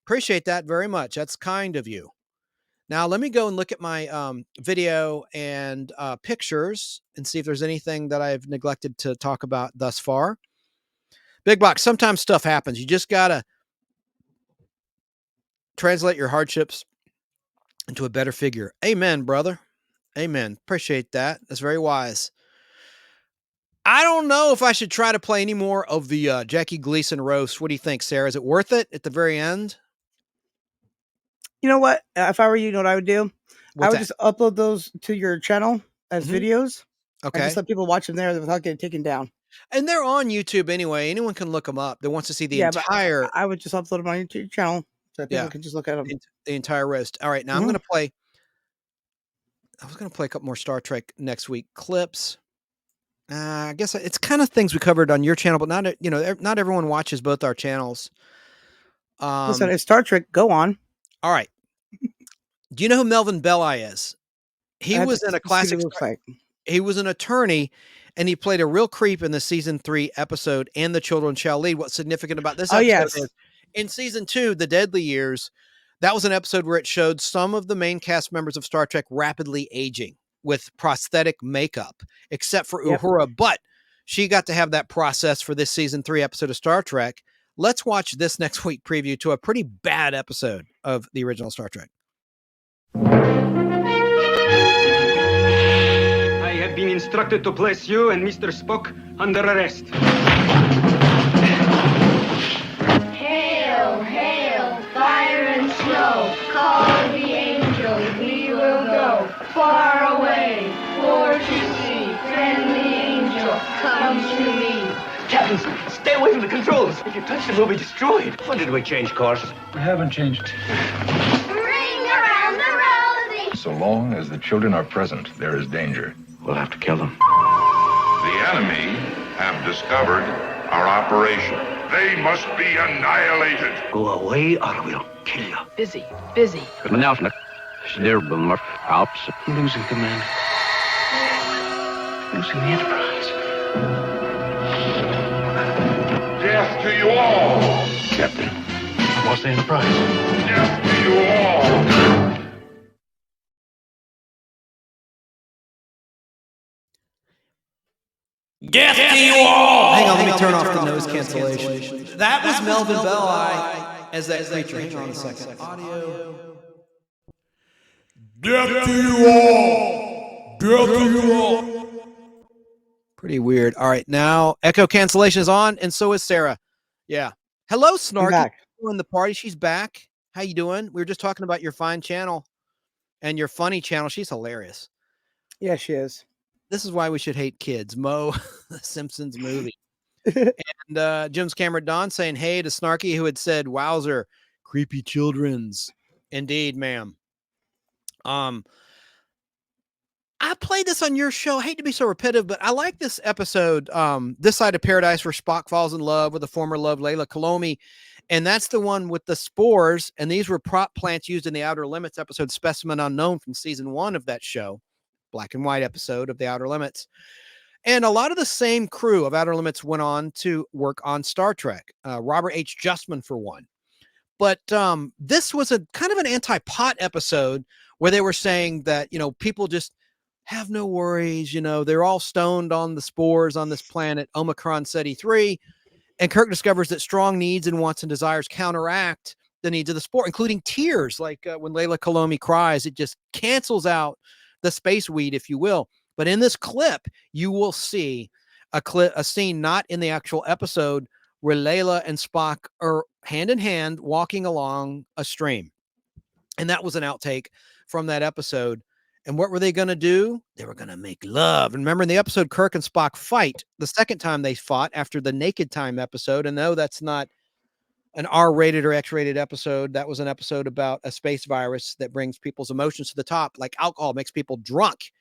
Appreciate that very much. That's kind of you. Now, let me go and look at my video and pictures and see if there's anything that I've neglected to talk about thus far. Big Box, sometimes stuff happens. You just got to translate your hardships into a better figure. Amen, brother. Amen. Appreciate that. That's very wise. I don't know if I should try to play any more of the Jackie Gleason roast. What do you think, Sarah? Is it worth it at the very end? You know what? If I were you, know what I would do? What's I would that? just upload those to your channel as videos. Okay. And just let people watch them there without getting taken down. And they're on YouTube anyway. Anyone can look them up that wants to see the but entire. I would just upload them on your channel so that people can just look at them. The entire roast. All right. Now I'm going to play. I was going to play a couple more Star Trek next week clips. I guess it's kind of things we covered on your channel, but not everyone watches both our channels. Listen, it's Star Trek. Go on. All right. Do you know who Melvin Belli is? He was in a classic. He was an attorney, and he played a real creep in the season 3 episode, And the Children Shall Lead. What's significant about this episode is in season 2, The Deadly Years, that was an episode where it showed some of the main cast members of Star Trek rapidly aging with prosthetic makeup, except for Uhura. But she got to have that process for this season 3 episode of Star Trek. Let's watch this next week preview to a pretty bad episode of the original Star Trek. I have been instructed to place you and Mr. Spock under arrest. Hail, hail, fire and snow, call the angels, we will go far away, for to see, friendly angel, come to me. Captain, stay away from the controls. If you touch them, we'll be destroyed. When did we change course? We haven't changed. Ring around the rosy. So long as the children are present, there is danger. We'll have to kill them. The enemy have discovered our operation. They must be annihilated. Go away or we'll kill you. Busy. Losing command. Losing the Enterprise. Death to you all. Captain, what's the Enterprise? Death to you all. Death to you all! Hang on, let me turn off the noise cancellation. That was Melvin Belli as that creature. Hang on a second. Audio. Death to you all. Death to you all. Pretty weird. All right, now echo cancellation is on, and so is Sarah. Yeah. Hello, Snarky. In the party, she's back. How you doing? We were just talking about your fine channel and your funny channel. She's hilarious. Yeah, she is. This is why we should hate kids. Mo, the Simpsons movie. And Jim's Cameron Don saying, hey to Snarky, who had said, wowzer, creepy children's. Indeed, ma'am. I played this on your show. I hate to be so repetitive, but I like this episode, This Side of Paradise, where Spock falls in love with a former love, Layla Kalomi. And that's the one with the spores. And these were prop plants used in the Outer Limits episode, Specimen Unknown, from season 1 of that show. Black and white episode of the Outer Limits. And a lot of the same crew of Outer Limits went on to work on Star Trek. Robert H. Justman, for one. But this was a kind of an anti-pot episode where they were saying that, you know, people just have no worries. You know, they're all stoned on the spores on this planet, Omicron Ceti 3. And Kirk discovers that strong needs and wants and desires counteract the needs of the spore, including tears. Like when Layla Kalomi cries, it just cancels out the space weed, if you will. But in this clip, you will see a scene not in the actual episode where Layla and Spock are hand in hand walking along a stream. And that was an outtake from that episode. And what were they going to do? They were going to make love. And remember in the episode, Kirk and Spock fight the second time they fought after the Naked Time episode. And no, that's not an R-rated or X-rated episode. That was an episode about a space virus that brings people's emotions to the top, like alcohol makes people drunk.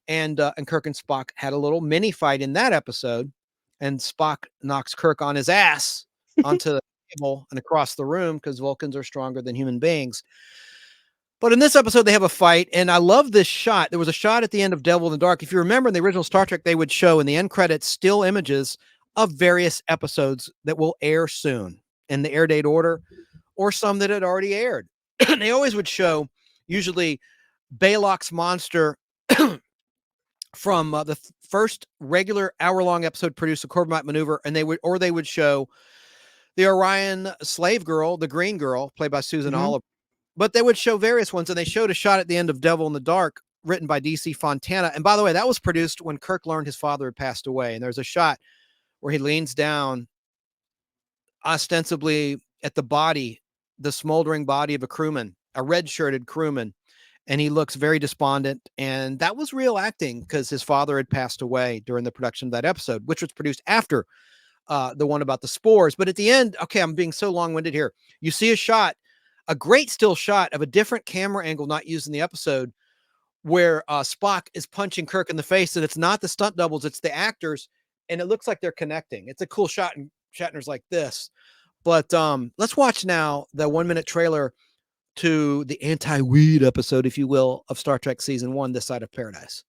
And Kirk and Spock had a little mini fight in that episode, and Spock knocks Kirk on his ass onto the table and across the room because Vulcans are stronger than human beings. But in this episode, they have a fight, and I love this shot. There was a shot at the end of Devil in the Dark. If you remember in the original Star Trek, they would show in the end credits still images of various episodes that will air soon in the air date order, or some that had already aired. And they always would show usually Baylock's monster from the first regular hour-long episode produced, the Corbomite Maneuver, and they would show the Orion slave girl, the Green Girl, played by Susan Oliver. But they would show various ones, and they showed a shot at the end of Devil in the Dark, written by DC Fontana. And by the way, that was produced when Kirk learned his father had passed away. And there's a shot where he leans down, ostensibly at the body, the smoldering body of a crewman, a red-shirted crewman, and he looks very despondent. And that was real acting because his father had passed away during the production of that episode, which was produced after the one about the spores. But at the end, okay, I'm being so long-winded here. You see a shot, a great still shot of a different camera angle not used in the episode, where Spock is punching Kirk in the face, and it's not the stunt doubles, it's the actors, and it looks like they're connecting. It's a cool shot, and Shatner's like this. But let's watch now the 1-minute trailer to the anti-weed episode, if you will, of Star Trek Season 1, This Side of Paradise.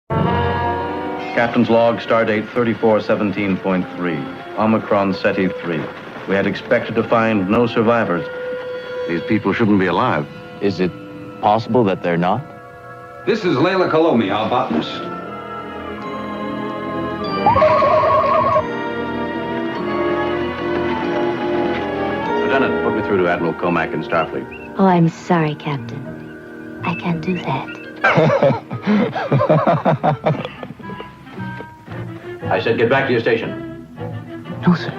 Captain's log, stardate 3417.3, Omicron Ceti 3. We had expected to find no survivors. These people shouldn't be alive. Is it possible that they're not? This is Layla Kalomi, our botanist. Lieutenant, put me through to Admiral Comac in Starfleet. Oh, I'm sorry, Captain. I can't do that. I said get back to your station. No, sir.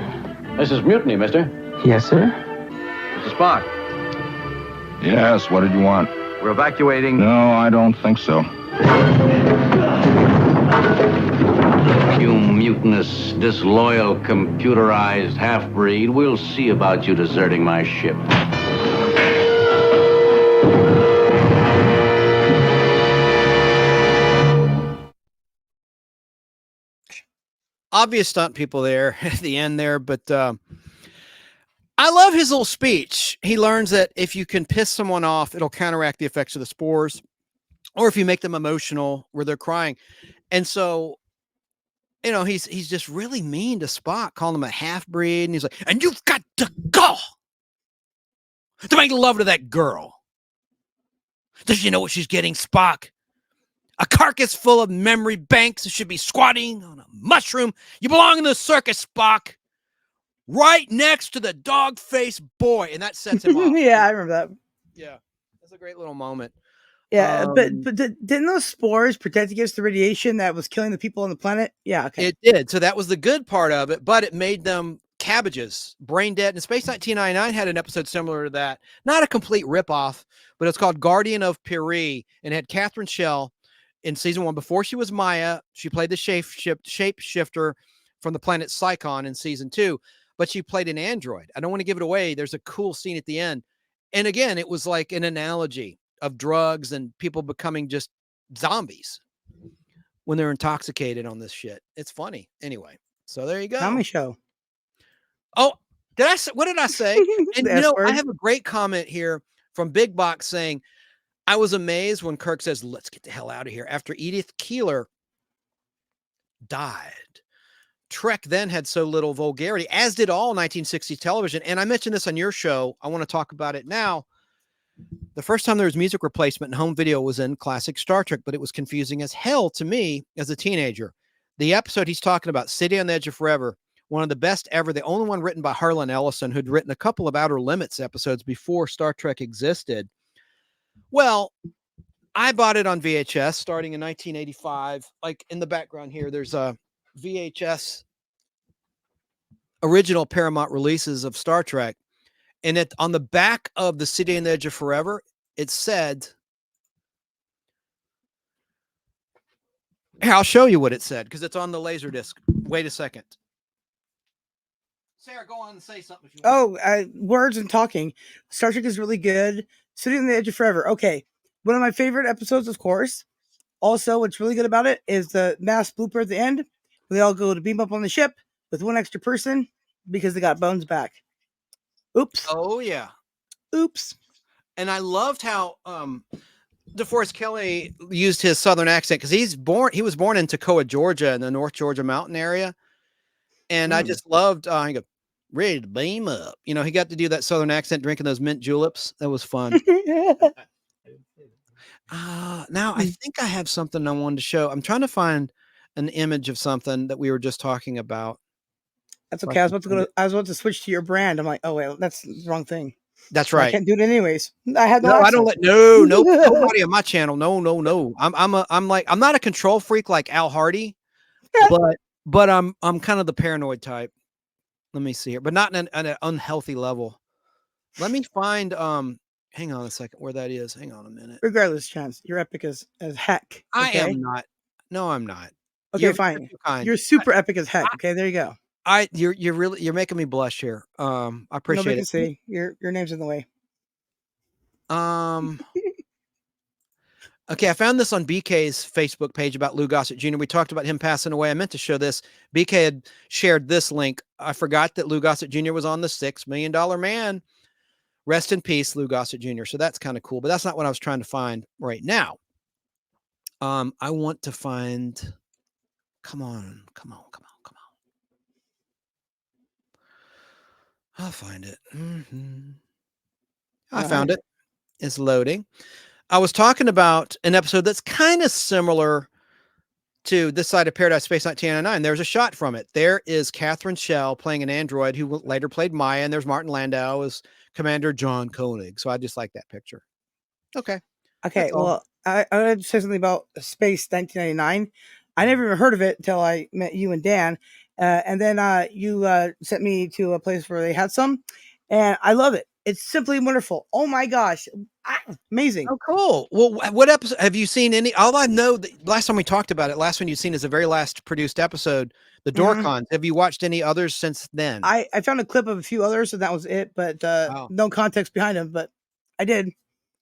This is mutiny, mister. Yes, sir. Mr. Spock. Yes, what did you want? We're evacuating. No, I don't think so. You mutinous, disloyal, computerized half-breed. We'll see about you deserting my ship. obvious stunt people there at the end there, but I love his little speech. He learns that if you can piss someone off, it'll counteract the effects of the spores, or if you make them emotional where they're crying. And so, he's just really mean to Spock, calling him a half-breed. And he's like, and you've got to go to make love to that girl. Does she know what she's getting, Spock? A carcass full of memory banks that should be squatting on a mushroom. You belong in the circus, Spock. Right next to the dog-faced boy. And that sets him off. Yeah, I remember that. Yeah. That's a great little moment. Yeah, but didn't those spores protect against the radiation that was killing the people on the planet? Yeah, okay. It did. So that was the good part of it, but it made them cabbages, brain dead. And Space 1999 had an episode similar to that. Not a complete ripoff, but it's called Guardian of Piri, and had Catherine Schell in season 1. Before she was Maya, she played the shapeshifter from the planet Psychon in season 2, but she played an android. I don't want to give it away. There's a cool scene at the end. And again, it was like an analogy of drugs and people becoming just zombies when they're intoxicated on this shit. It's funny. Anyway, so there you go. Comedy show. Oh, what did I say? And I have a great comment here from Big Box saying, I was amazed when Kirk says, let's get the hell out of here. After Edith Keeler died, Trek then had so little vulgarity, as did all 1960s television. And I mentioned this on your show. I want to talk about it now. The first time there was music replacement in home video was in classic Star Trek, but it was confusing as hell to me as a teenager. The episode he's talking about, City on the Edge of Forever, one of the best ever, the only one written by Harlan Ellison, who'd written a couple of Outer Limits episodes before Star Trek existed. Well, I bought it on VHS starting in 1985. Like in the background here, there's a VHS original Paramount releases of Star Trek. And on the back of the City on the Edge of Forever, it said, here, I'll show you what it said because it's on the laser disc. Wait a second. Sarah, go on and say something. If you want. Words and talking. Star Trek is really good. City on the Edge of Forever. Okay. One of my favorite episodes, of course. Also, what's really good about it is the mass blooper at the end. Where they all go to beam up on the ship with one extra person because they got Bones back. Oops. Oh, yeah. Oops. And I loved how DeForest Kelley used his Southern accent because he was born in Toccoa, Georgia, in the North Georgia mountain area. And I just loved, he goes, ready to beam up. He got to do that Southern accent, drinking those mint juleps. That was fun. Now I think I have something I wanted to show. I'm trying to find an image of something that we were just talking about. That's okay. I was about to switch to your brand. I'm like, oh wait, that's the wrong thing. That's right. I can't do it anyways. I had I don't let nobody on my channel. No. I'm not a control freak like Al Hardy, but I'm kind of the paranoid type. Let me see here, but not in an unhealthy level. Let me find hang on a second where that is. Hang on a minute. Regardless, Chance, you're epic as heck. Okay? I am not. No, I'm not. Okay, fine. You're super epic as heck. Okay, there you go. You're making me blush here. I appreciate Nobody it. Can see your name's in the way. Okay, I found this on BK's Facebook page about Lou Gossett Jr. We talked about him passing away. I meant to show this. BK had shared this link. I forgot that Lou Gossett Jr. was on the $6 Million Man. Rest in peace, Lou Gossett Jr. So that's kind of cool, but that's not what I was trying to find right now. I want to find. Come on. I'll find it. I found it. It's loading. I was talking about an episode that's kind of similar to This Side of Paradise, Space 1999. There's a shot from it. There is Catherine Schell playing an android who later played Maya, and there's Martin Landau as Commander John Koenig. So I just like that picture. Okay. Well, I wanted to say something about Space 1999. I never even heard of it until I met you and Dan. And then you sent me to a place where they had some, and I love it. It's simply wonderful. Oh my gosh. Amazing. Oh, cool. Well, what episode have you seen? All I know, that last time we talked about it, last one you've seen is the very last produced episode, the Dorcons. Have you watched any others since then? I found a clip of a few others, and that was it, but no context behind them, but I did.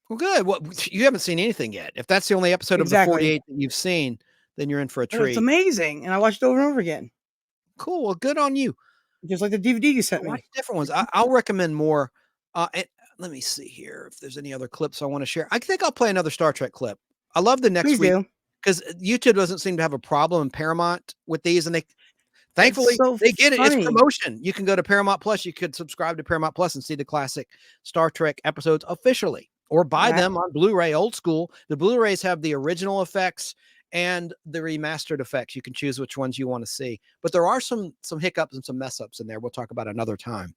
Well, good. Well, you haven't seen anything yet. If that's the only episode of the 48 that you've seen, then you're in for a treat. It's amazing. And I watched it over and over again. Cool. Well, good on you. Just like the DVD you sent me. Watch different ones. I'll recommend more. And let me see here if there's any other clips I want to share. I think I'll play another Star Trek clip. I love the next Please week do. because YouTube doesn't seem to have a problem in Paramount with these, and thankfully they get it. funny. It's promotion. You can go to Paramount Plus. You could subscribe to Paramount Plus and see the classic Star Trek episodes officially, or buy them on Blu-ray, old school. The Blu-rays have the original effects and the remastered effects. You can choose which ones you want to see, but there are some hiccups and some mess ups in there. We'll talk about another time.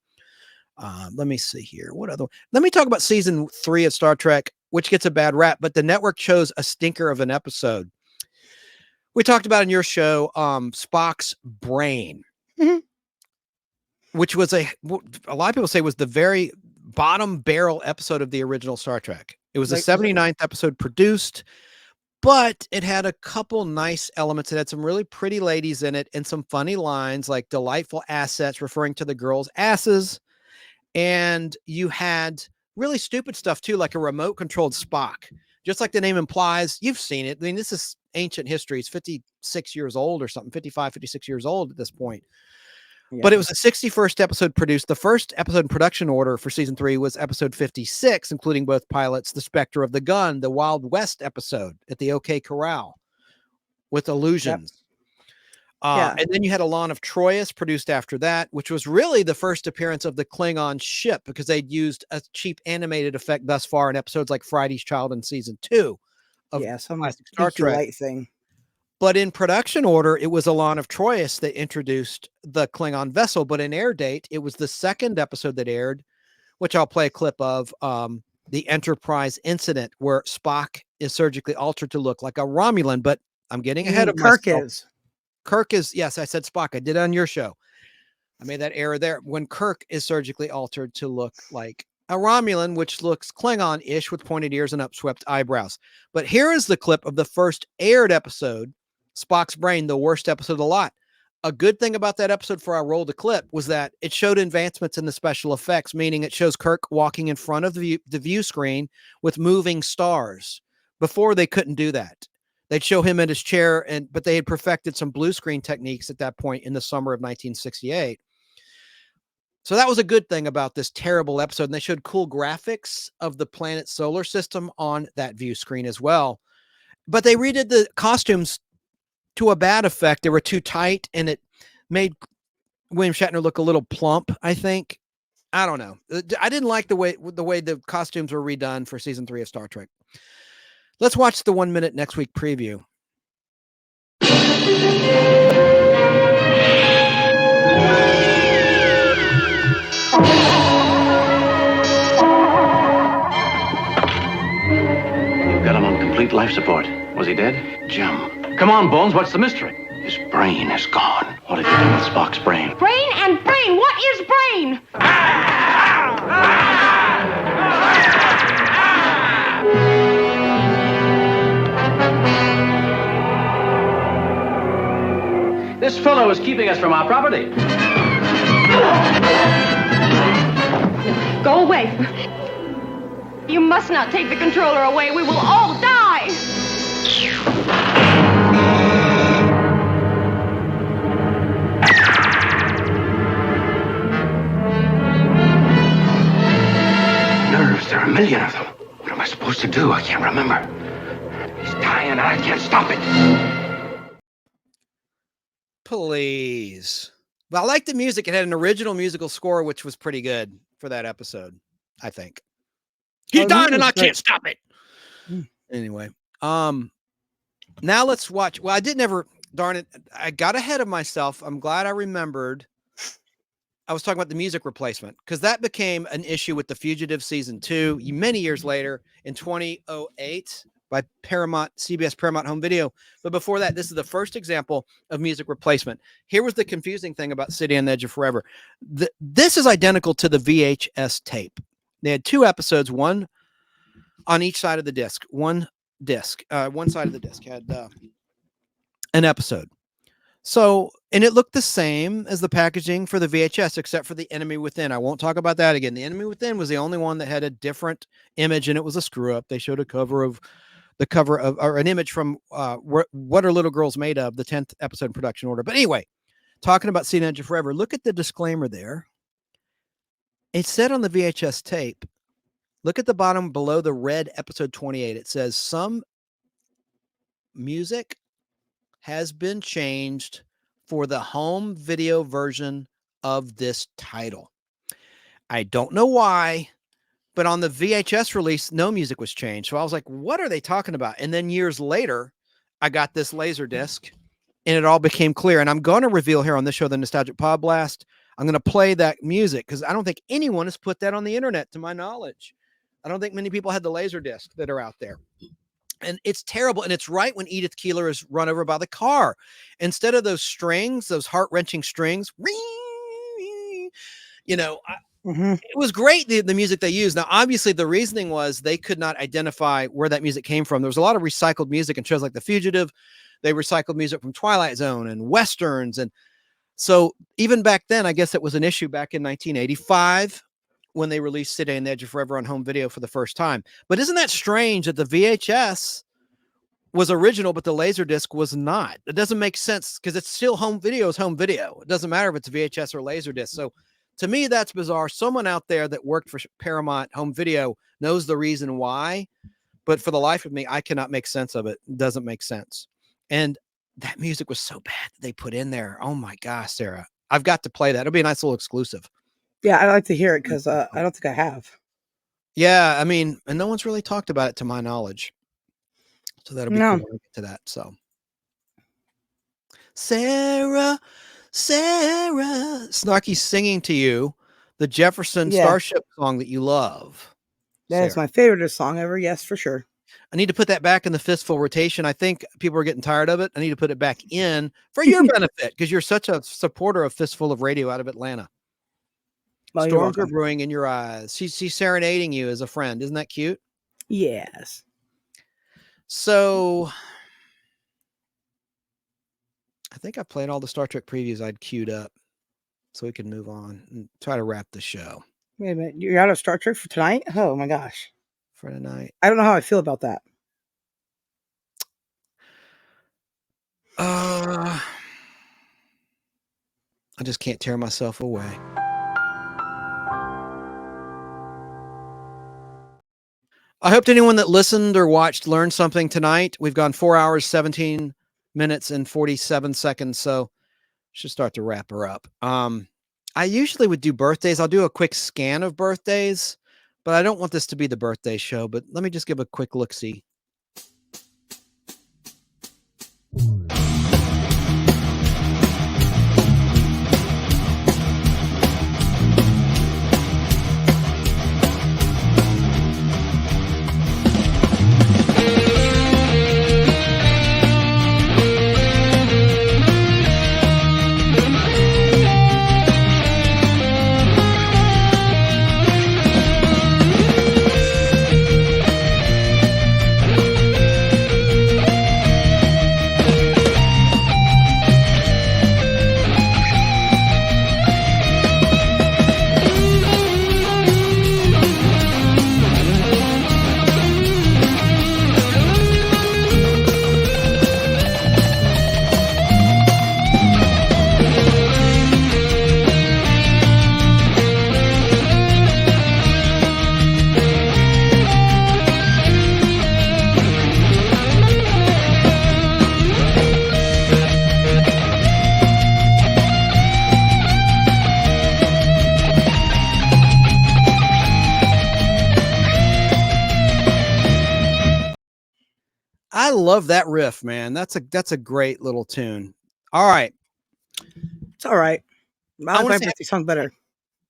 Let me see here. Let me talk about season 3 of Star Trek, which gets a bad rap, but the network chose a stinker of an episode. We talked about in your show, Spock's brain, which was a lot of people say was the very bottom barrel episode of the original Star Trek. It was the 79th episode produced, but it had a couple nice elements. It had some really pretty ladies in it and some funny lines like delightful assets referring to the girls' asses. And you had really stupid stuff too, like a remote controlled Spock, just like the name implies. You've seen it. I mean, this is ancient history. It's 56 years old or something, 55, 56 years old at this point. Yeah. But it was the 61st episode produced. The first episode in production order for season 3 was episode 56, including both pilots, The Spectre of the Gun, the Wild West episode at the OK Corral with illusions. Yep. And then you had Alon of Troyes produced after that, which was really the first appearance of the Klingon ship because they'd used a cheap animated effect thus far in episodes like Friday's Child in season 2 of some classic Star Trek thing. But in production order, it was Alon of Troyes that introduced the Klingon vessel. But in air date, it was the second episode that aired, which I'll play a clip of, the Enterprise incident where Spock is surgically altered to look like a Romulan. But I'm getting ahead of myself. Kirk is, yes, I said Spock. I did it on your show. I made that error there. When Kirk is surgically altered to look like a Romulan, which looks Klingon-ish with pointed ears and upswept eyebrows. But here is the clip of the first aired episode, Spock's Brain, the worst episode of the lot. A good thing about that episode before I rolled the clip was that it showed advancements in the special effects, meaning it shows Kirk walking in front of the view screen with moving stars. Before, they couldn't do that. They'd show him in his chair, but they had perfected some blue screen techniques at that point in the summer of 1968. So that was a good thing about this terrible episode. And they showed cool graphics of the planet's solar system on that view screen as well. But they redid the costumes to a bad effect. They were too tight, and it made William Shatner look a little plump, I think. I don't know. I didn't like the way the costumes were redone for season 3 of Star Trek. Let's watch the 1 minute next week preview. Got him on complete life support. Was he dead? Jim. Come on, Bones, what's the mystery? His brain is gone. What have you done with Spock's brain? Brain and brain. What is brain? This fellow is keeping us from our property. Go away. You must not take the controller away. We will all die. Nerves, there are a million of them. What am I supposed to do? I can't remember. He's dying and I can't stop it. Please. Well, I like the music. It had an original musical score, which was pretty good for that episode, I think. He's dying and I can't stop it. Anyway, now let's watch. Well, I didn't ever, darn it. I got ahead of myself. I'm glad I remembered. I was talking about the music replacement because that became an issue with The Fugitive season 2 many years later in 2008 by CBS Paramount Home Video. But before that, this is the first example of music replacement. Here was the confusing thing about City on the Edge of Forever. This is identical to the VHS tape. They had 2 episodes, one on each side of the disc. One side of the disc had an episode. So, and it looked the same as the packaging for the VHS, except for the Enemy Within. I won't talk about that again. The Enemy Within was the only one that had a different image, and it was a screw up. They showed or an image from What Are Little Girls Made Of, the 10th episode in production order. But anyway, talking about Seeing Edge of Forever. Look at the disclaimer there. It said on the VHS tape, look at the bottom below the red episode 28. It says some music has been changed for the home video version of this title. I don't know why, but on the VHS release, no music was changed. So I was like, what are they talking about? And then years later, I got this laser disc and it all became clear. And I'm going to reveal here on this show, the Nostalgic Podblast, I'm going to play that music because I don't think anyone has put that on the internet to my knowledge. I don't think many people had the laser disc that are out there. And it's terrible. And it's right when Edith Keeler is run over by the car. Instead of those strings, those heart-wrenching strings, you know, it was great, the music they used. Now, obviously, the reasoning was they could not identify where that music came from. There was a lot of recycled music in shows like The Fugitive. They recycled music from Twilight Zone and Westerns. And so even back then, I guess it was an issue back in 1985 when they released City and the Edge of Forever on home video for the first time. But isn't that strange that the VHS was original, but the Laserdisc was not? It doesn't make sense because it's still home video is home video. It doesn't matter if it's VHS or Laserdisc. So to me, that's bizarre. Someone out there that worked for Paramount Home Video knows the reason why, but for the life of me, I cannot make sense of it. It doesn't make sense. And that music was so bad that they put in there. Oh my gosh, Sarah, I've got to play that. It'll be a nice little exclusive. Yeah, I'd like to hear it because I don't think I have. Yeah, I mean, and no one's really talked about it to my knowledge. So that'll be cool when we get to that. So Sarah, Snarky singing to you the Jefferson Starship song that you love. That is my favorite song ever. Yes, for sure. I need to put that back in the fistful rotation. I think people are getting tired of it. I need to put it back in for your benefit because you're such a supporter of Fistful of Radio out of Atlanta. Well, Storms are brewing in your eyes. She's serenading you as a friend. Isn't that cute? Yes. So I think I played all the Star Trek previews I'd queued up so we can move on and try to wrap the show. Wait a minute. You're out of Star Trek for tonight? Oh my gosh. For tonight. I don't know how I feel about that. I just can't tear myself away. I hope anyone that listened or watched learned something tonight. We've gone 4 hours, 17 minutes, and 47 seconds, so should start to wrap her up. I usually would do birthdays. I'll do a quick scan of birthdays, but I don't want this to be the birthday show, but let me just give a quick look-see. I love that riff, man. That's a great little tune. All right. It's all right. I like my birthday song better.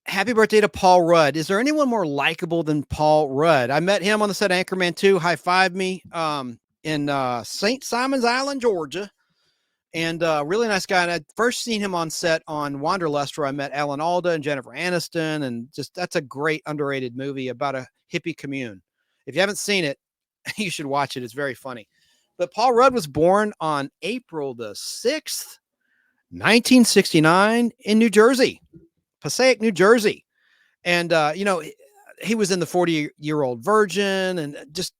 Happy birthday to Paul Rudd. Is there anyone more likable than Paul Rudd? I met him on the set of Anchorman 2, High Five Me, in St. Simon's Island, Georgia. And really nice guy. And I'd first seen him on set on Wanderlust, where I met Alan Alda and Jennifer Aniston. And just, that's a great underrated movie about a hippie commune. If you haven't seen it, you should watch it. It's very funny. But Paul Rudd was born on April the 6th, 1969 in New Jersey, Passaic, New Jersey. And, he was in the 40-Year-Old Virgin and just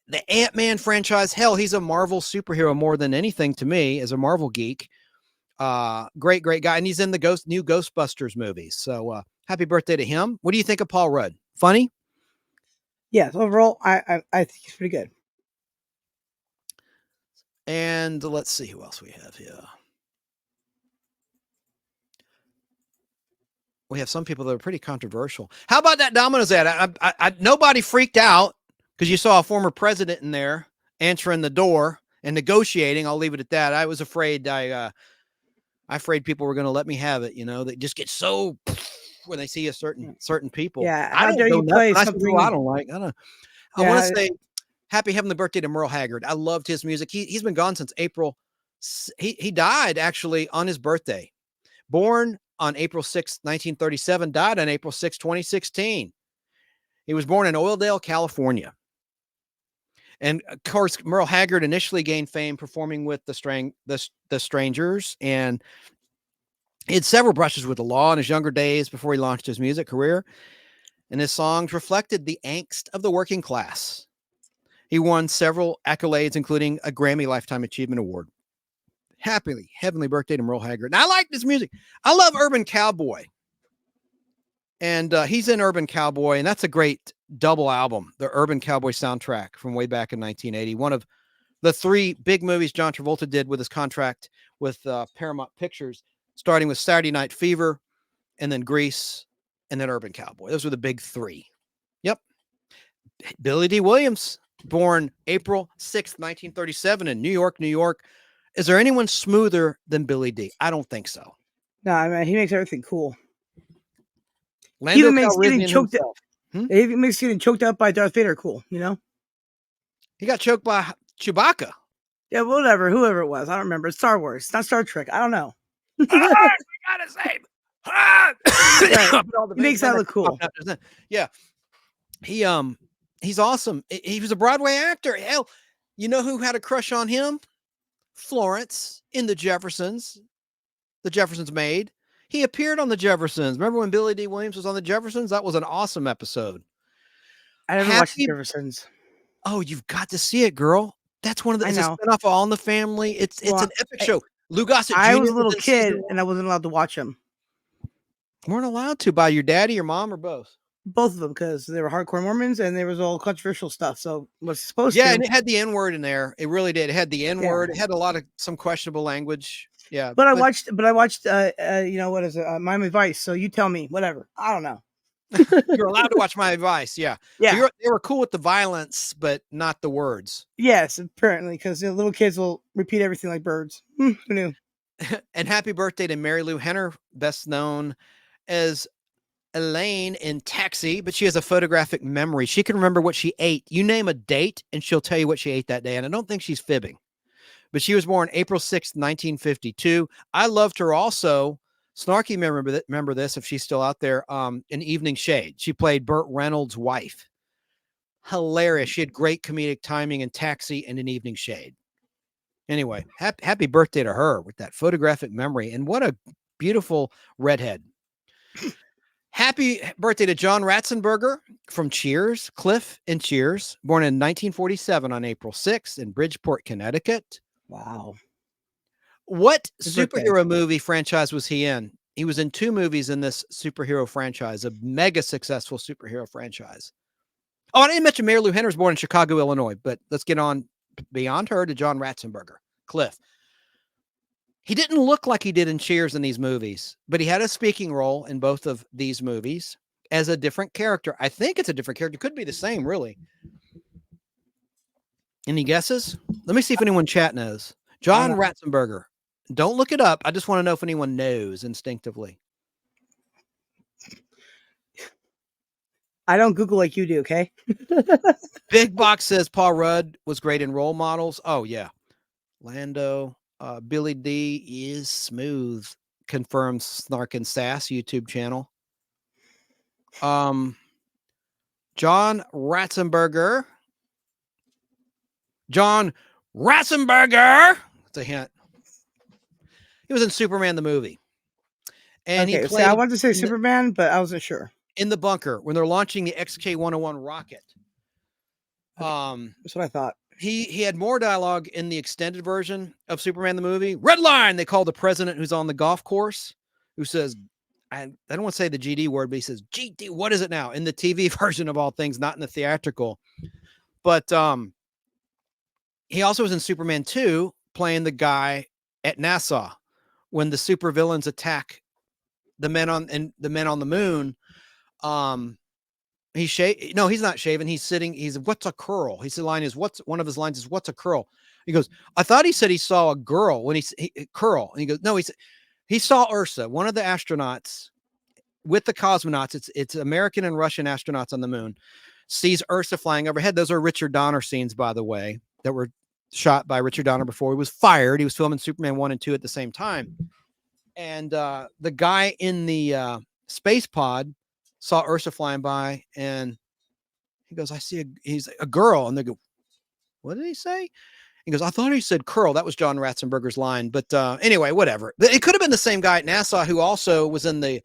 the Ant-Man franchise. Hell, he's a Marvel superhero more than anything to me as a Marvel geek. Great guy. And he's in the new Ghostbusters movies. So happy birthday to him. What do you think of Paul Rudd? Funny? Yes, overall, I think he's pretty good. And let's see who else we have here. We have some people that are pretty controversial. How about that Domino's ad? Nobody freaked out because you saw a former president in there answering the door and negotiating. I'll leave it at that. I was afraid I afraid people were going to let me have it. You know, they just get so when they see a certain people. Yeah, I how don't dare go you nuts play when I see something? people I don't like. I Yeah, want to say happy heavenly birthday to Merle Haggard. I loved his music. He's been gone since April. He died actually on his birthday. Born on April 6, 1937, died on April 6, 2016. He was born in Oildale, California. And of course, Merle Haggard initially gained fame performing with the Strangers, and he had several brushes with the law in his younger days before he launched his music career. And his songs reflected the angst of the working class. He won several accolades, including a Grammy Lifetime Achievement Award. Happily, heavenly birthday to Merle Haggard. And I like this music. I love Urban Cowboy. And he's in Urban Cowboy, and that's a great double album, the Urban Cowboy soundtrack from way back in 1980. One of the three big movies John Travolta did with his contract with Paramount Pictures, starting with Saturday Night Fever, and then Grease, and then Urban Cowboy. Those were the big three. Yep. Billy D. Williams, born April 6th, 1937 in New York, New York. Is there anyone smoother than Billy D? I don't think so. No, I mean, he makes everything cool. Lando he even makes getting Calrissian choked himself. up. He even makes getting choked up by Darth Vader cool, you know? He got choked by Chewbacca. Yeah, whatever, whoever it was. I don't remember. It's Star Wars. It's not Star Trek. I don't know. We gotta save. Right. He makes that look cool. Yeah. He's awesome. He was a Broadway actor. Hell, you know who had a crush on him? Florence in The Jeffersons. The Jeffersons maid. He appeared on The Jeffersons. Remember when Billy D. Williams was on The Jeffersons? That was an awesome episode. I never watched The Jeffersons. Oh, you've got to see it, girl. That's one of the. It's a spinoff of All in the Family. It's an epic show. Lou Gossett Jr. I was a little kid and I wasn't allowed to watch them. Weren't allowed to by your daddy, your mom, or both? Both of them, because they were hardcore Mormons and there was all controversial stuff. So was supposed to. Yeah, and it had the N-word in there. It really did. It had the N-word. It had a lot of some questionable language. Yeah. But I watched you know, what is it? Miami Vice. So you tell me, whatever. I don't know. You're allowed to watch Miami Vice. Yeah. Yeah. So they were cool with the violence, but not the words. Yes, apparently, because little kids will repeat everything like birds. Who knew? And happy birthday to Mary Lou Henner, best known as Elaine in Taxi, but she has a photographic memory. She can remember what she ate. You name a date and she'll tell you what she ate that day. And I don't think she's fibbing, but she was born April 6th, 1952. I loved her also. Snarky, remember this if she's still out there, in Evening Shade. She played Burt Reynolds' wife. Hilarious. She had great comedic timing in Taxi and in Evening Shade. Anyway, happy birthday to her with that photographic memory. And what a beautiful redhead. Happy birthday to John Ratzenberger from Cheers, Cliff in Cheers, born in 1947 on April 6th in Bridgeport, Connecticut. Wow. What superhero movie franchise was he in? He was in 2 movies in this superhero franchise, a mega successful superhero franchise. Oh, I didn't mention Mary Lou Henner was born in Chicago, Illinois, but let's get on beyond her to John Ratzenberger. Cliff. He didn't look like he did in Cheers in these movies, but he had a speaking role in both of these movies as a different character. I think it's a different character. Could be the same, really. Any guesses? Let me see if anyone in chat knows. John Ratzenberger. Don't look it up. I just want to know if anyone knows instinctively. I don't Google like you do, okay? Big Box says Paul Rudd was great in role models. Oh, yeah. Lando. Billy D is smooth, confirms Snark and Sass YouTube channel. John Ratzenberger. John Ratzenberger. That's a hint. He was in Superman the movie. And okay, he played. I wanted to say Superman, but I wasn't sure. In the bunker when they're launching the XK-101 rocket. That's what I thought. he had more dialogue in the extended version of Superman the movie. Red line, they call the president who's on the golf course, who says, I don't want to say the GD word, but he says, GD, what is it now? In the TV version of all things, not in the theatrical. But he also was in Superman 2 playing the guy at NASA when the supervillains attack the men on the moon. He's not shaving. He's sitting. He's, what's a curl? His line is, one of his lines is, what's a curl? He goes, I thought he said he saw a girl when he curl. And he goes, no, he saw Ursa, one of the astronauts with the cosmonauts. It's American and Russian astronauts on the moon, sees Ursa flying overhead. Those are Richard Donner scenes, by the way, that were shot by Richard Donner before he was fired. He was filming Superman 1 and 2 at the same time. And the guy in the space pod saw Ursa flying by, and he goes, he's a girl. And they go, what did he say? He goes, I thought he said curl. That was John Ratzenberger's line. But anyway, whatever. It could have been the same guy at NASA who also was in the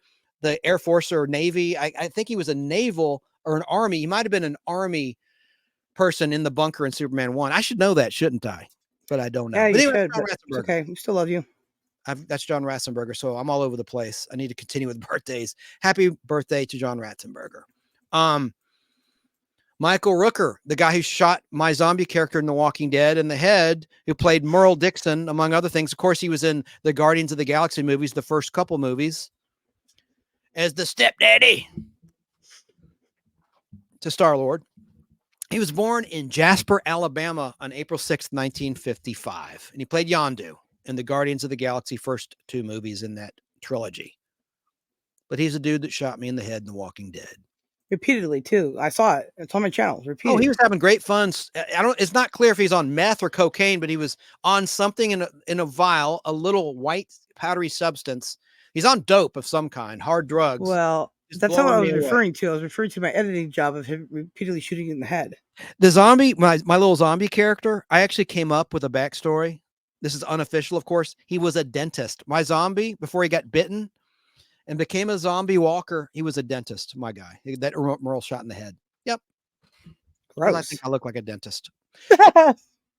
Air Force or Navy. I think he was a naval or an Army. He might have been an Army person in the bunker in Superman 1. I should know that, shouldn't I? But I don't know. Yeah, but you anyway, should. It's okay. We still love you. That's John Ratzenberger, so I'm all over the place. I need to continue with birthdays. Happy birthday to John Ratzenberger. Michael Rooker, the guy who shot my zombie character in The Walking Dead in the head, who played Merle Dixon, among other things. Of course, he was in the Guardians of the Galaxy movies, the first couple movies, as the stepdaddy to Star-Lord. He was born in Jasper, Alabama on April 6th, 1955, and he played Yondu in the Guardians of the Galaxy first two movies in that trilogy. But he's a dude that shot me in the head in The Walking Dead. Repeatedly, too. I saw it. It's on my channel. Repeatedly. Oh, he was having great fun. It's not clear if he's on meth or cocaine, but he was on something in a vial, a little white powdery substance. He's on dope of some kind, hard drugs. Well, that's not what I was referring to. I was referring to my editing job of him repeatedly shooting you in the head. The zombie, my little zombie character, I actually came up with a backstory. This is unofficial, of course. He was a dentist. My zombie, before he got bitten and became a zombie walker, he was a dentist, my guy. That Merle shot in the head. Yep. Gross. I think I look like a dentist.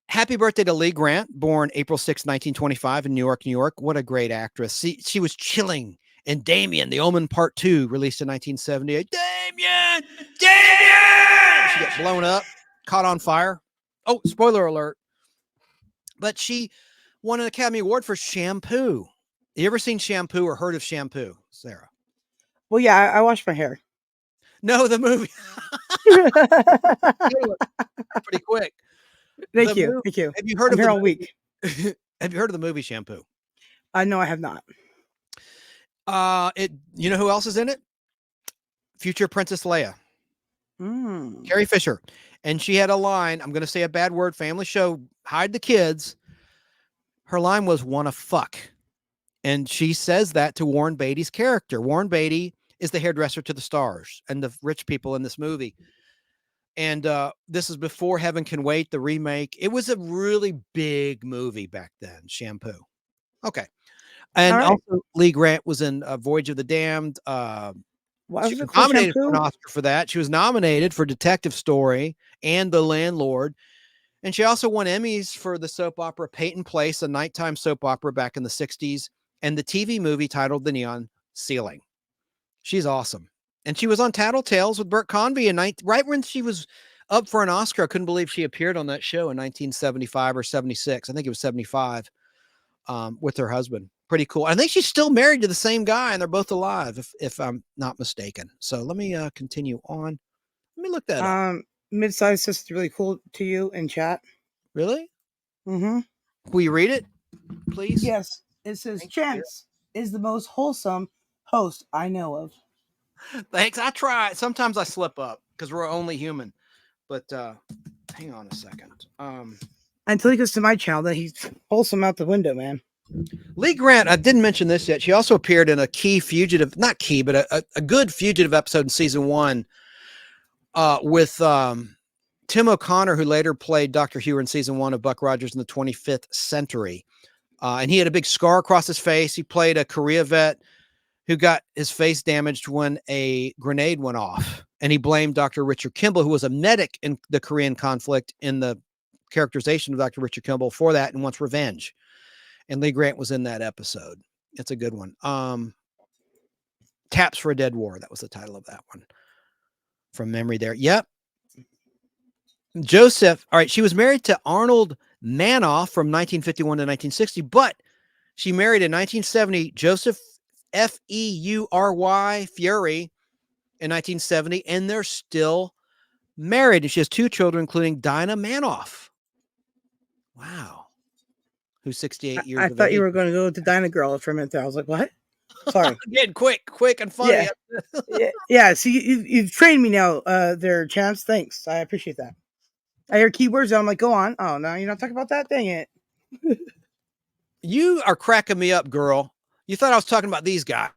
Happy birthday to Lee Grant, born April 6, 1925 in New York, New York. What a great actress. She was chilling in Damien, The Omen Part 2, released in 1978. Damien! She got blown up, caught on fire. Oh, spoiler alert. But she won an Academy Award for Shampoo. You ever seen Shampoo or heard of Shampoo, Sarah? Well, yeah, I wash my hair. No, the movie. Pretty quick. Thank you. Thank you. Have you heard I'm of here all week? Have you heard of the movie Shampoo? No, I have not. You know who else is in it? Future Princess Leia. Carrie Fisher. And she had a line, I'm going to say a bad word, family show, hide the kids. Her line was, wanna fuck. And she says that to Warren Beatty's character. Warren Beatty is the hairdresser to the stars and the rich people in this movie. And this is before Heaven Can Wait, the remake. It was a really big movie back then, Shampoo. Okay. And also Lee Grant was in Voyage of the Damned. She was nominated for an Oscar for that. She was nominated for Detective Story and The Landlord. And she also won Emmys for the soap opera Peyton Place, a nighttime soap opera back in the 60s, and the TV movie titled The Neon Ceiling. She's awesome. And she was on Tattletales with Burt Convy right when she was up for an Oscar. I couldn't believe she appeared on that show in 1975 or 76. I think it was 75 with her husband. Pretty cool. I think she's still married to the same guy, and they're both alive, if I'm not mistaken. So let me continue on. Let me look that up. Mid-size is really cool to you in chat. Really? Mm-hmm. Will you read it, please? Yes. It says, Chance is the most wholesome host I know of. Thanks. I try. Sometimes I slip up because we're only human. But hang on a second. Until he goes to my channel, then he's wholesome out the window, man. Lee Grant, I didn't mention this yet. She also appeared in a key fugitive, not key, but a good fugitive episode in season 1 with Tim O'Connor, who later played Dr. Hewer in season 1 of Buck Rogers in the 25th Century. And he had a big scar across his face. He played a Korea vet who got his face damaged when a grenade went off. And he blamed Dr. Richard Kimball, who was a medic in the Korean conflict in the characterization of Dr. Richard Kimball for that and wants revenge. And Lee Grant was in that episode. It's a good one. Taps for a Dead War. That was the title of that one. From memory there. Yep. Joseph. All right. She was married to Arnold Manoff from 1951 to 1960, but she married in 1970 Joseph Feury Fury in 1970, and they're still married. And she has 2 children, including Dinah Manoff. Wow. Who's 68 years I of thought age. you were going to go with the Dinah Girl for a minute there. I was like, what? Sorry. Again, quick and funny. Yeah. See, you've trained me now, there, Chance. Thanks. I appreciate that. I hear keywords and I'm like, go on. Oh, no, you're not talking about that? Dang it. You are cracking me up, girl. You thought I was talking about these guys.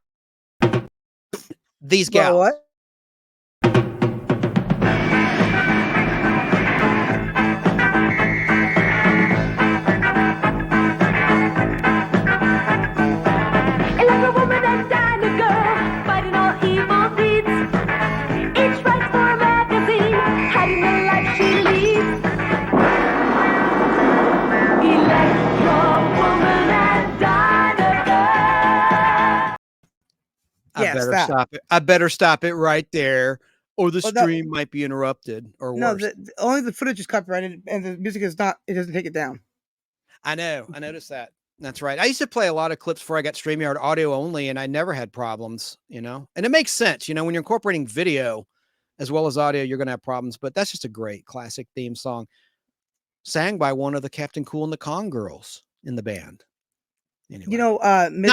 These gals. What? I better stop it right there, or the stream might be interrupted, or worse. No, only the footage is copyrighted, and the music is not. It doesn't take it down. I know. I noticed that. That's right. I used to play a lot of clips before I got StreamYard audio only, and I never had problems, and it makes sense. When you're incorporating video as well as audio, you're going to have problems, but that's just a great classic theme song sang by one of the Captain Cool and the Kong girls in the band. Anyway. Not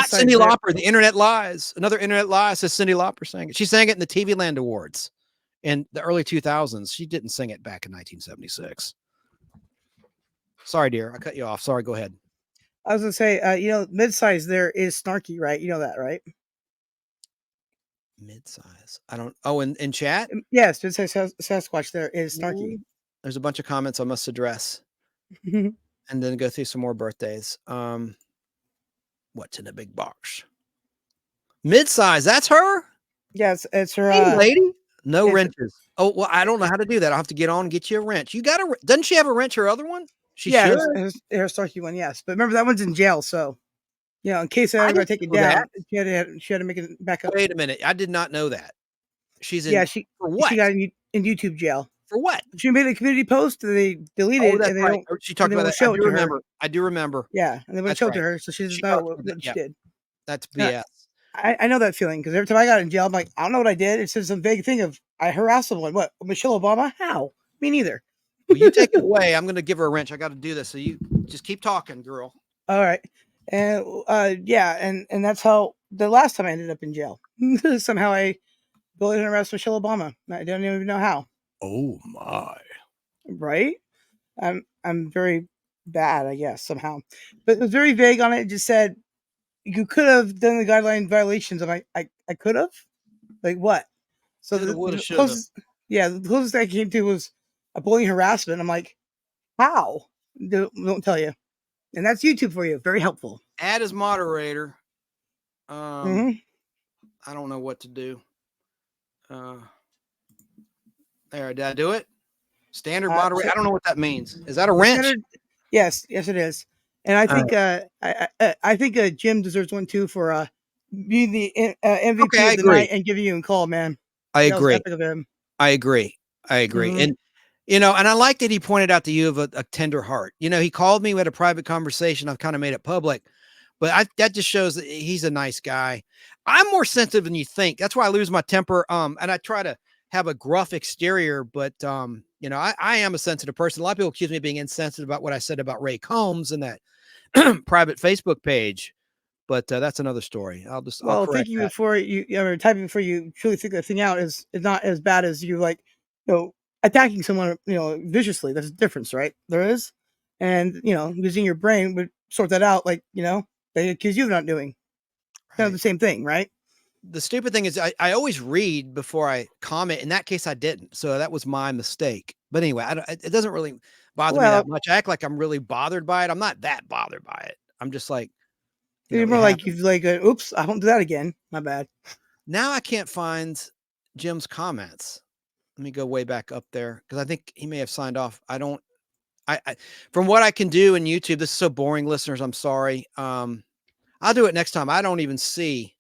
Cyndi Lauper. The Internet Lies. Another Internet Lie says Cyndi Lauper sang it. She sang it in the TV Land Awards in the early 2000s. She didn't sing it back in 1976. Sorry, dear. I cut you off. Sorry. Go ahead. I was going to say, midsize there is snarky, right? You know that, right? Midsize. I don't. Oh, in chat? Yes. Midsize Sasquatch there is snarky. Ooh. There's a bunch of comments I must address and then go through some more birthdays. What's in a big box? Midsize. That's her? Yes, it's her. Hey, lady. No wrenches. Oh, well, I don't know how to do that. I'll have to get on and get you a wrench. Doesn't she have a wrench, her other one? She should. Her snarky one, yes. But remember, that one's in jail, so, in case I ever take it down, she had to make it back up. Wait a minute. I did not know that. She's in. Yeah, for what? She got in YouTube jail. For what? She made a community post, and they deleted it. That's and they right. don't, She talked about that. I do remember. Yeah, and they wouldn't show it to her, so she doesn't know what she did. That's BS. I know that feeling, because every time I got in jail, I'm like, I don't know what I did. It says some vague thing of, I harassed someone. What? Michelle Obama? How? Me neither. Well, you take it away. I'm going to give her a wrench. I got to do this. So you just keep talking, girl. All right. And and that's how the last time I ended up in jail. Somehow I bullied and harassed Michelle Obama. I don't even know how. Oh my. Right? I'm very bad, I guess, somehow. But it was very vague on it. It just said you could have done the guideline violations. I'm like, I could have? Like what? So the closest I came to was a bullying harassment. I'm like, how? Don't tell you. And that's YouTube for you. Very helpful. Add as moderator. I don't know what to do. There, did I do it? Standard moderator. I don't know what that means. Is that a wrench? Yes, it is. And I think I think Jim deserves one too for being the MVP of the night and giving you a call, man. I agree. Epic of him. I agree. And and I like that he pointed out that you have a tender heart. He called me. We had a private conversation. I've kind of made it public, but that just shows that he's a nice guy. I'm more sensitive than you think. That's why I lose my temper. And I try to have a gruff exterior, but I am a sensitive person. A lot of people accuse me of being insensitive about what I said about Ray Combs and that private Facebook page, but that's another story. I'll thinking that. Typing before you truly figure the thing out is not as bad as you attacking someone viciously. There's a difference, right? There is, and using your brain would sort that out. They accuse you of not doing kind of the same thing, right? The stupid thing is I always read before I comment. In that case, I didn't. So that was my mistake. But anyway, it doesn't really bother me that much. I act like I'm really bothered by it. I'm not that bothered by it. I'm just like, you're more like, oops, I won't do that again. My bad. Now I can't find Jim's comments. Let me go way back up there because I think he may have signed off. I don't I from what I can do in YouTube, this is so boring, listeners. I'm sorry. I'll do it next time. I don't even see.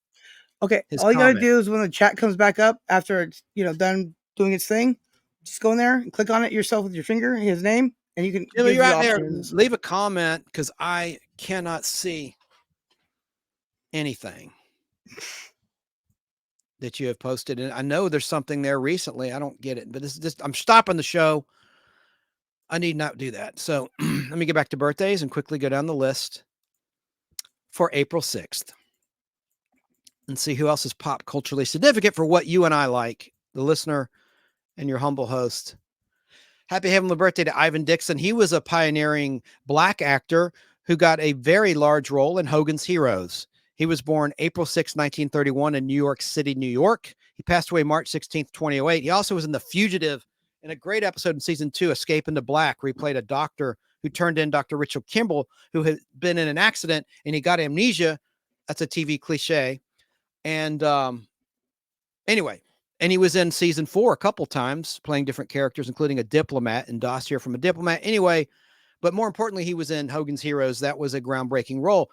Okay, his all you gotta comment. do is when the chat comes back up after it's done doing its thing, just go in there and click on it yourself with your finger, his name, and you can Jimmy, give you're the out there. options. Leave a comment because I cannot see anything that you have posted. And I know there's something there recently. I don't get it, but this is just, I'm stopping the show. I need not do that. So let me get back to birthdays and quickly go down the list for April 6th and see who else is pop culturally significant for what you and I like, the listener and your humble host. Happy heavenly birthday to Ivan Dixon. He was a pioneering Black actor who got a very large role in Hogan's Heroes. He was born April 6, 1931 in New York City, New York. He passed away March 16th, 2008. He also was in The Fugitive in a great episode in season 2, Escape into Black, where he played a doctor who turned in Dr. Richard Kimball, who had been in an accident and he got amnesia. That's a TV cliche. And anyway, and he was in season 4 a couple times playing different characters, including a diplomat and Dossier from a Diplomat. Anyway, but more importantly, he was in Hogan's Heroes. That was a groundbreaking role.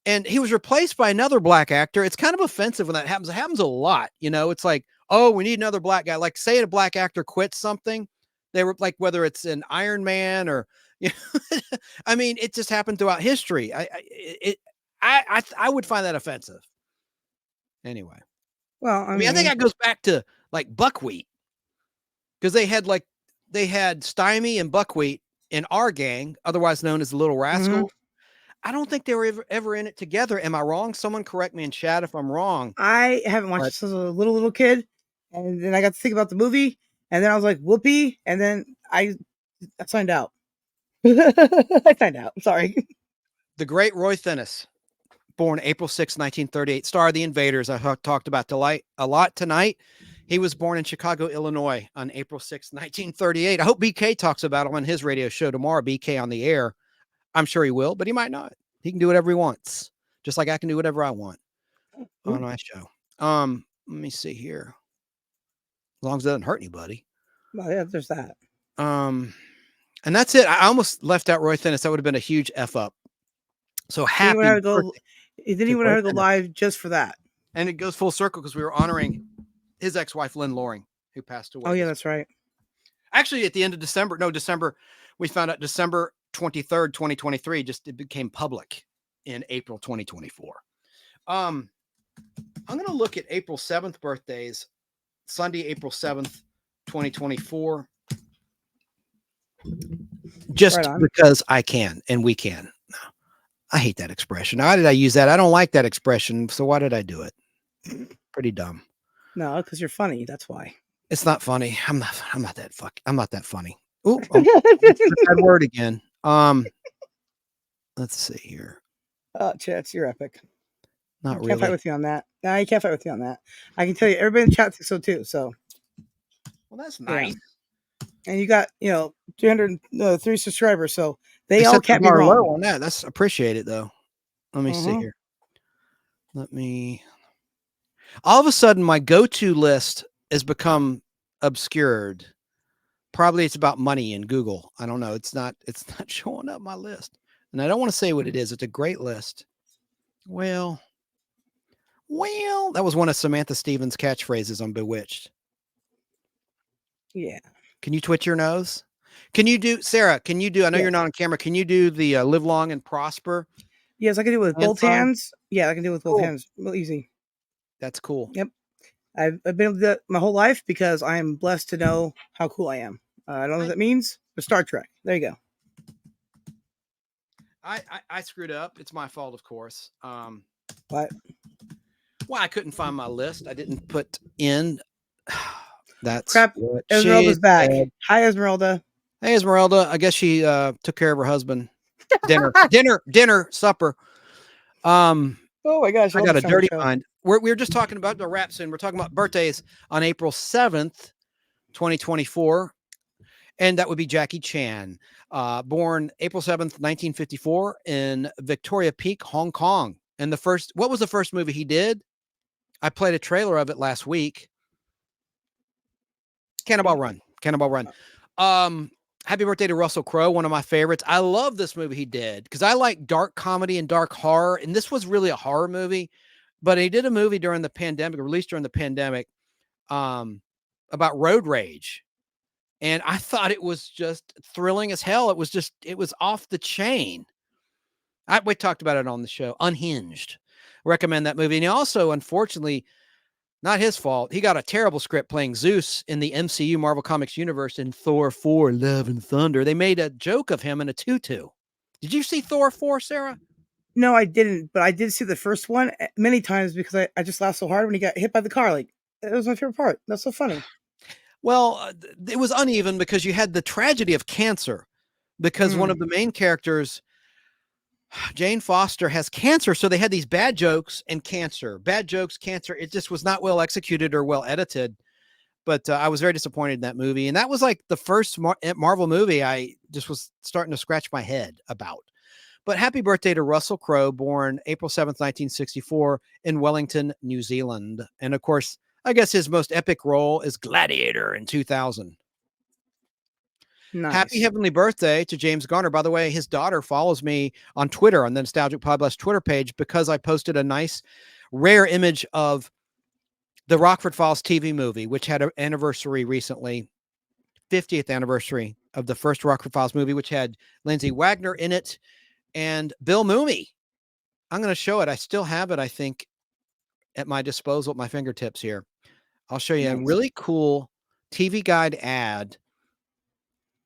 And he was replaced by another Black actor. It's kind of offensive when that happens. It happens a lot. It's like, oh, we need another Black guy. Like, say a Black actor quits something. They were like, whether it's an Iron Man or, I mean, it just happened throughout history. I would find that offensive. Anyway. Well, I mean, I think that goes back to like buckwheat, because they had Stymie and Buckwheat in our gang, otherwise known as the Little Rascals. Mm-hmm. I don't think they were ever in it together. Am I wrong? Someone correct me in chat if I'm wrong. I haven't watched this as a little kid, and then I got to think about the movie, and then I was like, whoopee, and then I signed out. I signed out. I'm sorry. The great Roy Thinnis, born April 6, 1938, star of The Invaders. I talked about a lot tonight. He was born in Chicago, Illinois on April 6, 1938. I hope BK talks about him on his radio show tomorrow, BK on the Air. I'm sure he will, but he might not. He can do whatever he wants, just like I can do whatever I want on my show. Let me see here. As long as it doesn't hurt anybody. Well, yeah, there's that. And that's it. I almost left out Roy Thinnis. That would have been a huge F up. So happy. Then he would have to go live just for that. And it goes full circle because we were honoring his ex-wife, Lynn Loring, who passed away. Oh, yeah, that's right. Actually, at the end of December, we found out December 23rd, 2023, it became public in April 2024. I'm going to look at April 7th birthdays, Sunday, April 7th, 2024. Just because I can and we can. I hate that expression. Why did I use that? I don't like that expression. So why did I do it? Pretty dumb. No, because you're funny. That's why. It's not funny. I'm not that funny. Ooh, bad word again. Let's see here. Chats, you're epic. Not really. Can't fight with you on that. No, you can't fight with you on that. I can tell you, everybody in the chat thinks so too. So, well, that's nice. Yeah. And you got 303 subscribers, so they all can't be wrong on that. That's appreciated though. Let me see here. All of a sudden, my go-to list has become obscured. Probably it's about money in Google. I don't know. It's not showing up my list. And I don't want to say what it is. It's a great list. Well, that was one of Samantha Stevens' catchphrases on Bewitched. Yeah. Can you twitch your nose? Sarah, I know you're not on camera. Can you do the live long and prosper? Yes, I can do it with both hands. Yeah, I can do it with both hands. Real easy. That's cool. Yep. I've been able to do that my whole life because I am blessed to know how cool I am. I don't know what that means, but Star Trek. There you go. I screwed up. It's my fault, of course. What? Well, I couldn't find my list. I didn't put in. That's crap. Esmeralda's back. Said. Hi, Esmeralda. Hey, Esmeralda. I guess she took care of her husband. Dinner, supper. Oh my gosh! I got a dirty mind. We were just talking about the wrap soon. We're talking about birthdays on April 7th, 2024. And that would be Jackie Chan, born April 7th, 1954 in Victoria Peak, Hong Kong. And what was the first movie he did? I played a trailer of it last week. Cannonball Run. Happy birthday to Russell Crowe, one of my favorites. I love this movie he did because I like dark comedy and dark horror, and this was really a horror movie. But he did a movie during the pandemic, released during the pandemic, about road rage. And I thought it was just thrilling as hell. It was off the chain. We talked about it on the show, Unhinged. Recommend that movie. And he also, unfortunately, not his fault, he got a terrible script playing Zeus in the MCU Marvel Comics universe in Thor 4, Love and Thunder. They made a joke of him in a tutu. Did you see Thor 4, Sarah? No, I didn't, but I did see the first one many times because I just laughed so hard when he got hit by the car. Like, it was my favorite part. That's so funny. Well, it was uneven because you had the tragedy of cancer because one of the main characters, Jane Foster, has cancer. So they had these bad jokes and cancer, bad jokes, cancer. It just was not well executed or well edited. But I was very disappointed in that movie. And that was like the first Marvel movie I just was starting to scratch my head about. But happy birthday to Russell Crowe, born April 7th, 1964 in Wellington, New Zealand. And of course, I guess his most epic role is Gladiator in 2000. Nice. Happy heavenly birthday to James Garner. By the way, his daughter follows me on Twitter, on the Nostalgic Podblast Twitter page, because I posted a nice, rare image of the Rockford Files TV movie, which had an anniversary recently, 50th anniversary of the first Rockford Files movie, which had Lindsay Wagner in it and Bill Mumy. I'm going to show it. I still have it, I think, at my disposal, at my fingertips here. I'll show you a really cool TV Guide ad.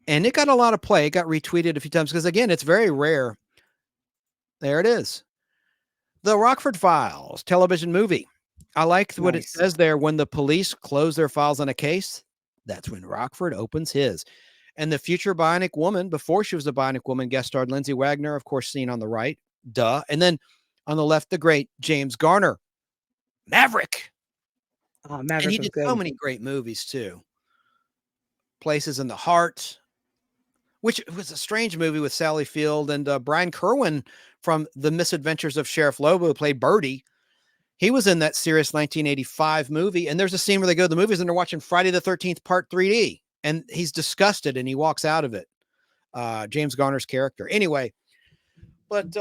And it got a lot of play. It got retweeted a few times because, again, it's very rare. There it is. The Rockford Files television movie. I like what it says there. When the police close their files on a case, that's when Rockford opens his. And the future Bionic Woman, before she was a Bionic Woman, guest starred Lindsay Wagner, of course, seen on the right. Duh. And then on the left, the great James Garner. Maverick. Oh, Maverick, and he did so many great movies, too. Places in the Heart, which was a strange movie with Sally Field and Brian Kerwin from The Misadventures of Sheriff Lobo, who played Birdie. He was in that serious 1985 movie. And there's a scene where they go to the movies and they're watching Friday the 13th Part 3D. And he's disgusted and he walks out of it. James Garner's character. Anyway, but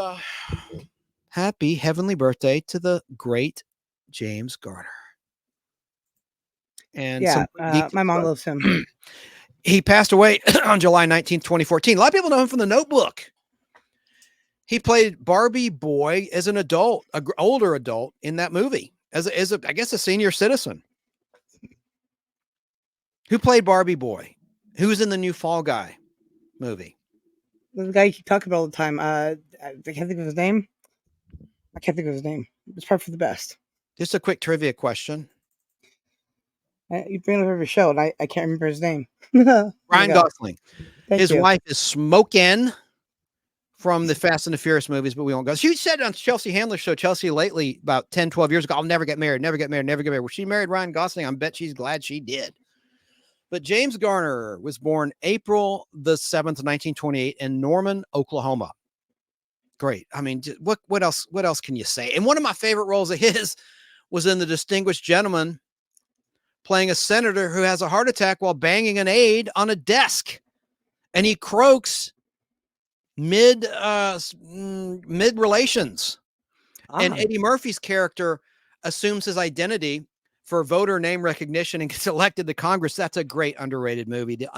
happy heavenly birthday to the great James Garner. And yeah, my mom loves him. He passed away on July 19th, 2014. A lot of people know him from The Notebook. He played Barbie Boy as an adult, an older adult in that movie, as a, I guess, a senior citizen. Who played Barbie Boy? Who was in the new Fall Guy movie? The guy you keep talking about all the time. I can't think of his name. It's probably for the best. Just a quick trivia question. You bring it up every show, and I can't remember his name. Ryan Gosling. His you. wife is Smokin' from the Fast and the Furious movies, but we won't go. She said on Chelsea Handler's show, Chelsea lately, about 10, 12 years ago, I'll never get married, never get married, never get married. Well, she married Ryan Gosling. I bet she's glad she did. But James Garner was born April the 7th, 1928 in Norman, Oklahoma. Great. I mean, what else can you say? And one of my favorite roles of his was in The Distinguished Gentleman, playing a senator who has a heart attack while banging an aide on a desk. And he croaks mid relations. And Eddie Murphy's character assumes his identity for voter name recognition and gets elected to Congress. That's a great underrated movie. The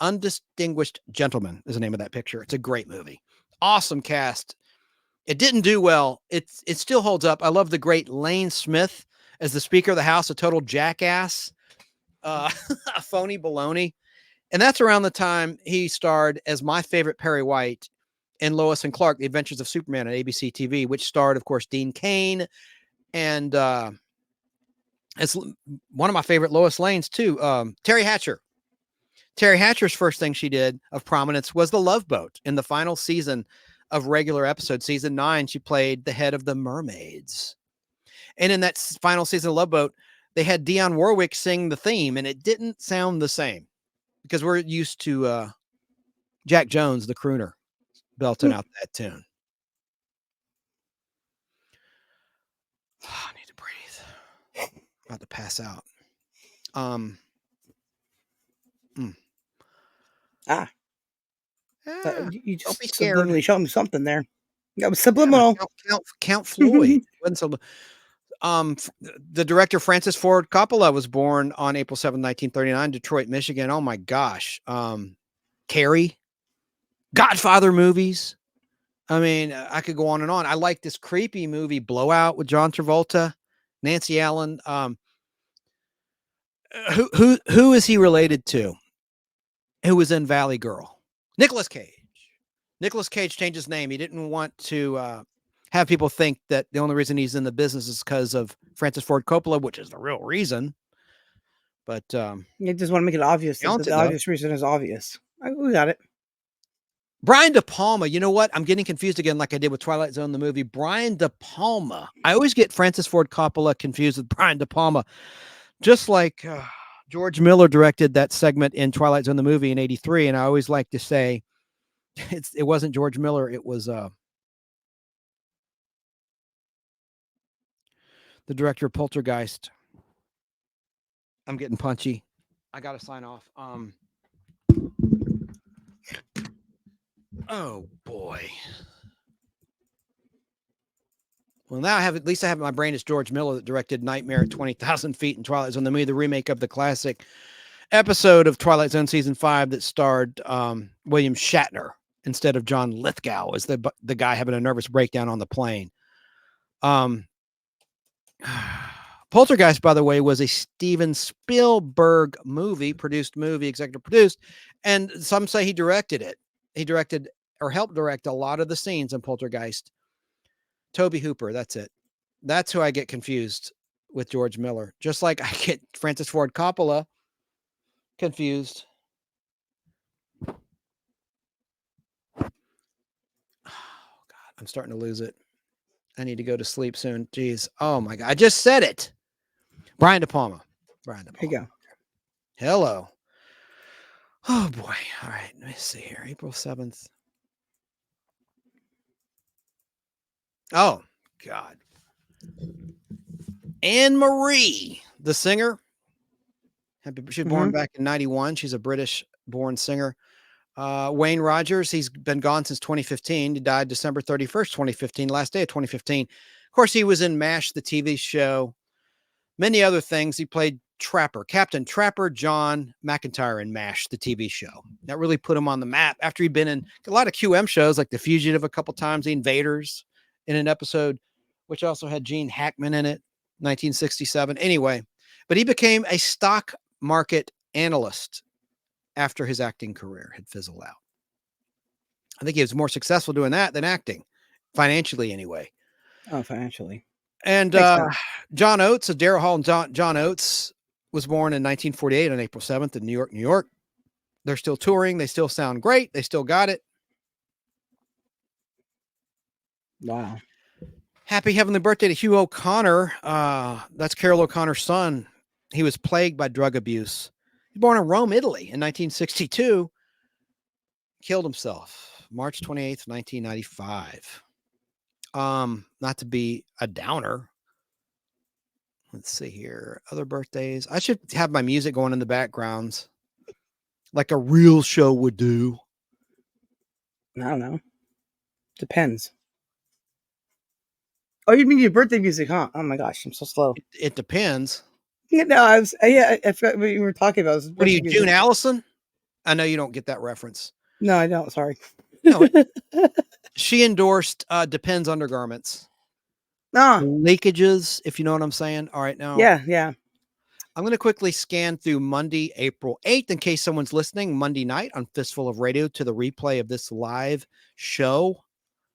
Undistinguished Gentleman is the name of that picture. It's a great movie. Awesome cast. It didn't do well. It still holds up. I love the great Lane Smith as the Speaker of the House, a total jackass, a phony baloney. And that's around the time he starred as my favorite Perry White in Lois and Clark, The Adventures of Superman on ABC TV, which starred, of course, Dean Cain. And it's one of my favorite Lois Lanes, too, Terry Hatcher. Terry Hatcher's first thing she did of prominence was The Love Boat. In the final season of regular episode, season 9, she played the head of the Mermaids. And in that final season of Love Boat, they had Dionne Warwick sing the theme, and it didn't sound the same because we're used to Jack Jones, the crooner, belting out that tune. Oh, I need to breathe. About to pass out. Mm. You Don't be just scared. subliminally showed me something there. That was subliminal. Count Floyd. The director Francis Ford Coppola was born on April 7, 1939, Detroit, Michigan. Oh my gosh. Carrie, Godfather movies. I mean, I could go on and on. I like this creepy movie Blowout with John Travolta, Nancy Allen. Who is he related to? Who was in Valley Girl? Nicolas Cage. Nicolas Cage changed his name. He didn't want to have people think that the only reason he's in the business is because of Francis Ford Coppola, which is the real reason. But you just want to make it obvious. The obvious reason is obvious. We got it. Brian De Palma. You know what? I'm getting confused again, like I did with Twilight Zone, the movie. Brian De Palma. I always get Francis Ford Coppola confused with Brian De Palma. Just like George Miller directed that segment in Twilight Zone, the movie, in '83. And I always like to say it wasn't George Miller. It was the director of Poltergeist. I'm getting punchy. I got to sign off. Oh boy. Well, now at least I have in my brain it's George Miller that directed Nightmare at 20,000 Feet and Twilight Zone, the movie, the remake of the classic episode of Twilight Zone season 5 that starred William Shatner instead of John Lithgow as the guy having a nervous breakdown on the plane. Poltergeist, by the way, was a Steven Spielberg executive produced, and some say he directed it. He directed or helped direct a lot of the scenes in Poltergeist. Toby Hooper, that's it. That's who I get confused with George Miller. Just like I get Francis Ford Coppola confused. Oh, God, I'm starting to lose it. I need to go to sleep soon. Jeez. Oh, my God. I just said it. Brian De Palma. There you go. Hello. Oh, boy. All right. Let me see here. April 7th. Oh, God. Anne Marie, the singer. She was born back in 91. She's a British-born singer. Wayne Rogers, he's been gone since 2015. He died December 31st, 2015, last day of 2015. Of course, he was in MASH, the TV show. Many other things. He played Captain Trapper John McIntyre in MASH, the TV show. That really put him on the map after he'd been in a lot of QM shows like The Fugitive a couple times, The Invaders in an episode, which also had Gene Hackman in it, 1967. Anyway, but he became a stock market analyst after his acting career had fizzled out. I think he was more successful doing that than acting, financially anyway. Oh, financially. And John Oates, Daryl Hall and John Oates was born in 1948 on April 7th in New York, New York. They're still touring. They still sound great. They still got it. Wow. Happy heavenly birthday to Hugh O'Connor. That's Carol O'Connor's son. He was plagued by drug abuse. He was born in Rome, Italy in 1962. Killed himself March 28th, 1995. Not to be a downer. Let's see here. Other birthdays. I should have my music going in the backgrounds like a real show would do. I don't know. Depends. Oh, you mean your birthday music, huh? Oh my gosh, I'm so slow. It depends. Yeah, no, I forgot what you were talking about. What are you, June Allison? I know you don't get that reference. No, I don't. Sorry. No, she endorsed Depends undergarments. Leakages, if you know what I'm saying. All right, now. Yeah. I'm going to quickly scan through Monday, April 8th, in case someone's listening Monday night on Fistful of Radio to the replay of this live show,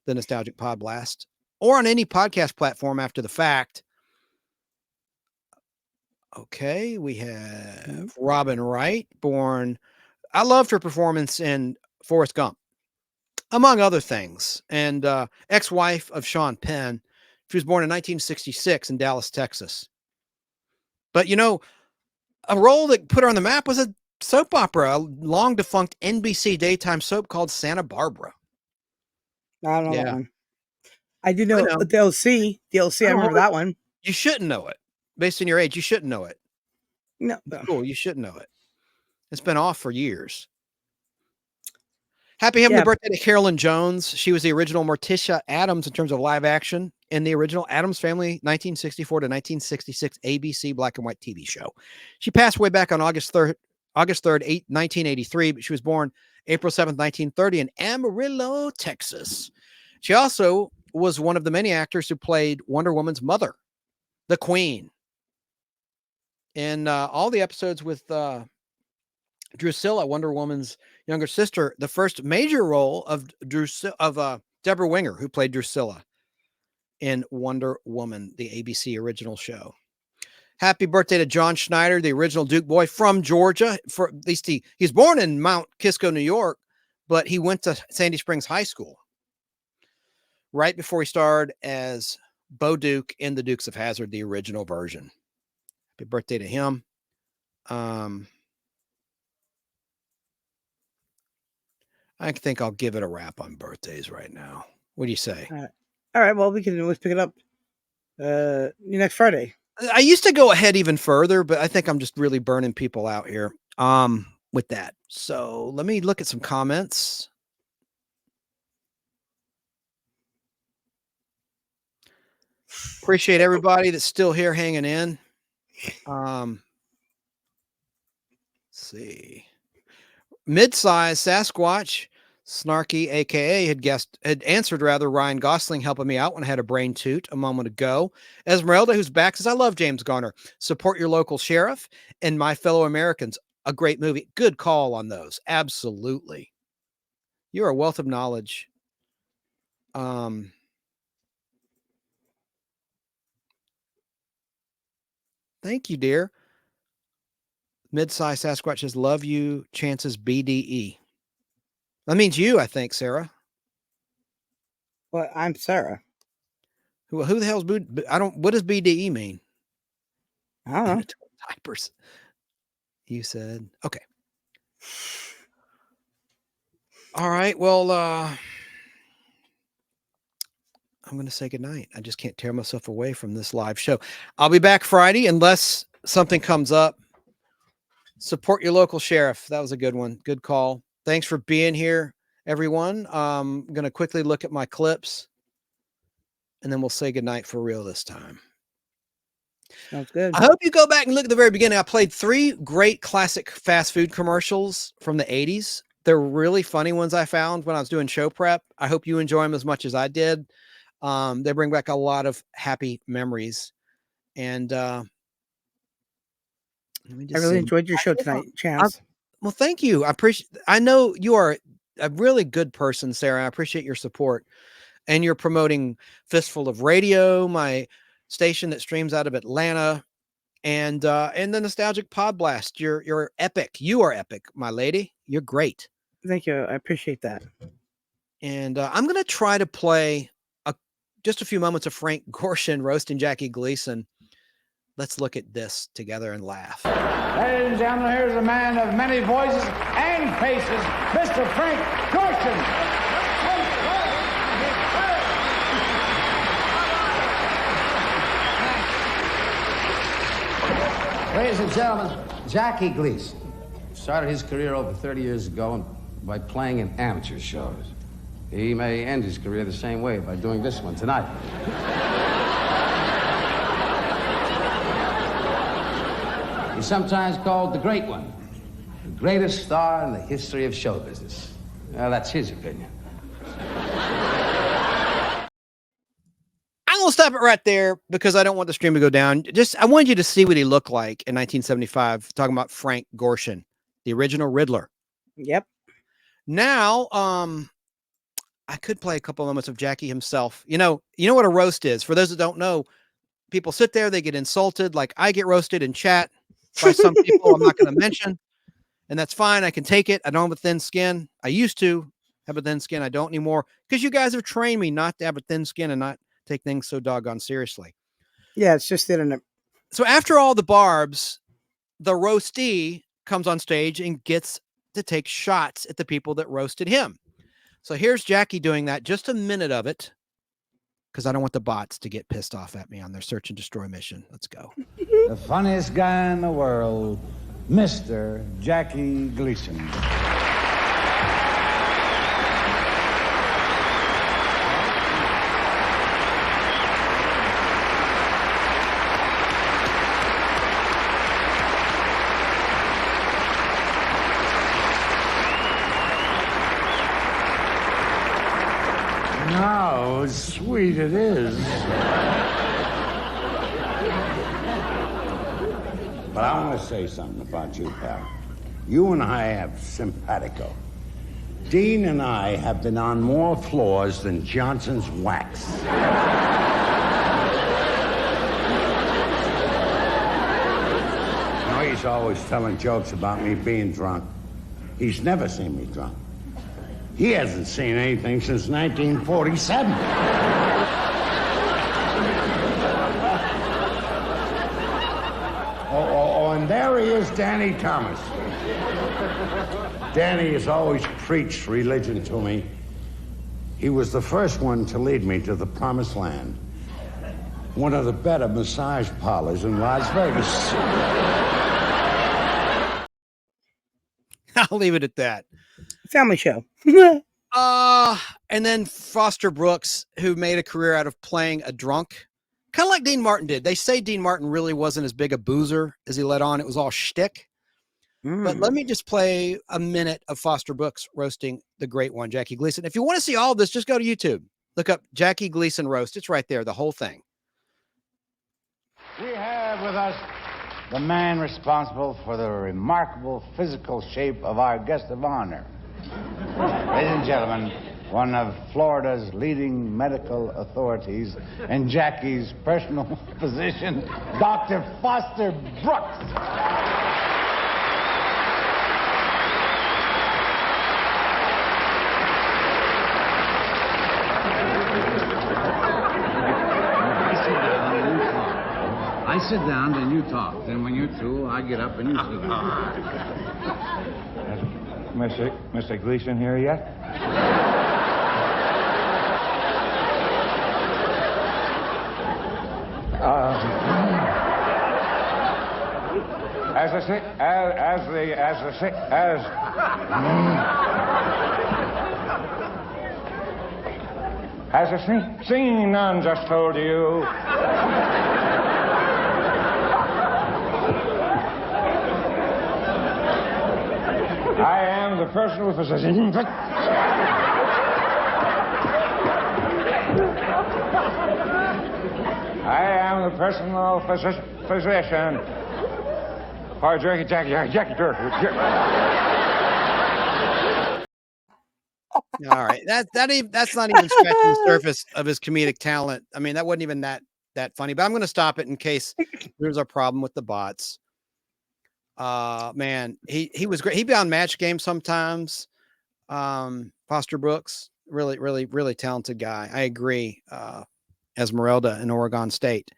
the Nostalgic Podblast, or on any podcast platform after the fact. Okay, we have Robin Wright, born. I loved her performance in Forrest Gump, among other things, and ex-wife of Sean Penn. She was born in 1966 in Dallas, Texas. But, you know, a role that put her on the map was a soap opera, a long-defunct NBC daytime soap called Santa Barbara. I don't know that one. I do know the LC. The LC, I remember that one. You shouldn't know it. Based on your age, you shouldn't know it. No. Cool. You should know it. It's been off for years. Happy heavenly Yeah. birthday to Carolyn Jones. She was the original Morticia Addams in terms of live action in the original Addams Family 1964 to 1966 ABC black and white TV show. She passed away back on August 3rd, 1983, but she was born April 7th, 1930 in Amarillo, Texas. She also was one of the many actors who played Wonder Woman's mother, the Queen, in all the episodes with Drusilla, Wonder Woman's younger sister. The first major role of Deborah Winger, who played Drusilla in Wonder Woman, the ABC original show. Happy birthday to John Schneider, the original Duke boy from Georgia. For at least he's born in Mount Kisco, New York, but he went to Sandy Springs High School right before he starred as Bo Duke in The Dukes of Hazzard, the original version. Happy birthday to him. I think I'll give it a wrap on birthdays right now. What do you say? All right. Well, we can always pick it up next Friday. I used to go ahead even further, but I think I'm just really burning people out here with that. So let me look at some comments. Appreciate everybody that's still here hanging in. Let's see. Mid-size Sasquatch, Snarky, aka had answered Ryan Gosling helping me out when I had a brain toot a moment ago. Esmeralda, who's back, says, I love James Garner. Support your local sheriff and My Fellow Americans. A great movie. Good call on those. Absolutely. You're a wealth of knowledge. Thank you, dear. Mid-size Sasquatch says, love you, chances BDE. That means you, I think, Sarah. Well, I'm Sarah. Who the hell's what does BDE mean? I don't know. Diapers. You said, okay. All right. Well, I'm going to say goodnight. I just can't tear myself away from this live show. I'll be back Friday unless something comes up. Support your local sheriff. That was a good one. Good call. Thanks for being here, everyone. I'm going to quickly look at my clips and then we'll say goodnight for real this time. Sounds good. I hope you go back and look at the very beginning. I played 3 great classic fast food commercials from the 80s. They're really funny ones I found when I was doing show prep. I hope you enjoy them as much as I did. They bring back a lot of happy memories. And I really enjoyed your show tonight, Chance. Well, thank you. I know you are a really good person, Sarah. I appreciate your support. And you're promoting Fistful of Radio, my station that streams out of Atlanta, and the nostalgic Podblast. You're epic. You are epic, my lady. You're great. Thank you. I appreciate that. And I'm going to try to play just a few moments of Frank Gorshin roasting Jackie Gleason. Let's look at this together and laugh. Ladies and gentlemen, here's a man of many voices and faces, Mr. Frank Gorshin. Ladies and gentlemen, Jackie Gleason started his career over 30 years ago by playing in amateur shows. He may end his career the same way by doing this one tonight. He's sometimes called the Great One, the greatest star in the history of show business. Well, that's his opinion. I'm going to stop it right there because I don't want the stream to go down. I wanted you to see what he looked like in 1975, talking about Frank Gorshin, the original Riddler. Yep. Now, I could play a couple moments of Jackie himself. You know what a roast is. For those that don't know, people sit there, they get insulted. Like I get roasted in chat by some people I'm not going to mention. And that's fine. I can take it. I don't have a thin skin. I used to have a thin skin. I don't anymore because you guys have trained me not to have a thin skin and not take things so doggone seriously. Yeah, it's just the internet. So after all the barbs, the roastee comes on stage and gets to take shots at the people that roasted him. So here's Jackie doing that, just a minute of it. because I don't want the bots to get pissed off at me on their search and destroy mission. Let's go. The funniest guy in the world, Mr. Jackie Gleason. How sweet it is. But I want to say something about you, pal. You and I have simpatico. Dean and I have been on more floors than Johnson's wax. Now he's always telling jokes about me being drunk. He's never seen me drunk. He hasn't seen anything since 1947. And there he is, Danny Thomas. Danny has always preached religion to me. He was the first one to lead me to the promised land. One of the better massage parlors in Las Vegas. I'll leave it at that. Family show. And then Foster Brooks, who made a career out of playing a drunk, kind of like Dean Martin did. They say Dean Martin really wasn't as big a boozer as he let on. It was all shtick. But let me just play a minute of Foster Brooks roasting the great one, Jackie Gleason. If you want to see all of this, just go to YouTube. Look up Jackie Gleason roast. It's right there, the whole thing. We have with us the man responsible for the remarkable physical shape of our guest of honor. Ladies and gentlemen, one of Florida's leading medical authorities and Jackie's personal physician, Dr. Foster Brooks. I sit down, then you talk. Then when you're through, I get up and you sit down. Mr. Gleason here yet? As the singing nun just told you. I am the personal physician. I am the personal physician for Jackie Turk. All right, that's not even scratching the surface of his comedic talent. I mean, that wasn't even that funny. But I'm going to stop it in case there's a problem with the bots. Man, he was great. He'd be on Match Game sometimes. Foster Brooks, really talented guy. I agree. Esmeralda in Oregon State.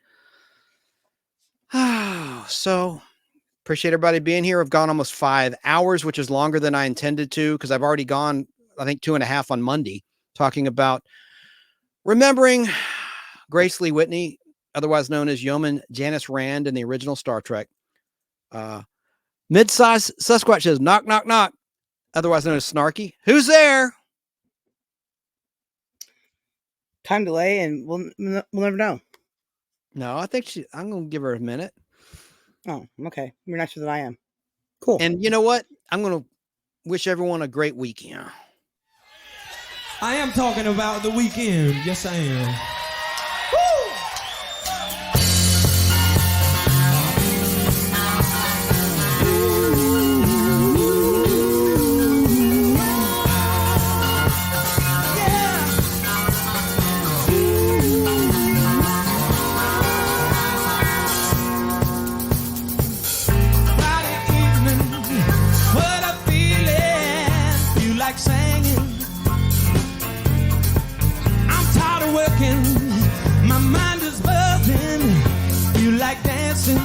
So appreciate everybody being here. I've gone almost 5 hours, which is longer than I intended to, because I've already gone, I think, 2.5 on Monday, talking about remembering Grace Lee Whitney, otherwise known as Yeoman Janice Rand in the original Star Trek. Mid-size Sasquatch says, knock, knock, knock, otherwise known as Snarky. Who's there? Time delay, and we'll never know. No, I think I'm going to give her a minute. Oh, okay. You're nicer than I am. Cool. And you know what? I'm going to wish everyone a great weekend. I am talking about the weekend. Yes, I am. My mind is buzzing. You like dancing?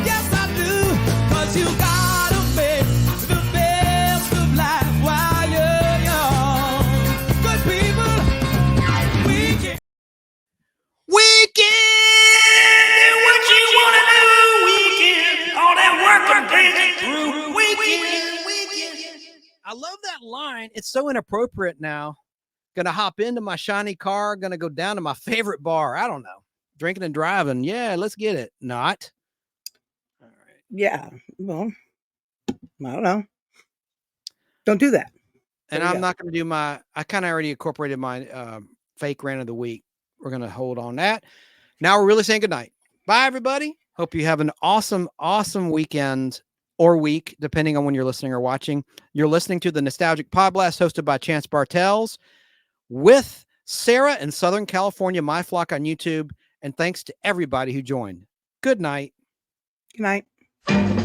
Yes, I do. 'Cause you gotta make the best of life while you're young. Good people, we can. so inappropriate now. Gonna hop into my shiny car, gonna go down to my favorite bar. I don't know. Drinking and driving. Yeah, let's get it. Not. Yeah. Well, I don't know. Don't do that. And I'm not going to do I kind of already incorporated my fake rant of the week. We're going to hold on that. Now we're really saying goodnight. Bye, everybody. Hope you have an awesome, awesome weekend or week, depending on when you're listening or watching. You're listening to the Nostalgic Podblast hosted by Chance Bartels with Sarah in Southern California, My Flock on YouTube. And thanks to everybody who joined. Good night. Good night.